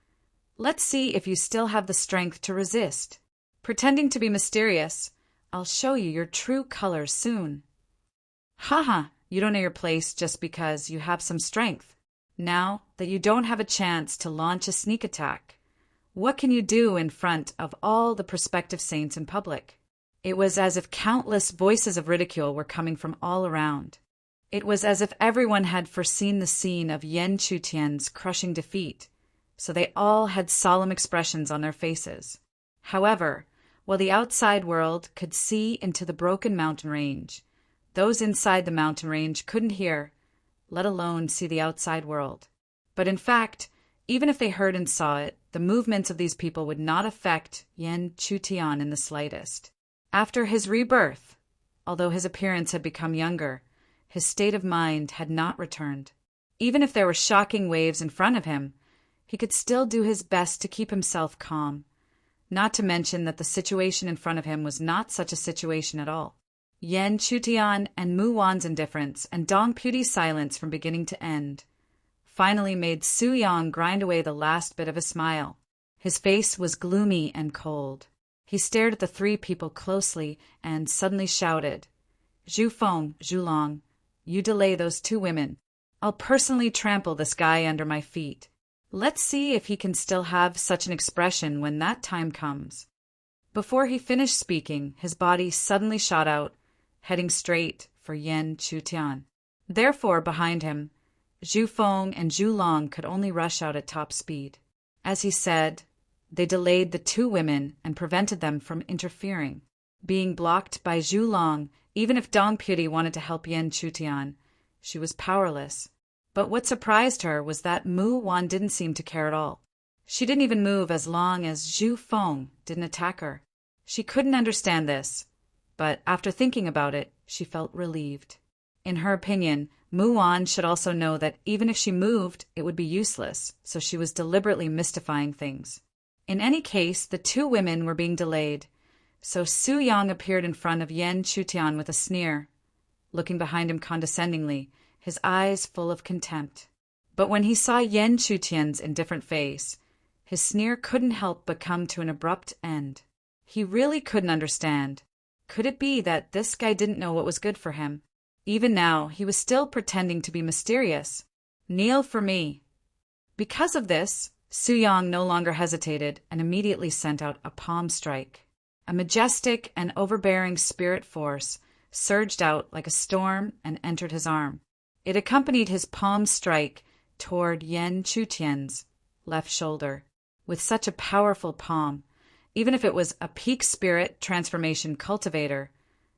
Speaker 1: let's see if you still have the strength to resist. Pretending to be mysterious, I'll show you your true colors soon." "Haha, you don't know your place just because you have some strength. Now that you don't have a chance to launch a sneak attack, what can you do in front of all the prospective saints in public?" It was as if countless voices of ridicule were coming from all around. It was as if everyone had foreseen the scene of Yan Chutian's crushing defeat, so they all had solemn expressions on their faces. However, while the outside world could see into the broken mountain range, those inside the mountain range couldn't hear, let alone see the outside world. But in fact, even if they heard and saw it, the movements of these people would not affect Yan Chutian in the slightest. After his rebirth, although his appearance had become younger, his state of mind had not returned. Even if there were shocking waves in front of him, he could still do his best to keep himself calm, not to mention that the situation in front of him was not such a situation at all. Yan Chutian and Mu Wan's indifference and Dong Puti's silence from beginning to end finally made Su Yang grind away the last bit of a smile. His face was gloomy and cold. He stared at the three people closely and suddenly shouted, "Zhu Feng, Zhu Long, you delay those two women. I'll personally trample this guy under my feet. Let's see if he can still have such an expression when that time comes." Before he finished speaking, his body suddenly shot out, heading straight for Yan Chutian. Therefore, behind him, Zhu Feng and Zhu Long could only rush out at top speed. As he said, they delayed the two women and prevented them from interfering. Being blocked by Zhu Long, even if Dong Piri wanted to help Yan Chutian, she was powerless. But what surprised her was that Mu Wan didn't seem to care at all. She didn't even move as long as Zhu Feng didn't attack her. She couldn't understand this, but after thinking about it, she felt relieved. In her opinion, Mu Wan should also know that even if she moved, it would be useless, so she was deliberately mystifying things. In any case, the two women were being delayed, so Su Yang appeared in front of Yan Chutian with a sneer, looking behind him condescendingly, his eyes full of contempt. But when he saw Yan Chutian's indifferent face, his sneer couldn't help but come to an abrupt end. He really couldn't understand. Could it be that this guy didn't know what was good for him? Even now, he was still pretending to be mysterious. Kneel for me. Because of this, Su-yang no longer hesitated and immediately sent out a palm strike. A majestic and overbearing spirit force surged out like a storm and entered his arm. It accompanied his palm strike toward Yan Chutian's left shoulder. With such a powerful palm, even if it was a peak spirit transformation cultivator,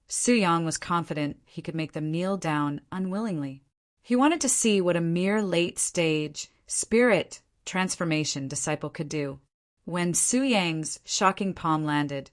Speaker 1: Su-yang was confident he could make them kneel down unwillingly. He wanted to see what a mere late-stage spirit transformation disciple could do. When Su-yang's shocking palm landed,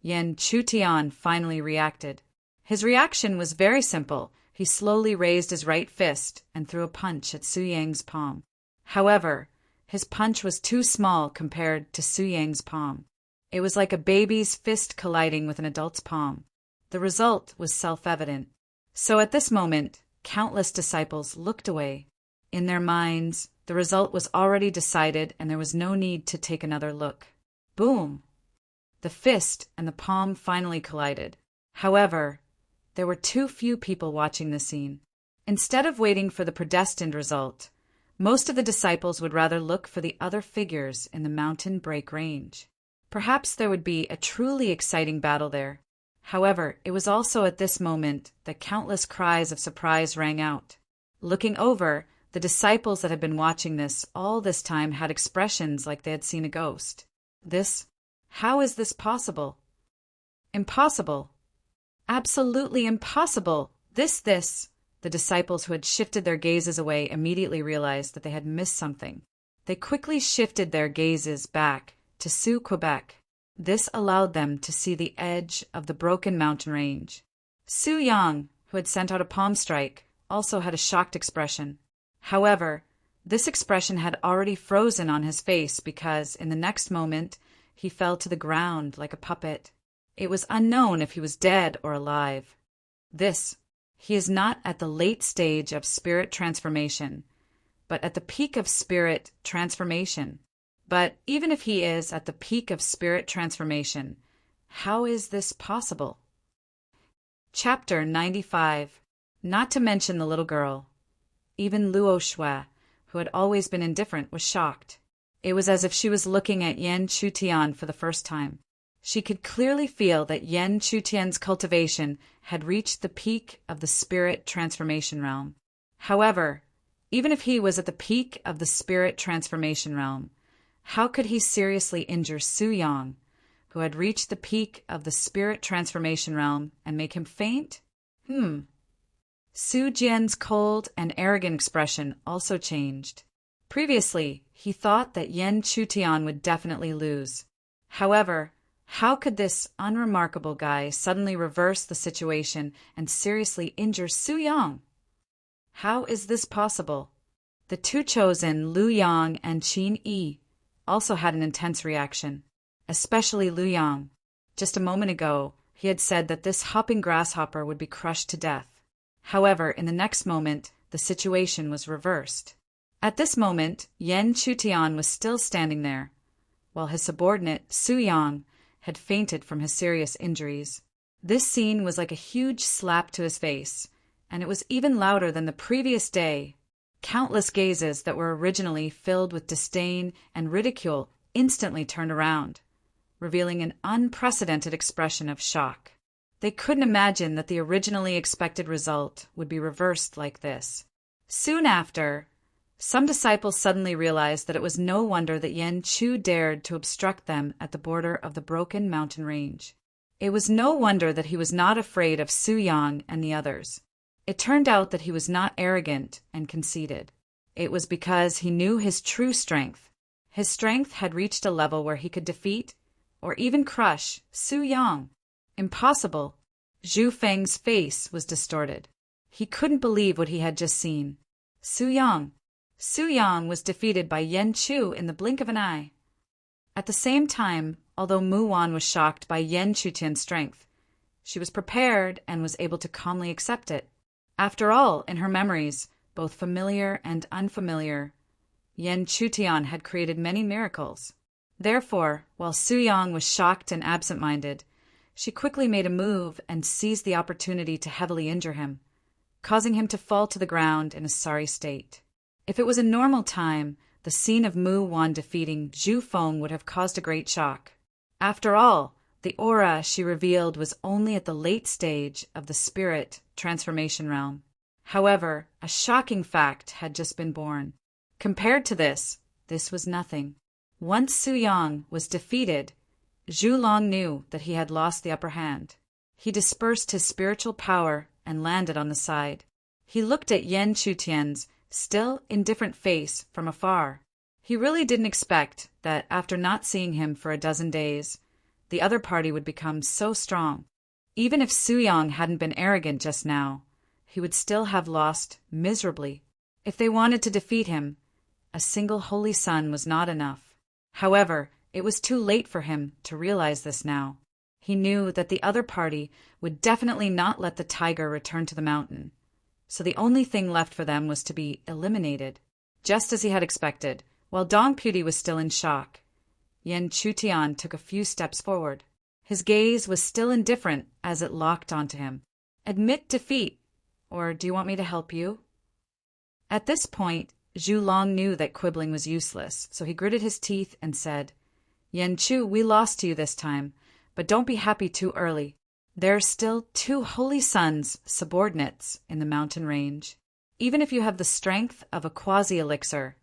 Speaker 1: Yan Chutian finally reacted. His reaction was very simple. He slowly raised his right fist and threw a punch at Su-yang's palm. However, his punch was too small compared to Su-yang's palm. It was like a baby's fist colliding with an adult's palm. The result was self-evident. So at this moment, countless disciples looked away. In their minds, the result was already decided and there was no need to take another look. Boom! The fist and the palm finally collided. However, there were too few people watching the scene. Instead of waiting for the predestined result, most of the disciples would rather look for the other figures in the mountain break range. Perhaps there would be a truly exciting battle there. However, it was also at this moment that countless cries of surprise rang out. Looking over, the disciples that had been watching this all this time had expressions like they had seen a ghost. How is this possible? Impossible. Absolutely impossible. The disciples who had shifted their gazes away immediately realized that they had missed something. They quickly shifted their gazes back to Sioux, Quebec. This allowed them to see the edge of the broken mountain range. Su-yang, who had sent out a palm strike, also had a shocked expression. However, this expression had already frozen on his face because, in the next moment, he fell to the ground like a puppet. It was unknown if he was dead or alive. He is not at the late stage of spirit transformation, but at the peak of spirit transformation. But even if he is at the peak of spirit transformation, how is this possible? Chapter 95. Not to mention the little girl. Even Luo Shui, who had always been indifferent, was shocked. It was as if she was looking at Yan Chutian for the first time. She could clearly feel that Yan Chutian's cultivation had reached the peak of the spirit transformation realm. However, even if he was at the peak of the spirit transformation realm, how could he seriously injure Su-yang, who had reached the peak of the spirit transformation realm, and make him faint? Su Jian's cold and arrogant expression also changed. Previously, he thought that Yan Chutian would definitely lose. However, how could this unremarkable guy suddenly reverse the situation and seriously injure Su-yang? How is this possible? The two chosen, Lu Yang and Qin Yi, also had an intense reaction, especially Lu Yang. Just a moment ago, he had said that this hopping grasshopper would be crushed to death. However, in the next moment, the situation was reversed. At this moment, Yan Chutian was still standing there, while his subordinate, Su-yang, had fainted from his serious injuries. This scene was like a huge slap to his face, and it was even louder than the previous day. Countless gazes that were originally filled with disdain and ridicule instantly turned around, revealing an unprecedented expression of shock. They couldn't imagine that the originally expected result would be reversed like this. Soon after, some disciples suddenly realized that it was no wonder that Yan Chu dared to obstruct them at the border of the broken mountain range. It was no wonder that he was not afraid of Su-yang and the others. It turned out that he was not arrogant and conceited. It was because he knew his true strength. His strength had reached a level where he could defeat or even crush Su-yang. Impossible. Zhu Feng's face was distorted. He couldn't believe what he had just seen. Su-yang was defeated by Yan Chu in the blink of an eye. At the same time, although Mu Wan was shocked by Yan Chutian's strength, she was prepared and was able to calmly accept it. After all, in her memories, both familiar and unfamiliar, Yan Chutian had created many miracles. Therefore, while Su-yang was shocked and absent-minded, she quickly made a move and seized the opportunity to heavily injure him, causing him to fall to the ground in a sorry state. If it was a normal time, the scene of Mu Wan defeating Zhu Feng would have caused a great shock. After all, the aura she revealed was only at the late stage of the spirit transformation realm. However, a shocking fact had just been born. Compared to this was nothing. Once Su-yang was defeated, Zhu Long knew that he had lost the upper hand. He dispersed his spiritual power and landed on the side. He looked at Yan Chutian's still indifferent face from afar. He really didn't expect that after not seeing him for a dozen days, the other party would become so strong. Even if Su-yang hadn't been arrogant just now, he would still have lost miserably. If they wanted to defeat him, a single holy sun was not enough. However, it was too late for him to realize this now. He knew that the other party would definitely not let the tiger return to the mountain, so the only thing left for them was to be eliminated. Just as he had expected, while Dong Puti was still in shock, Yan Chutian took a few steps forward. His gaze was still indifferent as it locked onto him. Admit defeat, or do you want me to help you? At this point, Zhu Long knew that quibbling was useless, so he gritted his teeth and said, Yan Chu, we lost to you this time, but don't be happy too early. There are still 2 holy suns, subordinates, in the mountain range. Even if you have the strength of a quasi-elixir,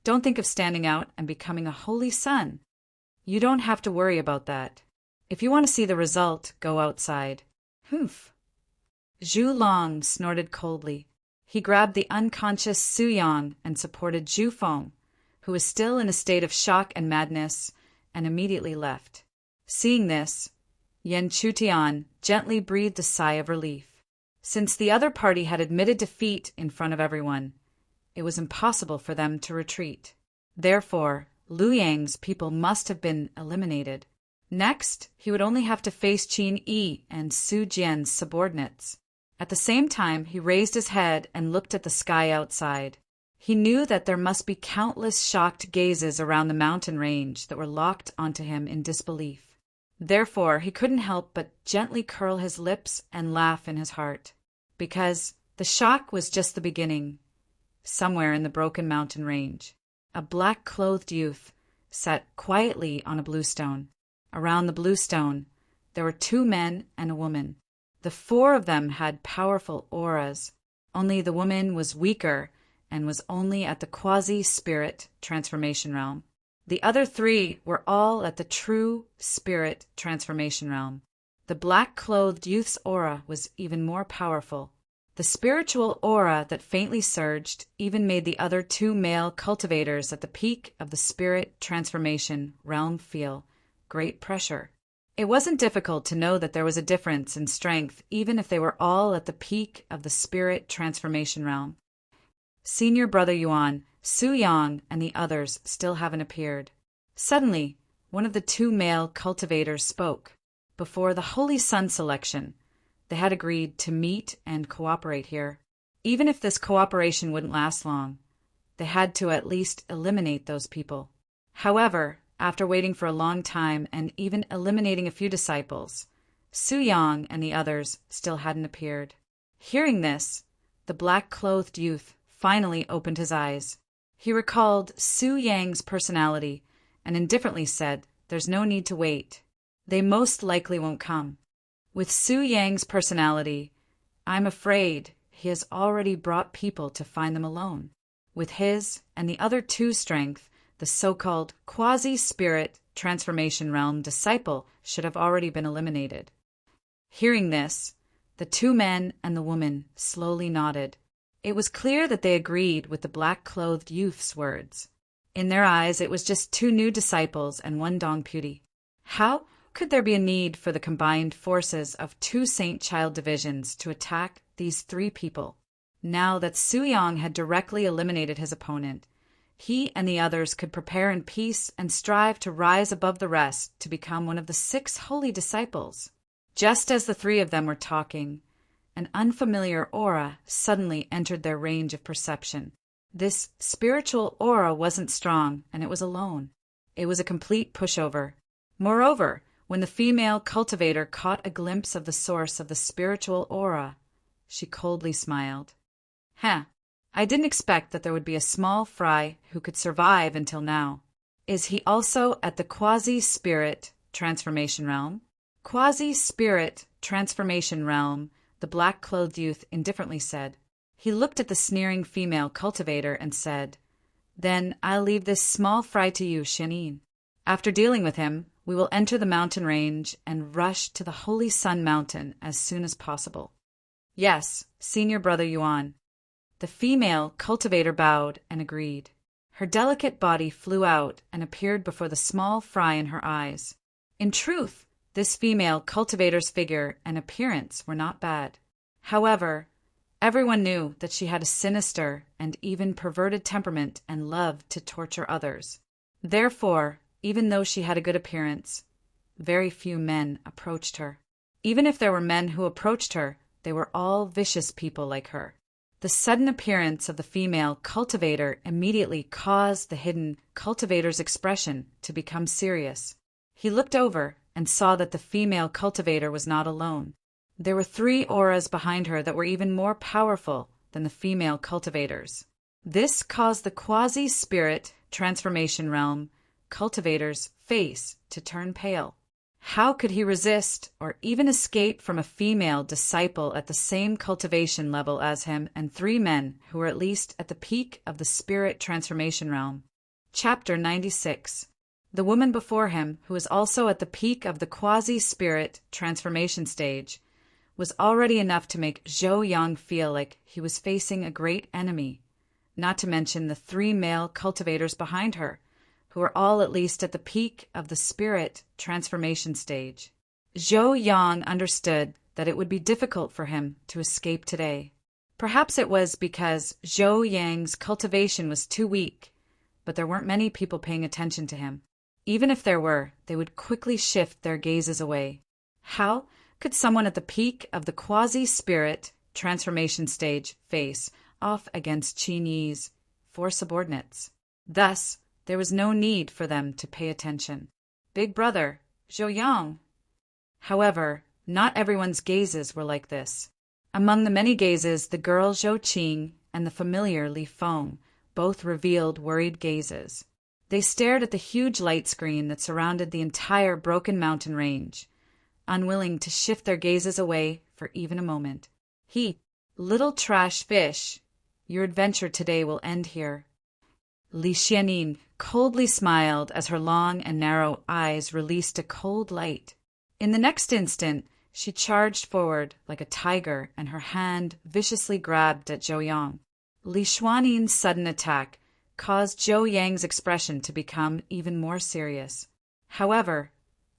Speaker 1: don't think of standing out and becoming a holy sun. You don't have to worry about that. If you want to see the result, go outside. Humph. Zhu Long snorted coldly. He grabbed the unconscious Su-yang and supported Zhu Feng, who was still in a state of shock and madness, and immediately left. Seeing this, Yan Chutian gently breathed a sigh of relief. Since the other party had admitted defeat in front of everyone, it was impossible for them to retreat. Therefore, Liu Yang's people must have been eliminated. Next, he would only have to face Qin Yi and Su Jian's subordinates. At the same time, he raised his head and looked at the sky outside. He knew that there must be countless shocked gazes around the mountain range that were locked onto him in disbelief. Therefore, he couldn't help but gently curl his lips and laugh in his heart, because the shock was just the beginning. Somewhere in the broken mountain range, a black-clothed youth sat quietly on a bluestone. Around the bluestone, there were 2 men and a woman. The 4 of them had powerful auras. Only the woman was weaker and was only at the quasi-spirit transformation realm. The other 3 were all at the true spirit transformation realm. The black-clothed youth's aura was even more powerful. The spiritual aura that faintly surged even made the other 2 male cultivators at the peak of the spirit transformation realm feel great pressure. It wasn't difficult to know that there was a difference in strength even if they were all at the peak of the spirit transformation realm. Senior Brother Yuan, Su-yang, and the others still haven't appeared. Suddenly, one of the 2 male cultivators spoke. Before the Holy Sun selection, they had agreed to meet and cooperate here. Even if this cooperation wouldn't last long, they had to at least eliminate those people. However, after waiting for a long time and even eliminating a few disciples, Su-yang and the others still hadn't appeared. Hearing this, the black-clothed youth finally opened his eyes. He recalled Su-yang's personality and indifferently said, "There's no need to wait. They most likely won't come. With Su-yang's personality, I'm afraid he has already brought people to find them alone. With his and the other 2 strength, the so-called quasi-spirit transformation realm disciple should have already been eliminated." Hearing this, the 2 men and the woman slowly nodded. It was clear that they agreed with the black-clothed youth's words. In their eyes, it was just 2 new disciples and 1 Dong Puti. How could there be a need for the combined forces of 2 Saint Child divisions to attack these 3 people? Now that Su-yang had directly eliminated his opponent, he and the others could prepare in peace and strive to rise above the rest to become one of the 6 holy disciples. Just as the 3 of them were talking, an unfamiliar aura suddenly entered their range of perception. This spiritual aura wasn't strong, and it was alone. It was a complete pushover. Moreover, when the female cultivator caught a glimpse of the source of the spiritual aura, she coldly smiled. I didn't expect that there would be a small fry who could survive until now. Is he also at the quasi-spirit transformation realm? Quasi-spirit transformation realm, the black-clothed youth indifferently said. He looked at the sneering female cultivator and said, "Then I'll leave this small fry to you, Xianin. After dealing with him, we will enter the mountain range and rush to the Holy Sun Mountain as soon as possible." "Yes, Senior Brother Yuan." The female cultivator bowed and agreed. Her delicate body flew out and appeared before the small fry in her eyes. In truth, this female cultivator's figure and appearance were not bad. However, everyone knew that she had a sinister and even perverted temperament and loved to torture others. Therefore, even though she had a good appearance, very few men approached her. Even if there were men who approached her, they were all vicious people like her. The sudden appearance of the female cultivator immediately caused the hidden cultivator's expression to become serious. He looked over and saw that the female cultivator was not alone. There were 3 auras behind her that were even more powerful than the female cultivators. This caused the quasi-spirit transformation realm cultivator's face to turn pale. How could he resist or even escape from a female disciple at the same cultivation level as him and 3 men who were at least at the peak of the spirit transformation realm? Chapter 96. The woman before him, who was also at the peak of the quasi-spirit transformation stage, was already enough to make Zhou Yang feel like he was facing a great enemy, not to mention the 3 male cultivators behind her, who were all at least at the peak of the spirit transformation stage. Zhou Yang understood that it would be difficult for him to escape today. Perhaps it was because Zhou Yang's cultivation was too weak, but there weren't many people paying attention to him. Even if there were, they would quickly shift their gazes away. How could someone at the peak of the quasi-spirit transformation stage face off against Qin Yi's 4 subordinates? Thus, there was no need for them to pay attention. Big brother, Zhou Yang. However, not everyone's gazes were like this. Among the many gazes, the girl Zhou Qing and the familiar Li Feng both revealed worried gazes. They stared at the huge light screen that surrounded the entire broken mountain range, unwilling to shift their gazes away for even a moment. Little trash fish, your adventure today will end here. Li Xianin coldly smiled as her long and narrow eyes released a cold light. In the next instant, she charged forward like a tiger and her hand viciously grabbed at Zhou Yang. Li Xuanin's sudden attack caused Zhou Yang's expression to become even more serious. However,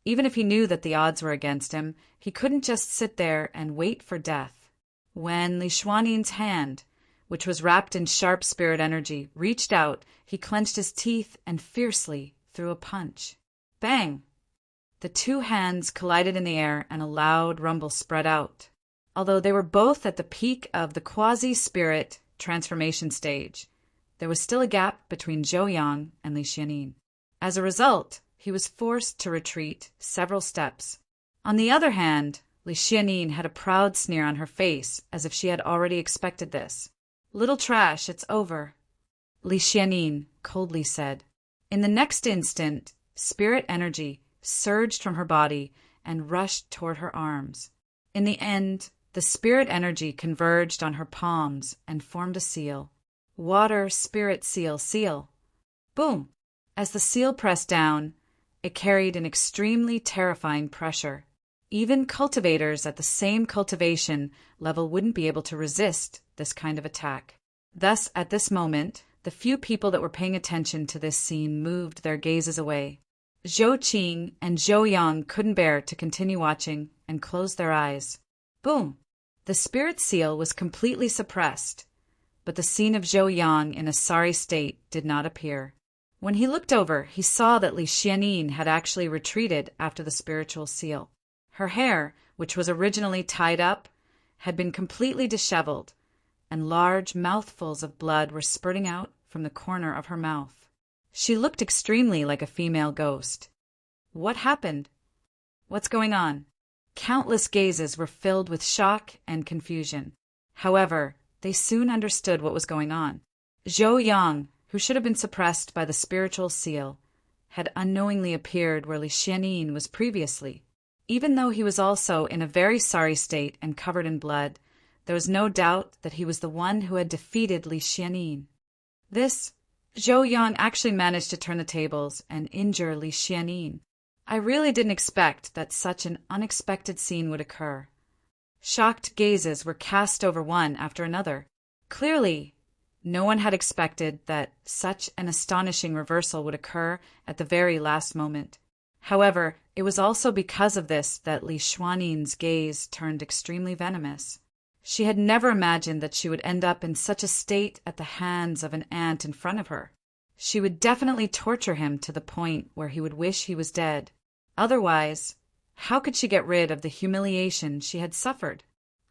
Speaker 1: even if he knew that the odds were against him, he couldn't just sit there and wait for death. When Li Xuanin's hand, which was wrapped in sharp spirit energy, reached out, he clenched his teeth and fiercely threw a punch. Bang! The 2 hands collided in the air and a loud rumble spread out. Although they were both at the peak of the quasi-spirit transformation stage, there was still a gap between Zhou Yang and Li Xianin. As a result, he was forced to retreat several steps. On the other hand, Li Xianin had a proud sneer on her face, as if she had already expected this. "Little trash, it's over," Li Xianin coldly said. In the next instant, spirit energy surged from her body and rushed toward her arms. In the end, the spirit energy converged on her palms and formed a seal. Water, spirit, seal, seal. Boom! As the seal pressed down, it carried an extremely terrifying pressure. Even cultivators at the same cultivation level wouldn't be able to resist this kind of attack. Thus, at this moment, the few people that were paying attention to this scene moved their gazes away. Zhou Qing and Zhou Yang couldn't bear to continue watching and closed their eyes. Boom! The spirit seal was completely suppressed, but the scene of Zhou Yang in a sorry state did not appear. When he looked over, he saw that Li Xianin had actually retreated after the spiritual seal. Her hair, which was originally tied up, had been completely disheveled, and large mouthfuls of blood were spurting out from the corner of her mouth. She looked extremely like a female ghost. What happened? What's going on? Countless gazes were filled with shock and confusion. However, they soon understood what was going on. Zhou Yang, who should have been suppressed by the spiritual seal, had unknowingly appeared where Li Xianin was previously. Even though he was also in a very sorry state and covered in blood, there was no doubt that he was the one who had defeated Li Xianin. Zhou Yang actually managed to turn the tables and injure Li Xianin. I really didn't expect that such an unexpected scene would occur. Shocked gazes were cast over one after another. Clearly, no one had expected that such an astonishing reversal would occur at the very last moment. However, it was also because of this that Li Xianin's gaze turned extremely venomous. She had never imagined that she would end up in such a state at the hands of an ant in front of her. She would definitely torture him to the point where he would wish he was dead. Otherwise, how could she get rid of the humiliation she had suffered?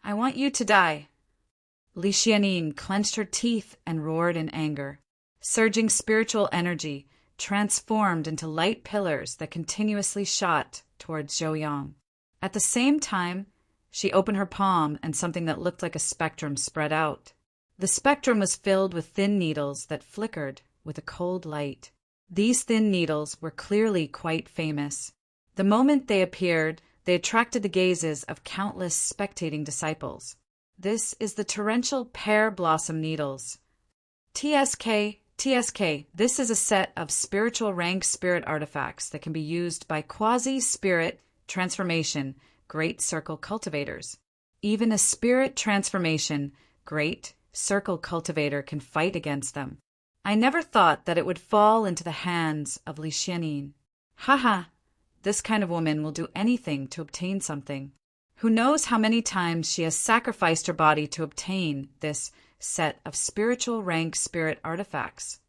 Speaker 1: I want you to die. Li Xianin clenched her teeth and roared in anger. Surging spiritual energy transformed into light pillars that continuously shot towards Zhou Yang. At the same time, she opened her palm and something that looked like a spectrum spread out. The spectrum was filled with thin needles that flickered with a cold light. These thin needles were clearly quite famous. The moment they appeared, they attracted the gazes of countless spectating disciples. This is the torrential pear blossom needles. TSK. This is a set of spiritual rank spirit artifacts that can be used by quasi-spirit transformation Great Circle cultivators. Even a spirit transformation Great Circle cultivator can fight against them. I never thought that it would fall into the hands of Li Xianin. Haha, this kind of woman will do anything to obtain something. Who knows how many times she has sacrificed her body to obtain this set of spiritual rank spirit artifacts.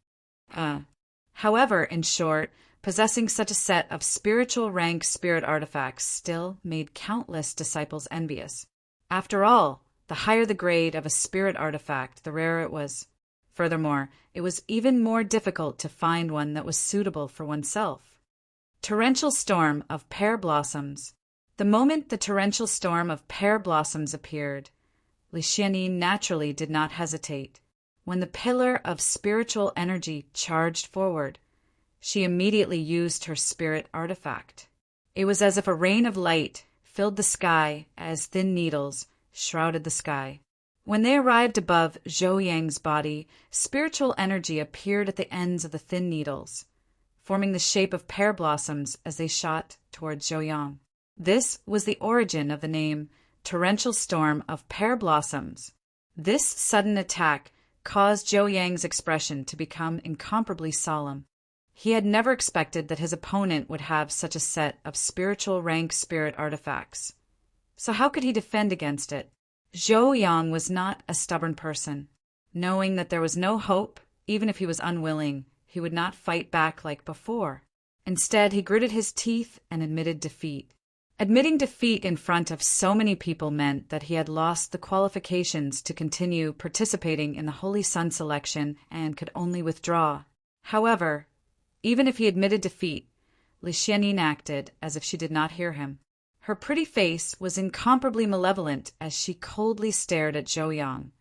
Speaker 1: However, in short, possessing such a set of spiritual rank spirit artifacts still made countless disciples envious. After all, the higher the grade of a spirit artifact, the rarer it was. Furthermore, it was even more difficult to find one that was suitable for oneself. Torrential storm of pear blossoms. The moment the torrential storm of pear blossoms appeared, Li Xianin naturally did not hesitate. When the pillar of spiritual energy charged forward, she immediately used her spirit artifact. It was as if a rain of light filled the sky as thin needles shrouded the sky. When they arrived above Zhou Yang's body, spiritual energy appeared at the ends of the thin needles, forming the shape of pear blossoms as they shot towards Zhou Yang. This was the origin of the name Torrential Storm of Pear Blossoms. This sudden attack caused Zhou Yang's expression to become incomparably solemn. He had never expected that his opponent would have such a set of spiritual rank spirit artifacts. So how could he defend against it? Zhou Yang was not a stubborn person. Knowing that there was no hope, even if he was unwilling, he would not fight back like before. Instead, he gritted his teeth and admitted defeat. Admitting defeat in front of so many people meant that he had lost the qualifications to continue participating in the Holy Sun selection and could only withdraw. However, even if he admitted defeat, Li Xianin acted as if she did not hear him. Her pretty face was incomparably malevolent as she coldly stared at Zhou Yang,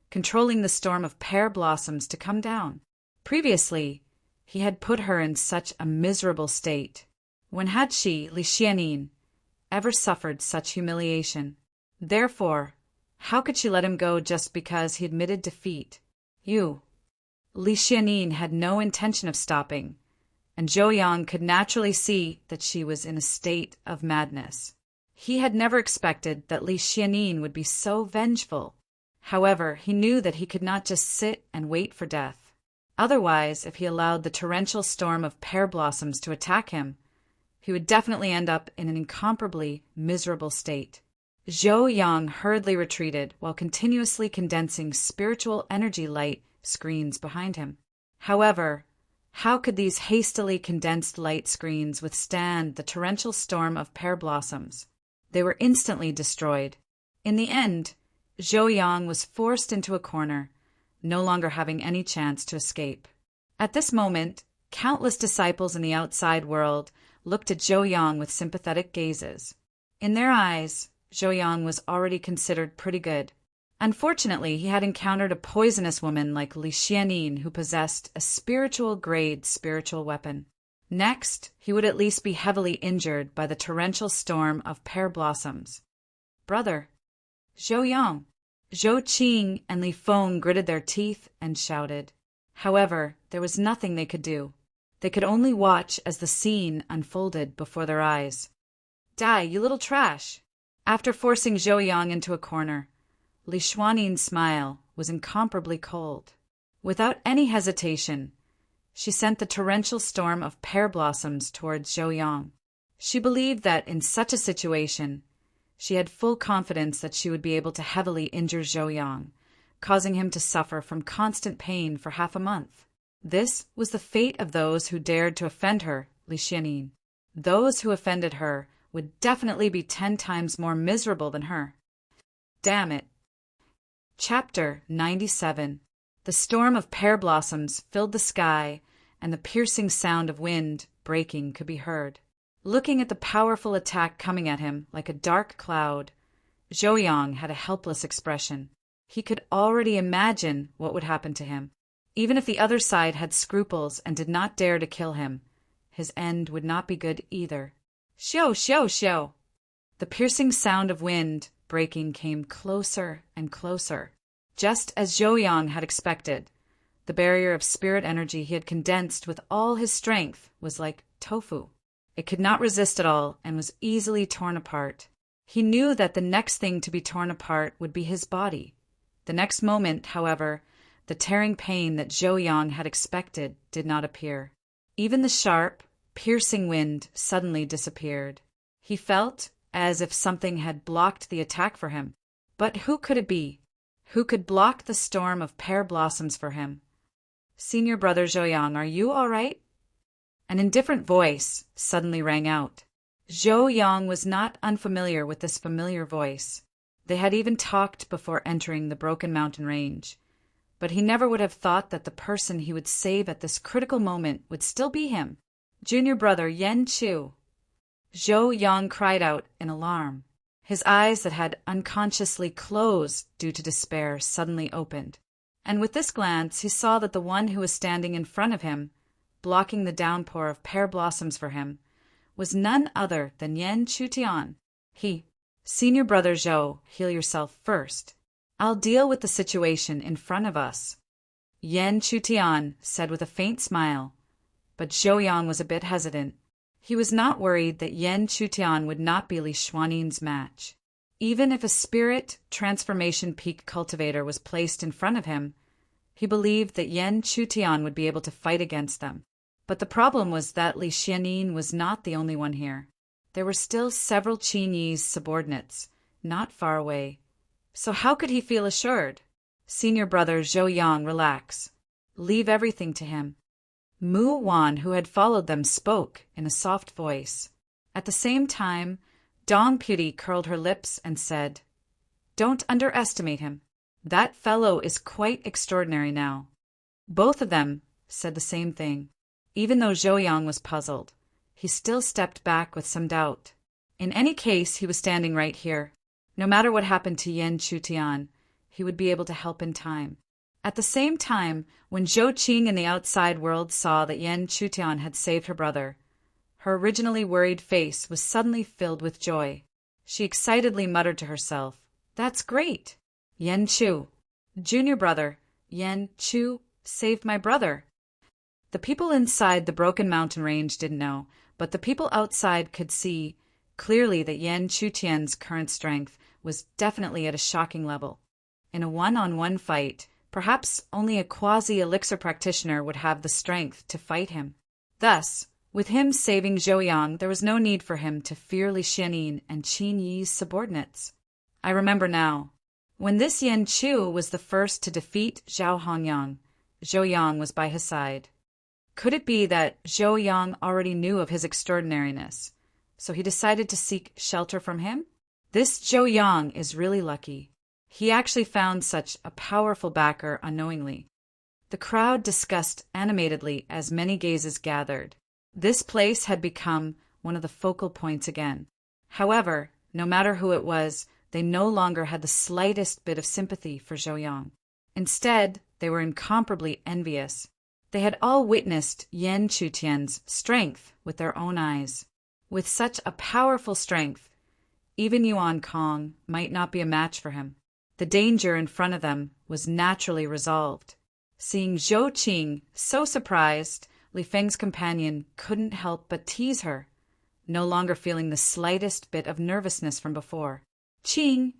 Speaker 1: controlling the storm of pear blossoms to come down. Previously, he had put her in such a miserable state. When had she, Li Xianin, ever suffered such humiliation? Therefore, how could she let him go just because he admitted defeat? Li Xianin had no intention of stopping, and Zhou Yang could naturally see that she was in a state of madness. He had never expected that Li Xianin would be so vengeful. However, he knew that he could not just sit and wait for death. Otherwise, if he allowed the torrential storm of pear blossoms to attack him, he would definitely end up in an incomparably miserable state. Zhou Yang hurriedly retreated while continuously condensing spiritual energy light screens behind him. However, how could these hastily condensed light screens withstand the torrential storm of pear blossoms? They were instantly destroyed. In the end, Zhou Yang was forced into a corner, no longer having any chance to escape. At this moment, Countless disciples in the outside world looked at Zhou Yang with sympathetic gazes. In their eyes, Zhou Yang was already considered pretty good. Unfortunately, he had encountered a poisonous woman like Li Xianin who possessed a spiritual-grade spiritual weapon. Next, he would at least be heavily injured by the torrential storm of pear blossoms. "Brother, Zhou Yang!" Zhou Qing and Li Feng gritted their teeth and shouted. However, there was nothing they could do. They could only watch as the scene unfolded before their eyes. "Die, you little trash!" After forcing Zhou Yang into a corner, Li Xuanin's smile was incomparably cold. Without any hesitation, she sent the torrential storm of pear blossoms towards Zhou Yang. She believed that in such a situation, she had full confidence that she would be able to heavily injure Zhou Yang, causing him to suffer from constant pain for half a month. This was the fate of those who dared to offend her, Li Xianin. Those who offended her would definitely be 10 times more miserable than her. Damn it. Chapter 97. The storm of pear blossoms filled the sky, and the piercing sound of wind breaking could be heard. Looking at the powerful attack coming at him like a dark cloud, Zhou Yang had a helpless expression. He could already imagine what would happen to him. Even if the other side had scruples and did not dare to kill him, his end would not be good either. Xiao, xiao, xiao! The piercing sound of wind breaking came closer and closer. Just as Zhou Yang had expected, the barrier of spirit energy he had condensed with all his strength was like tofu. It could not resist at all and was easily torn apart. He knew that the next thing to be torn apart would be his body. The next moment, however, the tearing pain that Zhou Yang had expected did not appear. Even the sharp, piercing wind suddenly disappeared. He felt as if something had blocked the attack for him. But who could it be? Who could block the storm of pear blossoms for him? "Senior brother Zhou Yang, are you all right?" An indifferent voice suddenly rang out. Zhou Yang was not unfamiliar with this familiar voice. They had even talked before entering the Broken Mountain Range. But he never would have thought that the person he would save at this critical moment would still be him. "Junior brother Yan Chu." Zhou Yang cried out in alarm. His eyes that had unconsciously closed due to despair suddenly opened. And with this glance he saw that the one who was standing in front of him, blocking the downpour of pear blossoms for him, was none other than Yan Chutian. "Senior brother Zhou, heal yourself first. I'll deal with the situation in front of us," Yan Chutian said with a faint smile. But Zhou Yang was a bit hesitant. He was not worried that Yan Chutian would not be Li Xuanin's match. Even if a spirit transformation peak cultivator was placed in front of him, he believed that Yan Chutian would be able to fight against them. But the problem was that Li Xianin was not the only one here. There were still several Qin Yi's subordinates, not far away. So how could he feel assured? "Senior brother Zhou Yang, relax. Leave everything to him." Mu Wan, who had followed them, spoke in a soft voice. At the same time, Dong Puti curled her lips and said, "Don't underestimate him. That fellow is quite extraordinary now." Both of them said the same thing. Even though Zhou Yang was puzzled, he still stepped back with some doubt. In any case, he was standing right here. No matter what happened to Yan Chutian, he would be able to help in time. At the same time, when Zhou Qing in the outside world saw that Yan Chutian had saved her brother, her originally worried face was suddenly filled with joy. She excitedly muttered to herself, "That's great! Yan Chu, junior brother, Yan Chu saved my brother." The people inside the Broken Mountain Range didn't know, but the people outside could see clearly that Yan Chutian's current strength was definitely at a shocking level. In a one-on-one fight, perhaps only a quasi-elixir practitioner would have the strength to fight him. Thus, with him saving Zhou Yang, there was no need for him to fear Li Xianin and Qin Yi's subordinates. I remember now. When this Yan Chu was the first to defeat Zhao Hongyang, Zhou Yang was by his side. Could it be that Zhou Yang already knew of his extraordinariness, so he decided to seek shelter from him? This Zhou Yang is really lucky. He actually found such a powerful backer unknowingly. The crowd discussed animatedly as many gazes gathered. This place had become one of the focal points again. However, no matter who it was, they no longer had the slightest bit of sympathy for Zhou Yang. Instead, they were incomparably envious. They had all witnessed Yan Chutian's strength with their own eyes. With such a powerful strength, even Yuan Kong might not be a match for him. The danger in front of them was naturally resolved. Seeing Zhou Qing so surprised, Li Feng's companion couldn't help but tease her, no longer feeling the slightest bit of nervousness from before. Qing,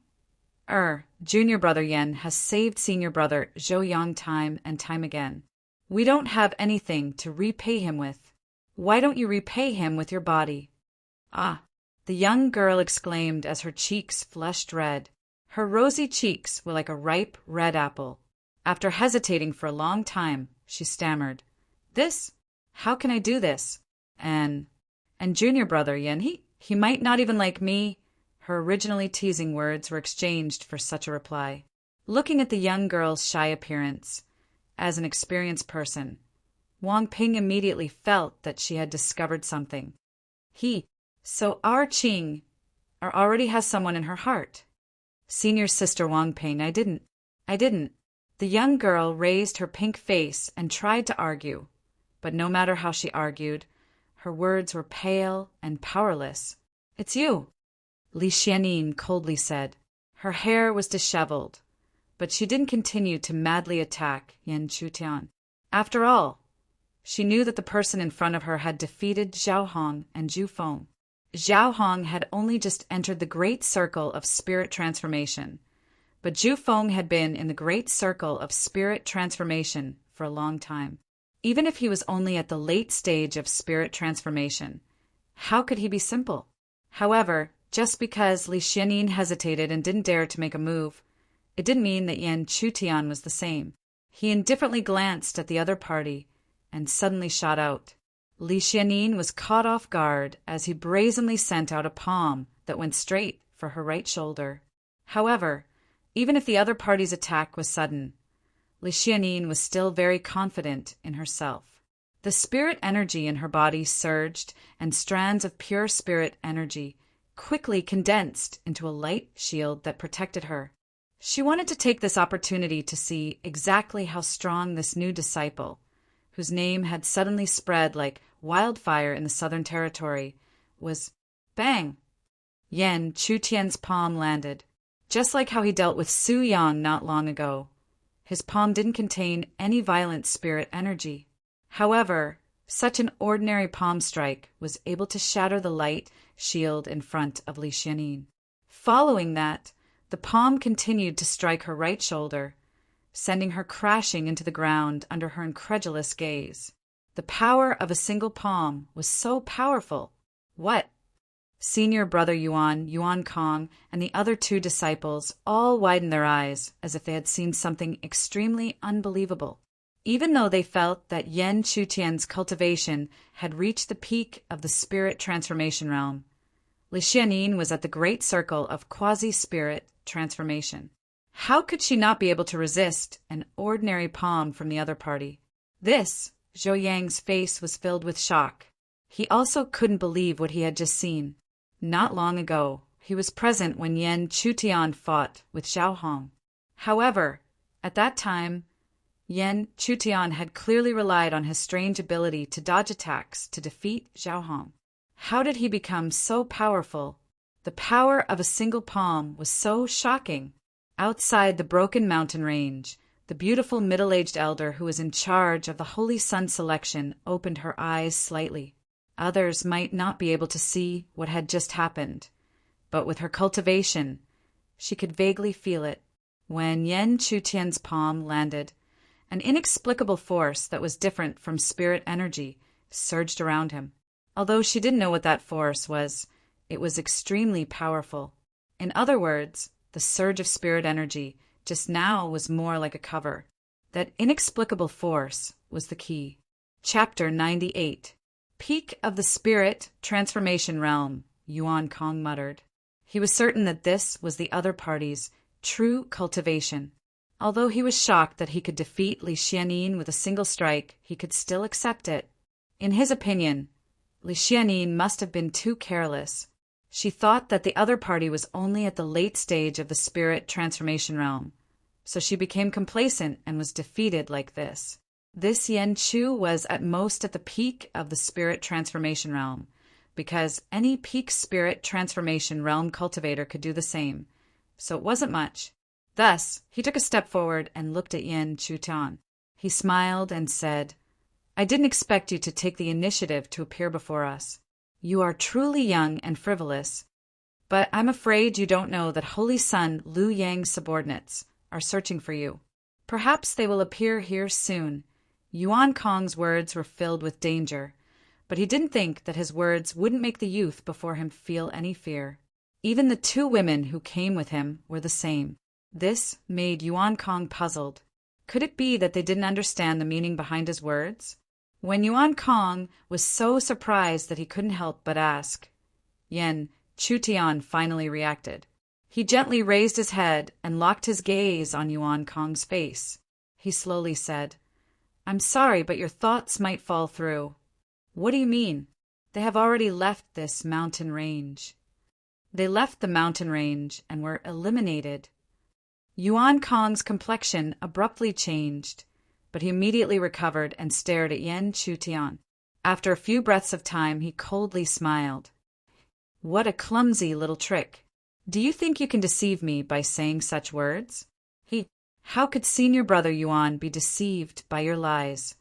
Speaker 1: junior brother Yan has saved senior brother Zhou Yang time and time again. We don't have anything to repay him with. Why don't you repay him with your body? Ah, the young girl exclaimed as her cheeks flushed red. Her rosy cheeks were like a ripe red apple. After hesitating for a long time, she stammered, "This? How can I do this? And junior brother Yan, he might not even like me." Her originally teasing words were exchanged for such a reply. Looking at the young girl's shy appearance, as an experienced person, Wang Ping immediately felt that she had discovered something. So our Qing already has someone in her heart. Senior sister Wang Ping, I didn't. The young girl raised her pink face and tried to argue, but no matter how she argued, her words were pale and powerless. "It's you," Li Xianin coldly said. Her hair was disheveled, but she didn't continue to madly attack Yan Chutian. After all, she knew that the person in front of her had defeated Zhao Hong and Zhu Feng. Zhao Hong had only just entered the great circle of spirit transformation, but Zhu Feng had been in the great circle of spirit transformation for a long time. Even if he was only at the late stage of spirit transformation, how could he be simple? However, just because Li Xianin hesitated and didn't dare to make a move, it didn't mean that Yan Chutian was the same. He indifferently glanced at the other party and suddenly shot out. Li Xianin was caught off guard as he brazenly sent out a palm that went straight for her right shoulder. However, even if the other party's attack was sudden, Li Xianin was still very confident in herself. The spirit energy in her body surged, and strands of pure spirit energy quickly condensed into a light shield that protected her. She wanted to take this opportunity to see exactly how strong this new disciple, whose name had suddenly spread like wildfire in the Southern Territory, was. Bang! Yan Chutian's palm landed. Just like how he dealt with Su Yang not long ago, his palm didn't contain any violent spirit energy. However, such an ordinary palm strike was able to shatter the light shield in front of Li Xianin. Following that, the palm continued to strike her right shoulder, sending her crashing into the ground under her incredulous gaze. The power of a single palm was so powerful. What? Senior brother Yuan Kong, and the other two disciples all widened their eyes as if they had seen something extremely unbelievable. Even though they felt that Yan Chutian's cultivation had reached the peak of the spirit transformation realm, Li Xianin was at the great circle of quasi-spirit transformation. How could she not be able to resist an ordinary palm from the other party? Zhou Yang's face was filled with shock. He also couldn't believe what he had just seen. Not long ago, he was present when Yan Chutian fought with Zhao Hong. However, at that time, Yan Chutian had clearly relied on his strange ability to dodge attacks to defeat Zhao Hong. How did he become so powerful? The power of a single palm was so shocking. Outside the broken mountain range, the beautiful middle-aged elder who was in charge of the Holy Sun selection opened her eyes slightly. Others might not be able to see what had just happened, but with her cultivation, she could vaguely feel it. When Yan Chutian's palm landed, an inexplicable force that was different from spirit energy surged around him. Although she didn't know what that force was, it was extremely powerful. In other words, the surge of spirit energy just now was more like a cover. That inexplicable force was the key. Chapter 98. Peak of the spirit transformation realm, Yuan Kong muttered. He was certain that this was the other party's true cultivation. Although he was shocked that he could defeat Li Xianin with a single strike, he could still accept it. In his opinion, Li Xianin must have been too careless. She thought that the other party was only at the late stage of the spirit transformation realm, so she became complacent and was defeated like this. This Yan Chu was at most at the peak of the spirit transformation realm, because any peak spirit transformation realm cultivator could do the same, so it wasn't much. Thus, he took a step forward and looked at Yan Chu-tian. He smiled and said, "I didn't expect you to take the initiative to appear before us. You are truly young and frivolous, but I'm afraid you don't know that Holy Son Liu Yang's subordinates are searching for you. Perhaps they will appear here soon." Yuan Kong's words were filled with danger, but he didn't think that his words wouldn't make the youth before him feel any fear. Even the two women who came with him were the same. This made Yuan Kong puzzled. Could it be that they didn't understand the meaning behind his words? When Yuan Kong was so surprised that he couldn't help but ask, Yan Chu-tian finally reacted. He gently raised his head and locked his gaze on Yuan Kong's face. He slowly said, "I'm sorry, but your thoughts might fall through." "What do you mean?" "They have already left this mountain range." They left the mountain range and were eliminated. Yuan Kong's complexion abruptly changed, but he immediately recovered and stared at Yan Chu-tian. After a few breaths of time, he coldly smiled. "What a clumsy little trick. Do you think you can deceive me by saying such words?" "How could senior brother Yuan be deceived by your lies?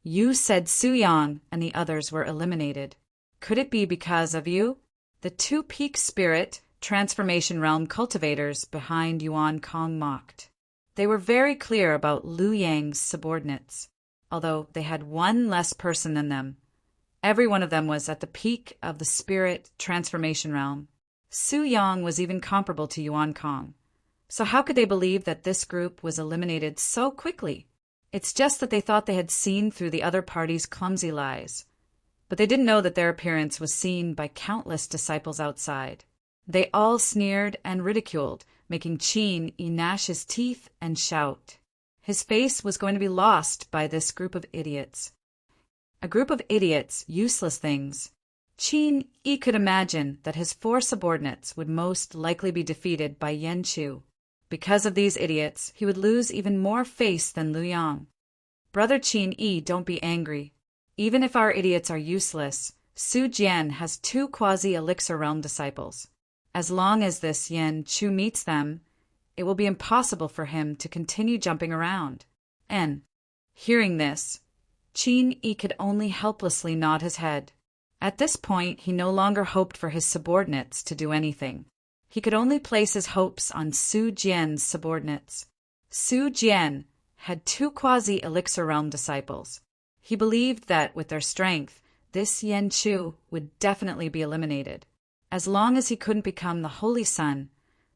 Speaker 1: You said Su Yang and the others were eliminated. Could it be because of you?" The two peak spirit transformation realm cultivators behind Yuan Kong mocked. They were very clear about Liu Yang's subordinates, although they had one less person than them. Every one of them was at the peak of the spirit transformation realm. Su Yang was even comparable to Yuan Kong. So how could they believe that this group was eliminated so quickly? It's just that they thought they had seen through the other party's clumsy lies. But they didn't know that their appearance was seen by countless disciples outside. They all sneered and ridiculed, making Qin gnash his teeth and shout. His face was going to be lost by this group of idiots. A group of idiots, useless things. Qin Yi could imagine that his 4 subordinates would most likely be defeated by Yan Chu. Because of these idiots, he would lose even more face than Liu Yang. "Brother Qin Yi, don't be angry. Even if our idiots are useless, Su Jian has 2 quasi-elixir realm disciples. As long as this Yan Chu meets them, it will be impossible for him to continue jumping around." And, hearing this, Qin Yi could only helplessly nod his head. At this point, he no longer hoped for his subordinates to do anything. He could only place his hopes on Su Jian's subordinates. Su Jian had 2 quasi-elixir realm disciples. He believed that, with their strength, this Yan Chu would definitely be eliminated. As long as he couldn't become the Holy Son,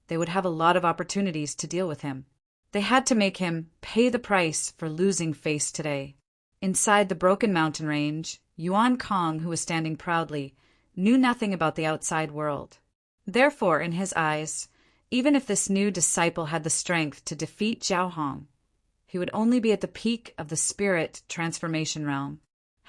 Speaker 1: they would have a lot of opportunities to deal with him. They had to make him pay the price for losing face today. Inside the broken mountain range, Yuan Kong, who was standing proudly, knew nothing about the outside world. Therefore, in his eyes, even if this new disciple had the strength to defeat Zhao Hong, he would only be at the peak of the spirit transformation realm.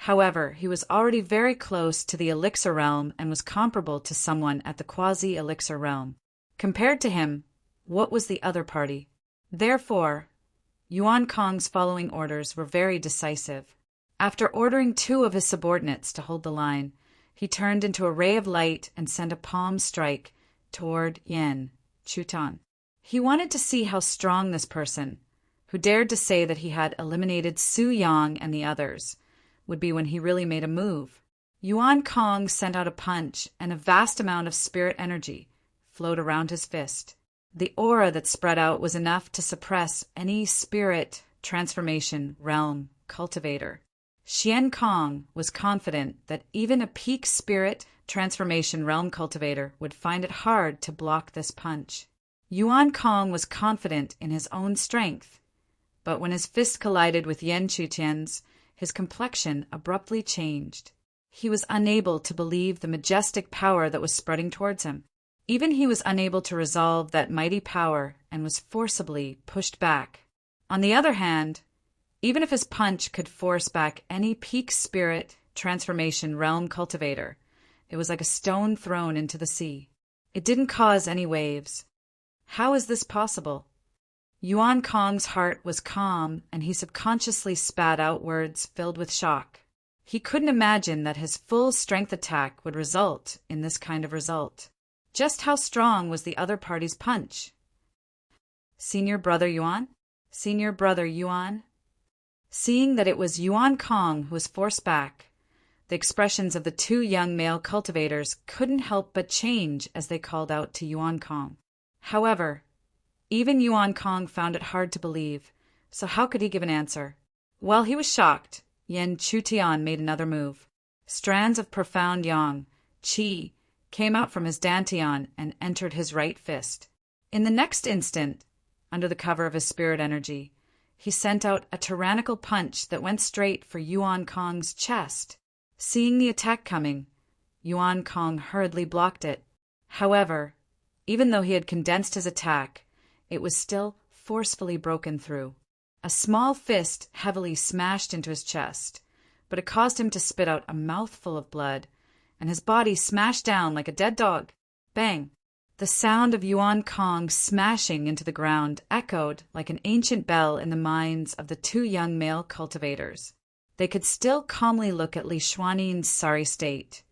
Speaker 1: However, he was already very close to the elixir realm and was comparable to someone at the quasi-elixir realm. Compared to him, what was the other party? Therefore, Yuan Kong's following orders were very decisive. After ordering 2 of his subordinates to hold the line, he turned into a ray of light and sent a palm strike toward Yan Chu-tian. He wanted to see how strong this person, who dared to say that he had eliminated Su Yang and the others, would be when he really made a move. Yuan Kong sent out a punch, and a vast amount of spirit energy flowed around his fist. The aura that spread out was enough to suppress any spirit transformation realm cultivator. Xian Kong was confident that even a peak spirit transformation realm cultivator would find it hard to block this punch. Yuan Kong was confident in his own strength, but when his fist collided with Yan Chu-tian's, his complexion abruptly changed. He was unable to believe the majestic power that was spreading towards him. Even he was unable to resolve that mighty power and was forcibly pushed back On the other hand, even if his punch could force back any peak spirit transformation realm cultivator, it was like a stone thrown into the sea. It didn't cause any waves. How is this possible? Yuan Kong's heart was calm, and he subconsciously spat out words filled with shock. He couldn't imagine that his full strength attack would result in this kind of result. Just how strong was the other party's punch? Senior Brother Yuan? Senior Brother Yuan? Seeing that it was Yuan Kong who was forced back, the expressions of the two young male cultivators couldn't help but change as they called out to Yuan Kong. However, even Yuan Kong found it hard to believe, so how could he give an answer? While he was shocked, Yan Chutian made another move. Strands of profound yang, qi, came out from his dantian and entered his right fist. In the next instant, under the cover of his spirit energy, he sent out a tyrannical punch that went straight for Yuan Kong's chest. Seeing the attack coming, Yuan Kong hurriedly blocked it. However, even though he had condensed his attack, it was still forcefully broken through. A small fist heavily smashed into his chest, but it caused him to spit out a mouthful of blood, and his body smashed down like a dead dog. Bang! The sound of Yuan Kong smashing into the ground echoed like an ancient bell in the minds of the two young male cultivators. They could still calmly look at Li Xuanin's sorry state,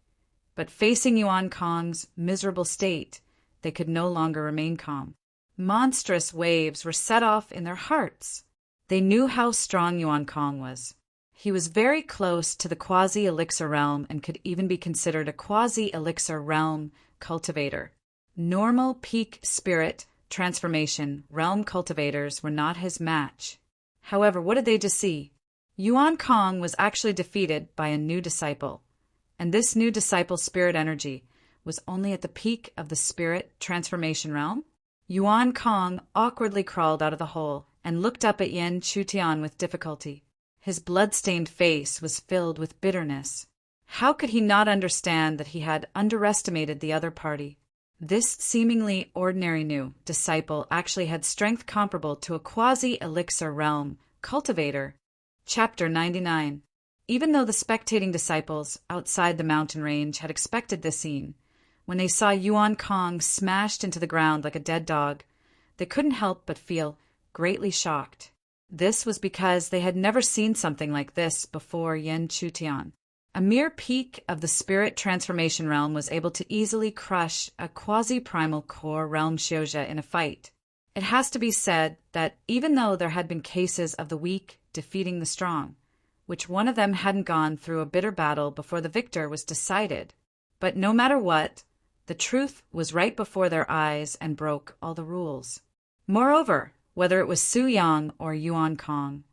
Speaker 1: but facing Yuan Kong's miserable state, they could no longer remain calm. Monstrous waves were set off in their hearts. They knew how strong Yuan Kong was. He was very close to the quasi-elixir realm and could even be considered a quasi-elixir realm cultivator. Normal peak spirit transformation realm cultivators were not his match. However, what did they just see? Yuan Kong was actually defeated by a new disciple, and this new disciple's spirit energy was only at the peak of the spirit transformation realm. Yuan Kong awkwardly crawled out of the hole and looked up at Yan Chutian with difficulty. His blood-stained face was filled with bitterness. How could he not understand that he had underestimated the other party? This seemingly ordinary new disciple actually had strength comparable to a quasi-elixir realm cultivator. Chapter 99. Even though the spectating disciples outside the mountain range had expected this scene, when they saw Yuan Kong smashed into the ground like a dead dog, they couldn't help but feel greatly shocked. This was because they had never seen something like this before. Yan Chutian, a mere peak of the spirit transformation realm, was able to easily crush a quasi-primal core realm Xiuzhe in a fight. It has to be said that even though there had been cases of the weak defeating the strong, which one of them hadn't gone through a bitter battle before the victor was decided, but no matter what, the truth was right before their eyes and broke all the rules. Moreover, whether it was Su Yang or Yuan Kong,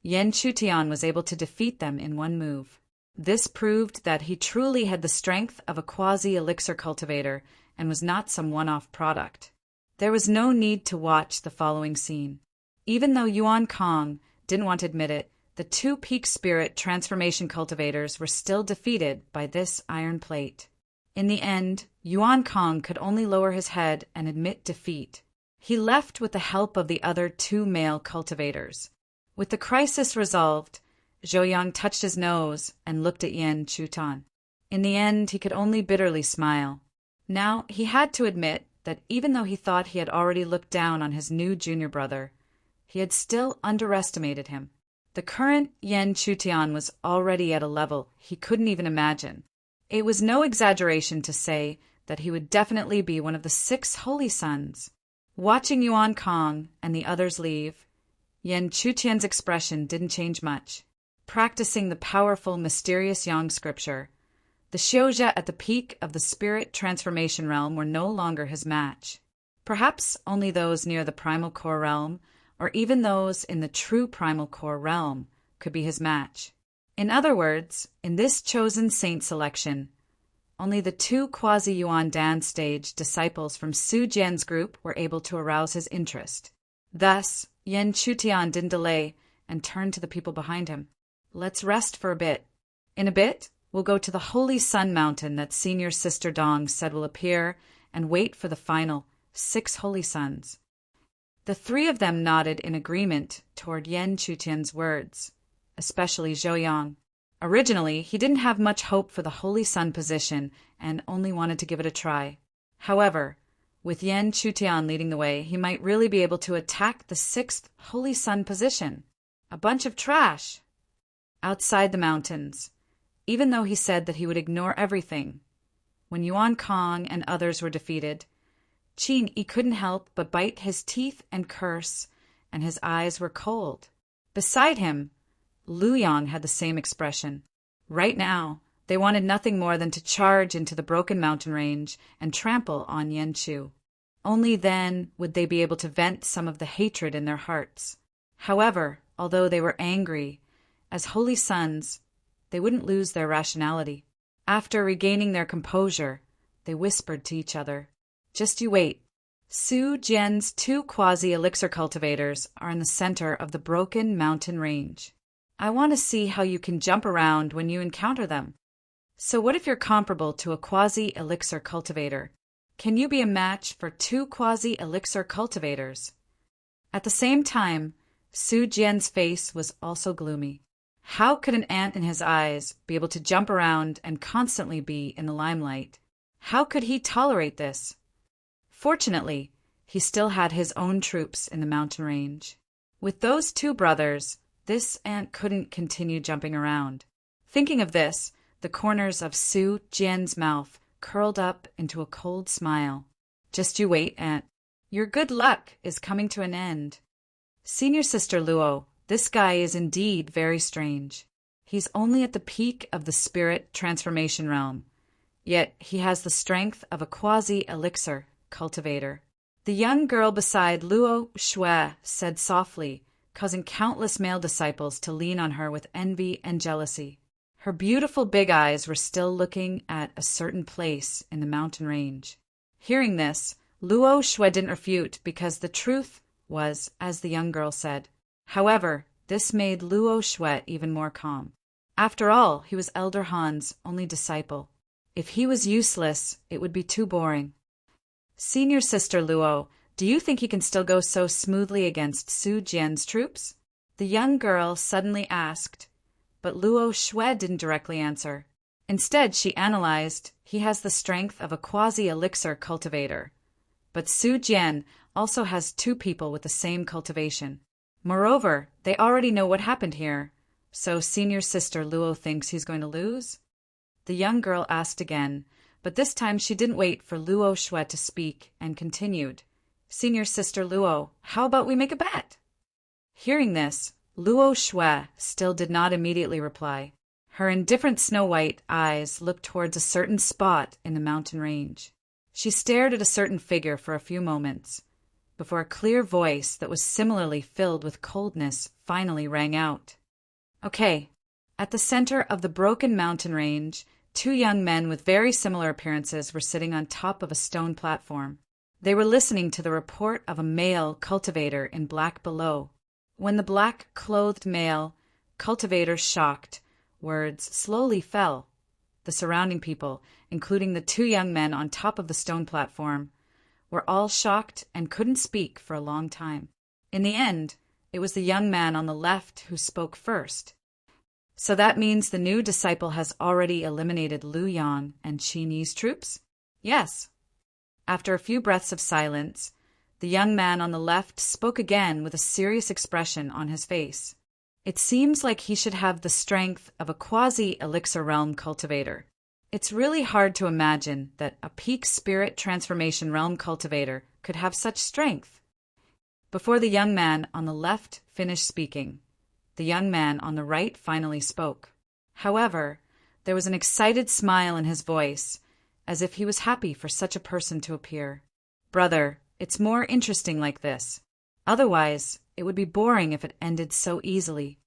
Speaker 1: Yan Chutian was able to defeat them in one move. This proved that he truly had the strength of a quasi-elixir cultivator and was not some one-off product. There was no need to watch the following scene. Even though Yuan Kong didn't want to admit it, the two peak spirit transformation cultivators were still defeated by this iron plate. In the end, Yuan Kong could only lower his head and admit defeat. He left with the help of the other two male cultivators. With the crisis resolved, Zhou Yang touched his nose and looked at Yan Chutian. In the end, he could only bitterly smile. Now, he had to admit that even though he thought he had already looked down on his new junior brother, he had still underestimated him. The current Yan Chutian was already at a level he couldn't even imagine. It was no exaggeration to say that he would definitely be one of the 6 holy sons. Watching Yuan Kong and the others leave, Yan Chutian's expression didn't change much. Practicing the powerful, mysterious Yang scripture, the Xiuzhe at the peak of the spirit transformation realm were no longer his match. Perhaps only those near the primal core realm, or even those in the true primal core realm, could be his match. In other words, in this chosen saint selection, only the 2 quasi-Yuan Dan stage disciples from Su Jian's group were able to arouse his interest. Thus, Yan Chutian didn't delay and turned to the people behind him. Let's rest for a bit. In a bit, we'll go to the Holy Sun Mountain that Senior Sister Dong said will appear and wait for the final 6 holy suns. The three of them nodded in agreement toward Yan Chutian's words, especially Zhou. Originally, he didn't have much hope for the Holy Sun position and only wanted to give it a try. However, with Yan Chutian leading the way, he might really be able to attack the 6th Holy Sun position. A bunch of trash! Outside the mountains, even though he said that he would ignore everything, when Yuan Kong and others were defeated, Qin Yi couldn't help but bite his teeth and curse, and his eyes were cold. Beside him, Lu Yang had the same expression. Right now, they wanted nothing more than to charge into the broken mountain range and trample on Yanchu. Only then would they be able to vent some of the hatred in their hearts. However, although they were angry, as holy sons, they wouldn't lose their rationality. After regaining their composure, they whispered to each other, "Just you wait. Su Jian's 2 quasi-elixir cultivators are in the center of the broken mountain range. I want to see how you can jump around when you encounter them. So what if you're comparable to a quasi-elixir cultivator? Can you be a match for 2 quasi-elixir cultivators?" At the same time, Su Jian's face was also gloomy. How could an ant in his eyes be able to jump around and constantly be in the limelight? How could he tolerate this? Fortunately, he still had his own troops in the mountain range. With those 2 brothers, this ant couldn't continue jumping around. Thinking of this, the corners of Su Jian's mouth curled up into a cold smile. "Just you wait, Aunt. Your good luck is coming to an end. Senior Sister Luo, this guy is indeed very strange. He's only at the peak of the spirit transformation realm, yet he has the strength of a quasi-elixir cultivator." The young girl beside Luo Shui said softly, causing countless male disciples to lean on her with envy and jealousy. Her beautiful big eyes were still looking at a certain place in the mountain range. Hearing this, Luo Shui didn't refute because the truth was, as the young girl said. However, this made Luo Shui even more calm. After all, he was Elder Han's only disciple. If he was useless, it would be too boring. "Senior Sister Luo, do you think he can still go so smoothly against Su Jian's troops?" the young girl suddenly asked, but Luo Shui didn't directly answer. Instead, she analyzed, he has the strength of a quasi-elixir cultivator. But Su Jian also has 2 people with the same cultivation. Moreover, they already know what happened here, so Senior Sister Luo thinks he's going to lose? The young girl asked again, but this time she didn't wait for Luo Shui to speak and continued, "Senior Sister Luo, how about we make a bet?" Hearing this, Luo Shui still did not immediately reply. Her indifferent snow-white eyes looked towards a certain spot in the mountain range. She stared at a certain figure for a few moments, before a clear voice that was similarly filled with coldness finally rang out. "Okay." At the center of the broken mountain range, 2 young men with very similar appearances were sitting on top of a stone platform. They were listening to the report of a male cultivator in black below. When the black-clothed male cultivator shocked, words slowly fell. The surrounding people, including the 2 young men on top of the stone platform, were all shocked and couldn't speak for a long time. In the end, it was the young man on the left who spoke first. "So that means the new disciple has already eliminated Lu Yang and Qin Yi's troops?" "Yes." After a few breaths of silence, the young man on the left spoke again with a serious expression on his face. "It seems like he should have the strength of a quasi-elixir realm cultivator. It's really hard to imagine that a peak spirit transformation realm cultivator could have such strength." Before the young man on the left finished speaking, the young man on the right finally spoke. However, there was an excited smile in his voice, as if he was happy for such a person to appear. "Brother, it's more interesting like this. Otherwise, it would be boring if it ended so easily.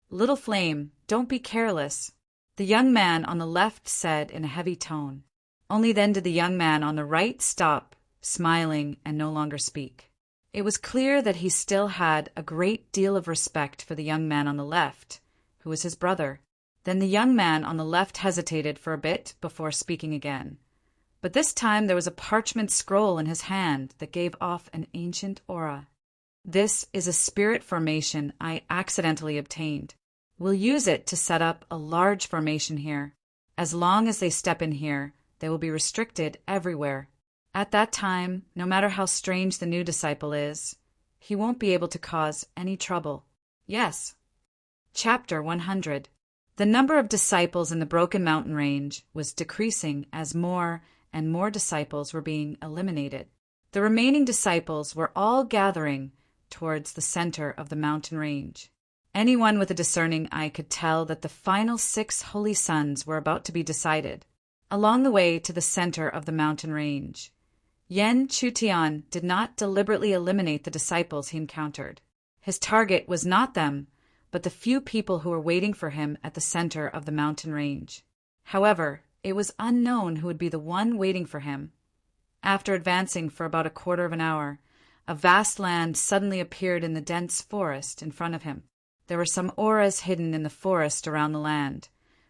Speaker 1: Little Flame, don't be careless," the young man on the left said in a heavy tone. Only then did the young man on the right stop, smiling, and no longer speak. It was clear that he still had a great deal of respect for the young man on the left, who was his brother. Then the young man on the left hesitated for a bit before speaking again. But this time there was a parchment scroll in his hand that gave off an ancient aura. This is a spirit formation I accidentally obtained. We'll use it to set up a large formation here. As long as they step in here, they will be restricted everywhere. At that time, no matter how strange the new disciple is, he won't be able to cause any trouble. Yes. Chapter 100. The number of disciples in the Broken Mountain Range was decreasing as more and more disciples were being eliminated. The remaining disciples were all gathering towards the center of the mountain range. Anyone with a discerning eye could tell that the final 6 holy sons were about to be decided. Along the way to the center of the mountain range, Yen Chutian did not deliberately eliminate the disciples he encountered. His target was not them, but the few people who were waiting for him at the center of the mountain range. However, it was unknown who would be the one waiting for him. After advancing for about a quarter of an hour, a vast land suddenly appeared in the dense forest in front of him. There were some auras hidden in the forest around the land,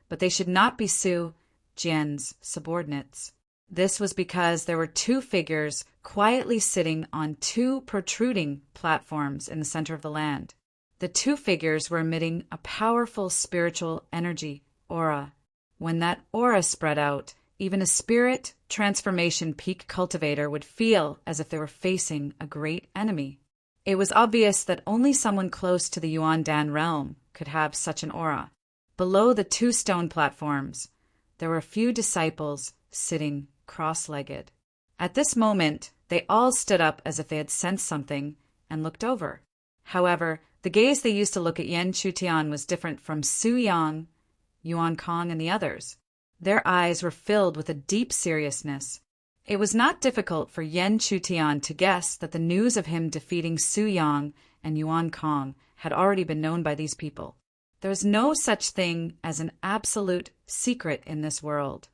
Speaker 1: but they should not be Su Jian's subordinates. This was because there were 2 figures quietly sitting on 2 protruding platforms in the center of the land. The 2 figures were emitting a powerful spiritual energy, aura. When that aura spread out, even a spirit transformation peak cultivator would feel as if they were facing a great enemy. It was obvious that only someone close to the Yuan Dan realm could have such an aura. Below the 2 stone platforms, there were a few disciples sitting cross-legged. At this moment, they all stood up as if they had sensed something and looked over. However, the gaze they used to look at Yen Chutian was different from Su Yang, Yuan Kong, and the others. Their eyes were filled with a deep seriousness. It was not difficult for Yen Chutian to guess that the news of him defeating Su Yang and Yuan Kong had already been known by these people. There is no such thing as an absolute secret in this world,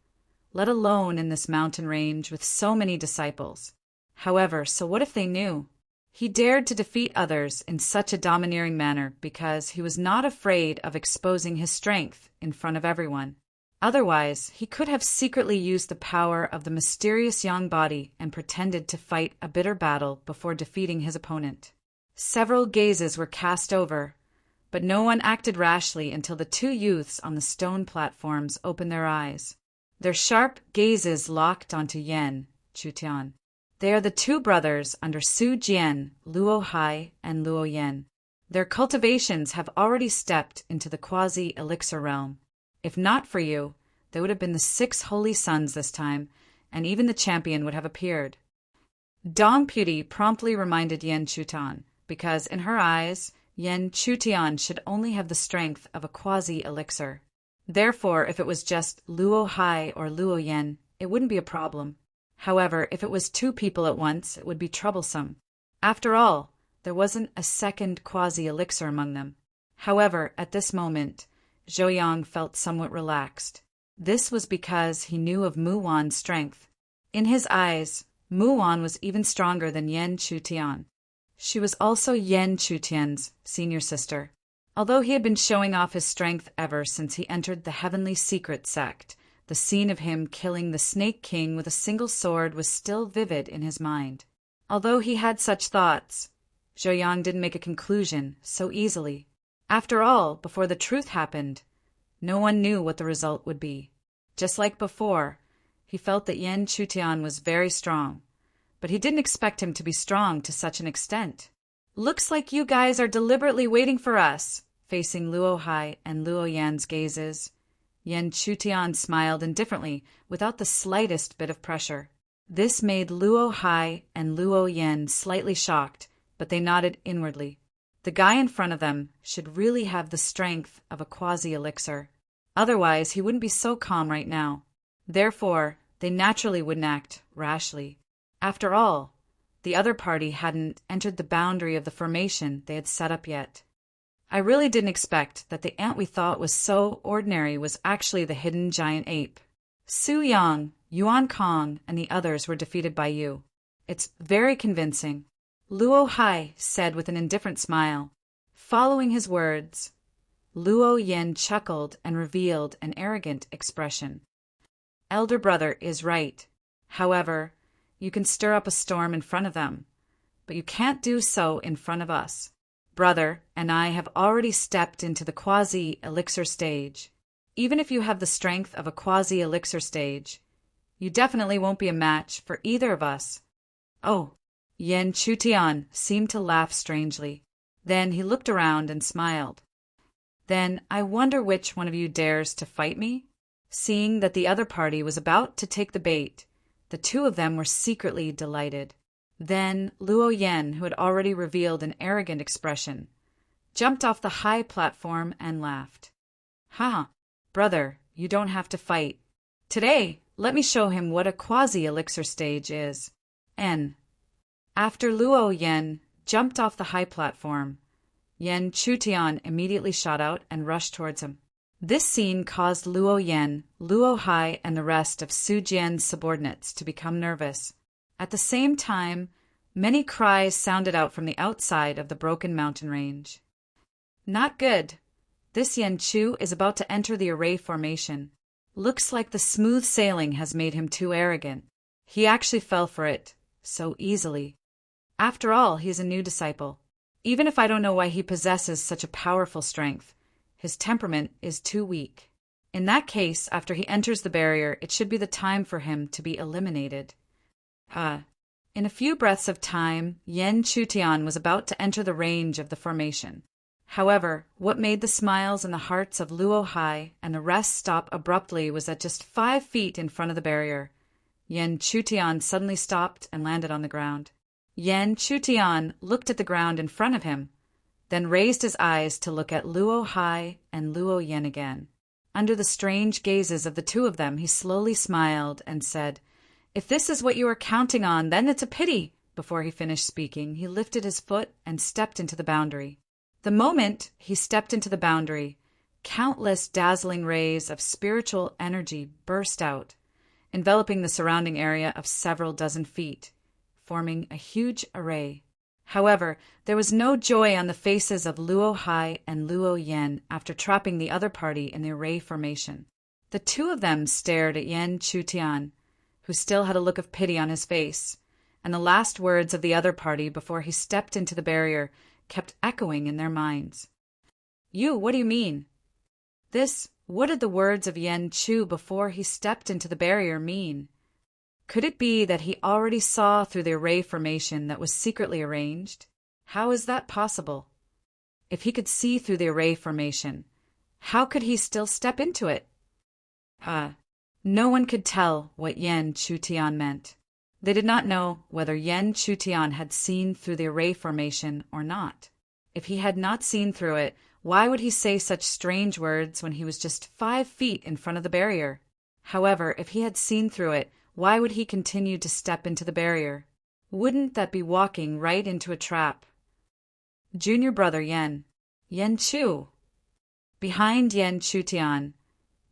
Speaker 1: let alone in this mountain range with so many disciples. However, so what if they knew? He dared to defeat others in such a domineering manner because he was not afraid of exposing his strength in front of everyone. Otherwise, he could have secretly used the power of the mysterious yang body and pretended to fight a bitter battle before defeating his opponent. Several gazes were cast over, but no one acted rashly until the 2 youths on the stone platforms opened their eyes. Their sharp gazes locked onto Yen Chutian. They are the 2 brothers under Su Jian, Luo Hai, and Luo Yen. Their cultivations have already stepped into the quasi-elixir realm. If not for you, they would have been the 6 holy sons this time, and even the champion would have appeared. Dong Puti promptly reminded Yen Chutian, because in her eyes, Yen Chutian should only have the strength of a quasi-elixir. Therefore, if it was just Luo Hai or Luo Yen, it wouldn't be a problem. However, if it was 2 people at once, it would be troublesome. After all, there wasn't a second quasi-elixir among them. However, at this moment, Zhou Yang felt somewhat relaxed. This was because he knew of Mu Wan's strength. In his eyes, Mu Wan was even stronger than Yen Chutian. She was also Yen Chutian's senior sister. Although he had been showing off his strength ever since he entered the Heavenly Secret sect, the scene of him killing the Snake King with a single sword was still vivid in his mind. Although he had such thoughts, Zhou Yang didn't make a conclusion so easily. After all, before the truth happened, no one knew what the result would be. Just like before, he felt that Yen Chutian was very strong, but he didn't expect him to be strong to such an extent. "Looks like you guys are deliberately waiting for us," facing Luo Hai and Luo Yan's gazes. Yen Chutian smiled indifferently, without the slightest bit of pressure. This made Luo Hai and Luo Yen slightly shocked, but they nodded inwardly. The guy in front of them should really have the strength of a quasi-elixir. Otherwise, he wouldn't be so calm right now. Therefore, they naturally wouldn't act rashly. After all, the other party hadn't entered the boundary of the formation they had set up yet. I really didn't expect that the ant we thought was so ordinary was actually the hidden giant ape. Su Yang, Yuan Kong, and the others were defeated by you. It's very convincing, Luo Hai said with an indifferent smile. Following his words, Luo Yen chuckled and revealed an arrogant expression. Elder brother is right. However, you can stir up a storm in front of them, but you can't do so in front of us. Brother and I have already stepped into the quasi-elixir stage. Even if you have the strength of a quasi-elixir stage, you definitely won't be a match for either of us. Oh, Yen Chutian seemed to laugh strangely. Then he looked around and smiled. Then I wonder which one of you dares to fight me? Seeing that the other party was about to take the bait, the two of them were secretly delighted. Then Luo Yen, who had already revealed an arrogant expression, jumped off the high platform and laughed. Ha, brother, you don't have to fight. Today, let me show him what a quasi-elixir stage is. After Luo Yen jumped off the high platform, Yen Chutian immediately shot out and rushed towards him. This scene caused Luo Yen, Luo Hai, and the rest of Su Jian's subordinates to become nervous. At the same time, many cries sounded out from the outside of the broken mountain range. Not good. This Yen Chu is about to enter the array formation. Looks like the smooth sailing has made him too arrogant. He actually fell for it so easily. After all, he is a new disciple. Even if I don't know why he possesses such a powerful strength, his temperament is too weak. In that case, after he enters the barrier, it should be the time for him to be eliminated. In a few breaths of time, Yen Chutian was about to enter the range of the formation. However, what made the smiles in the hearts of Luo Hai and the rest stop abruptly was that just 5 feet in front of the barrier, Yen Chutian suddenly stopped and landed on the ground. Yen Chutian looked at the ground in front of him, then raised his eyes to look at Luo Hai and Luo Yen again. Under the strange gazes of the two of them, he slowly smiled and said, "If this is what you are counting on, then it's a pity." Before he finished speaking, he lifted his foot and stepped into the boundary. The moment he stepped into the boundary, countless dazzling rays of spiritual energy burst out, enveloping the surrounding area of several dozen feet, forming a huge array. However, there was no joy on the faces of Luo Hai and Luo Yen after trapping the other party in the array formation. The two of them stared at Yen Chutian, who still had a look of pity on his face, and the last words of the other party before he stepped into the barrier kept echoing in their minds. What do you mean? What did the words of Yen Chu before he stepped into the barrier mean? Could it be that he already saw through the array formation that was secretly arranged? How is that possible? If he could see through the array formation, how could he still step into it? No one could tell what Yen Chutian meant. They did not know whether Yen Chutian had seen through the array formation or not. If he had not seen through it, why would he say such strange words when he was just 5 feet in front of the barrier? However, if he had seen through it, why would he continue to step into the barrier? Wouldn't that be walking right into a trap? Junior brother Yen Chu. Behind Yen Chutian,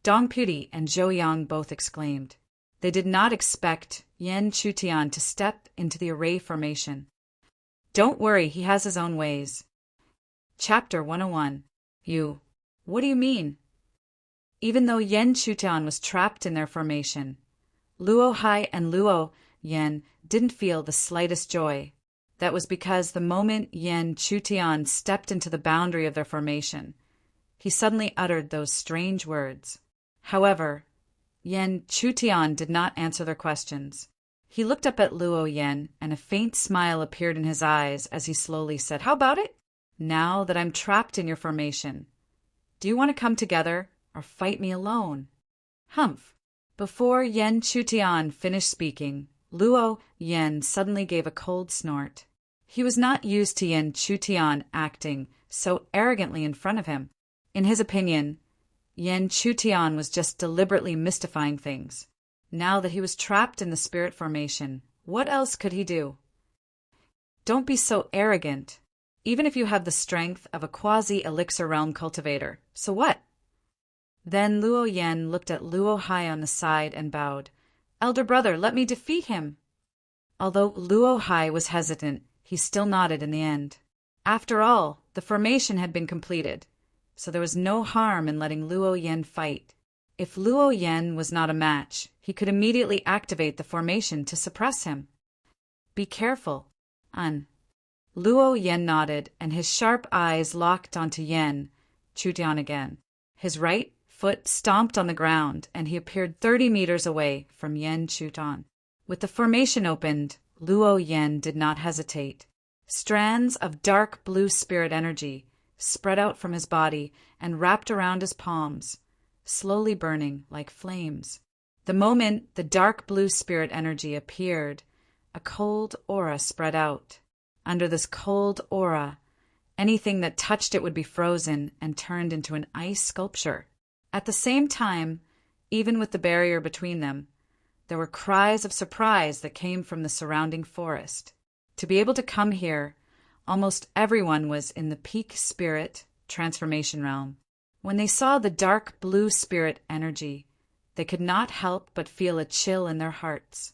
Speaker 1: Dong Puti and Zhou Yang both exclaimed. They did not expect Yen Chutian to step into the array formation. Don't worry, he has his own ways. Chapter 101. What do you mean? Even though Yen Chutian was trapped in their formation, Luo Hai and Luo Yen didn't feel the slightest joy. That was because the moment Yen Chutian stepped into the boundary of their formation, he suddenly uttered those strange words. However, Yen Chutian did not answer their questions. He looked up at Luo Yen, and a faint smile appeared in his eyes as he slowly said, "How about it? Now that I'm trapped in your formation, do you want to come together or fight me alone?" Humph! Before Yen Chutian finished speaking, Luo Yen suddenly gave a cold snort. He was not used to Yen Chutian acting so arrogantly in front of him. In his opinion, Yen Chutian was just deliberately mystifying things. Now that he was trapped in the spirit formation, what else could he do? Don't be so arrogant. Even if you have the strength of a quasi-elixir realm cultivator, so what? Then Luo Yen looked at Luo Hai on the side and bowed. "Elder brother, let me defeat him." Although Luo Hai was hesitant, he still nodded in the end. After all, the formation had been completed, so there was no harm in letting Luo Yen fight. If Luo Yen was not a match, he could immediately activate the formation to suppress him. Be careful. Luo Yan nodded, and his sharp eyes locked onto Yan Chutian again. His right foot stomped on the ground, and he appeared 30 meters away from Yan Chutian. With the formation opened, Luo Yan did not hesitate. Strands of dark blue spirit energy spread out from his body and wrapped around his palms, slowly burning like flames. The moment the dark blue spirit energy appeared, a cold aura spread out. Under this cold aura, anything that touched it would be frozen and turned into an ice sculpture. At the same time, even with the barrier between them, there were cries of surprise that came from the surrounding forest. To be able to come here, almost everyone was in the peak spirit transformation realm. When they saw the dark blue spirit energy, they could not help but feel a chill in their hearts.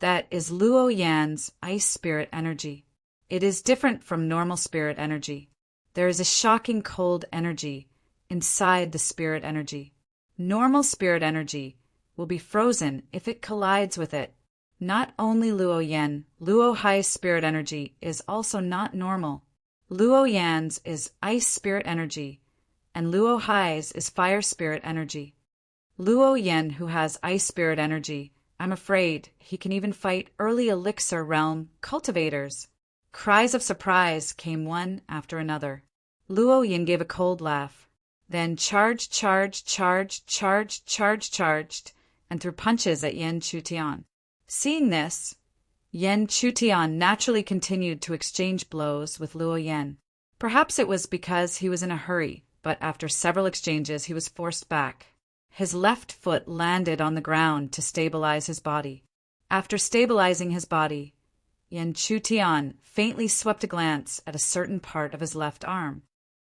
Speaker 1: That is Luo Yan's ice spirit energy. It is different from normal spirit energy. There is a shocking cold energy inside the spirit energy. Normal spirit energy will be frozen if it collides with it. Not only Luo Yan, Luo Hai's spirit energy is also not normal. Luo Yan's is ice spirit energy, and Luo Hai's is fire spirit energy. Luo Yan, who has ice spirit energy, I'm afraid he can even fight early elixir realm cultivators. Cries of surprise came one after another. Luo Yan gave a cold laugh, then charged, and threw punches at Yan Chutian. Seeing this, Yan Chutian naturally continued to exchange blows with Luo Yan. Perhaps it was because he was in a hurry, but after several exchanges he was forced back. His left foot landed on the ground to stabilize his body. After stabilizing his body, Yan Chutian faintly swept a glance at a certain part of his left arm.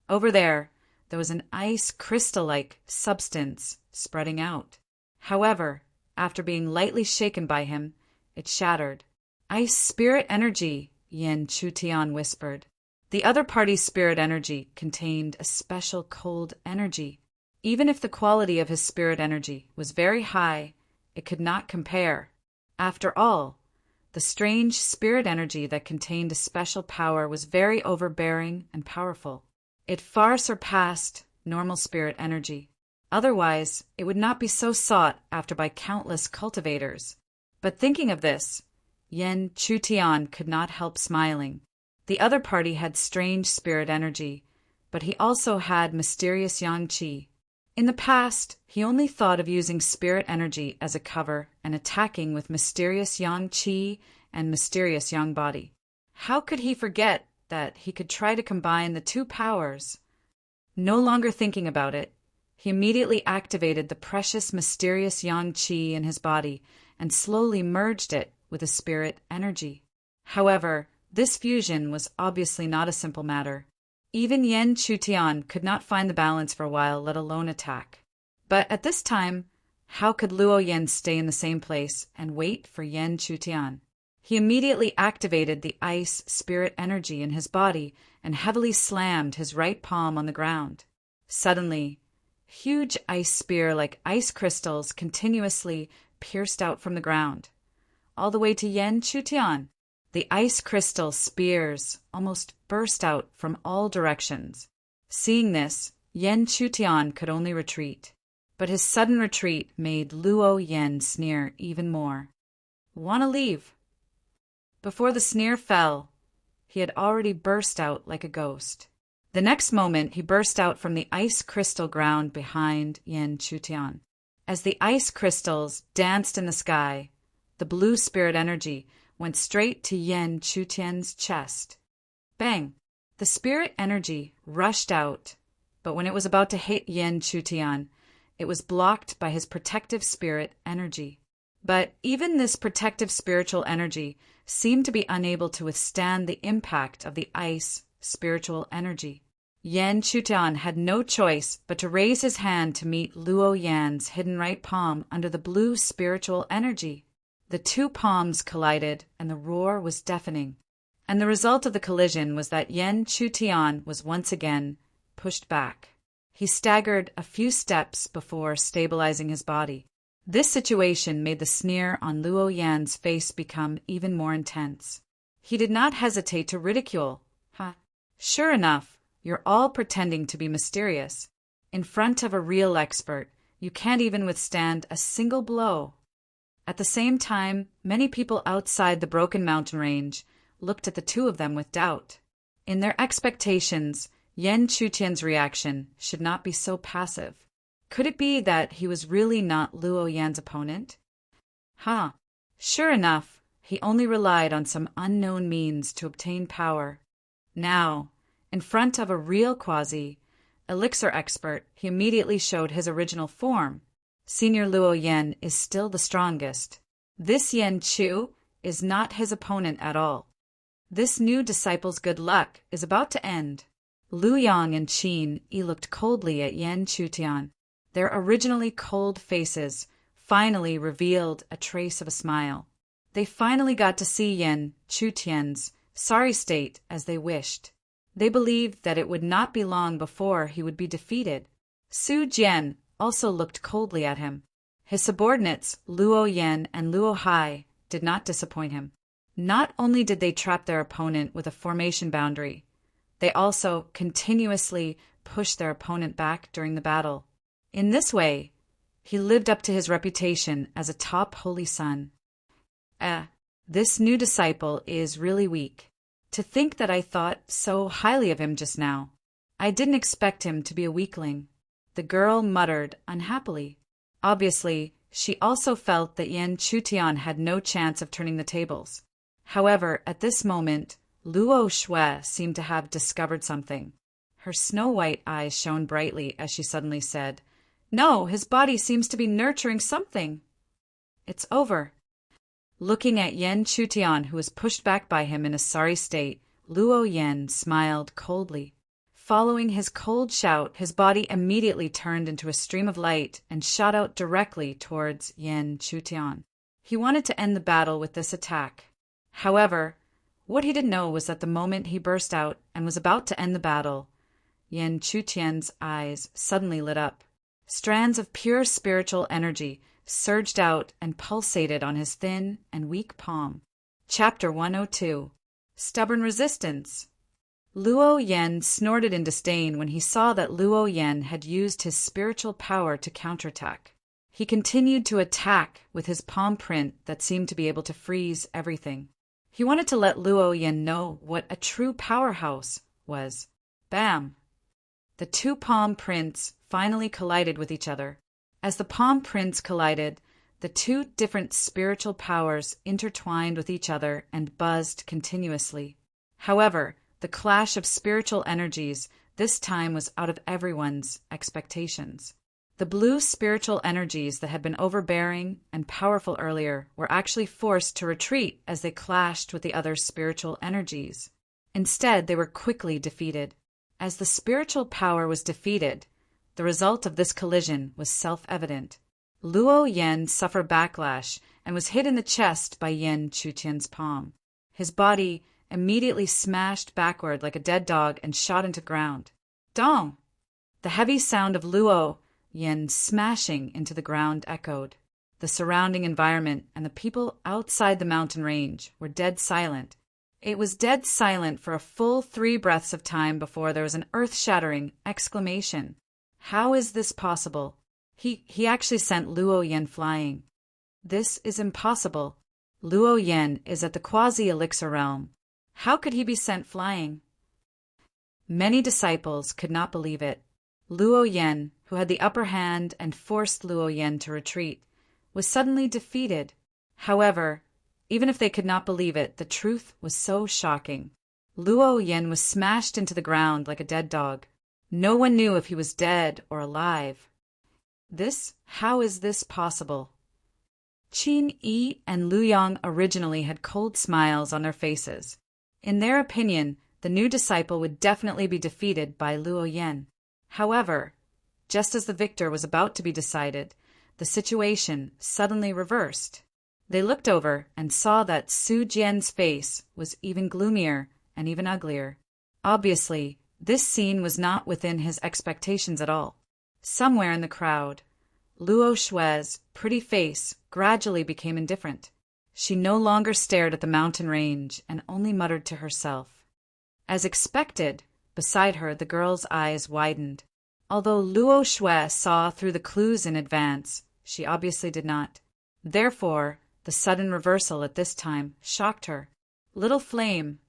Speaker 1: Over there was an ice crystal-like substance spreading out. However, after being lightly shaken by him, it shattered. Ice spirit energy, Yan Chutian whispered. The other party's spirit energy contained a special cold energy. Even if the quality of his spirit energy was very high, it could not compare. After all, the strange spirit energy that contained a special power was very overbearing and powerful. It far surpassed normal spirit energy. Otherwise, it would not be so sought after by countless cultivators. But thinking of this, Yan Chutian could not help smiling. The other party had strange spirit energy, but he also had mysterious yang qi. In the past, he only thought of using spirit energy as a cover and attacking with mysterious yang qi and mysterious yang body. How could he forget that he could try to combine the two powers? No longer thinking about it, he immediately activated the precious mysterious yang qi in his body and slowly merged it with a spirit energy. However, this fusion was obviously not a simple matter. Even Yan Chutian could not find the balance for a while, let alone attack. But at this time, how could Luo Yan stay in the same place and wait for Yan Chutian? He immediately activated the ice spirit energy in his body and heavily slammed his right palm on the ground. Suddenly, huge ice spear like ice crystals continuously pierced out from the ground, all the way to Yan Chutian. The ice crystal spears almost burst out from all directions. Seeing this, Yan Chutian could only retreat. But his sudden retreat made Luo Yan sneer even more. "Want to leave?" Before the sneer fell, he had already burst out like a ghost. The next moment he burst out from the ice crystal ground behind Yan Chutian. As the ice crystals danced in the sky, the blue spirit energy went straight to Yan Chutian's chest. Bang! The spirit energy rushed out, but when it was about to hit Yan Chutian, it was blocked by his protective spirit energy. But even this protective spiritual energy seemed to be unable to withstand the impact of the ice spiritual energy. Yan Chutian had no choice but to raise his hand to meet Luo Yan's hidden right palm under the blue spiritual energy. The two palms collided, and the roar was deafening. And the result of the collision was that Yan Chutian was once again pushed back. He staggered a few steps before stabilizing his body. This situation made the sneer on Luo Yan's face become even more intense. He did not hesitate to ridicule Sure enough, you're all pretending to be mysterious. In front of a real expert, you can't even withstand a single blow. At the same time, many people outside the broken mountain range looked at the two of them with doubt. In their expectations, Yan Chutian's reaction should not be so passive. Could it be that he was really not Luo Yan's opponent? Sure enough, he only relied on some unknown means to obtain power. Now, in front of a real elixir expert, he immediately showed his original form. Senior Luo Yan is still the strongest. This Yan Chu is not his opponent at all. This new disciple's good luck is about to end. Lu Yang and Qin Yi looked coldly at Yan Chutian. Their originally cold faces finally revealed a trace of a smile. They finally got to see Yan Chutian's sorry state as they wished. They believed that it would not be long before he would be defeated. Su Jian also looked coldly at him. His subordinates, Luo Yan and Luo Hai, did not disappoint him. Not only did they trap their opponent with a formation boundary, they also continuously pushed their opponent back during the battle. In this way, he lived up to his reputation as a top holy son. This new disciple is really weak. To think that I thought so highly of him just now. I didn't expect him to be a weakling. The girl muttered unhappily. Obviously, she also felt that Yan Chutian had no chance of turning the tables. However, at this moment, Luo Shui seemed to have discovered something. Her snow-white eyes shone brightly as she suddenly said, "No, his body seems to be nurturing something. It's over." Looking at Yan Chutian, who was pushed back by him in a sorry state, Luo Yan smiled coldly. Following his cold shout, his body immediately turned into a stream of light and shot out directly towards Yan Chutian. He wanted to end the battle with this attack. However, what he didn't know was that the moment he burst out and was about to end the battle, Yan Chutian's eyes suddenly lit up. Strands of pure spiritual energy surged out and pulsated on his thin and weak palm. Chapter 102. Stubborn Resistance. Luo Yan snorted in disdain when he saw that Luo Yan had used his spiritual power to counterattack. He continued to attack with his palm print that seemed to be able to freeze everything. He wanted to let Luo Yan know what a true powerhouse was. Bam! The two palm prints finally collided with each other. As the palm prints collided, the two different spiritual powers intertwined with each other and buzzed continuously. However, the clash of spiritual energies this time was out of everyone's expectations. The blue spiritual energies that had been overbearing and powerful earlier were actually forced to retreat as they clashed with the other spiritual energies. Instead, they were quickly defeated. As the spiritual power was defeated, the result of this collision was self-evident. Luo Yan suffered backlash and was hit in the chest by Yan Chutian's palm. His body immediately smashed backward like a dead dog and shot into ground. Dong! The heavy sound of Luo Yan smashing into the ground echoed. The surrounding environment and the people outside the mountain range were dead silent. It was dead silent for a full 3 breaths of time before there was an earth-shattering exclamation. How is this possible? He actually sent Luo Yan flying. This is impossible. Luo Yan is at the quasi-elixir realm. How could he be sent flying? Many disciples could not believe it. Luo Yan, who had the upper hand and forced Luo Yan to retreat, was suddenly defeated. However, even if they could not believe it, the truth was so shocking. Luo Yan was smashed into the ground like a dead dog. No one knew if he was dead or alive. How is this possible? Qin Yi and Lu Yang originally had cold smiles on their faces. In their opinion, the new disciple would definitely be defeated by Luo Yan. However, just as the victor was about to be decided, the situation suddenly reversed. They looked over and saw that Su Jian's face was even gloomier and even uglier. Obviously, this scene was not within his expectations at all. Somewhere in the crowd, Luo Shui's pretty face gradually became indifferent. She no longer stared at the mountain range and only muttered to herself, As expected, beside her the girl's eyes widened. Although Luo Shui saw through the clues in advance, she obviously did not. Therefore, the sudden reversal at this time shocked her. Little flame.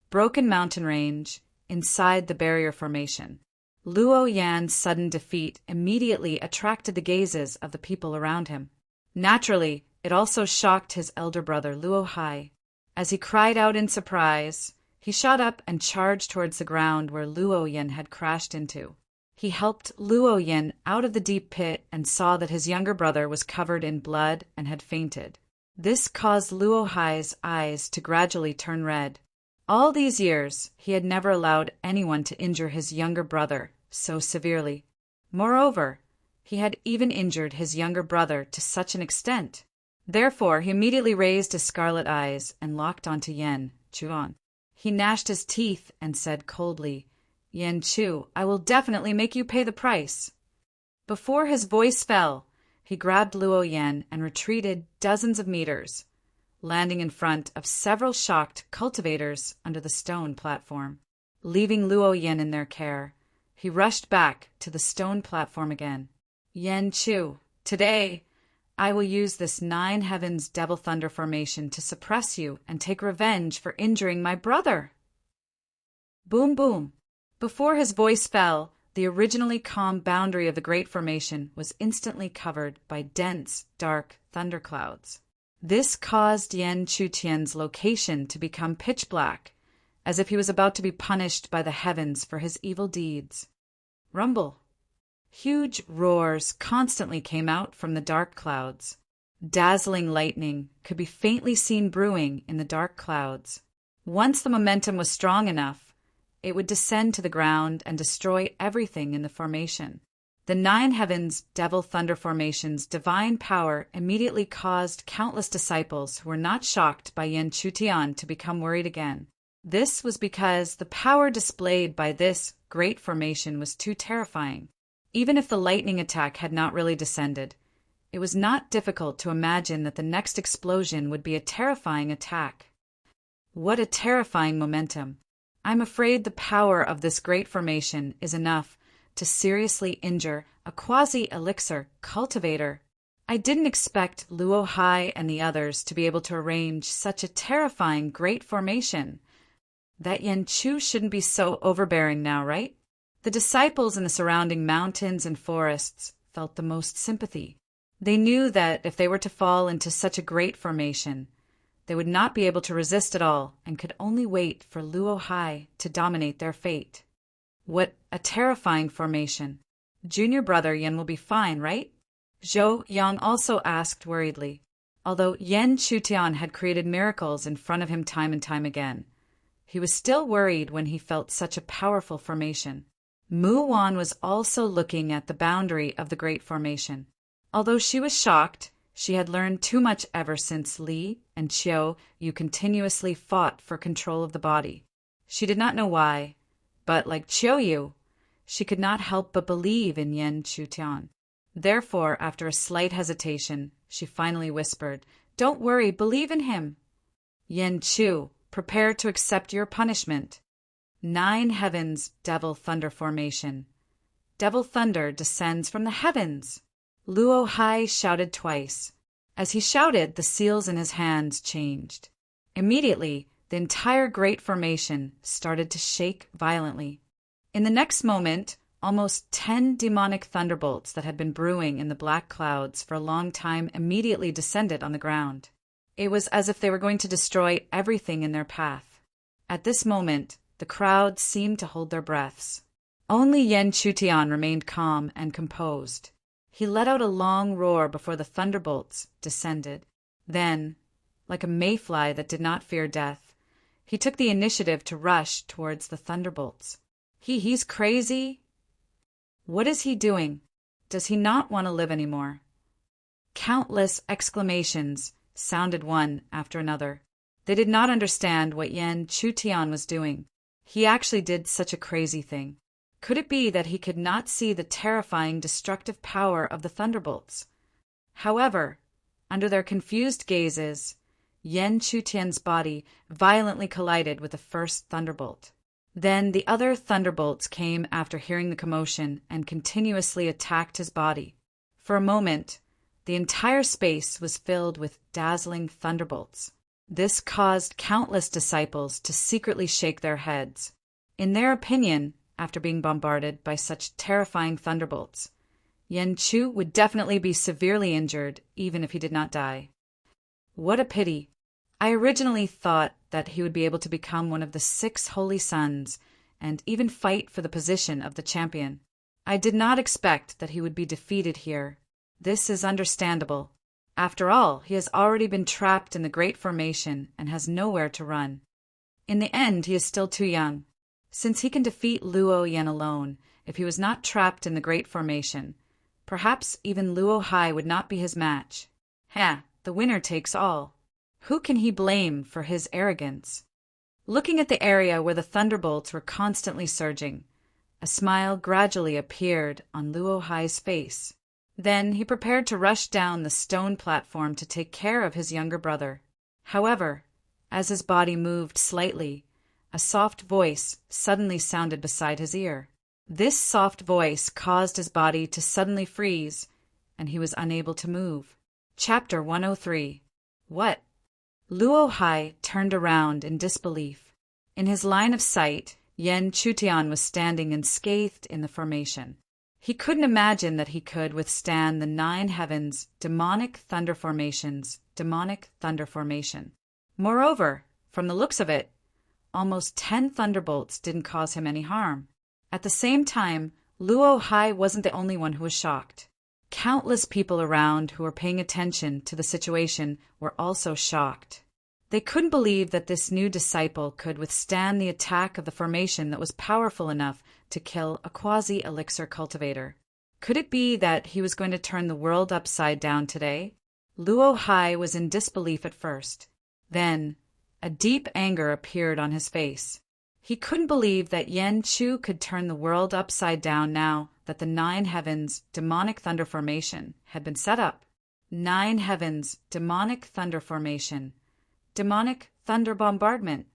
Speaker 1: Broken mountain range, inside the barrier formation. Luo Yan's sudden defeat immediately attracted the gazes of the people around him. Naturally, it also shocked his elder brother Luo Hai. As he cried out in surprise, he shot up and charged towards the ground where Luo Yan had crashed into. He helped Luo Yan out of the deep pit and saw that his younger brother was covered in blood and had fainted. This caused Luo Hai's eyes to gradually turn red. All these years, he had never allowed anyone to injure his younger brother so severely. Moreover, he had even injured his younger brother to such an extent. Therefore, he immediately raised his scarlet eyes and locked onto Yan Chuan. He gnashed his teeth and said coldly, "Yan Chu, I will definitely make you pay the price." Before his voice fell, he grabbed Luo Yan and retreated dozens of meters, landing in front of several shocked cultivators under the stone platform. Leaving Luo Yan in their care, he rushed back to the stone platform again. "Yan Chu, today I will use this 9 Heavens Devil Thunder formation to suppress you and take revenge for injuring my brother." Boom, boom. Before his voice fell, the originally calm boundary of the Great Formation was instantly covered by dense, dark thunderclouds. This caused Yan Chutian's location to become pitch black, as if he was about to be punished by the heavens for his evil deeds. Rumble. Huge roars constantly came out from the dark clouds. Dazzling lightning could be faintly seen brewing in the dark clouds. Once the momentum was strong enough, it would descend to the ground and destroy everything in the formation. The 9 Heavens Devil Thunder Formation's divine power immediately caused countless disciples who were not shocked by Yan Chutian to become worried again. This was because the power displayed by this great formation was too terrifying. Even if the lightning attack had not really descended, it was not difficult to imagine that the next explosion would be a terrifying attack. What a terrifying momentum! I'm afraid the power of this great formation is enough to seriously injure a quasi-elixir cultivator. I didn't expect Luo Hai and the others to be able to arrange such a terrifying great formation. That Yan Chu shouldn't be so overbearing now, right? The disciples in the surrounding mountains and forests felt the most sympathy. They knew that if they were to fall into such a great formation, they would not be able to resist at all and could only wait for Luo Hai to dominate their fate. What a terrifying formation. Junior brother Yan will be fine, right? Zhou Yang also asked worriedly. Although Yan Chutian had created miracles in front of him time and time again, he was still worried when he felt such a powerful formation. Mu Wan was also looking at the boundary of the Great Formation. Although she was shocked, she had learned too much ever since Li and Qiu Yu continuously fought for control of the body. She did not know why, but like Qiu Yu, she could not help but believe in Yan Chutian. Therefore, after a slight hesitation, she finally whispered, "Don't worry, believe in him." "Yan Chu, prepare to accept your punishment." 9 Heavens Devil Thunder Formation. Devil Thunder descends from the heavens. Luo Hai shouted twice. As he shouted, the seals in his hands changed. Immediately, the entire Great Formation started to shake violently. In the next moment, almost 10 demonic thunderbolts that had been brewing in the black clouds for a long time immediately descended on the ground. It was as if they were going to destroy everything in their path. At this moment, the crowd seemed to hold their breaths. Only Yan Chutian remained calm and composed. He let out a long roar before the thunderbolts descended. Then, like a mayfly that did not fear death, he took the initiative to rush towards the thunderbolts. He's crazy. What is he doing? Does he not want to live anymore? Countless exclamations sounded one after another. They did not understand what Yan Chutian was doing. He actually did such a crazy thing. Could it be that he could not see the terrifying, destructive power of the thunderbolts? However, under their confused gazes, Yan Chutian's body violently collided with the first thunderbolt. Then the other thunderbolts came after hearing the commotion and continuously attacked his body. For a moment, the entire space was filled with dazzling thunderbolts. This caused countless disciples to secretly shake their heads. In their opinion, after being bombarded by such terrifying thunderbolts, Yan Chu would definitely be severely injured even if he did not die. What a pity. I originally thought that he would be able to become one of the 6 holy sons and even fight for the position of the champion. I did not expect that he would be defeated here. This is understandable. After all, he has already been trapped in the Great Formation and has nowhere to run. In the end, he is still too young. Since he can defeat Luo Yan alone, if he was not trapped in the Great Formation, perhaps even Luo Hai would not be his match. The winner takes all. Who can he blame for his arrogance? Looking at the area where the thunderbolts were constantly surging, a smile gradually appeared on Luo Hai's face. Then he prepared to rush down the stone platform to take care of his younger brother. However, as his body moved slightly, a soft voice suddenly sounded beside his ear. This soft voice caused his body to suddenly freeze, and he was unable to move. Chapter 103. What? Luo Hai turned around in disbelief. In his line of sight, Yan Chutian was standing unscathed in the formation. He couldn't imagine that he could withstand the 9 heavens' demonic thunder formations. Moreover, from the looks of it, almost 10 thunderbolts didn't cause him any harm. At the same time, Luo Hai wasn't the only one who was shocked. Countless people around who were paying attention to the situation were also shocked. They couldn't believe that this new disciple could withstand the attack of the formation that was powerful enough to kill a quasi-elixir cultivator. Could it be that he was going to turn the world upside down today? Luo Hai was in disbelief at first. Then, a deep anger appeared on his face. He couldn't believe that Yan Chu could turn the world upside down now that the 9 heavens demonic thunder formation had been set up. 9 heavens demonic thunder formation. Demonic thunder bombardment.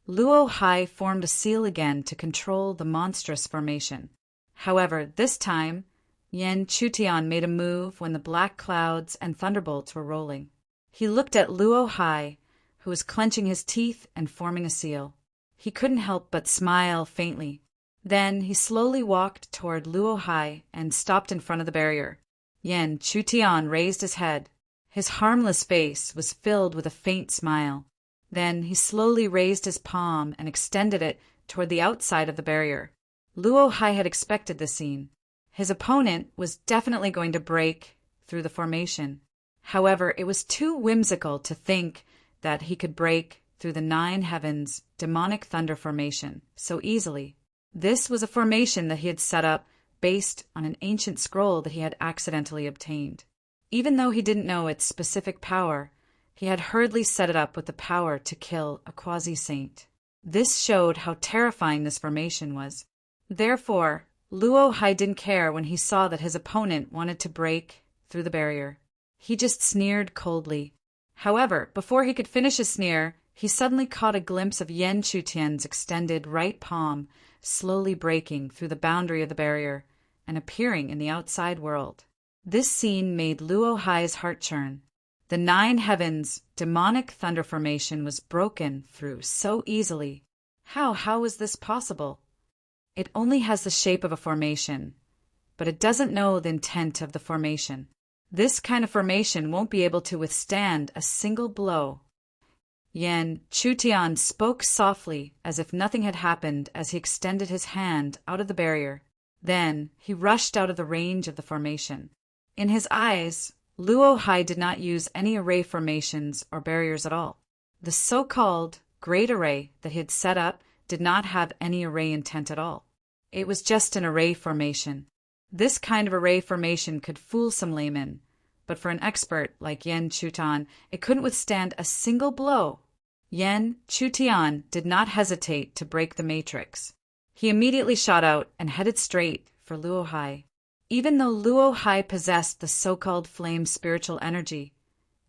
Speaker 1: Luo Hai formed a seal again to control the monstrous formation. However, this time, Yan Chutian made a move when the black clouds and thunderbolts were rolling. He looked at Luo Hai, who was clenching his teeth and forming a seal. He couldn't help but smile faintly. Then he slowly walked toward Luo Hai and stopped in front of the barrier. Yan Chutian raised his head. His harmless face was filled with a faint smile. Then he slowly raised his palm and extended it toward the outside of the barrier. Luo Hai had expected this scene. His opponent was definitely going to break through the formation. However, it was too whimsical to think that he could break through the 9 heavens demonic thunder formation so easily. This was a formation that he had set up based on an ancient scroll that he had accidentally obtained. Even though he didn't know its specific power, he had hurriedly set it up with the power to kill a quasi-saint. This showed how terrifying this formation was. Therefore, Luo Hai didn't care when he saw that his opponent wanted to break through the barrier. He just sneered coldly. However, before he could finish his sneer, he suddenly caught a glimpse of Yan Chutian's extended right palm slowly breaking through the boundary of the barrier and appearing in the outside world. This scene made Luo Hai's heart churn. The 9 heavens demonic thunder formation was broken through so easily. How was this possible? It only has the shape of a formation, but it doesn't know the intent of the formation. This kind of formation won't be able to withstand a single blow. Yan Chutian spoke softly as if nothing had happened as he extended his hand out of the barrier. Then he rushed out of the range of the formation. In his eyes, Luo Hai did not use any array formations or barriers at all. The so-called Great Array that he had set up did not have any array intent at all. It was just an array formation. This kind of array formation could fool some laymen, but for an expert like Yan Chutian, it couldn't withstand a single blow. Yan Chutian did not hesitate to break the matrix. He immediately shot out and headed straight for Luo Hai. Even though Luo Hai possessed the so-called flame spiritual energy,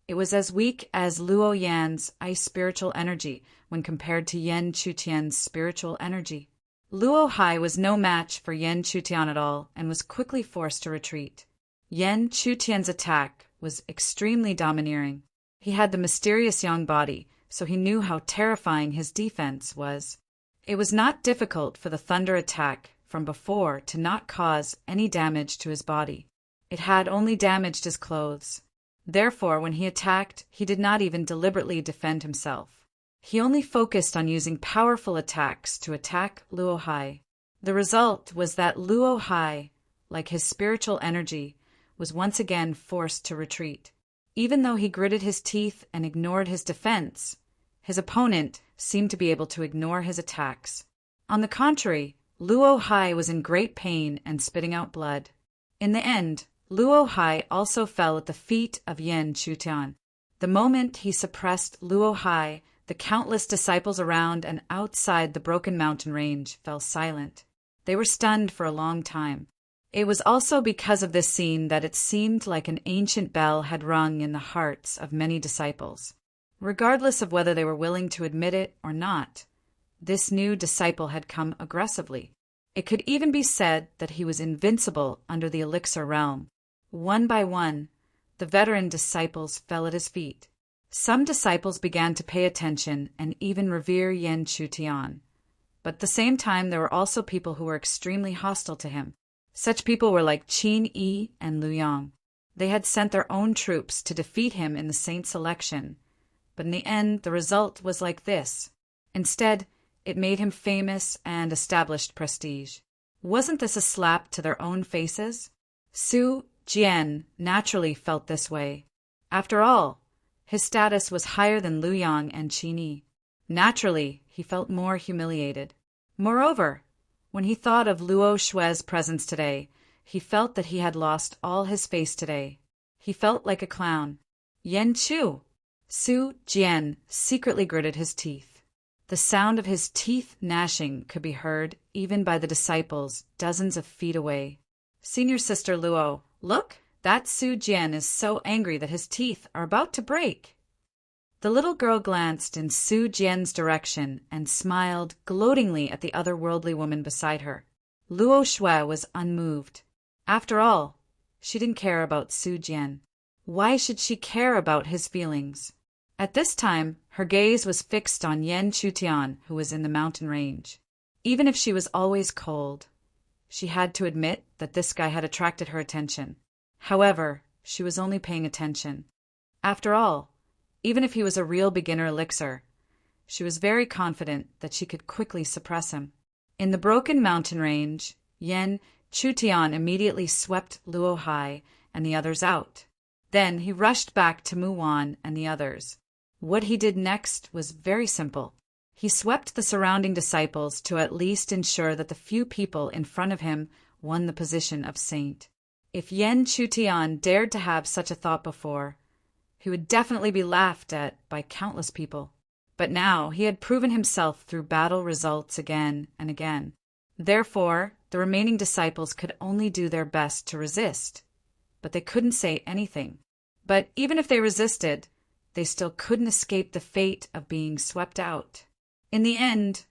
Speaker 1: It was as weak as Luo Yan's ice spiritual energy when compared to Yan Chutian's spiritual energy. Luo Hai was no match for Yan Chutian at all and was quickly forced to retreat. Yan Chutian's attack was extremely domineering. He had the mysterious young body, so he knew how terrifying his defense was. It was not difficult for the thunder attack from before to not cause any damage to his body. It had only damaged his clothes. Therefore, when he attacked, he did not even deliberately defend himself. He only focused on using powerful attacks to attack Luo Hai. The result was that Luo Hai, like his spiritual energy, was once again forced to retreat. Even though he gritted his teeth and ignored his defense, his opponent seemed to be able to ignore his attacks. On the contrary, Luo Hai was in great pain and spitting out blood. In the end, Luo Hai also fell at the feet of Yan Chutian. The moment he suppressed Luo Hai, the countless disciples around and outside the broken mountain range fell silent. They were stunned for a long time. It was also because of this scene that it seemed like an ancient bell had rung in the hearts of many disciples. Regardless of whether they were willing to admit it or not, this new disciple had come aggressively. It could even be said that he was invincible under the elixir realm. One by one, the veteran disciples fell at his feet. Some disciples began to pay attention and even revere Yan Chutian. But at the same time, there were also people who were extremely hostile to him. Such people were like Qin Yi and Liu Yang. They had sent their own troops to defeat him in the saint's election. But in the end, the result was like this. Instead, it made him famous and established prestige. Wasn't this a slap to their own faces? Su Jian naturally felt this way. After all, his status was higher than Liu Yang and Qin Yi. Naturally, he felt more humiliated. Moreover, when he thought of Luo Shui's presence today, he felt that he had lost all his face today. He felt like a clown. Yan Chu! Su Jian secretly gritted his teeth. The sound of his teeth gnashing could be heard even by the disciples dozens of feet away. Senior Sister Luo, look! That Su Jian is so angry that his teeth are about to break. The little girl glanced in Su Jian's direction and smiled gloatingly at the otherworldly woman beside her. Luo Shui was unmoved. After all, she didn't care about Su Jian. Why should she care about his feelings? At this time, her gaze was fixed on Yan Chutian, who was in the mountain range. Even if she was always cold, she had to admit that this guy had attracted her attention. However, she was only paying attention. After all, even if he was a real beginner elixir, she was very confident that she could quickly suppress him. In the broken mountain range, Yan Chutian immediately swept Luo Hai and the others out. Then he rushed back to Mu Wan and the others. What he did next was very simple. He swept the surrounding disciples to at least ensure that the few people in front of him won the position of saint. If Yan Chutian dared to have such a thought before, he would definitely be laughed at by countless people. But now he had proven himself through battle results again and again. Therefore, the remaining disciples could only do their best to resist, but they couldn't say anything. But even if they resisted, they still couldn't escape the fate of being swept out. In the end,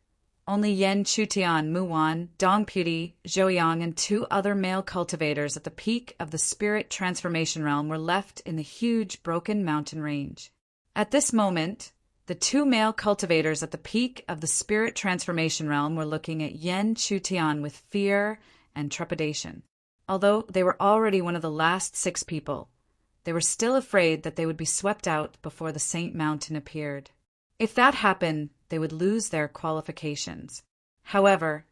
Speaker 1: only Yan Chutian, Mu Wan, Dong Pudi, Zhou and 2 other male cultivators at the peak of the spirit transformation realm were left in the huge broken mountain range. At this moment, the 2 male cultivators at the peak of the spirit transformation realm were looking at Yan Chutian with fear and trepidation. Although they were already one of the last 6 people, they were still afraid that they would be swept out before the Saint Mountain appeared. If that happened, they would lose their qualifications. However,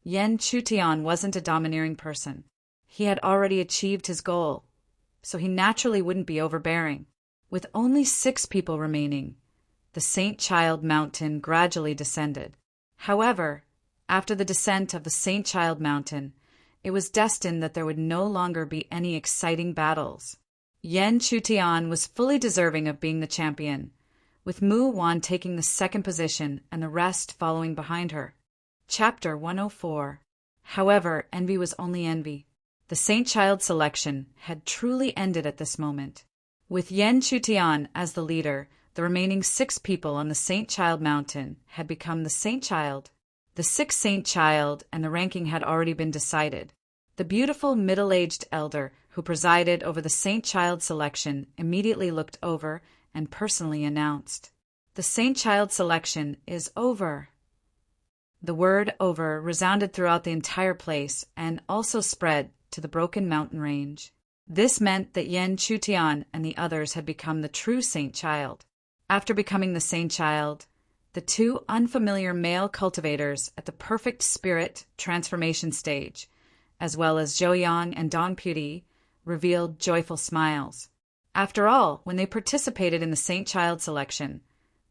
Speaker 1: Yan Chutian wasn't a domineering person. He had already achieved his goal, so he naturally wouldn't be overbearing. With only 6 people remaining, the Saint Child Mountain gradually descended. However, after the descent of the Saint Child Mountain, it was destined that there would no longer be any exciting battles. Yan Chutian was fully deserving of being the champion, with Mu Wan taking the 2nd position and the rest following behind her. Chapter 104. However, envy was only envy. The Saint Child selection had truly ended at this moment. With Yen Chutian as the leader, the remaining 6 people on the Saint Child Mountain had become the Saint Child. The 6th Saint Child and the ranking had already been decided. The beautiful middle-aged elder who presided over the Saint Child selection immediately looked over and personally announced, "The Saint Child selection is over." The word "over" resounded throughout the entire place and also spread to the broken mountain range. This meant that Yen Chutian and the others had become the true Saint Child. After becoming the Saint Child, the 2 unfamiliar male cultivators at the perfect spirit transformation stage, as well as Zhou Yang and Dong Puti, revealed joyful smiles. After all, when they participated in the Saint Child selection,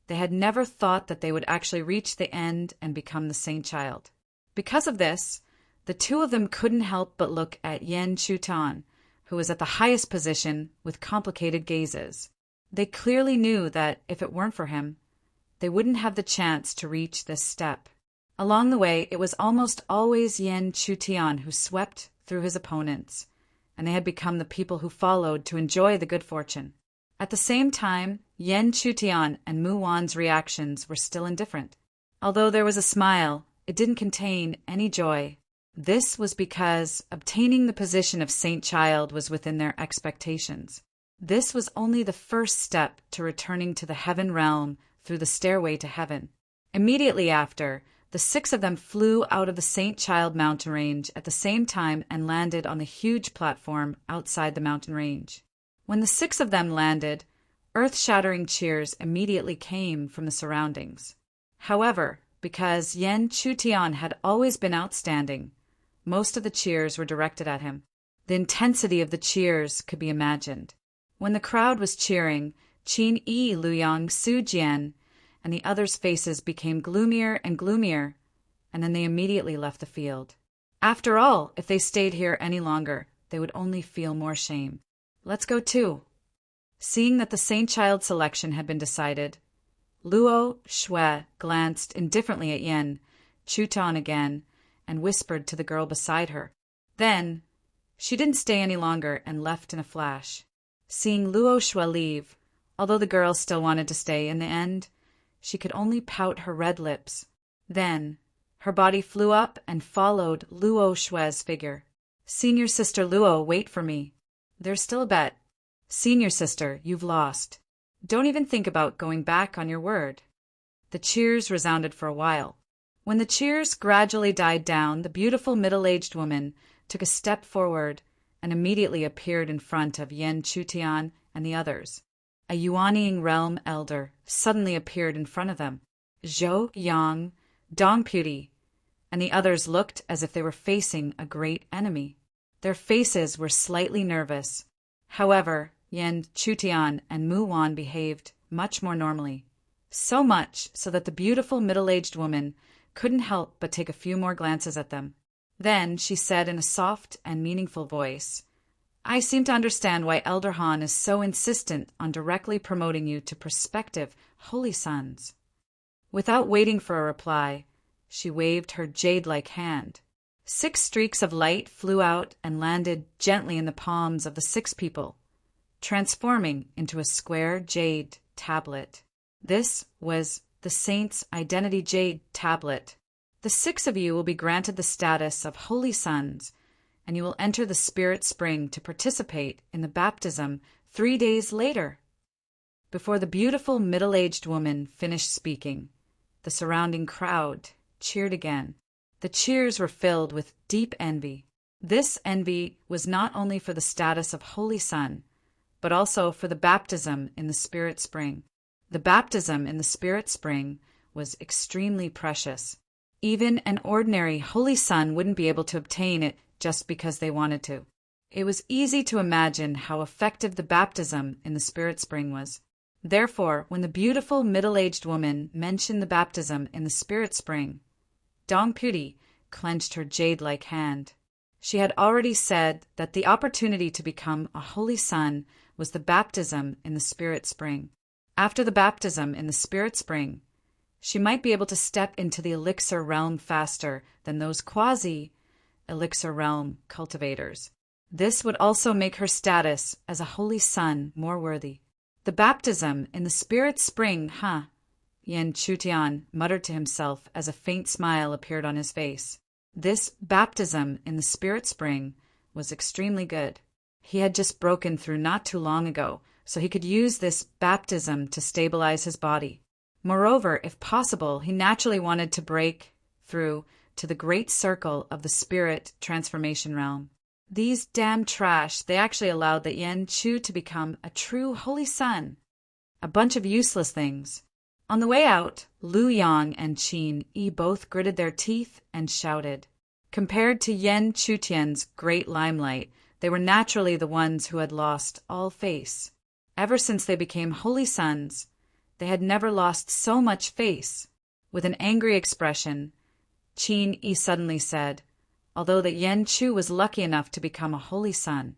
Speaker 1: they had never thought that they would actually reach the end and become the Saint Child. Because of this, the 2 of them couldn't help but look at Yen Chutian, who was at the highest position, with complicated gazes. They clearly knew that if it weren't for him, they wouldn't have the chance to reach this step. Along the way, it was almost always Yen Chutian who swept through his opponents, and they had become the people who followed to enjoy the good fortune. At the same time, Yen Chutian and Mu Wan's reactions were still indifferent. Although there was a smile, it didn't contain any joy. This was because obtaining the position of Saint Child was within their expectations. This was only the first step to returning to the heaven realm through the stairway to heaven. Immediately after, the 6 of them flew out of the Saint Child mountain range at the same time and landed on the huge platform outside the mountain range. When the 6 of them landed, earth-shattering cheers immediately came from the surroundings. However, because Yen Chutian had always been outstanding, most of the cheers were directed at him. The intensity of the cheers could be imagined. When the crowd was cheering, Qin Yi, Luyang, Su Jian, and the others' faces became gloomier and gloomier, and then they immediately left the field. After all, if they stayed here any longer, they would only feel more shame. "Let's go too." Seeing that the Saint Child selection had been decided, Luo Shui glanced indifferently at Yen Chutian again and whispered to the girl beside her. Then, she didn't stay any longer and left in a flash. Seeing Luo Shui leave, although the girl still wanted to stay in the end, she could only pout her red lips. Then, her body flew up and followed Luo Shui's figure. "Senior sister Luo, wait for me. There's still a bet. Senior sister, you've lost. Don't even think about going back on your word." The cheers resounded for a while. When the cheers gradually died down, the beautiful middle-aged woman took a step forward and immediately appeared in front of Yen Chutian and the others. A Yuanying realm elder suddenly appeared in front of them. Zhou Yang, Dong Puti, and the others looked as if they were facing a great enemy. Their faces were slightly nervous. However, Yen Chutian and Mu Wan behaved much more normally. So much so that the beautiful middle-aged woman couldn't help but take a few more glances at them. Then she said in a soft and meaningful voice, "I seem to understand why Elder Han is so insistent on directly promoting you to prospective holy sons." Without waiting for a reply, she waved her jade-like hand. 6 streaks of light flew out and landed gently in the palms of the 6 people, transforming into a square jade tablet. This was the Saint's Identity Jade Tablet. The 6 of you will be granted the status of holy sons, and you will enter the Spirit Spring to participate in the baptism 3 days later. Before the beautiful middle-aged woman finished speaking, the surrounding crowd cheered again. The cheers were filled with deep envy. This envy was not only for the status of holy son, but also for the baptism in the Spirit Spring. The baptism in the Spirit Spring was extremely precious. Even an ordinary holy son wouldn't be able to obtain it just because they wanted to. It was easy to imagine how effective the baptism in the Spirit Spring was. Therefore, when the beautiful middle-aged woman mentioned the baptism in the Spirit Spring, Dong Puti clenched her jade-like hand. She had already said that the opportunity to become a holy son was the baptism in the Spirit Spring. After the baptism in the Spirit Spring, she might be able to step into the elixir realm faster than those quasi-elixir realm cultivators. This would also make her status as a holy son more worthy. The baptism in the spirit spring, huh? Yan Chutian muttered to himself as a faint smile appeared on his face. This baptism in the spirit spring was extremely good. He had just broken through not too long ago, so he could use this baptism to stabilize his body. Moreover, if possible, he naturally wanted to break through to the great circle of the spirit transformation realm. These damn trash, they actually allowed the Yan Chu to become a true holy son. A bunch of useless things. On the way out, Lu Yang and Qin Yi both gritted their teeth and shouted. Compared to Yan Chutian's great limelight, they were naturally the ones who had lost all face. Ever since they became holy sons, they had never lost so much face. With an angry expression, Qin Yi suddenly said, although that Yan Chu was lucky enough to become a holy son,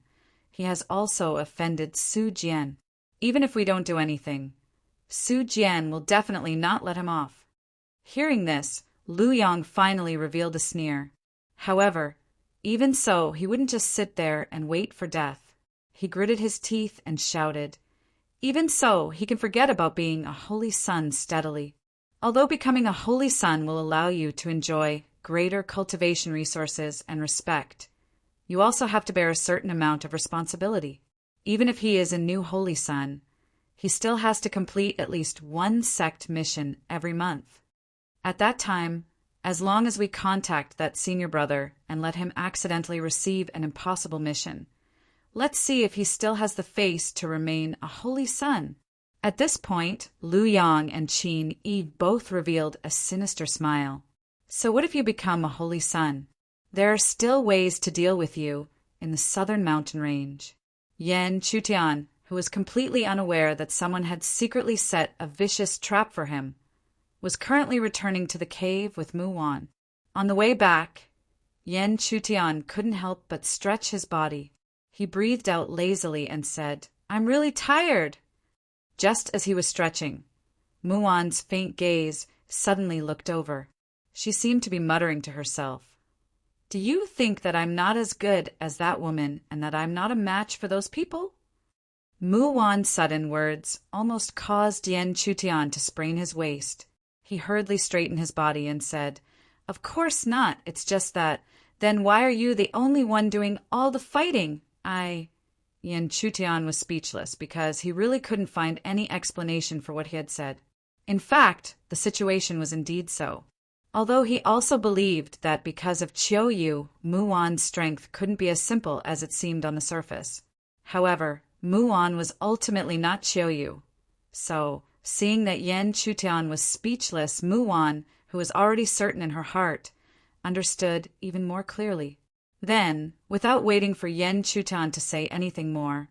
Speaker 1: he has also offended Su Jian. Even if we don't do anything, Su Jian will definitely not let him off. Hearing this, Lu Yang finally revealed a sneer. However, even so, he wouldn't just sit there and wait for death. He gritted his teeth and shouted. Even so, he can forget about being a holy son steadily. Although becoming a holy son will allow you to enjoy greater cultivation resources and respect, you also have to bear a certain amount of responsibility. Even if he is a new holy son, he still has to complete at least one sect mission every month. At that time, as long as we contact that senior brother and let him accidentally receive an impossible mission, let's see if he still has the face to remain a holy son. At this point, Lu Yang and Qin Yi both revealed a sinister smile. So what if you become a holy son? There are still ways to deal with you in the southern mountain range. Yan Chutian, who was completely unaware that someone had secretly set a vicious trap for him, was currently returning to the cave with Mu Wan. On the way back, Yan Chutian couldn't help but stretch his body. He breathed out lazily and said, "I'm really tired." Just as he was stretching, Mu Wan's faint gaze suddenly looked over. She seemed to be muttering to herself, "Do you think that I'm not as good as that woman and that I'm not a match for those people?" Mu Wan's sudden words almost caused Yan Chutian to sprain his waist. He hurriedly straightened his body and said, "Of course not. It's just that. Then why are you the only one doing all the fighting? Yan Chutian was speechless because he really couldn't find any explanation for what he had said. In fact, the situation was indeed so. Although he also believed that because of Qiu Yu, Mu Wan's strength couldn't be as simple as it seemed on the surface. However, Mu Wan was ultimately not Qiu Yu. So, seeing that Yan Chutian was speechless, Mu Wan, who was already certain in her heart, understood even more clearly. Then, without waiting for Yan Chutian to say anything more,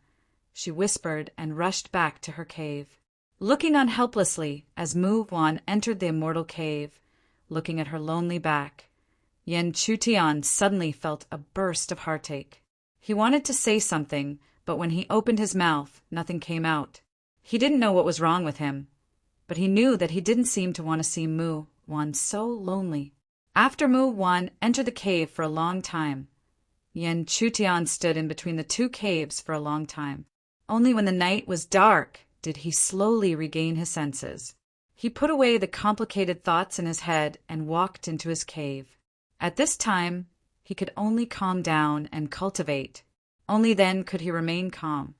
Speaker 1: she whispered and rushed back to her cave. Looking on helplessly as Mu Wan entered the immortal cave, looking at her lonely back, Yan Chutian suddenly felt a burst of heartache. He wanted to say something, but when he opened his mouth, nothing came out. He didn't know what was wrong with him, but he knew that he didn't seem to want to see Mu Wan so lonely. After Mu Wan entered the cave for a long time, Yan Chutian stood in between the two caves for a long time. Only when the night was dark did he slowly regain his senses. He put away the complicated thoughts in his head and walked into his cave. At this time, he could only calm down and cultivate. Only then could he remain calm.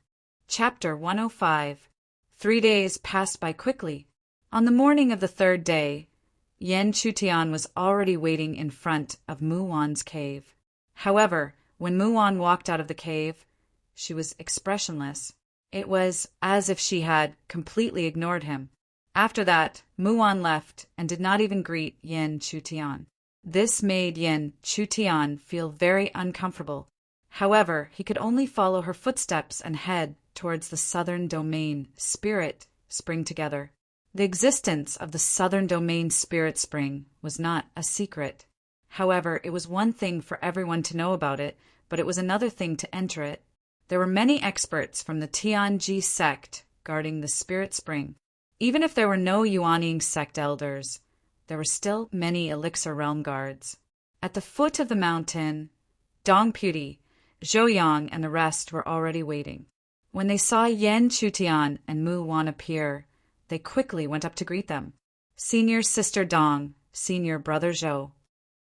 Speaker 1: Chapter 105. 3 days passed by quickly. On the morning of the third day, Yan Chutian was already waiting in front of Mu Wan's cave. However, when Mu Wan walked out of the cave, she was expressionless. It was as if she had completely ignored him. After that, Mu Wan left and did not even greet Yan Chutian. This made Yan Chutian feel very uncomfortable. However, he could only follow her footsteps and head towards the southern domain spirit spring together. The existence of the southern domain spirit spring was not a secret. However, it was one thing for everyone to know about it, but it was another thing to enter it. There were many experts from the Tianji sect guarding the spirit spring. Even if there were no Yuanying sect elders, there were still many Elixir realm guards. At the foot of the mountain, Dongputi, Zhou and the rest were already waiting. When they saw Yan Chutian and Mu Wan appear, they quickly went up to greet them. Senior Sister Dong, Senior Brother Zhou.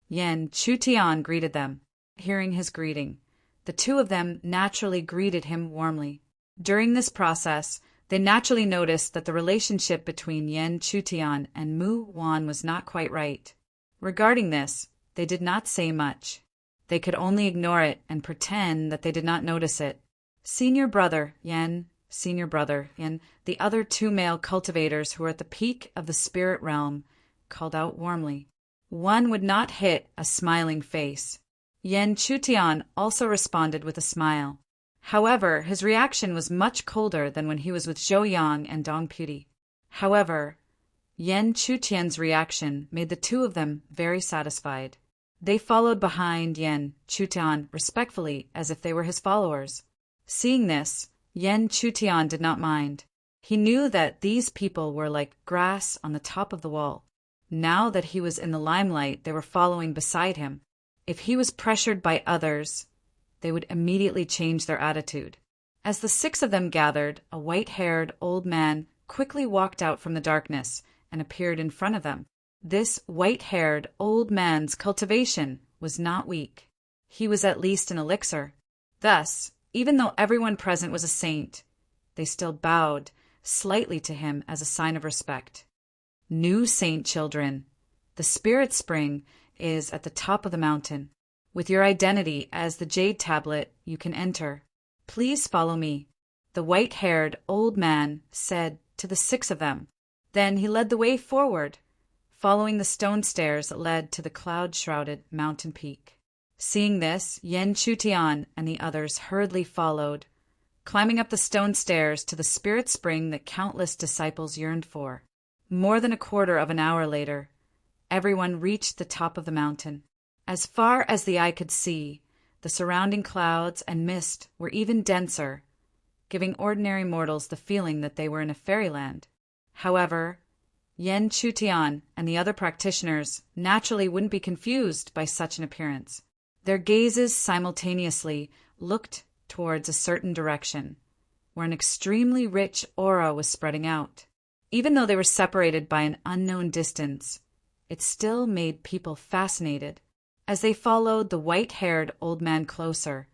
Speaker 1: Yan Chutian greeted them. Hearing his greeting, the two of them naturally greeted him warmly. During this process, they naturally noticed that the relationship between Yan Chutian and Mu Wan was not quite right. Regarding this, they did not say much. They could only ignore it and pretend that they did not notice it. Senior Brother Yan, the other two male cultivators who were at the peak of the spirit realm, called out warmly. One would not hit a smiling face. Yan Chutian also responded with a smile. However, his reaction was much colder than when he was with Zhou Yang and Dong Puti. However, Yan Chutian's reaction made the two of them very satisfied. They followed behind Yan Chutian respectfully as if they were his followers. Seeing this, Yan Chutian did not mind. He knew that these people were like grass on the top of the wall. Now that he was in the limelight, they were following beside him. If he was pressured by others, they would immediately change their attitude. As the six of them gathered, a white-haired old man quickly walked out from the darkness and appeared in front of them. This white-haired old man's cultivation was not weak. He was at least an elixir. Thus, even though everyone present was a saint, they still bowed slightly to him as a sign of respect. New saint children, the spirit spring is at the top of the mountain. With your identity as the jade tablet, you can enter. Please follow me, the white-haired old man said to the six of them. Then he led the way forward, following the stone stairs that led to the cloud-shrouded mountain peak. Seeing this, Yan Chutian and the others hurriedly followed, climbing up the stone stairs to the spirit spring that countless disciples yearned for. More than a quarter of an hour later, everyone reached the top of the mountain. As far as the eye could see, the surrounding clouds and mist were even denser, giving ordinary mortals the feeling that they were in a fairyland. However, Yan Chutian and the other practitioners naturally wouldn't be confused by such an appearance. Their gazes simultaneously looked towards a certain direction, where an extremely rich aura was spreading out. Even though they were separated by an unknown distance, it still made people fascinated. As they followed the white-haired old man closer,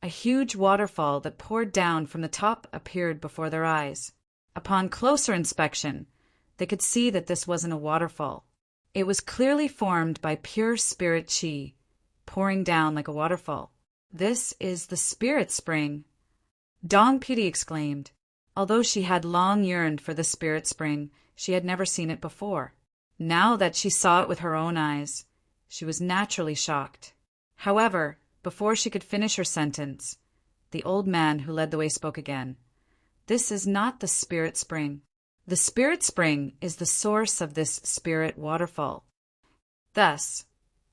Speaker 1: a huge waterfall that poured down from the top appeared before their eyes. Upon closer inspection, they could see that this wasn't a waterfall. It was clearly formed by pure spirit chi, pouring down like a waterfall. This is the spirit spring, Dong Puti exclaimed. Although she had long yearned for the spirit spring, she had never seen it before. Now that she saw it with her own eyes, she was naturally shocked. However, before she could finish her sentence, the old man who led the way spoke again. This is not the spirit spring. The spirit spring is the source of this spirit waterfall. Thus,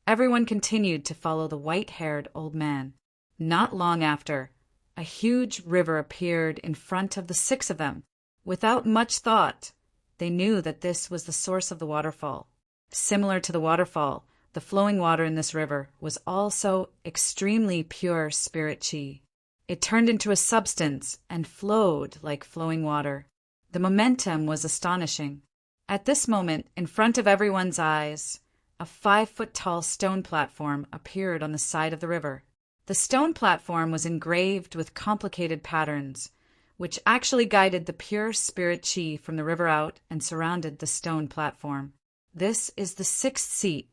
Speaker 1: everyone continued to follow the white-haired old man. Not long after, a huge river appeared in front of the six of them. Without much thought, they knew that this was the source of the waterfall. Similar to the waterfall, the flowing water in this river was also extremely pure spirit chi. It turned into a substance and flowed like flowing water. The momentum was astonishing. At this moment, in front of everyone's eyes, a 5-foot-tall stone platform appeared on the side of the river. The stone platform was engraved with complicated patterns, which actually guided the pure spirit chi from the river out and surrounded the stone platform. This is the sixth seat,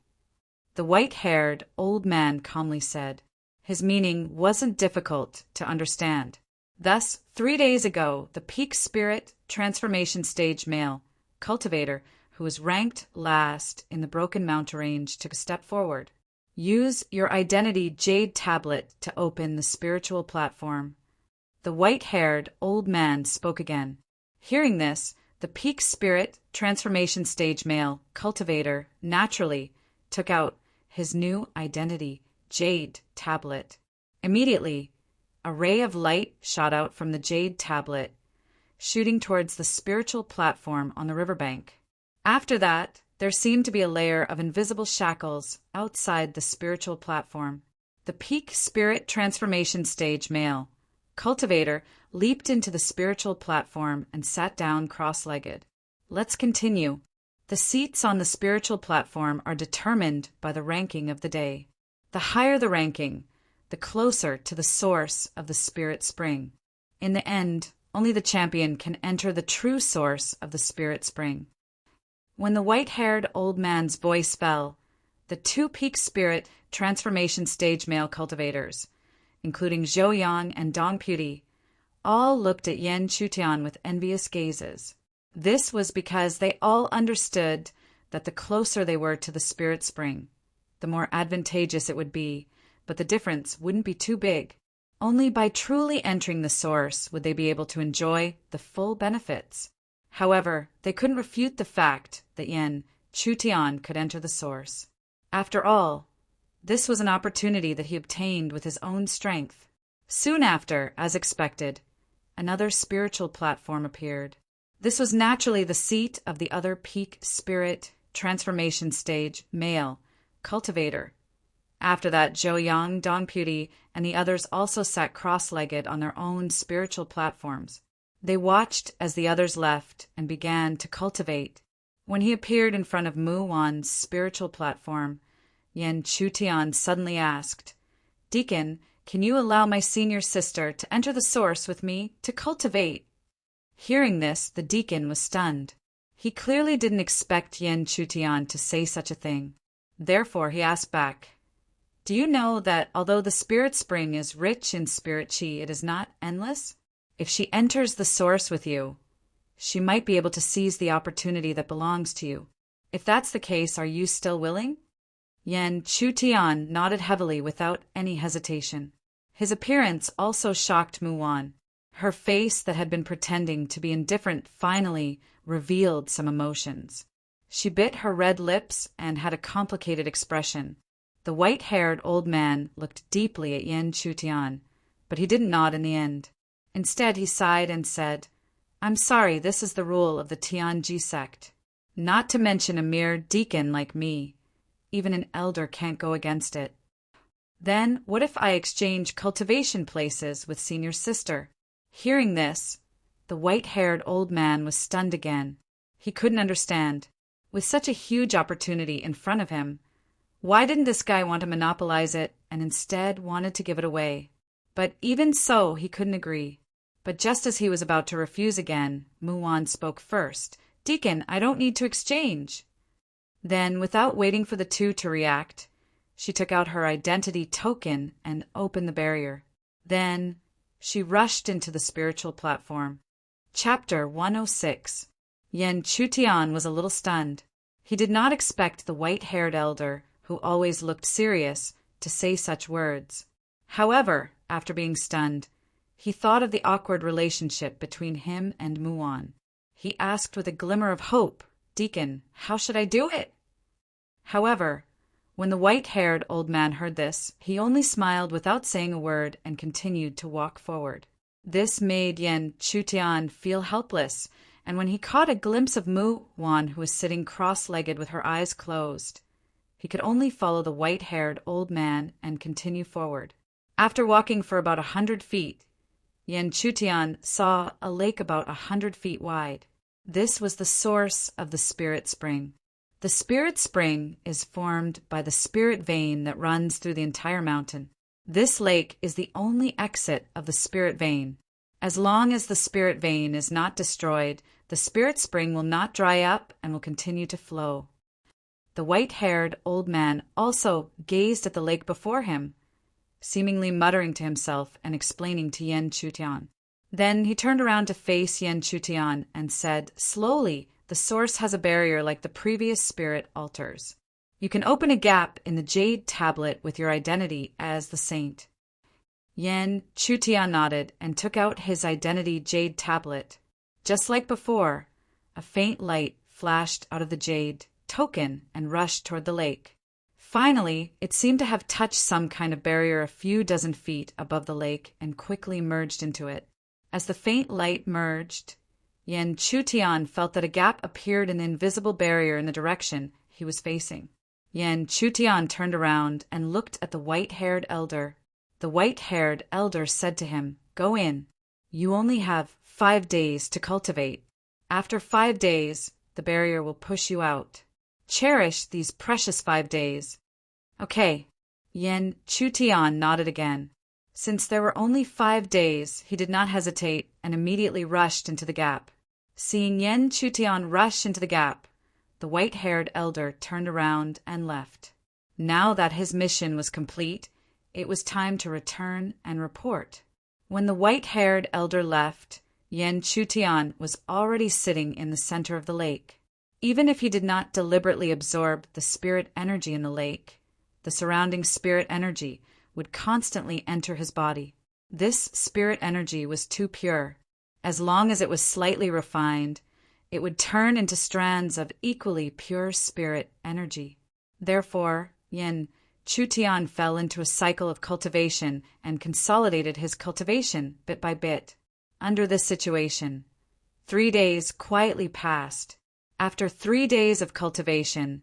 Speaker 1: the white-haired old man calmly said. His meaning wasn't difficult to understand. Thus, 3 days ago, the peak spirit transformation stage male cultivator, who was ranked last in the Broken Mountain Range, took a step forward. Use your identity jade tablet to open the spiritual platform. The white-haired old man spoke again. Hearing this, the peak spirit transformation stage male cultivator naturally took out his new identity jade tablet. Immediately, a ray of light shot out from the jade tablet, shooting towards the spiritual platform on the riverbank. After that, there seemed to be a layer of invisible shackles outside the spiritual platform. The peak spirit transformation stage male, cultivator, leaped into the spiritual platform and sat down cross-legged. Let's continue. The seats on the spiritual platform are determined by the ranking of the day. The higher the ranking, the closer to the source of the spirit spring. In the end, only the champion can enter the true source of the spirit spring. When the white-haired old man's voice fell, the two peak spirit transformation stage male cultivators, including Zhou Yang and Dong Puti, all looked at Yan Chutian with envious gazes. This was because they all understood that the closer they were to the spirit spring, the more advantageous it would be, but the difference wouldn't be too big. Only by truly entering the source would they be able to enjoy the full benefits. However, they couldn't refute the fact that Yan Chutian could enter the source. After all, this was an opportunity that he obtained with his own strength. Soon after, as expected, another spiritual platform appeared. This was naturally the seat of the other peak spirit transformation stage male cultivator. After that, Zhou Yang, Dong Puti, and the others also sat cross-legged on their own spiritual platforms. They watched as the others left and began to cultivate. When he appeared in front of Mu Wan's spiritual platform, Yan Chutian suddenly asked, "Deacon, can you allow my senior sister to enter the source with me to cultivate?" Hearing this, the deacon was stunned. He clearly didn't expect Yan Chutian to say such a thing. Therefore, he asked back, "Do you know that although the spirit spring is rich in spirit chi, it is not endless? If she enters the source with you, she might be able to seize the opportunity that belongs to you. If that's the case, are you still willing?" Yan Chutian nodded heavily without any hesitation. His appearance also shocked Mu Wan. Her face that had been pretending to be indifferent finally revealed some emotions. She bit her red lips and had a complicated expression. The white-haired old man looked deeply at Yan Chutian, but he didn't nod in the end. Instead, he sighed and said, "I'm sorry, this is the rule of the Tianji sect. Not to mention a mere deacon like me. Even an elder can't go against it." "Then, what if I exchange cultivation places with senior sister?" Hearing this, the white-haired old man was stunned again. He couldn't understand. With such a huge opportunity in front of him, why didn't this guy want to monopolize it and instead wanted to give it away? But even so, he couldn't agree. But just as he was about to refuse again, Mu Wan spoke first. "Deacon, I don't need to exchange." Then, without waiting for the two to react, she took out her identity token and opened the barrier. Then, she rushed into the spiritual platform. Chapter 106. Yan Chutian was a little stunned. He did not expect the white-haired elder, who always looked serious, to say such words. However, after being stunned, he thought of the awkward relationship between him and Mu Wan. He asked with a glimmer of hope, "Deacon, how should I do it?" However, when the white-haired old man heard this, he only smiled without saying a word and continued to walk forward. This made Yan Chutian feel helpless, and when he caught a glimpse of Mu Wan, who was sitting cross-legged with her eyes closed, he could only follow the white-haired old man and continue forward. After walking for about 100 feet, Yan Chutian saw a lake about 100 feet wide. This was the source of the spirit spring. The spirit spring is formed by the spirit vein that runs through the entire mountain. This lake is the only exit of the spirit vein. As long as the spirit vein is not destroyed, the spirit spring will not dry up and will continue to flow. The white-haired old man also gazed at the lake before him, seemingly muttering to himself and explaining to Yan Chutian. Then he turned around to face Yan Chutian and said, "Slowly, the source has a barrier like the previous spirit altars. You can open a gap in the jade tablet with your identity as the saint." Yan Chutian nodded and took out his identity jade tablet. Just like before, a faint light flashed out of the jade token and rushed toward the lake. Finally, it seemed to have touched some kind of barrier a few dozen feet above the lake and quickly merged into it. As the faint light merged, Yan Chutian felt that a gap appeared in the invisible barrier in the direction he was facing. Yan Chutian turned around and looked at the white-haired elder. The white-haired elder said to him, "Go in. You only have 5 days to cultivate. After 5 days, the barrier will push you out. Cherish these precious 5 days." Okay. Yan Chutian nodded again. Since there were only 5 days, he did not hesitate and immediately rushed into the gap. Seeing Yan Chutian rush into the gap, the white-haired elder turned around and left. Now that his mission was complete, it was time to return and report. When the white-haired elder left, Yan Chutian was already sitting in the center of the lake. Even if he did not deliberately absorb the spirit energy in the lake, the surrounding spirit energy would constantly enter his body. This spirit energy was too pure. As long as it was slightly refined, it would turn into strands of equally pure spirit energy. Therefore, Yan Chutian fell into a cycle of cultivation and consolidated his cultivation bit by bit. Under this situation, 3 days quietly passed. After 3 days of cultivation,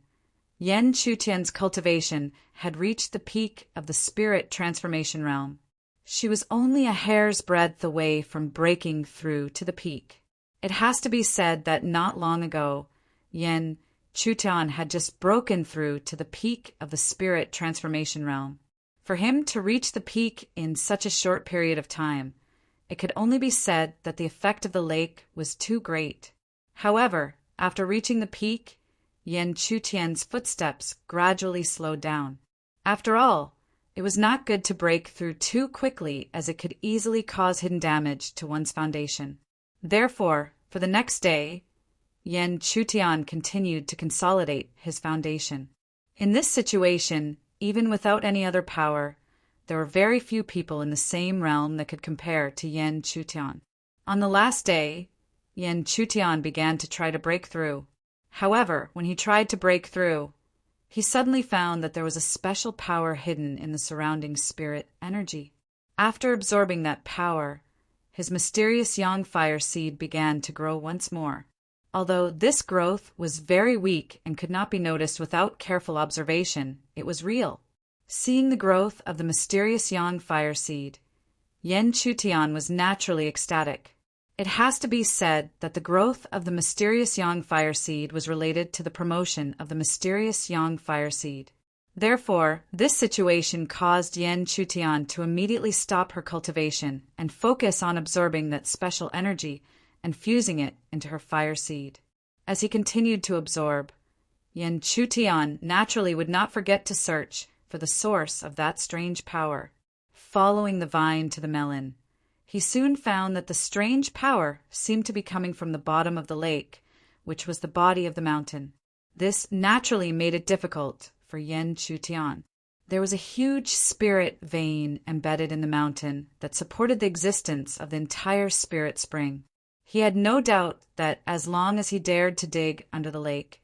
Speaker 1: Yan Chutian's cultivation had reached the peak of the spirit transformation realm. She was only a hair's breadth away from breaking through to the peak. It has to be said that not long ago, Yan Chutian had just broken through to the peak of the spirit transformation realm. For him to reach the peak in such a short period of time, it could only be said that the effect of the lake was too great. However, after reaching the peak, Yan Chutian's footsteps gradually slowed down. After all, it was not good to break through too quickly, as it could easily cause hidden damage to one's foundation. Therefore, for the next day, Yan Chutian continued to consolidate his foundation. In this situation, even without any other power, there were very few people in the same realm that could compare to Yan Chutian. On the last day, Yan Chutian began to try to break through. However, when he tried to break through, he suddenly found that there was a special power hidden in the surrounding spirit energy. After absorbing that power, his mysterious yang fire seed began to grow once more. Although this growth was very weak and could not be noticed without careful observation, it was real. Seeing the growth of the mysterious yang fire seed, Yan Chutian was naturally ecstatic. It has to be said that the growth of the mysterious yang fire seed was related to the promotion of the mysterious yang fire seed. Therefore, this situation caused Yan Chutian to immediately stop her cultivation and focus on absorbing that special energy and fusing it into her fire seed. As he continued to absorb, Yan Chutian naturally would not forget to search for the source of that strange power. Following the vine to the melon, he soon found that the strange power seemed to be coming from the bottom of the lake, which was the body of the mountain. This naturally made it difficult for Yan Chutian. There was a huge spirit vein embedded in the mountain that supported the existence of the entire spirit spring. He had no doubt that as long as he dared to dig under the lake,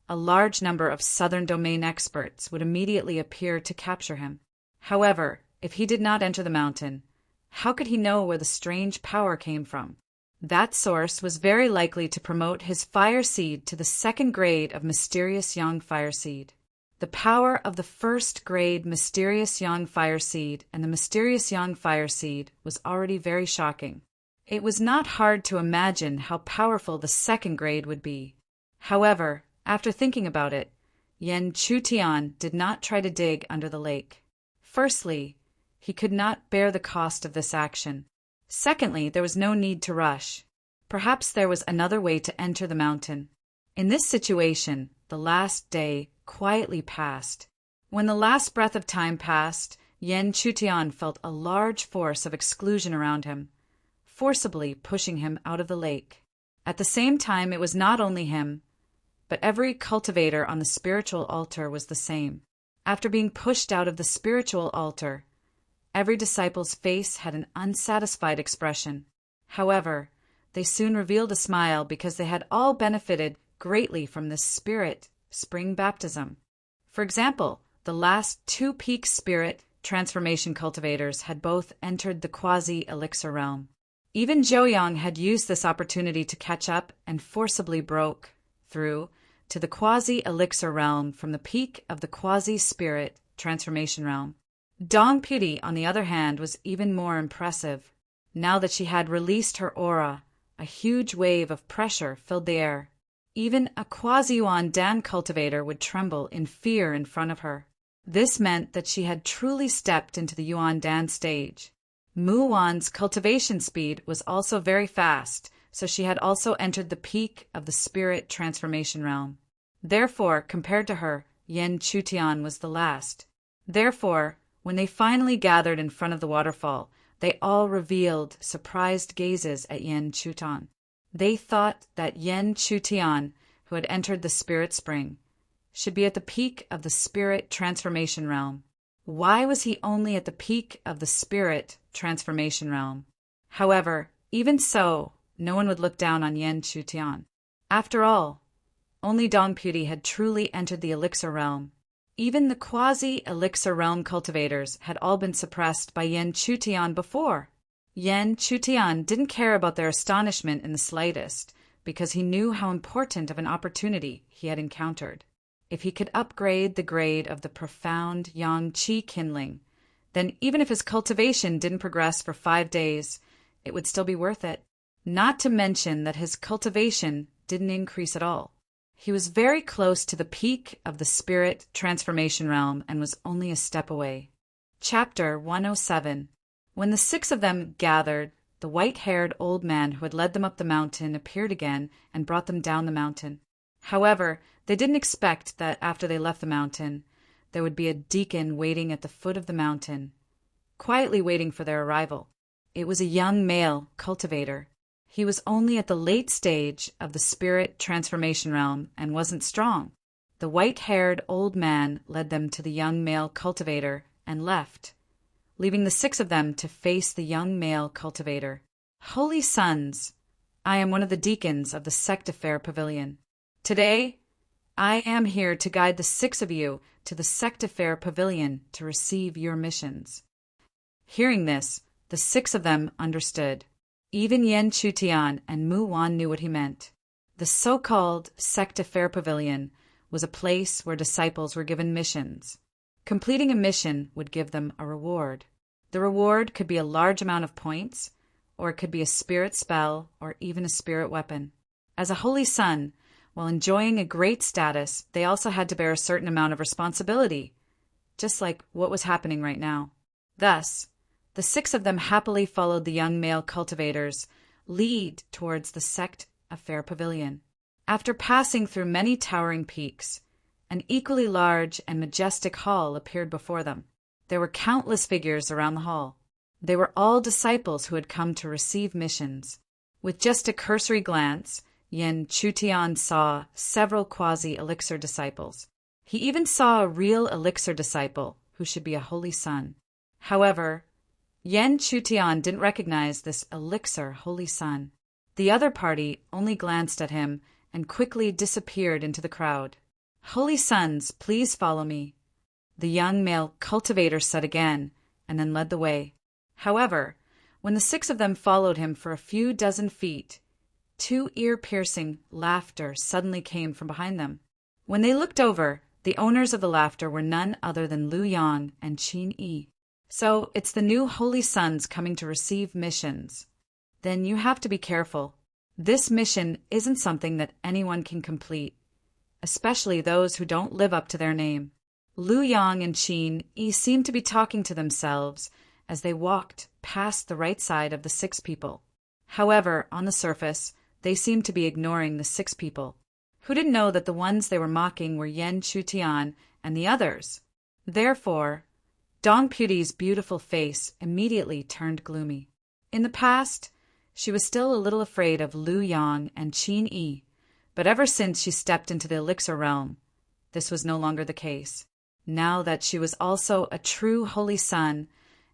Speaker 1: a large number of southern domain experts would immediately appear to capture him. However, if he did not enter the mountain, how could he know where the strange power came from? That source was very likely to promote his fire seed to the 2nd grade of mysterious yang fire seed. The power of the 1st grade mysterious yang fire seed and the mysterious yang fire seed was already very shocking. It was not hard to imagine how powerful the 2nd grade would be. However, after thinking about it, Yan Chutian did not try to dig under the lake. Firstly, he could not bear the cost of this action. Secondly, there was no need to rush. Perhaps there was another way to enter the mountain. In this situation, the last day quietly passed. When the last breath of time passed, Yan Chutian felt a large force of exclusion around him, forcibly pushing him out of the lake. At the same time, it was not only him, but every cultivator on the spiritual altar was the same. After being pushed out of the spiritual altar, every disciple's face had an unsatisfied expression. However, they soon revealed a smile because they had all benefited greatly from this spirit spring baptism. For example, the last 2 peak spirit transformation cultivators had both entered the quasi-elixir realm. Even Joyoung had used this opportunity to catch up and forcibly broke through to the quasi-elixir realm from the peak of the quasi-spirit transformation realm. Dong Pudi, on the other hand, was even more impressive. Now that she had released her aura, a huge wave of pressure filled the air. Even a quasi-Yuan Dan cultivator would tremble in fear in front of her. This meant that she had truly stepped into the Yuan Dan stage. Mu Wan's cultivation speed was also very fast, so she had also entered the peak of the spirit transformation realm. Therefore, compared to her, Yen Chutian was the last. Therefore, when they finally gathered in front of the waterfall, they all revealed surprised gazes at Yen Chutian. They thought that Yen Chutian, who had entered the spirit spring, should be at the peak of the spirit transformation realm. Why was he only at the peak of the spirit transformation realm? However, even so, no one would look down on Yen Chutian. After all, only Dong Pudi had truly entered the elixir realm. Even the quasi-elixir realm cultivators had all been suppressed by Yen Chutian before. Yen Chutian didn't care about their astonishment in the slightest, because he knew how important of an opportunity he had encountered. If he could upgrade the grade of the profound Yang Qi kindling, then even if his cultivation didn't progress for 5 days, it would still be worth it. Not to mention that his cultivation didn't increase at all. He was very close to the peak of the spirit transformation realm and was only a step away. Chapter 107. When the 6 of them gathered, the white-haired old man who had led them up the mountain appeared again and brought them down the mountain. However, they didn't expect that after they left the mountain, there would be a deacon waiting at the foot of the mountain, quietly waiting for their arrival. It was a young male cultivator. He was only at the late stage of the spirit transformation realm and wasn't strong. The white-haired old man led them to the young male cultivator and left, leaving the 6 of them to face the young male cultivator. Holy sons, I am one of the deacons of the Sect Affair Pavilion. Today, I am here to guide the 6 of you to the Sect Affair Pavilion to receive your missions. Hearing this, the 6 of them understood. Even Yen Chutian and Mu Wan knew what he meant. The so-called Sect Affair Pavilion was a place where disciples were given missions. Completing a mission would give them a reward. The reward could be a large amount of points, or it could be a spirit spell, or even a spirit weapon. As a holy son, while enjoying a great status, they also had to bear a certain amount of responsibility, just like what was happening right now. Thus, the 6 of them happily followed the young male cultivators' lead towards the Sect Affair Pavilion. After passing through many towering peaks, an equally large and majestic hall appeared before them. There were countless figures around the hall. They were all disciples who had come to receive missions. With just a cursory glance, Yen Chutian saw several quasi-elixir disciples. He even saw a real elixir disciple who should be a holy son. However, Yen Chutian didn't recognize this elixir holy son. The other party only glanced at him and quickly disappeared into the crowd. Holy sons, please follow me, the young male cultivator said again, and then led the way. However, when the 6 of them followed him for a few dozen feet, 2 ear-piercing laughter suddenly came from behind them. When they looked over, the owners of the laughter were none other than Lu Yang and Qin Yi. So it's the new holy sons coming to receive missions. Then you have to be careful. This mission isn't something that anyone can complete, especially those who don't live up to their name. Lu Yang and Qin Yi seemed to be talking to themselves as they walked past the right side of the 6 people. However, on the surface, they seemed to be ignoring the 6 people, who didn't know that the ones they were mocking were Yen Chutian and the others. Therefore, Dong Pudi's beautiful face immediately turned gloomy. In the past, she was still a little afraid of Lu Yang and Qin Yi, but ever since she stepped into the elixir realm, this was no longer the case. Now that she was also a true holy son,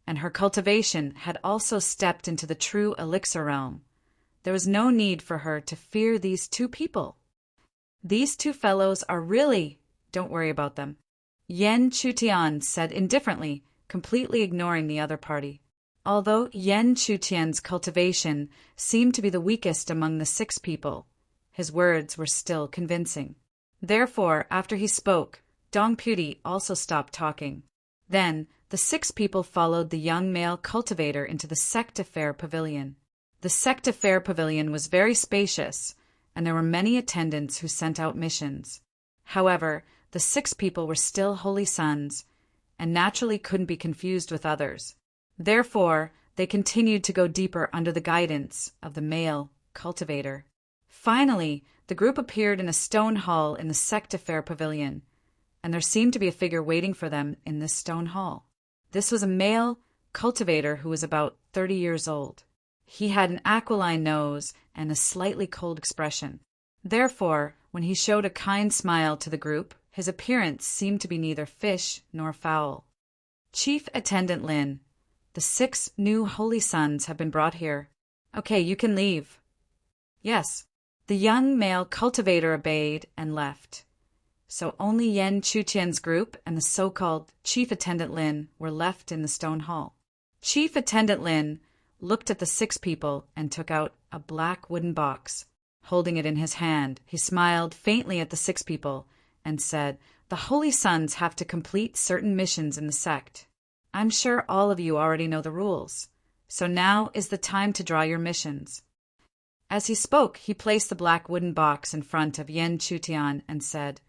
Speaker 1: and her cultivation had also stepped into the true elixir realm, there was no need for her to fear these 2 people. These 2 fellows are really, don't worry about them, Yen Chutian said indifferently, completely ignoring the other party. Although Yen Chutian's cultivation seemed to be the weakest among the 6 people, his words were still convincing. Therefore, after he spoke, Dong Puti also stopped talking. Then, the 6 people followed the young male cultivator into the Secta Fair Pavilion. The Secta Fair Pavilion was very spacious, and there were many attendants who sent out missions. However, the 6 people were still holy sons, and naturally couldn't be confused with others. Therefore, they continued to go deeper under the guidance of the male cultivator. Finally, the group appeared in a stone hall in the Secta Fair Pavilion, and there seemed to be a figure waiting for them in this stone hall. This was a male cultivator who was about 30 years old. He had an aquiline nose and a slightly cold expression. Therefore, when he showed a kind smile to the group, his appearance seemed to be neither fish nor fowl. Chief Attendant Lin, the 6 new holy sons have been brought here. Okay, you can leave. Yes. The young male cultivator obeyed and left. So only Yen Chutian's group and the so-called Chief Attendant Lin were left in the stone hall. Chief Attendant Lin looked at the 6 people and took out a black wooden box. Holding it in his hand, he smiled faintly at the 6 people and said, "The holy sons have to complete certain missions in the sect. I'm sure all of you already know the rules, so now is the time to draw your missions." As he spoke, he placed the black wooden box in front of Yen Chutian and said,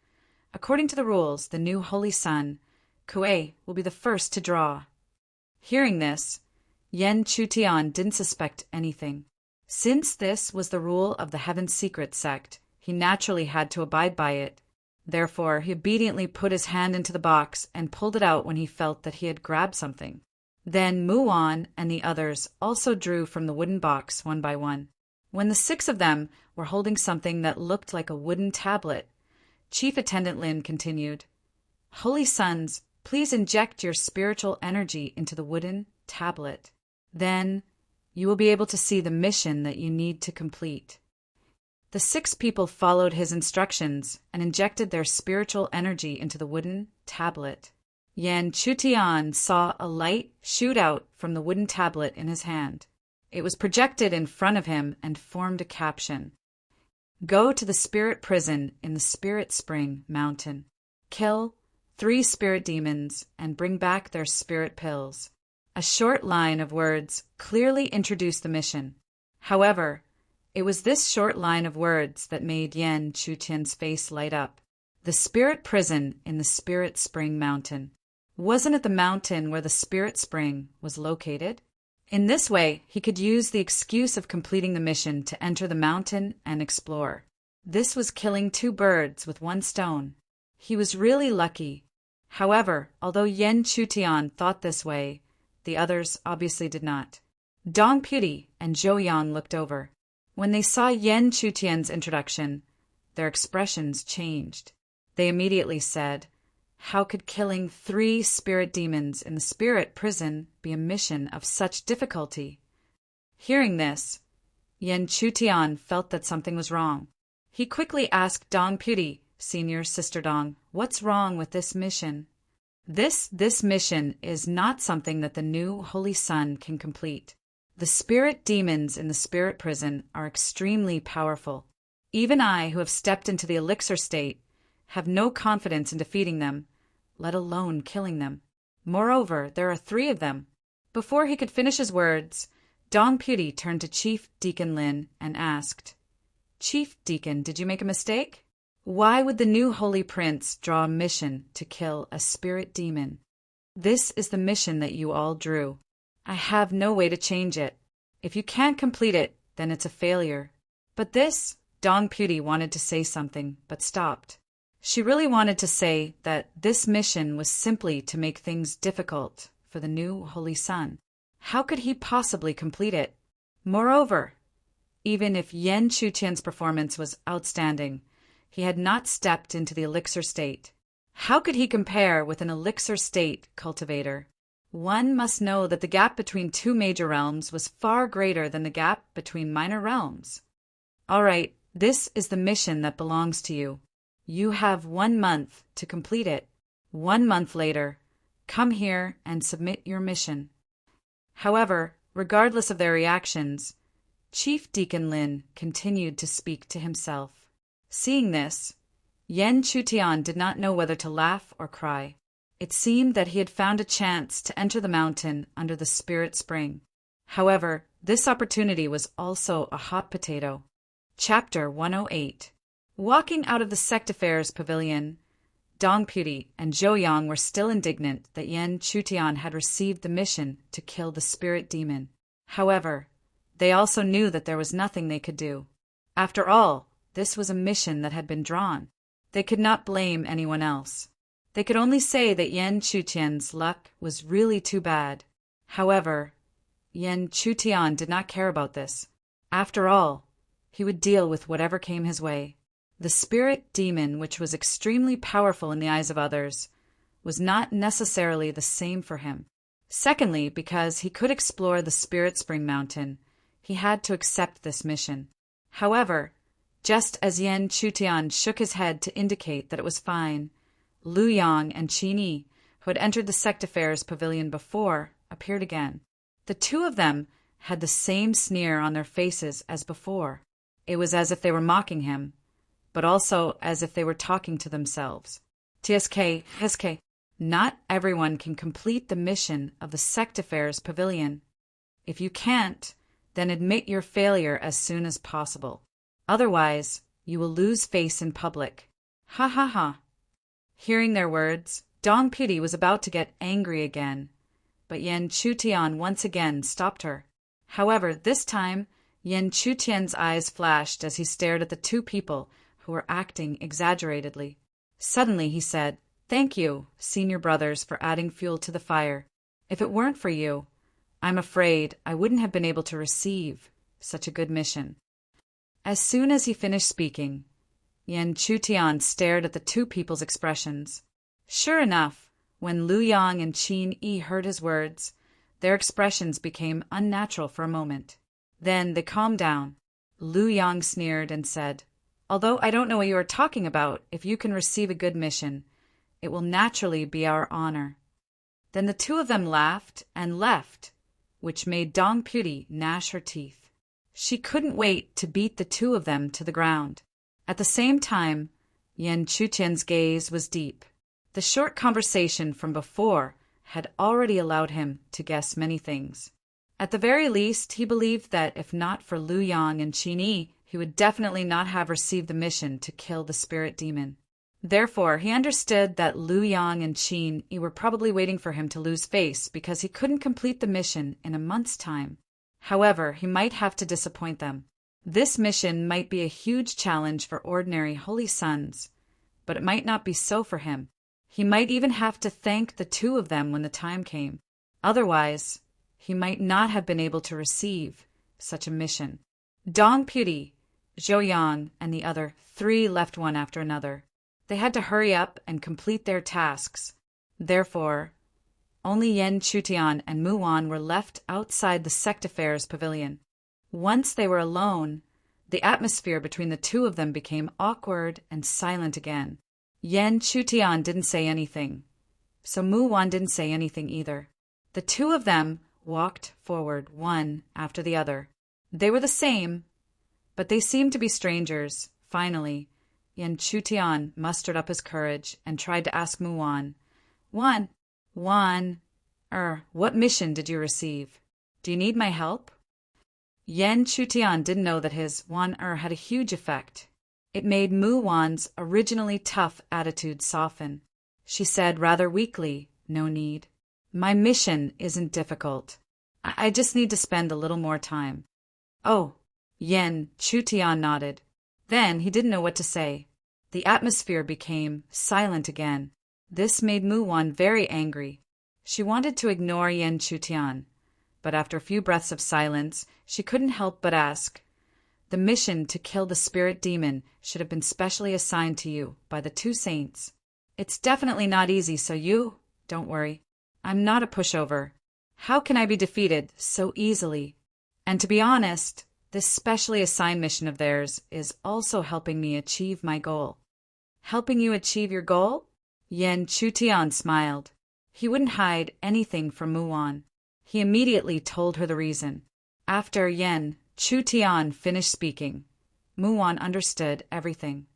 Speaker 1: "According to the rules, the new holy son, Kuei, will be the first to draw." Hearing this, Yen Chutian didn't suspect anything. Since this was the rule of the Heaven Secret sect, he naturally had to abide by it. Therefore, he obediently put his hand into the box and pulled it out when he felt that he had grabbed something. Then Muon and the others also drew from the wooden box one by one. When the 6 of them were holding something that looked like a wooden tablet, Chief Attendant Lin continued, "Holy sons, please inject your spiritual energy into the wooden tablet. Then you will be able to see the mission that you need to complete." The 6 people followed his instructions and injected their spiritual energy into the wooden tablet. Yen Chutian saw a light shoot out from the wooden tablet in his hand. It was projected in front of him and formed a caption. "Go to the spirit prison in the Spirit Spring Mountain. Kill 3 spirit demons and bring back their spirit pills." A short line of words clearly introduced the mission. However, it was this short line of words that made Yen Chutian's face light up. The spirit prison in the Spirit Spring Mountain. Wasn't it the mountain where the Spirit Spring was located? In this way, he could use the excuse of completing the mission to enter the mountain and explore. This was killing 2 birds with 1 stone. He was really lucky. However, although Yen Chutian thought this way, the others obviously did not. Dong Puti and Zhou Yang looked over. When they saw Yen Chutian's introduction, their expressions changed. They immediately said, "How could killing 3 spirit demons in the spirit prison be a mission of such difficulty?" Hearing this, Yen Chutian felt that something was wrong. He quickly asked Dong Puti, senior sister Dong, "What's wrong with this mission?" This mission is not something that the new holy son can complete. The spirit demons in the spirit prison are extremely powerful. Even I, who have stepped into the elixir state, have no confidence in defeating them, let alone killing them. Moreover, there are 3 of them. Before he could finish his words, Dong Puti turned to Chief Deacon Lin and asked, "Chief Deacon, did you make a mistake? Why would the new holy prince draw a mission to kill a spirit demon? This is the mission that you all drew. I have no way to change it. If you can't complete it, then it's a failure." But this, Dong Puti wanted to say something, but stopped. She really wanted to say that this mission was simply to make things difficult for the new holy son. How could he possibly complete it? Moreover, even if Yen Chutian's performance was outstanding, he had not stepped into the elixir state. How could he compare with an elixir state cultivator? One must know that the gap between 2 major realms was far greater than the gap between minor realms. All right, this is the mission that belongs to you. You have 1 month to complete it. 1 month later, come here and submit your mission. However, regardless of their reactions, Chief Deacon Lin continued to speak to himself. Seeing this, Yen Chutian did not know whether to laugh or cry. It seemed that he had found a chance to enter the mountain under the spirit spring. However, this opportunity was also a hot potato. Chapter 108. Walking out of the sect affairs pavilion, Dong Puti and Zhou Yang were still indignant that Yen Chutian had received the mission to kill the spirit demon. However, they also knew that there was nothing they could do. After all, this was a mission that had been drawn. They could not blame anyone else. They could only say that Yen Chutian's luck was really too bad. However, Yen Chutian did not care about this. After all, he would deal with whatever came his way. The spirit demon, which was extremely powerful in the eyes of others, was not necessarily the same for him. Secondly, because he could explore the Spirit Spring Mountain, he had to accept this mission. However, just as Yen Chutian shook his head to indicate that it was fine, Lu Yang and Qin Yi, who had entered the sect affairs pavilion before, appeared again. The two of them had the same sneer on their faces as before. It was as if they were mocking him, but also as if they were talking to themselves. TSK, not everyone can complete the mission of the sect affairs pavilion. If you can't, then admit your failure as soon as possible. Otherwise, you will lose face in public. Ha ha ha. Hearing their words, Dong Puti was about to get angry again, but Yen Chutian once again stopped her. However, this time, Yen Chutian's eyes flashed as he stared at the two people who were acting exaggeratedly. Suddenly he said, "Thank you, senior brothers, for adding fuel to the fire. If it weren't for you, I'm afraid I wouldn't have been able to receive such a good mission." As soon as he finished speaking, Yen Chutian stared at the two people's expressions. Sure enough, when Lu Yang and Qin Yi heard his words, their expressions became unnatural for a moment. Then they calmed down. Lu Yang sneered and said, "Although I don't know what you are talking about, if you can receive a good mission, it will naturally be our honor." Then the two of them laughed and left, which made Dong Puti gnash her teeth. She couldn't wait to beat the two of them to the ground. At the same time, Yen Chutian's gaze was deep. The short conversation from before had already allowed him to guess many things. At the very least, he believed that if not for Lu Yang and Qin Yi, he would definitely not have received the mission to kill the spirit demon. Therefore, he understood that Lu Yang and Qin Yi were probably waiting for him to lose face because he couldn't complete the mission in a month's time. However, he might have to disappoint them. This mission might be a huge challenge for ordinary holy sons, but it might not be so for him. He might even have to thank the two of them when the time came. Otherwise, he might not have been able to receive such a mission. Dong Puti, Zhou Yang, and the other three left one after another. They had to hurry up and complete their tasks. Therefore, only Yen Chutian and Mu Wan were left outside the sect affairs pavilion. Once they were alone, the atmosphere between the two of them became awkward and silent again. Yen Chutian didn't say anything, so Mu Wan didn't say anything either. The two of them walked forward one after the other. They were the same, but they seemed to be strangers. Finally, Yen Chutian mustered up his courage and tried to ask Mu Wan, what mission did you receive? Do you need my help?" Yen Chutian didn't know that his had a huge effect. It made Mu Wan's originally tough attitude soften. She said rather weakly, "No need. My mission isn't difficult. I just need to spend a little more time." "Oh," Yen Chutian nodded. Then he didn't know what to say. The atmosphere became silent again. This made Mu Wan very angry. She wanted to ignore Yen Chutian, but after a few breaths of silence, she couldn't help but ask, "The mission to kill the spirit demon should have been specially assigned to you by the two saints. It's definitely not easy, so don't worry. I'm not a pushover. How can I be defeated so easily? And to be honest, this specially assigned mission of theirs is also helping me achieve my goal." "Helping you achieve your goal?" Yen Chutian smiled. He wouldn't hide anything from Mu Wan. He immediately told her the reason. After Yen Chutian finished speaking, Mu Wan understood everything.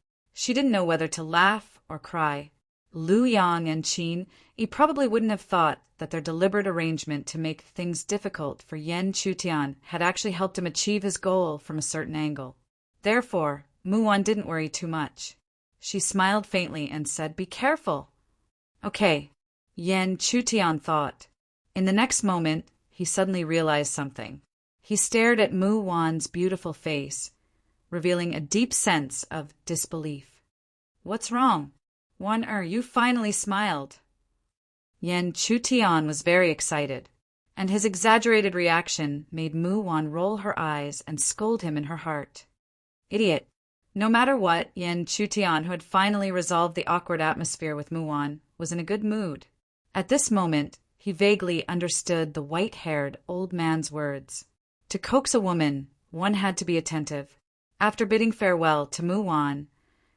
Speaker 1: She didn't know whether to laugh or cry. Lu Yang and Qin Yi probably wouldn't have thought that their deliberate arrangement to make things difficult for Yan Chutian had actually helped him achieve his goal from a certain angle. Therefore, Muwan didn't worry too much. She smiled faintly and said, "Be careful." "Okay," Yan Chutian thought. In the next moment, he suddenly realized something. He stared at Muwan's beautiful face, revealing a deep sense of disbelief. "What's wrong? You finally smiled." Yan Chutian was very excited, and his exaggerated reaction made Muwan roll her eyes and scold him in her heart. Idiot. No matter what, Yan Chutian, who had finally resolved the awkward atmosphere with Muwan, was in a good mood. At this moment, he vaguely understood the white-haired old man's words. To coax a woman, one had to be attentive. After bidding farewell to Muwan,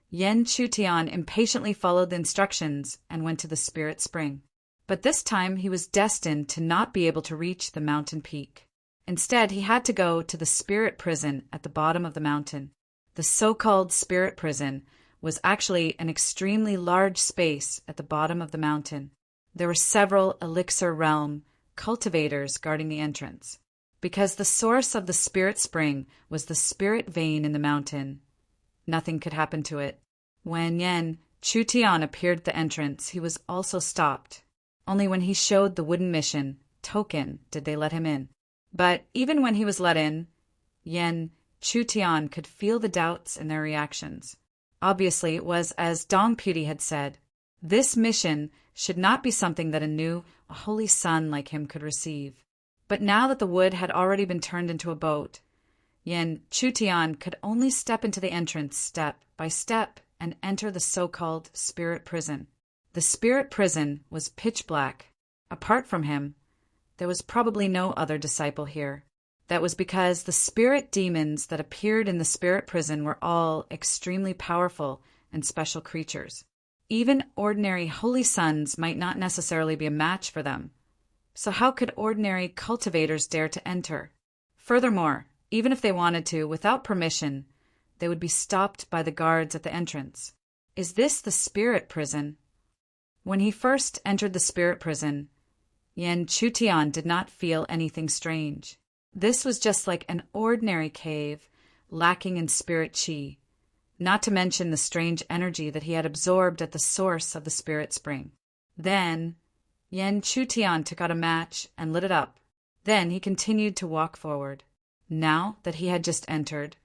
Speaker 1: Yan Chutian impatiently followed the instructions and went to the spirit spring. But this time he was destined to not be able to reach the mountain peak. Instead, he had to go to the spirit prison at the bottom of the mountain. The so-called spirit prison was actually an extremely large space at the bottom of the mountain. There were several elixir realm cultivators guarding the entrance. Because the source of the spirit spring was the spirit vein in the mountain, nothing could happen to it. When Yan Chutian appeared at the entrance, he was also stopped. Only when he showed the wooden mission token did they let him in. But even when he was let in, Yan Chutian could feel the doubts in their reactions. Obviously, it was as Dong Puti had said. This mission should not be something that a holy son like him could receive. But now that the wood had already been turned into a boat, Yan Chutian could only step into the entrance step by step and enter the so-called spirit prison. The spirit prison was pitch black. Apart from him, there was probably no other disciple here. That was because the spirit demons that appeared in the spirit prison were all extremely powerful and special creatures. Even ordinary holy sons might not necessarily be a match for them. So how could ordinary cultivators dare to enter? Furthermore, even if they wanted to, without permission, they would be stopped by the guards at the entrance. Is this the spirit prison? When he first entered the spirit prison, Yan Chutian did not feel anything strange. This was just like an ordinary cave, lacking in spirit chi, not to mention the strange energy that he had absorbed at the source of the spirit spring. Then, Yan Chutian took out a match and lit it up. Then he continued to walk forward. Now that he had just entered,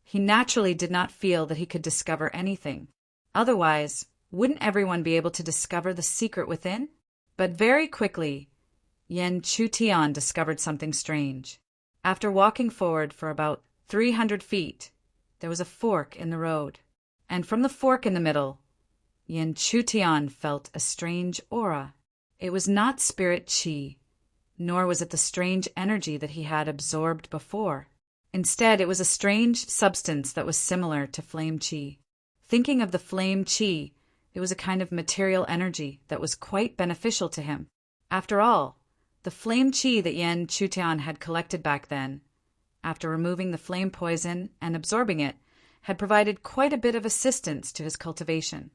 Speaker 1: he naturally did not feel that he could discover anything. Otherwise, wouldn't everyone be able to discover the secret within? But very quickly, Yan Chutian discovered something strange. After walking forward for about 300 feet, there was a fork in the road. And from the fork in the middle, Yan Chutian felt a strange aura. It was not spirit chi, nor was it the strange energy that he had absorbed before. Instead, it was a strange substance that was similar to flame chi. Thinking of the flame chi, it was a kind of material energy that was quite beneficial to him. After all, the flame chi that Yan Chutian had collected back then, after removing the flame poison and absorbing it, had provided quite a bit of assistance to his cultivation.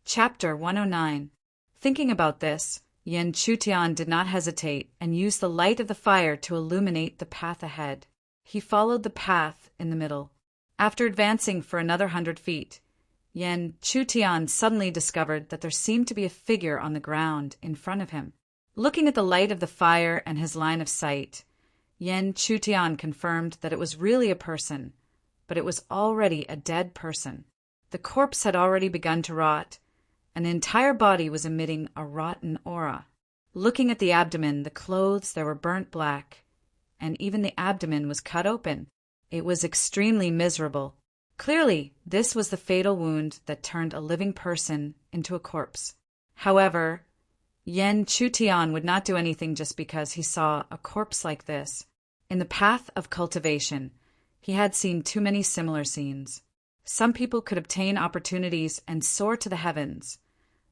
Speaker 1: Chapter 109. Thinking about this, Yan Chutian did not hesitate and used the light of the fire to illuminate the path ahead. He followed the path in the middle. After advancing for another 100 feet, Yan Chutian suddenly discovered that there seemed to be a figure on the ground in front of him. Looking at the light of the fire and his line of sight, Yan Chutian confirmed that it was really a person, but it was already a dead person. The corpse had already begun to rot, and the entire body was emitting a rotten aura. Looking at the abdomen, the clothes there were burnt black, and even the abdomen was cut open. It was extremely miserable. Clearly, this was the fatal wound that turned a living person into a corpse. However, Yan Chutian would not do anything just because he saw a corpse like this. In the path of cultivation, he had seen too many similar scenes. Some people could obtain opportunities and soar to the heavens,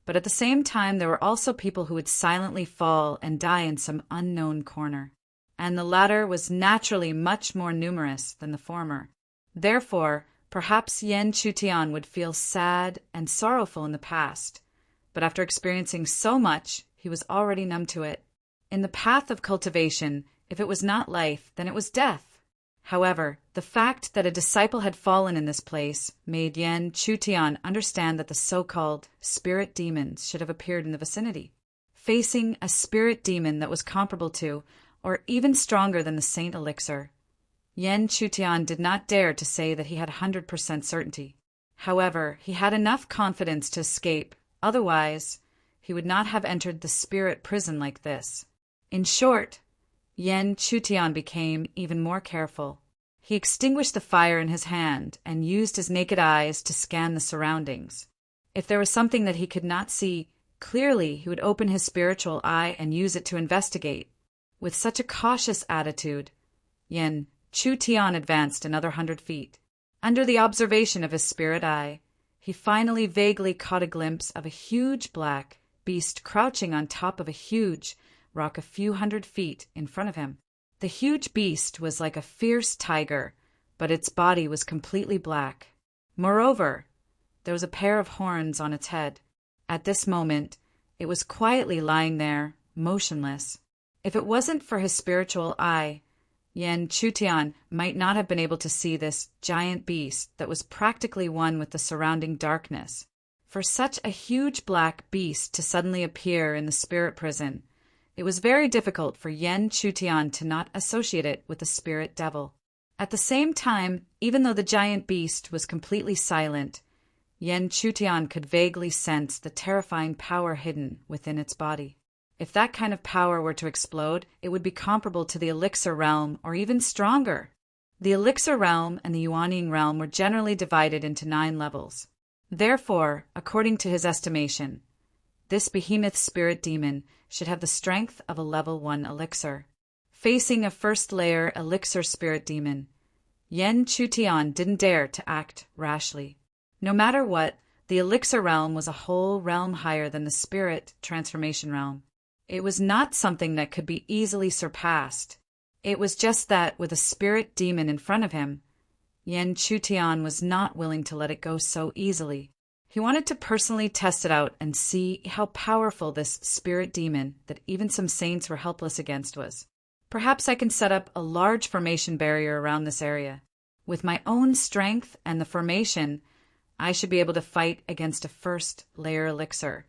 Speaker 1: but at the same time there were also people who would silently fall and die in some unknown corner. And the latter was naturally much more numerous than the former. Therefore, Perhaps Yen Chutian would feel sad and sorrowful in the past, but after experiencing so much, he was already numb to it. In the path of cultivation, if it was not life, then it was death. However, the fact that a disciple had fallen in this place made Yen Chutian understand that the so-called spirit demons should have appeared in the vicinity. Facing a spirit demon that was comparable to, or even stronger than the Saint Elixir, Yen Chutian did not dare to say that he had 100% certainty. However, he had enough confidence to escape, otherwise he would not have entered the spirit prison like this. In short, Yen Chutian became even more careful. He extinguished the fire in his hand and used his naked eyes to scan the surroundings. If there was something that he could not see clearly, he would open his spiritual eye and use it to investigate. With such a cautious attitude, Yen Chutian advanced another 100 feet. Under the observation of his spirit eye, he finally vaguely caught a glimpse of a huge black beast crouching on top of a huge rock a few 100 feet in front of him. The huge beast was like a fierce tiger, but its body was completely black. Moreover, there was a pair of horns on its head. At this moment, it was quietly lying there, motionless. If it wasn't for his spiritual eye, Yen Chutian might not have been able to see this giant beast that was practically one with the surrounding darkness. For such a huge black beast to suddenly appear in the spirit prison, it was very difficult for Yen Chutian to not associate it with the spirit devil. At the same time, even though the giant beast was completely silent, Yen Chutian could vaguely sense the terrifying power hidden within its body. If that kind of power were to explode, it would be comparable to the Elixir realm or even stronger. The Elixir realm and the Yuanying realm were generally divided into 9 levels. Therefore, according to his estimation, this behemoth spirit demon should have the strength of a level 1 elixir. Facing a first-layer elixir spirit demon, Yen Chutian didn't dare to act rashly. No matter what, the elixir realm was a whole realm higher than the spirit transformation realm. It was not something that could be easily surpassed. It was just that, with a spirit demon in front of him, Yen Chutian was not willing to let it go so easily. He wanted to personally test it out and see how powerful this spirit demon that even some saints were helpless against was. Perhaps I can set up a large formation barrier around this area. With my own strength and the formation, I should be able to fight against a first-layer elixir.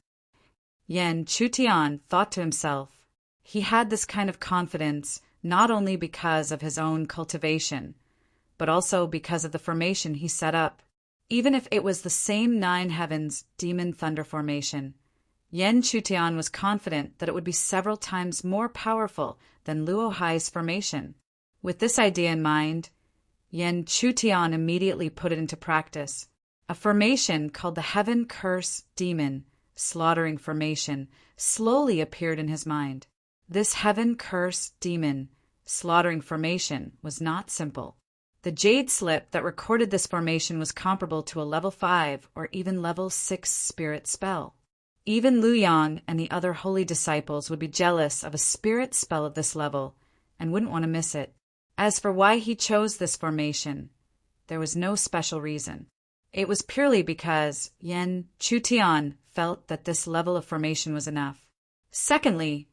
Speaker 1: Yen Chutian thought to himself. He had this kind of confidence not only because of his own cultivation, but also because of the formation he set up. Even if it was the same 9 heavens demon thunder formation, Yen Chutian was confident that it would be several times more powerful than Luo Hai's formation. With this idea in mind, Yen Chutian immediately put it into practice. A formation called the Heaven Curse Demon Slaughtering Formation slowly appeared in his mind. This Heaven Curse Demon Slaughtering Formation was not simple. The jade slip that recorded this formation was comparable to a level 5 or even level 6 spirit spell. Even Lu Yang and the other holy disciples would be jealous of a spirit spell of this level and wouldn't want to miss it. As for why he chose this formation, there was no special reason. It was purely because Yen Chutian felt that this level of formation was enough. Secondly,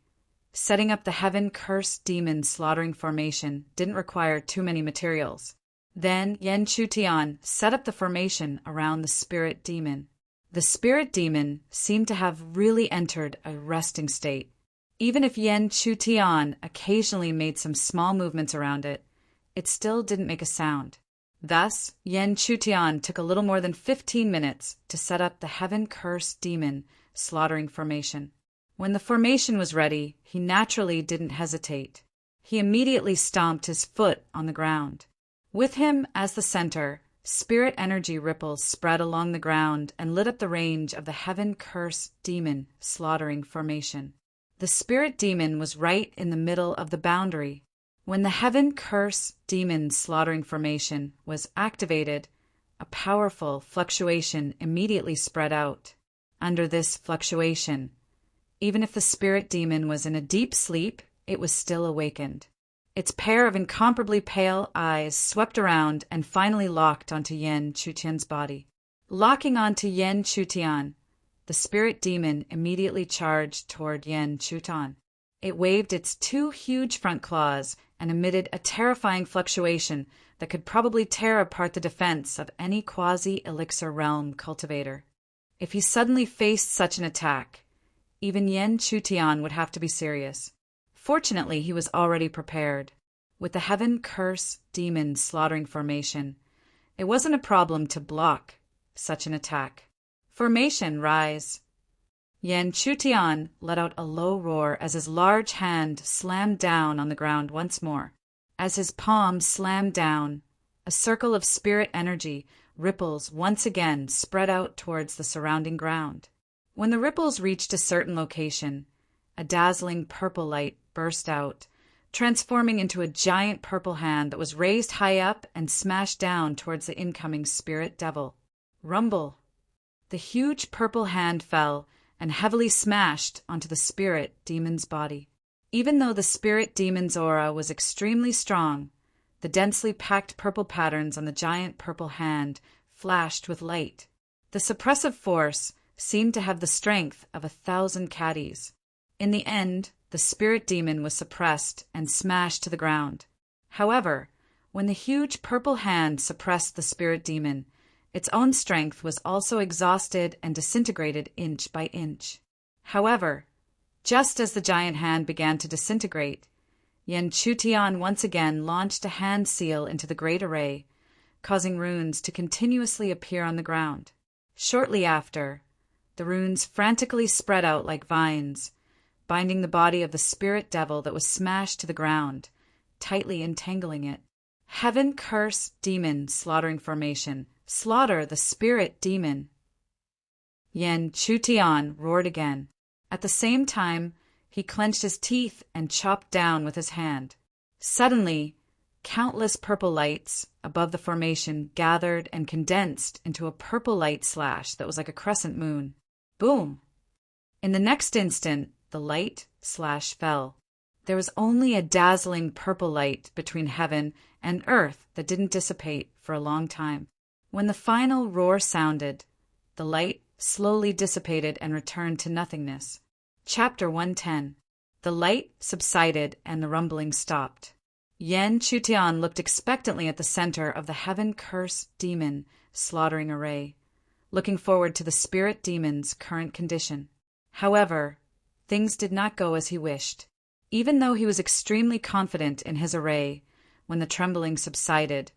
Speaker 1: setting up the Heaven Curse Demon Slaughtering Formation didn't require too many materials. Then Yen Chutian set up the formation around the spirit demon. The spirit demon seemed to have really entered a resting state. Even if Yen Chutian occasionally made some small movements around it, it still didn't make a sound. Thus, Yen Chutian took a little more than 15 minutes to set up the Heaven Curse Demon Slaughtering Formation. When the formation was ready, he naturally didn't hesitate. He immediately stomped his foot on the ground. With him as the center, spirit energy ripples spread along the ground and lit up the range of the Heaven Curse Demon Slaughtering Formation. The spirit demon was right in the middle of the boundary. When the Heaven Curse Demon Slaughtering Formation was activated, a powerful fluctuation immediately spread out. Under this fluctuation, even if the spirit demon was in a deep sleep, it was still awakened. Its pair of incomparably pale eyes swept around and finally locked onto Yan Chutian's body. Locking onto Yan Chutian, the spirit demon immediately charged toward Yan Chutian. It waved its two huge front claws and emitted a terrifying fluctuation that could probably tear apart the defense of any quasi-elixir realm cultivator. If he suddenly faced such an attack, even Yan Chutian would have to be serious. Fortunately, he was already prepared. With the Heaven Curse Demon slaughtering formation, it wasn't a problem to block such an attack. Formation, rise. Yan Chutian let out a low roar as his large hand slammed down on the ground once more. As his palm slammed down, a circle of spirit energy ripples once again spread out towards the surrounding ground. When the ripples reached a certain location, a dazzling purple light burst out, transforming into a giant purple hand that was raised high up and smashed down towards the incoming spirit devil. Rumble. The huge purple hand fell and heavily smashed onto the spirit demon's body. Even though the spirit demon's aura was extremely strong, the densely packed purple patterns on the giant purple hand flashed with light. The suppressive force seemed to have the strength of 1,000 caddies. In the end, the spirit demon was suppressed and smashed to the ground. However, when the huge purple hand suppressed the spirit demon, its own strength was also exhausted and disintegrated inch by inch. However, just as the giant hand began to disintegrate, Yan Chutian once again launched a hand seal into the great array, causing runes to continuously appear on the ground. Shortly after, the runes frantically spread out like vines, binding the body of the spirit devil that was smashed to the ground, tightly entangling it. Heaven Curse Demon slaughtering formation. Slaughter the spirit demon. Yan Chutian roared again. At the same time, he clenched his teeth and chopped down with his hand. Suddenly, countless purple lights above the formation gathered and condensed into a purple light slash that was like a crescent moon. Boom! In the next instant, the light slash fell. There was only a dazzling purple light between heaven and earth that didn't dissipate for a long time. When the final roar sounded, the light slowly dissipated and returned to nothingness. Chapter 110. The light subsided and the rumbling stopped. Yan Chutian looked expectantly at the center of the Heaven Curse Demon slaughtering array, looking forward to the spirit demon's current condition. However, things did not go as he wished. Even though he was extremely confident in his array, when the trembling subsided,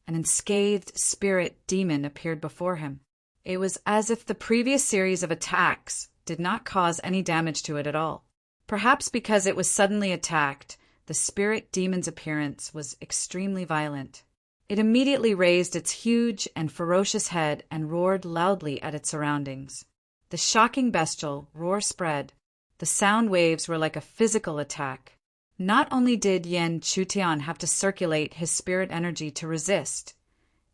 Speaker 1: an unscathed spirit demon appeared before him. It was as if the previous series of attacks did not cause any damage to it at all. Perhaps because it was suddenly attacked, the spirit demon's appearance was extremely violent. It immediately raised its huge and ferocious head and roared loudly at its surroundings. The shocking bestial roar spread. The sound waves were like a physical attack. Not only did Yan Chutian have to circulate his spirit energy to resist,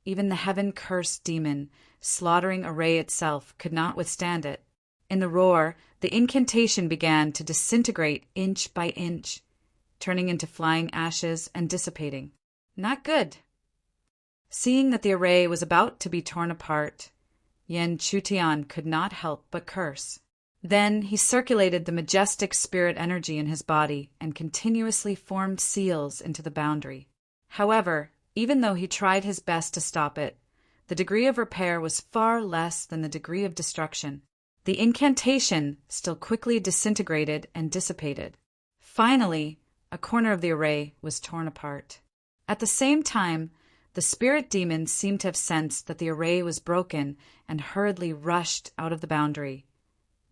Speaker 1: even the Heaven Curse Demon slaughtering array itself could not withstand it. In the roar, the incantation began to disintegrate inch by inch, turning into flying ashes and dissipating. Not good. Seeing that the array was about to be torn apart, Yan Chutian could not help but curse. Then he circulated the majestic spirit energy in his body and continuously formed seals into the boundary. However, even though he tried his best to stop it, the degree of repair was far less than the degree of destruction. The incantation still quickly disintegrated and dissipated. Finally, a corner of the array was torn apart. At the same time, the spirit demon seemed to have sensed that the array was broken and hurriedly rushed out of the boundary,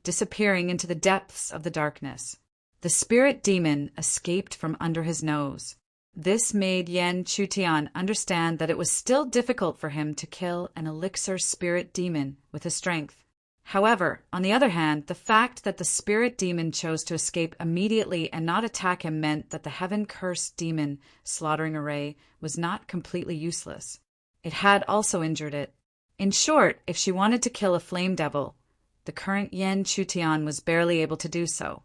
Speaker 1: disappearing into the depths of the darkness. The spirit demon escaped from under his nose. This made Yan Chutian understand that it was still difficult for him to kill an elixir spirit demon with his strength. However, on the other hand, the fact that the spirit demon chose to escape immediately and not attack him meant that the Heaven Curse Demon slaughtering array was not completely useless. It had also injured it. In short, if she wanted to kill a flame devil, the current Yan Chutian was barely able to do so.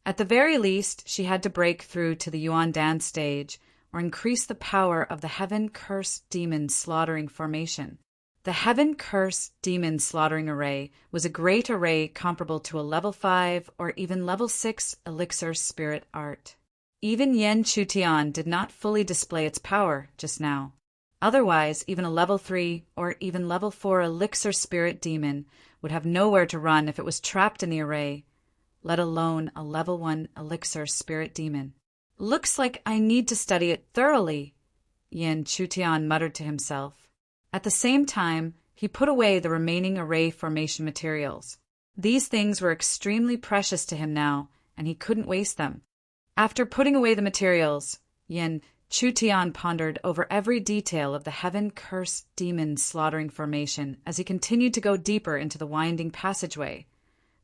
Speaker 1: At the very least, she had to break through to the Yuan Dan stage or increase the power of the Heaven-Cursed Demon Slaughtering Formation. The Heaven-Cursed Demon Slaughtering Array was a great array comparable to a level 5 or even level 6 elixir spirit art. Even Yen Chutian did not fully display its power just now. Otherwise, even a level 3 or even level 4 elixir spirit demon would have nowhere to run if it was trapped in the array, let alone a level 1 elixir spirit demon. Looks like I need to study it thoroughly, Yen Chutian muttered to himself. At the same time, he put away the remaining array formation materials. These things were extremely precious to him now, and he couldn't waste them. After putting away the materials, Yen Chutian pondered over every detail of the Heaven-Cursed Demon Slaughtering Formation as he continued to go deeper into the winding passageway,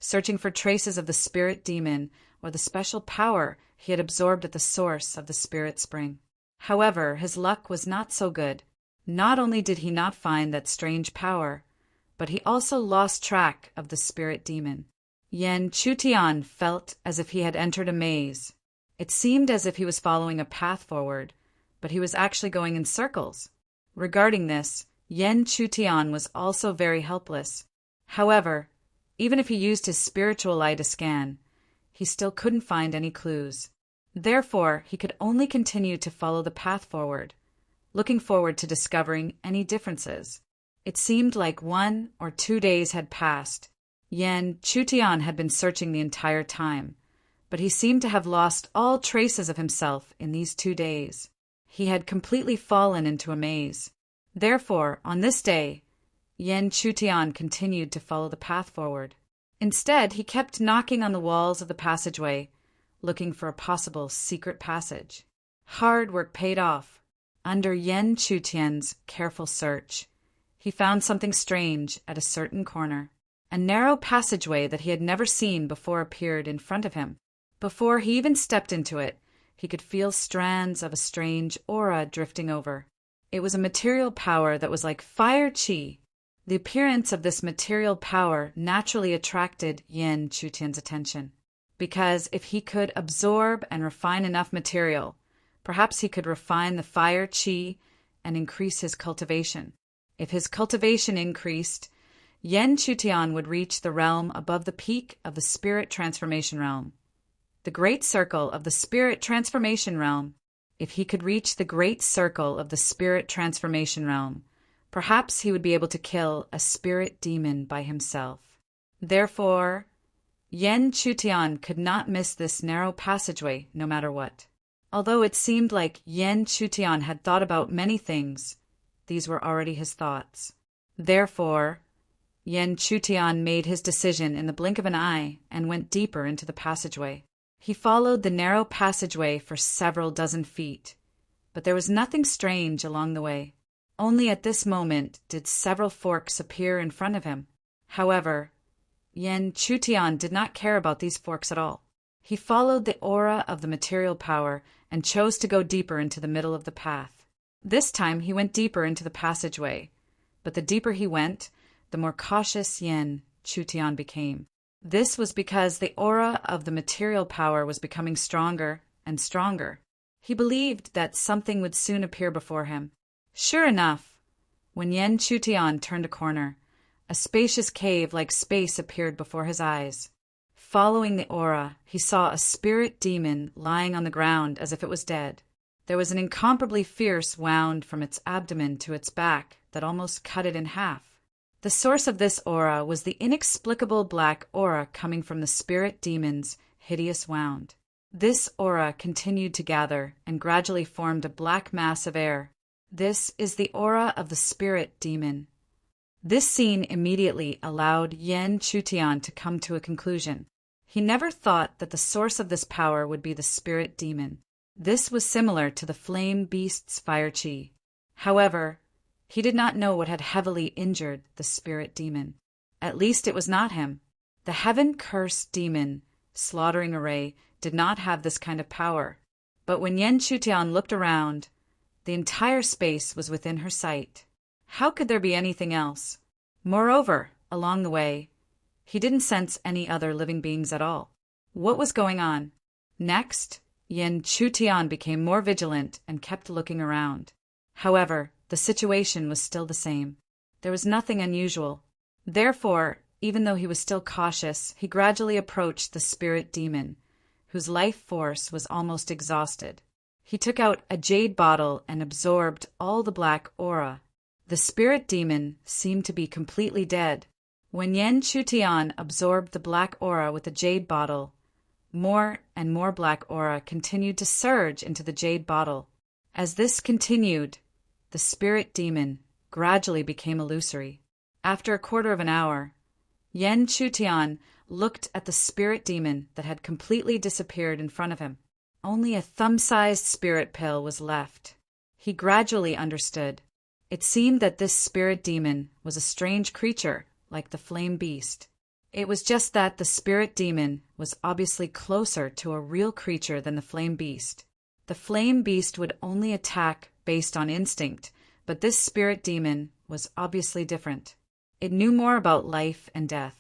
Speaker 1: searching for traces of the spirit demon or the special power he had absorbed at the source of the spirit spring. However, his luck was not so good. Not only did he not find that strange power, but he also lost track of the spirit demon. Yen Chutian felt as if he had entered a maze. It seemed as if he was following a path forward, but he was actually going in circles. Regarding this, Yen Chutian was also very helpless. However, even if he used his spiritual eye to scan, he still couldn't find any clues. Therefore, he could only continue to follow the path forward, looking forward to discovering any differences. It seemed like 1 or 2 days had passed. Yen Chutian had been searching the entire time, but he seemed to have lost all traces of himself in these 2 days. He had completely fallen into a maze. Therefore, on this day, Yen Chutian continued to follow the path forward. Instead, he kept knocking on the walls of the passageway, looking for a possible secret passage. Hard work paid off. Under Yen Chutian's careful search, he found something strange at a certain corner. A narrow passageway that he had never seen before appeared in front of him. Before he even stepped into it, he could feel strands of a strange aura drifting over. It was a material power that was like fire chi. The appearance of this material power naturally attracted Yen Chutian's attention, because if he could absorb and refine enough material, perhaps he could refine the fire chi and increase his cultivation. If his cultivation increased, Yen Chutian would reach the realm above the peak of the spirit transformation realm. The great circle of the spirit transformation realm. If he could reach the great circle of the spirit transformation realm, perhaps he would be able to kill a spirit demon by himself. Therefore, Yen Chutian could not miss this narrow passageway no matter what. Although it seemed like Yen Chutian had thought about many things, these were already his thoughts. Therefore, Yen Chutian made his decision in the blink of an eye and went deeper into the passageway. He followed the narrow passageway for several dozen feet, but there was nothing strange along the way. Only at this moment did several forks appear in front of him. However, Yen Chutian did not care about these forks at all. He followed the aura of the material power and chose to go deeper into the middle of the path. This time he went deeper into the passageway, but the deeper he went, the more cautious Yen Chutian became. This was because the aura of the material power was becoming stronger and stronger. He believed that something would soon appear before him. Sure enough, when Yen Chutian turned a corner, a spacious cave-like space appeared before his eyes. Following the aura, he saw a spirit demon lying on the ground as if it was dead. There was an incomparably fierce wound from its abdomen to its back that almost cut it in half. The source of this aura was the inexplicable black aura coming from the spirit demon's hideous wound. This aura continued to gather and gradually formed a black mass of air. This is the aura of the spirit demon. This scene immediately allowed Yen Chutian to come to a conclusion. He never thought that the source of this power would be the spirit demon. This was similar to the flame beast's fire chi. However, he did not know what had heavily injured the spirit demon. At least it was not him. The heaven-cursed demon slaughtering array did not have this kind of power. But when Yen Chutian looked around, the entire space was within her sight. How could there be anything else? Moreover, along the way, he didn't sense any other living beings at all. What was going on? Next, Yin Chutian became more vigilant and kept looking around. However, the situation was still the same. There was nothing unusual. Therefore, even though he was still cautious, he gradually approached the spirit demon, whose life force was almost exhausted. He took out a jade bottle and absorbed all the black aura. The spirit demon seemed to be completely dead. When Yen Chutian absorbed the black aura with the jade bottle, more and more black aura continued to surge into the jade bottle. As this continued, the spirit demon gradually became illusory. After a quarter of an hour, Yen Chutian looked at the spirit demon that had completely disappeared in front of him. Only a thumb-sized spirit pill was left. He gradually understood. It seemed that this spirit demon was a strange creature like the flame beast. It was just that the spirit demon was obviously closer to a real creature than the flame beast. The flame beast would only attack based on instinct, but this spirit demon was obviously different. It knew more about life and death.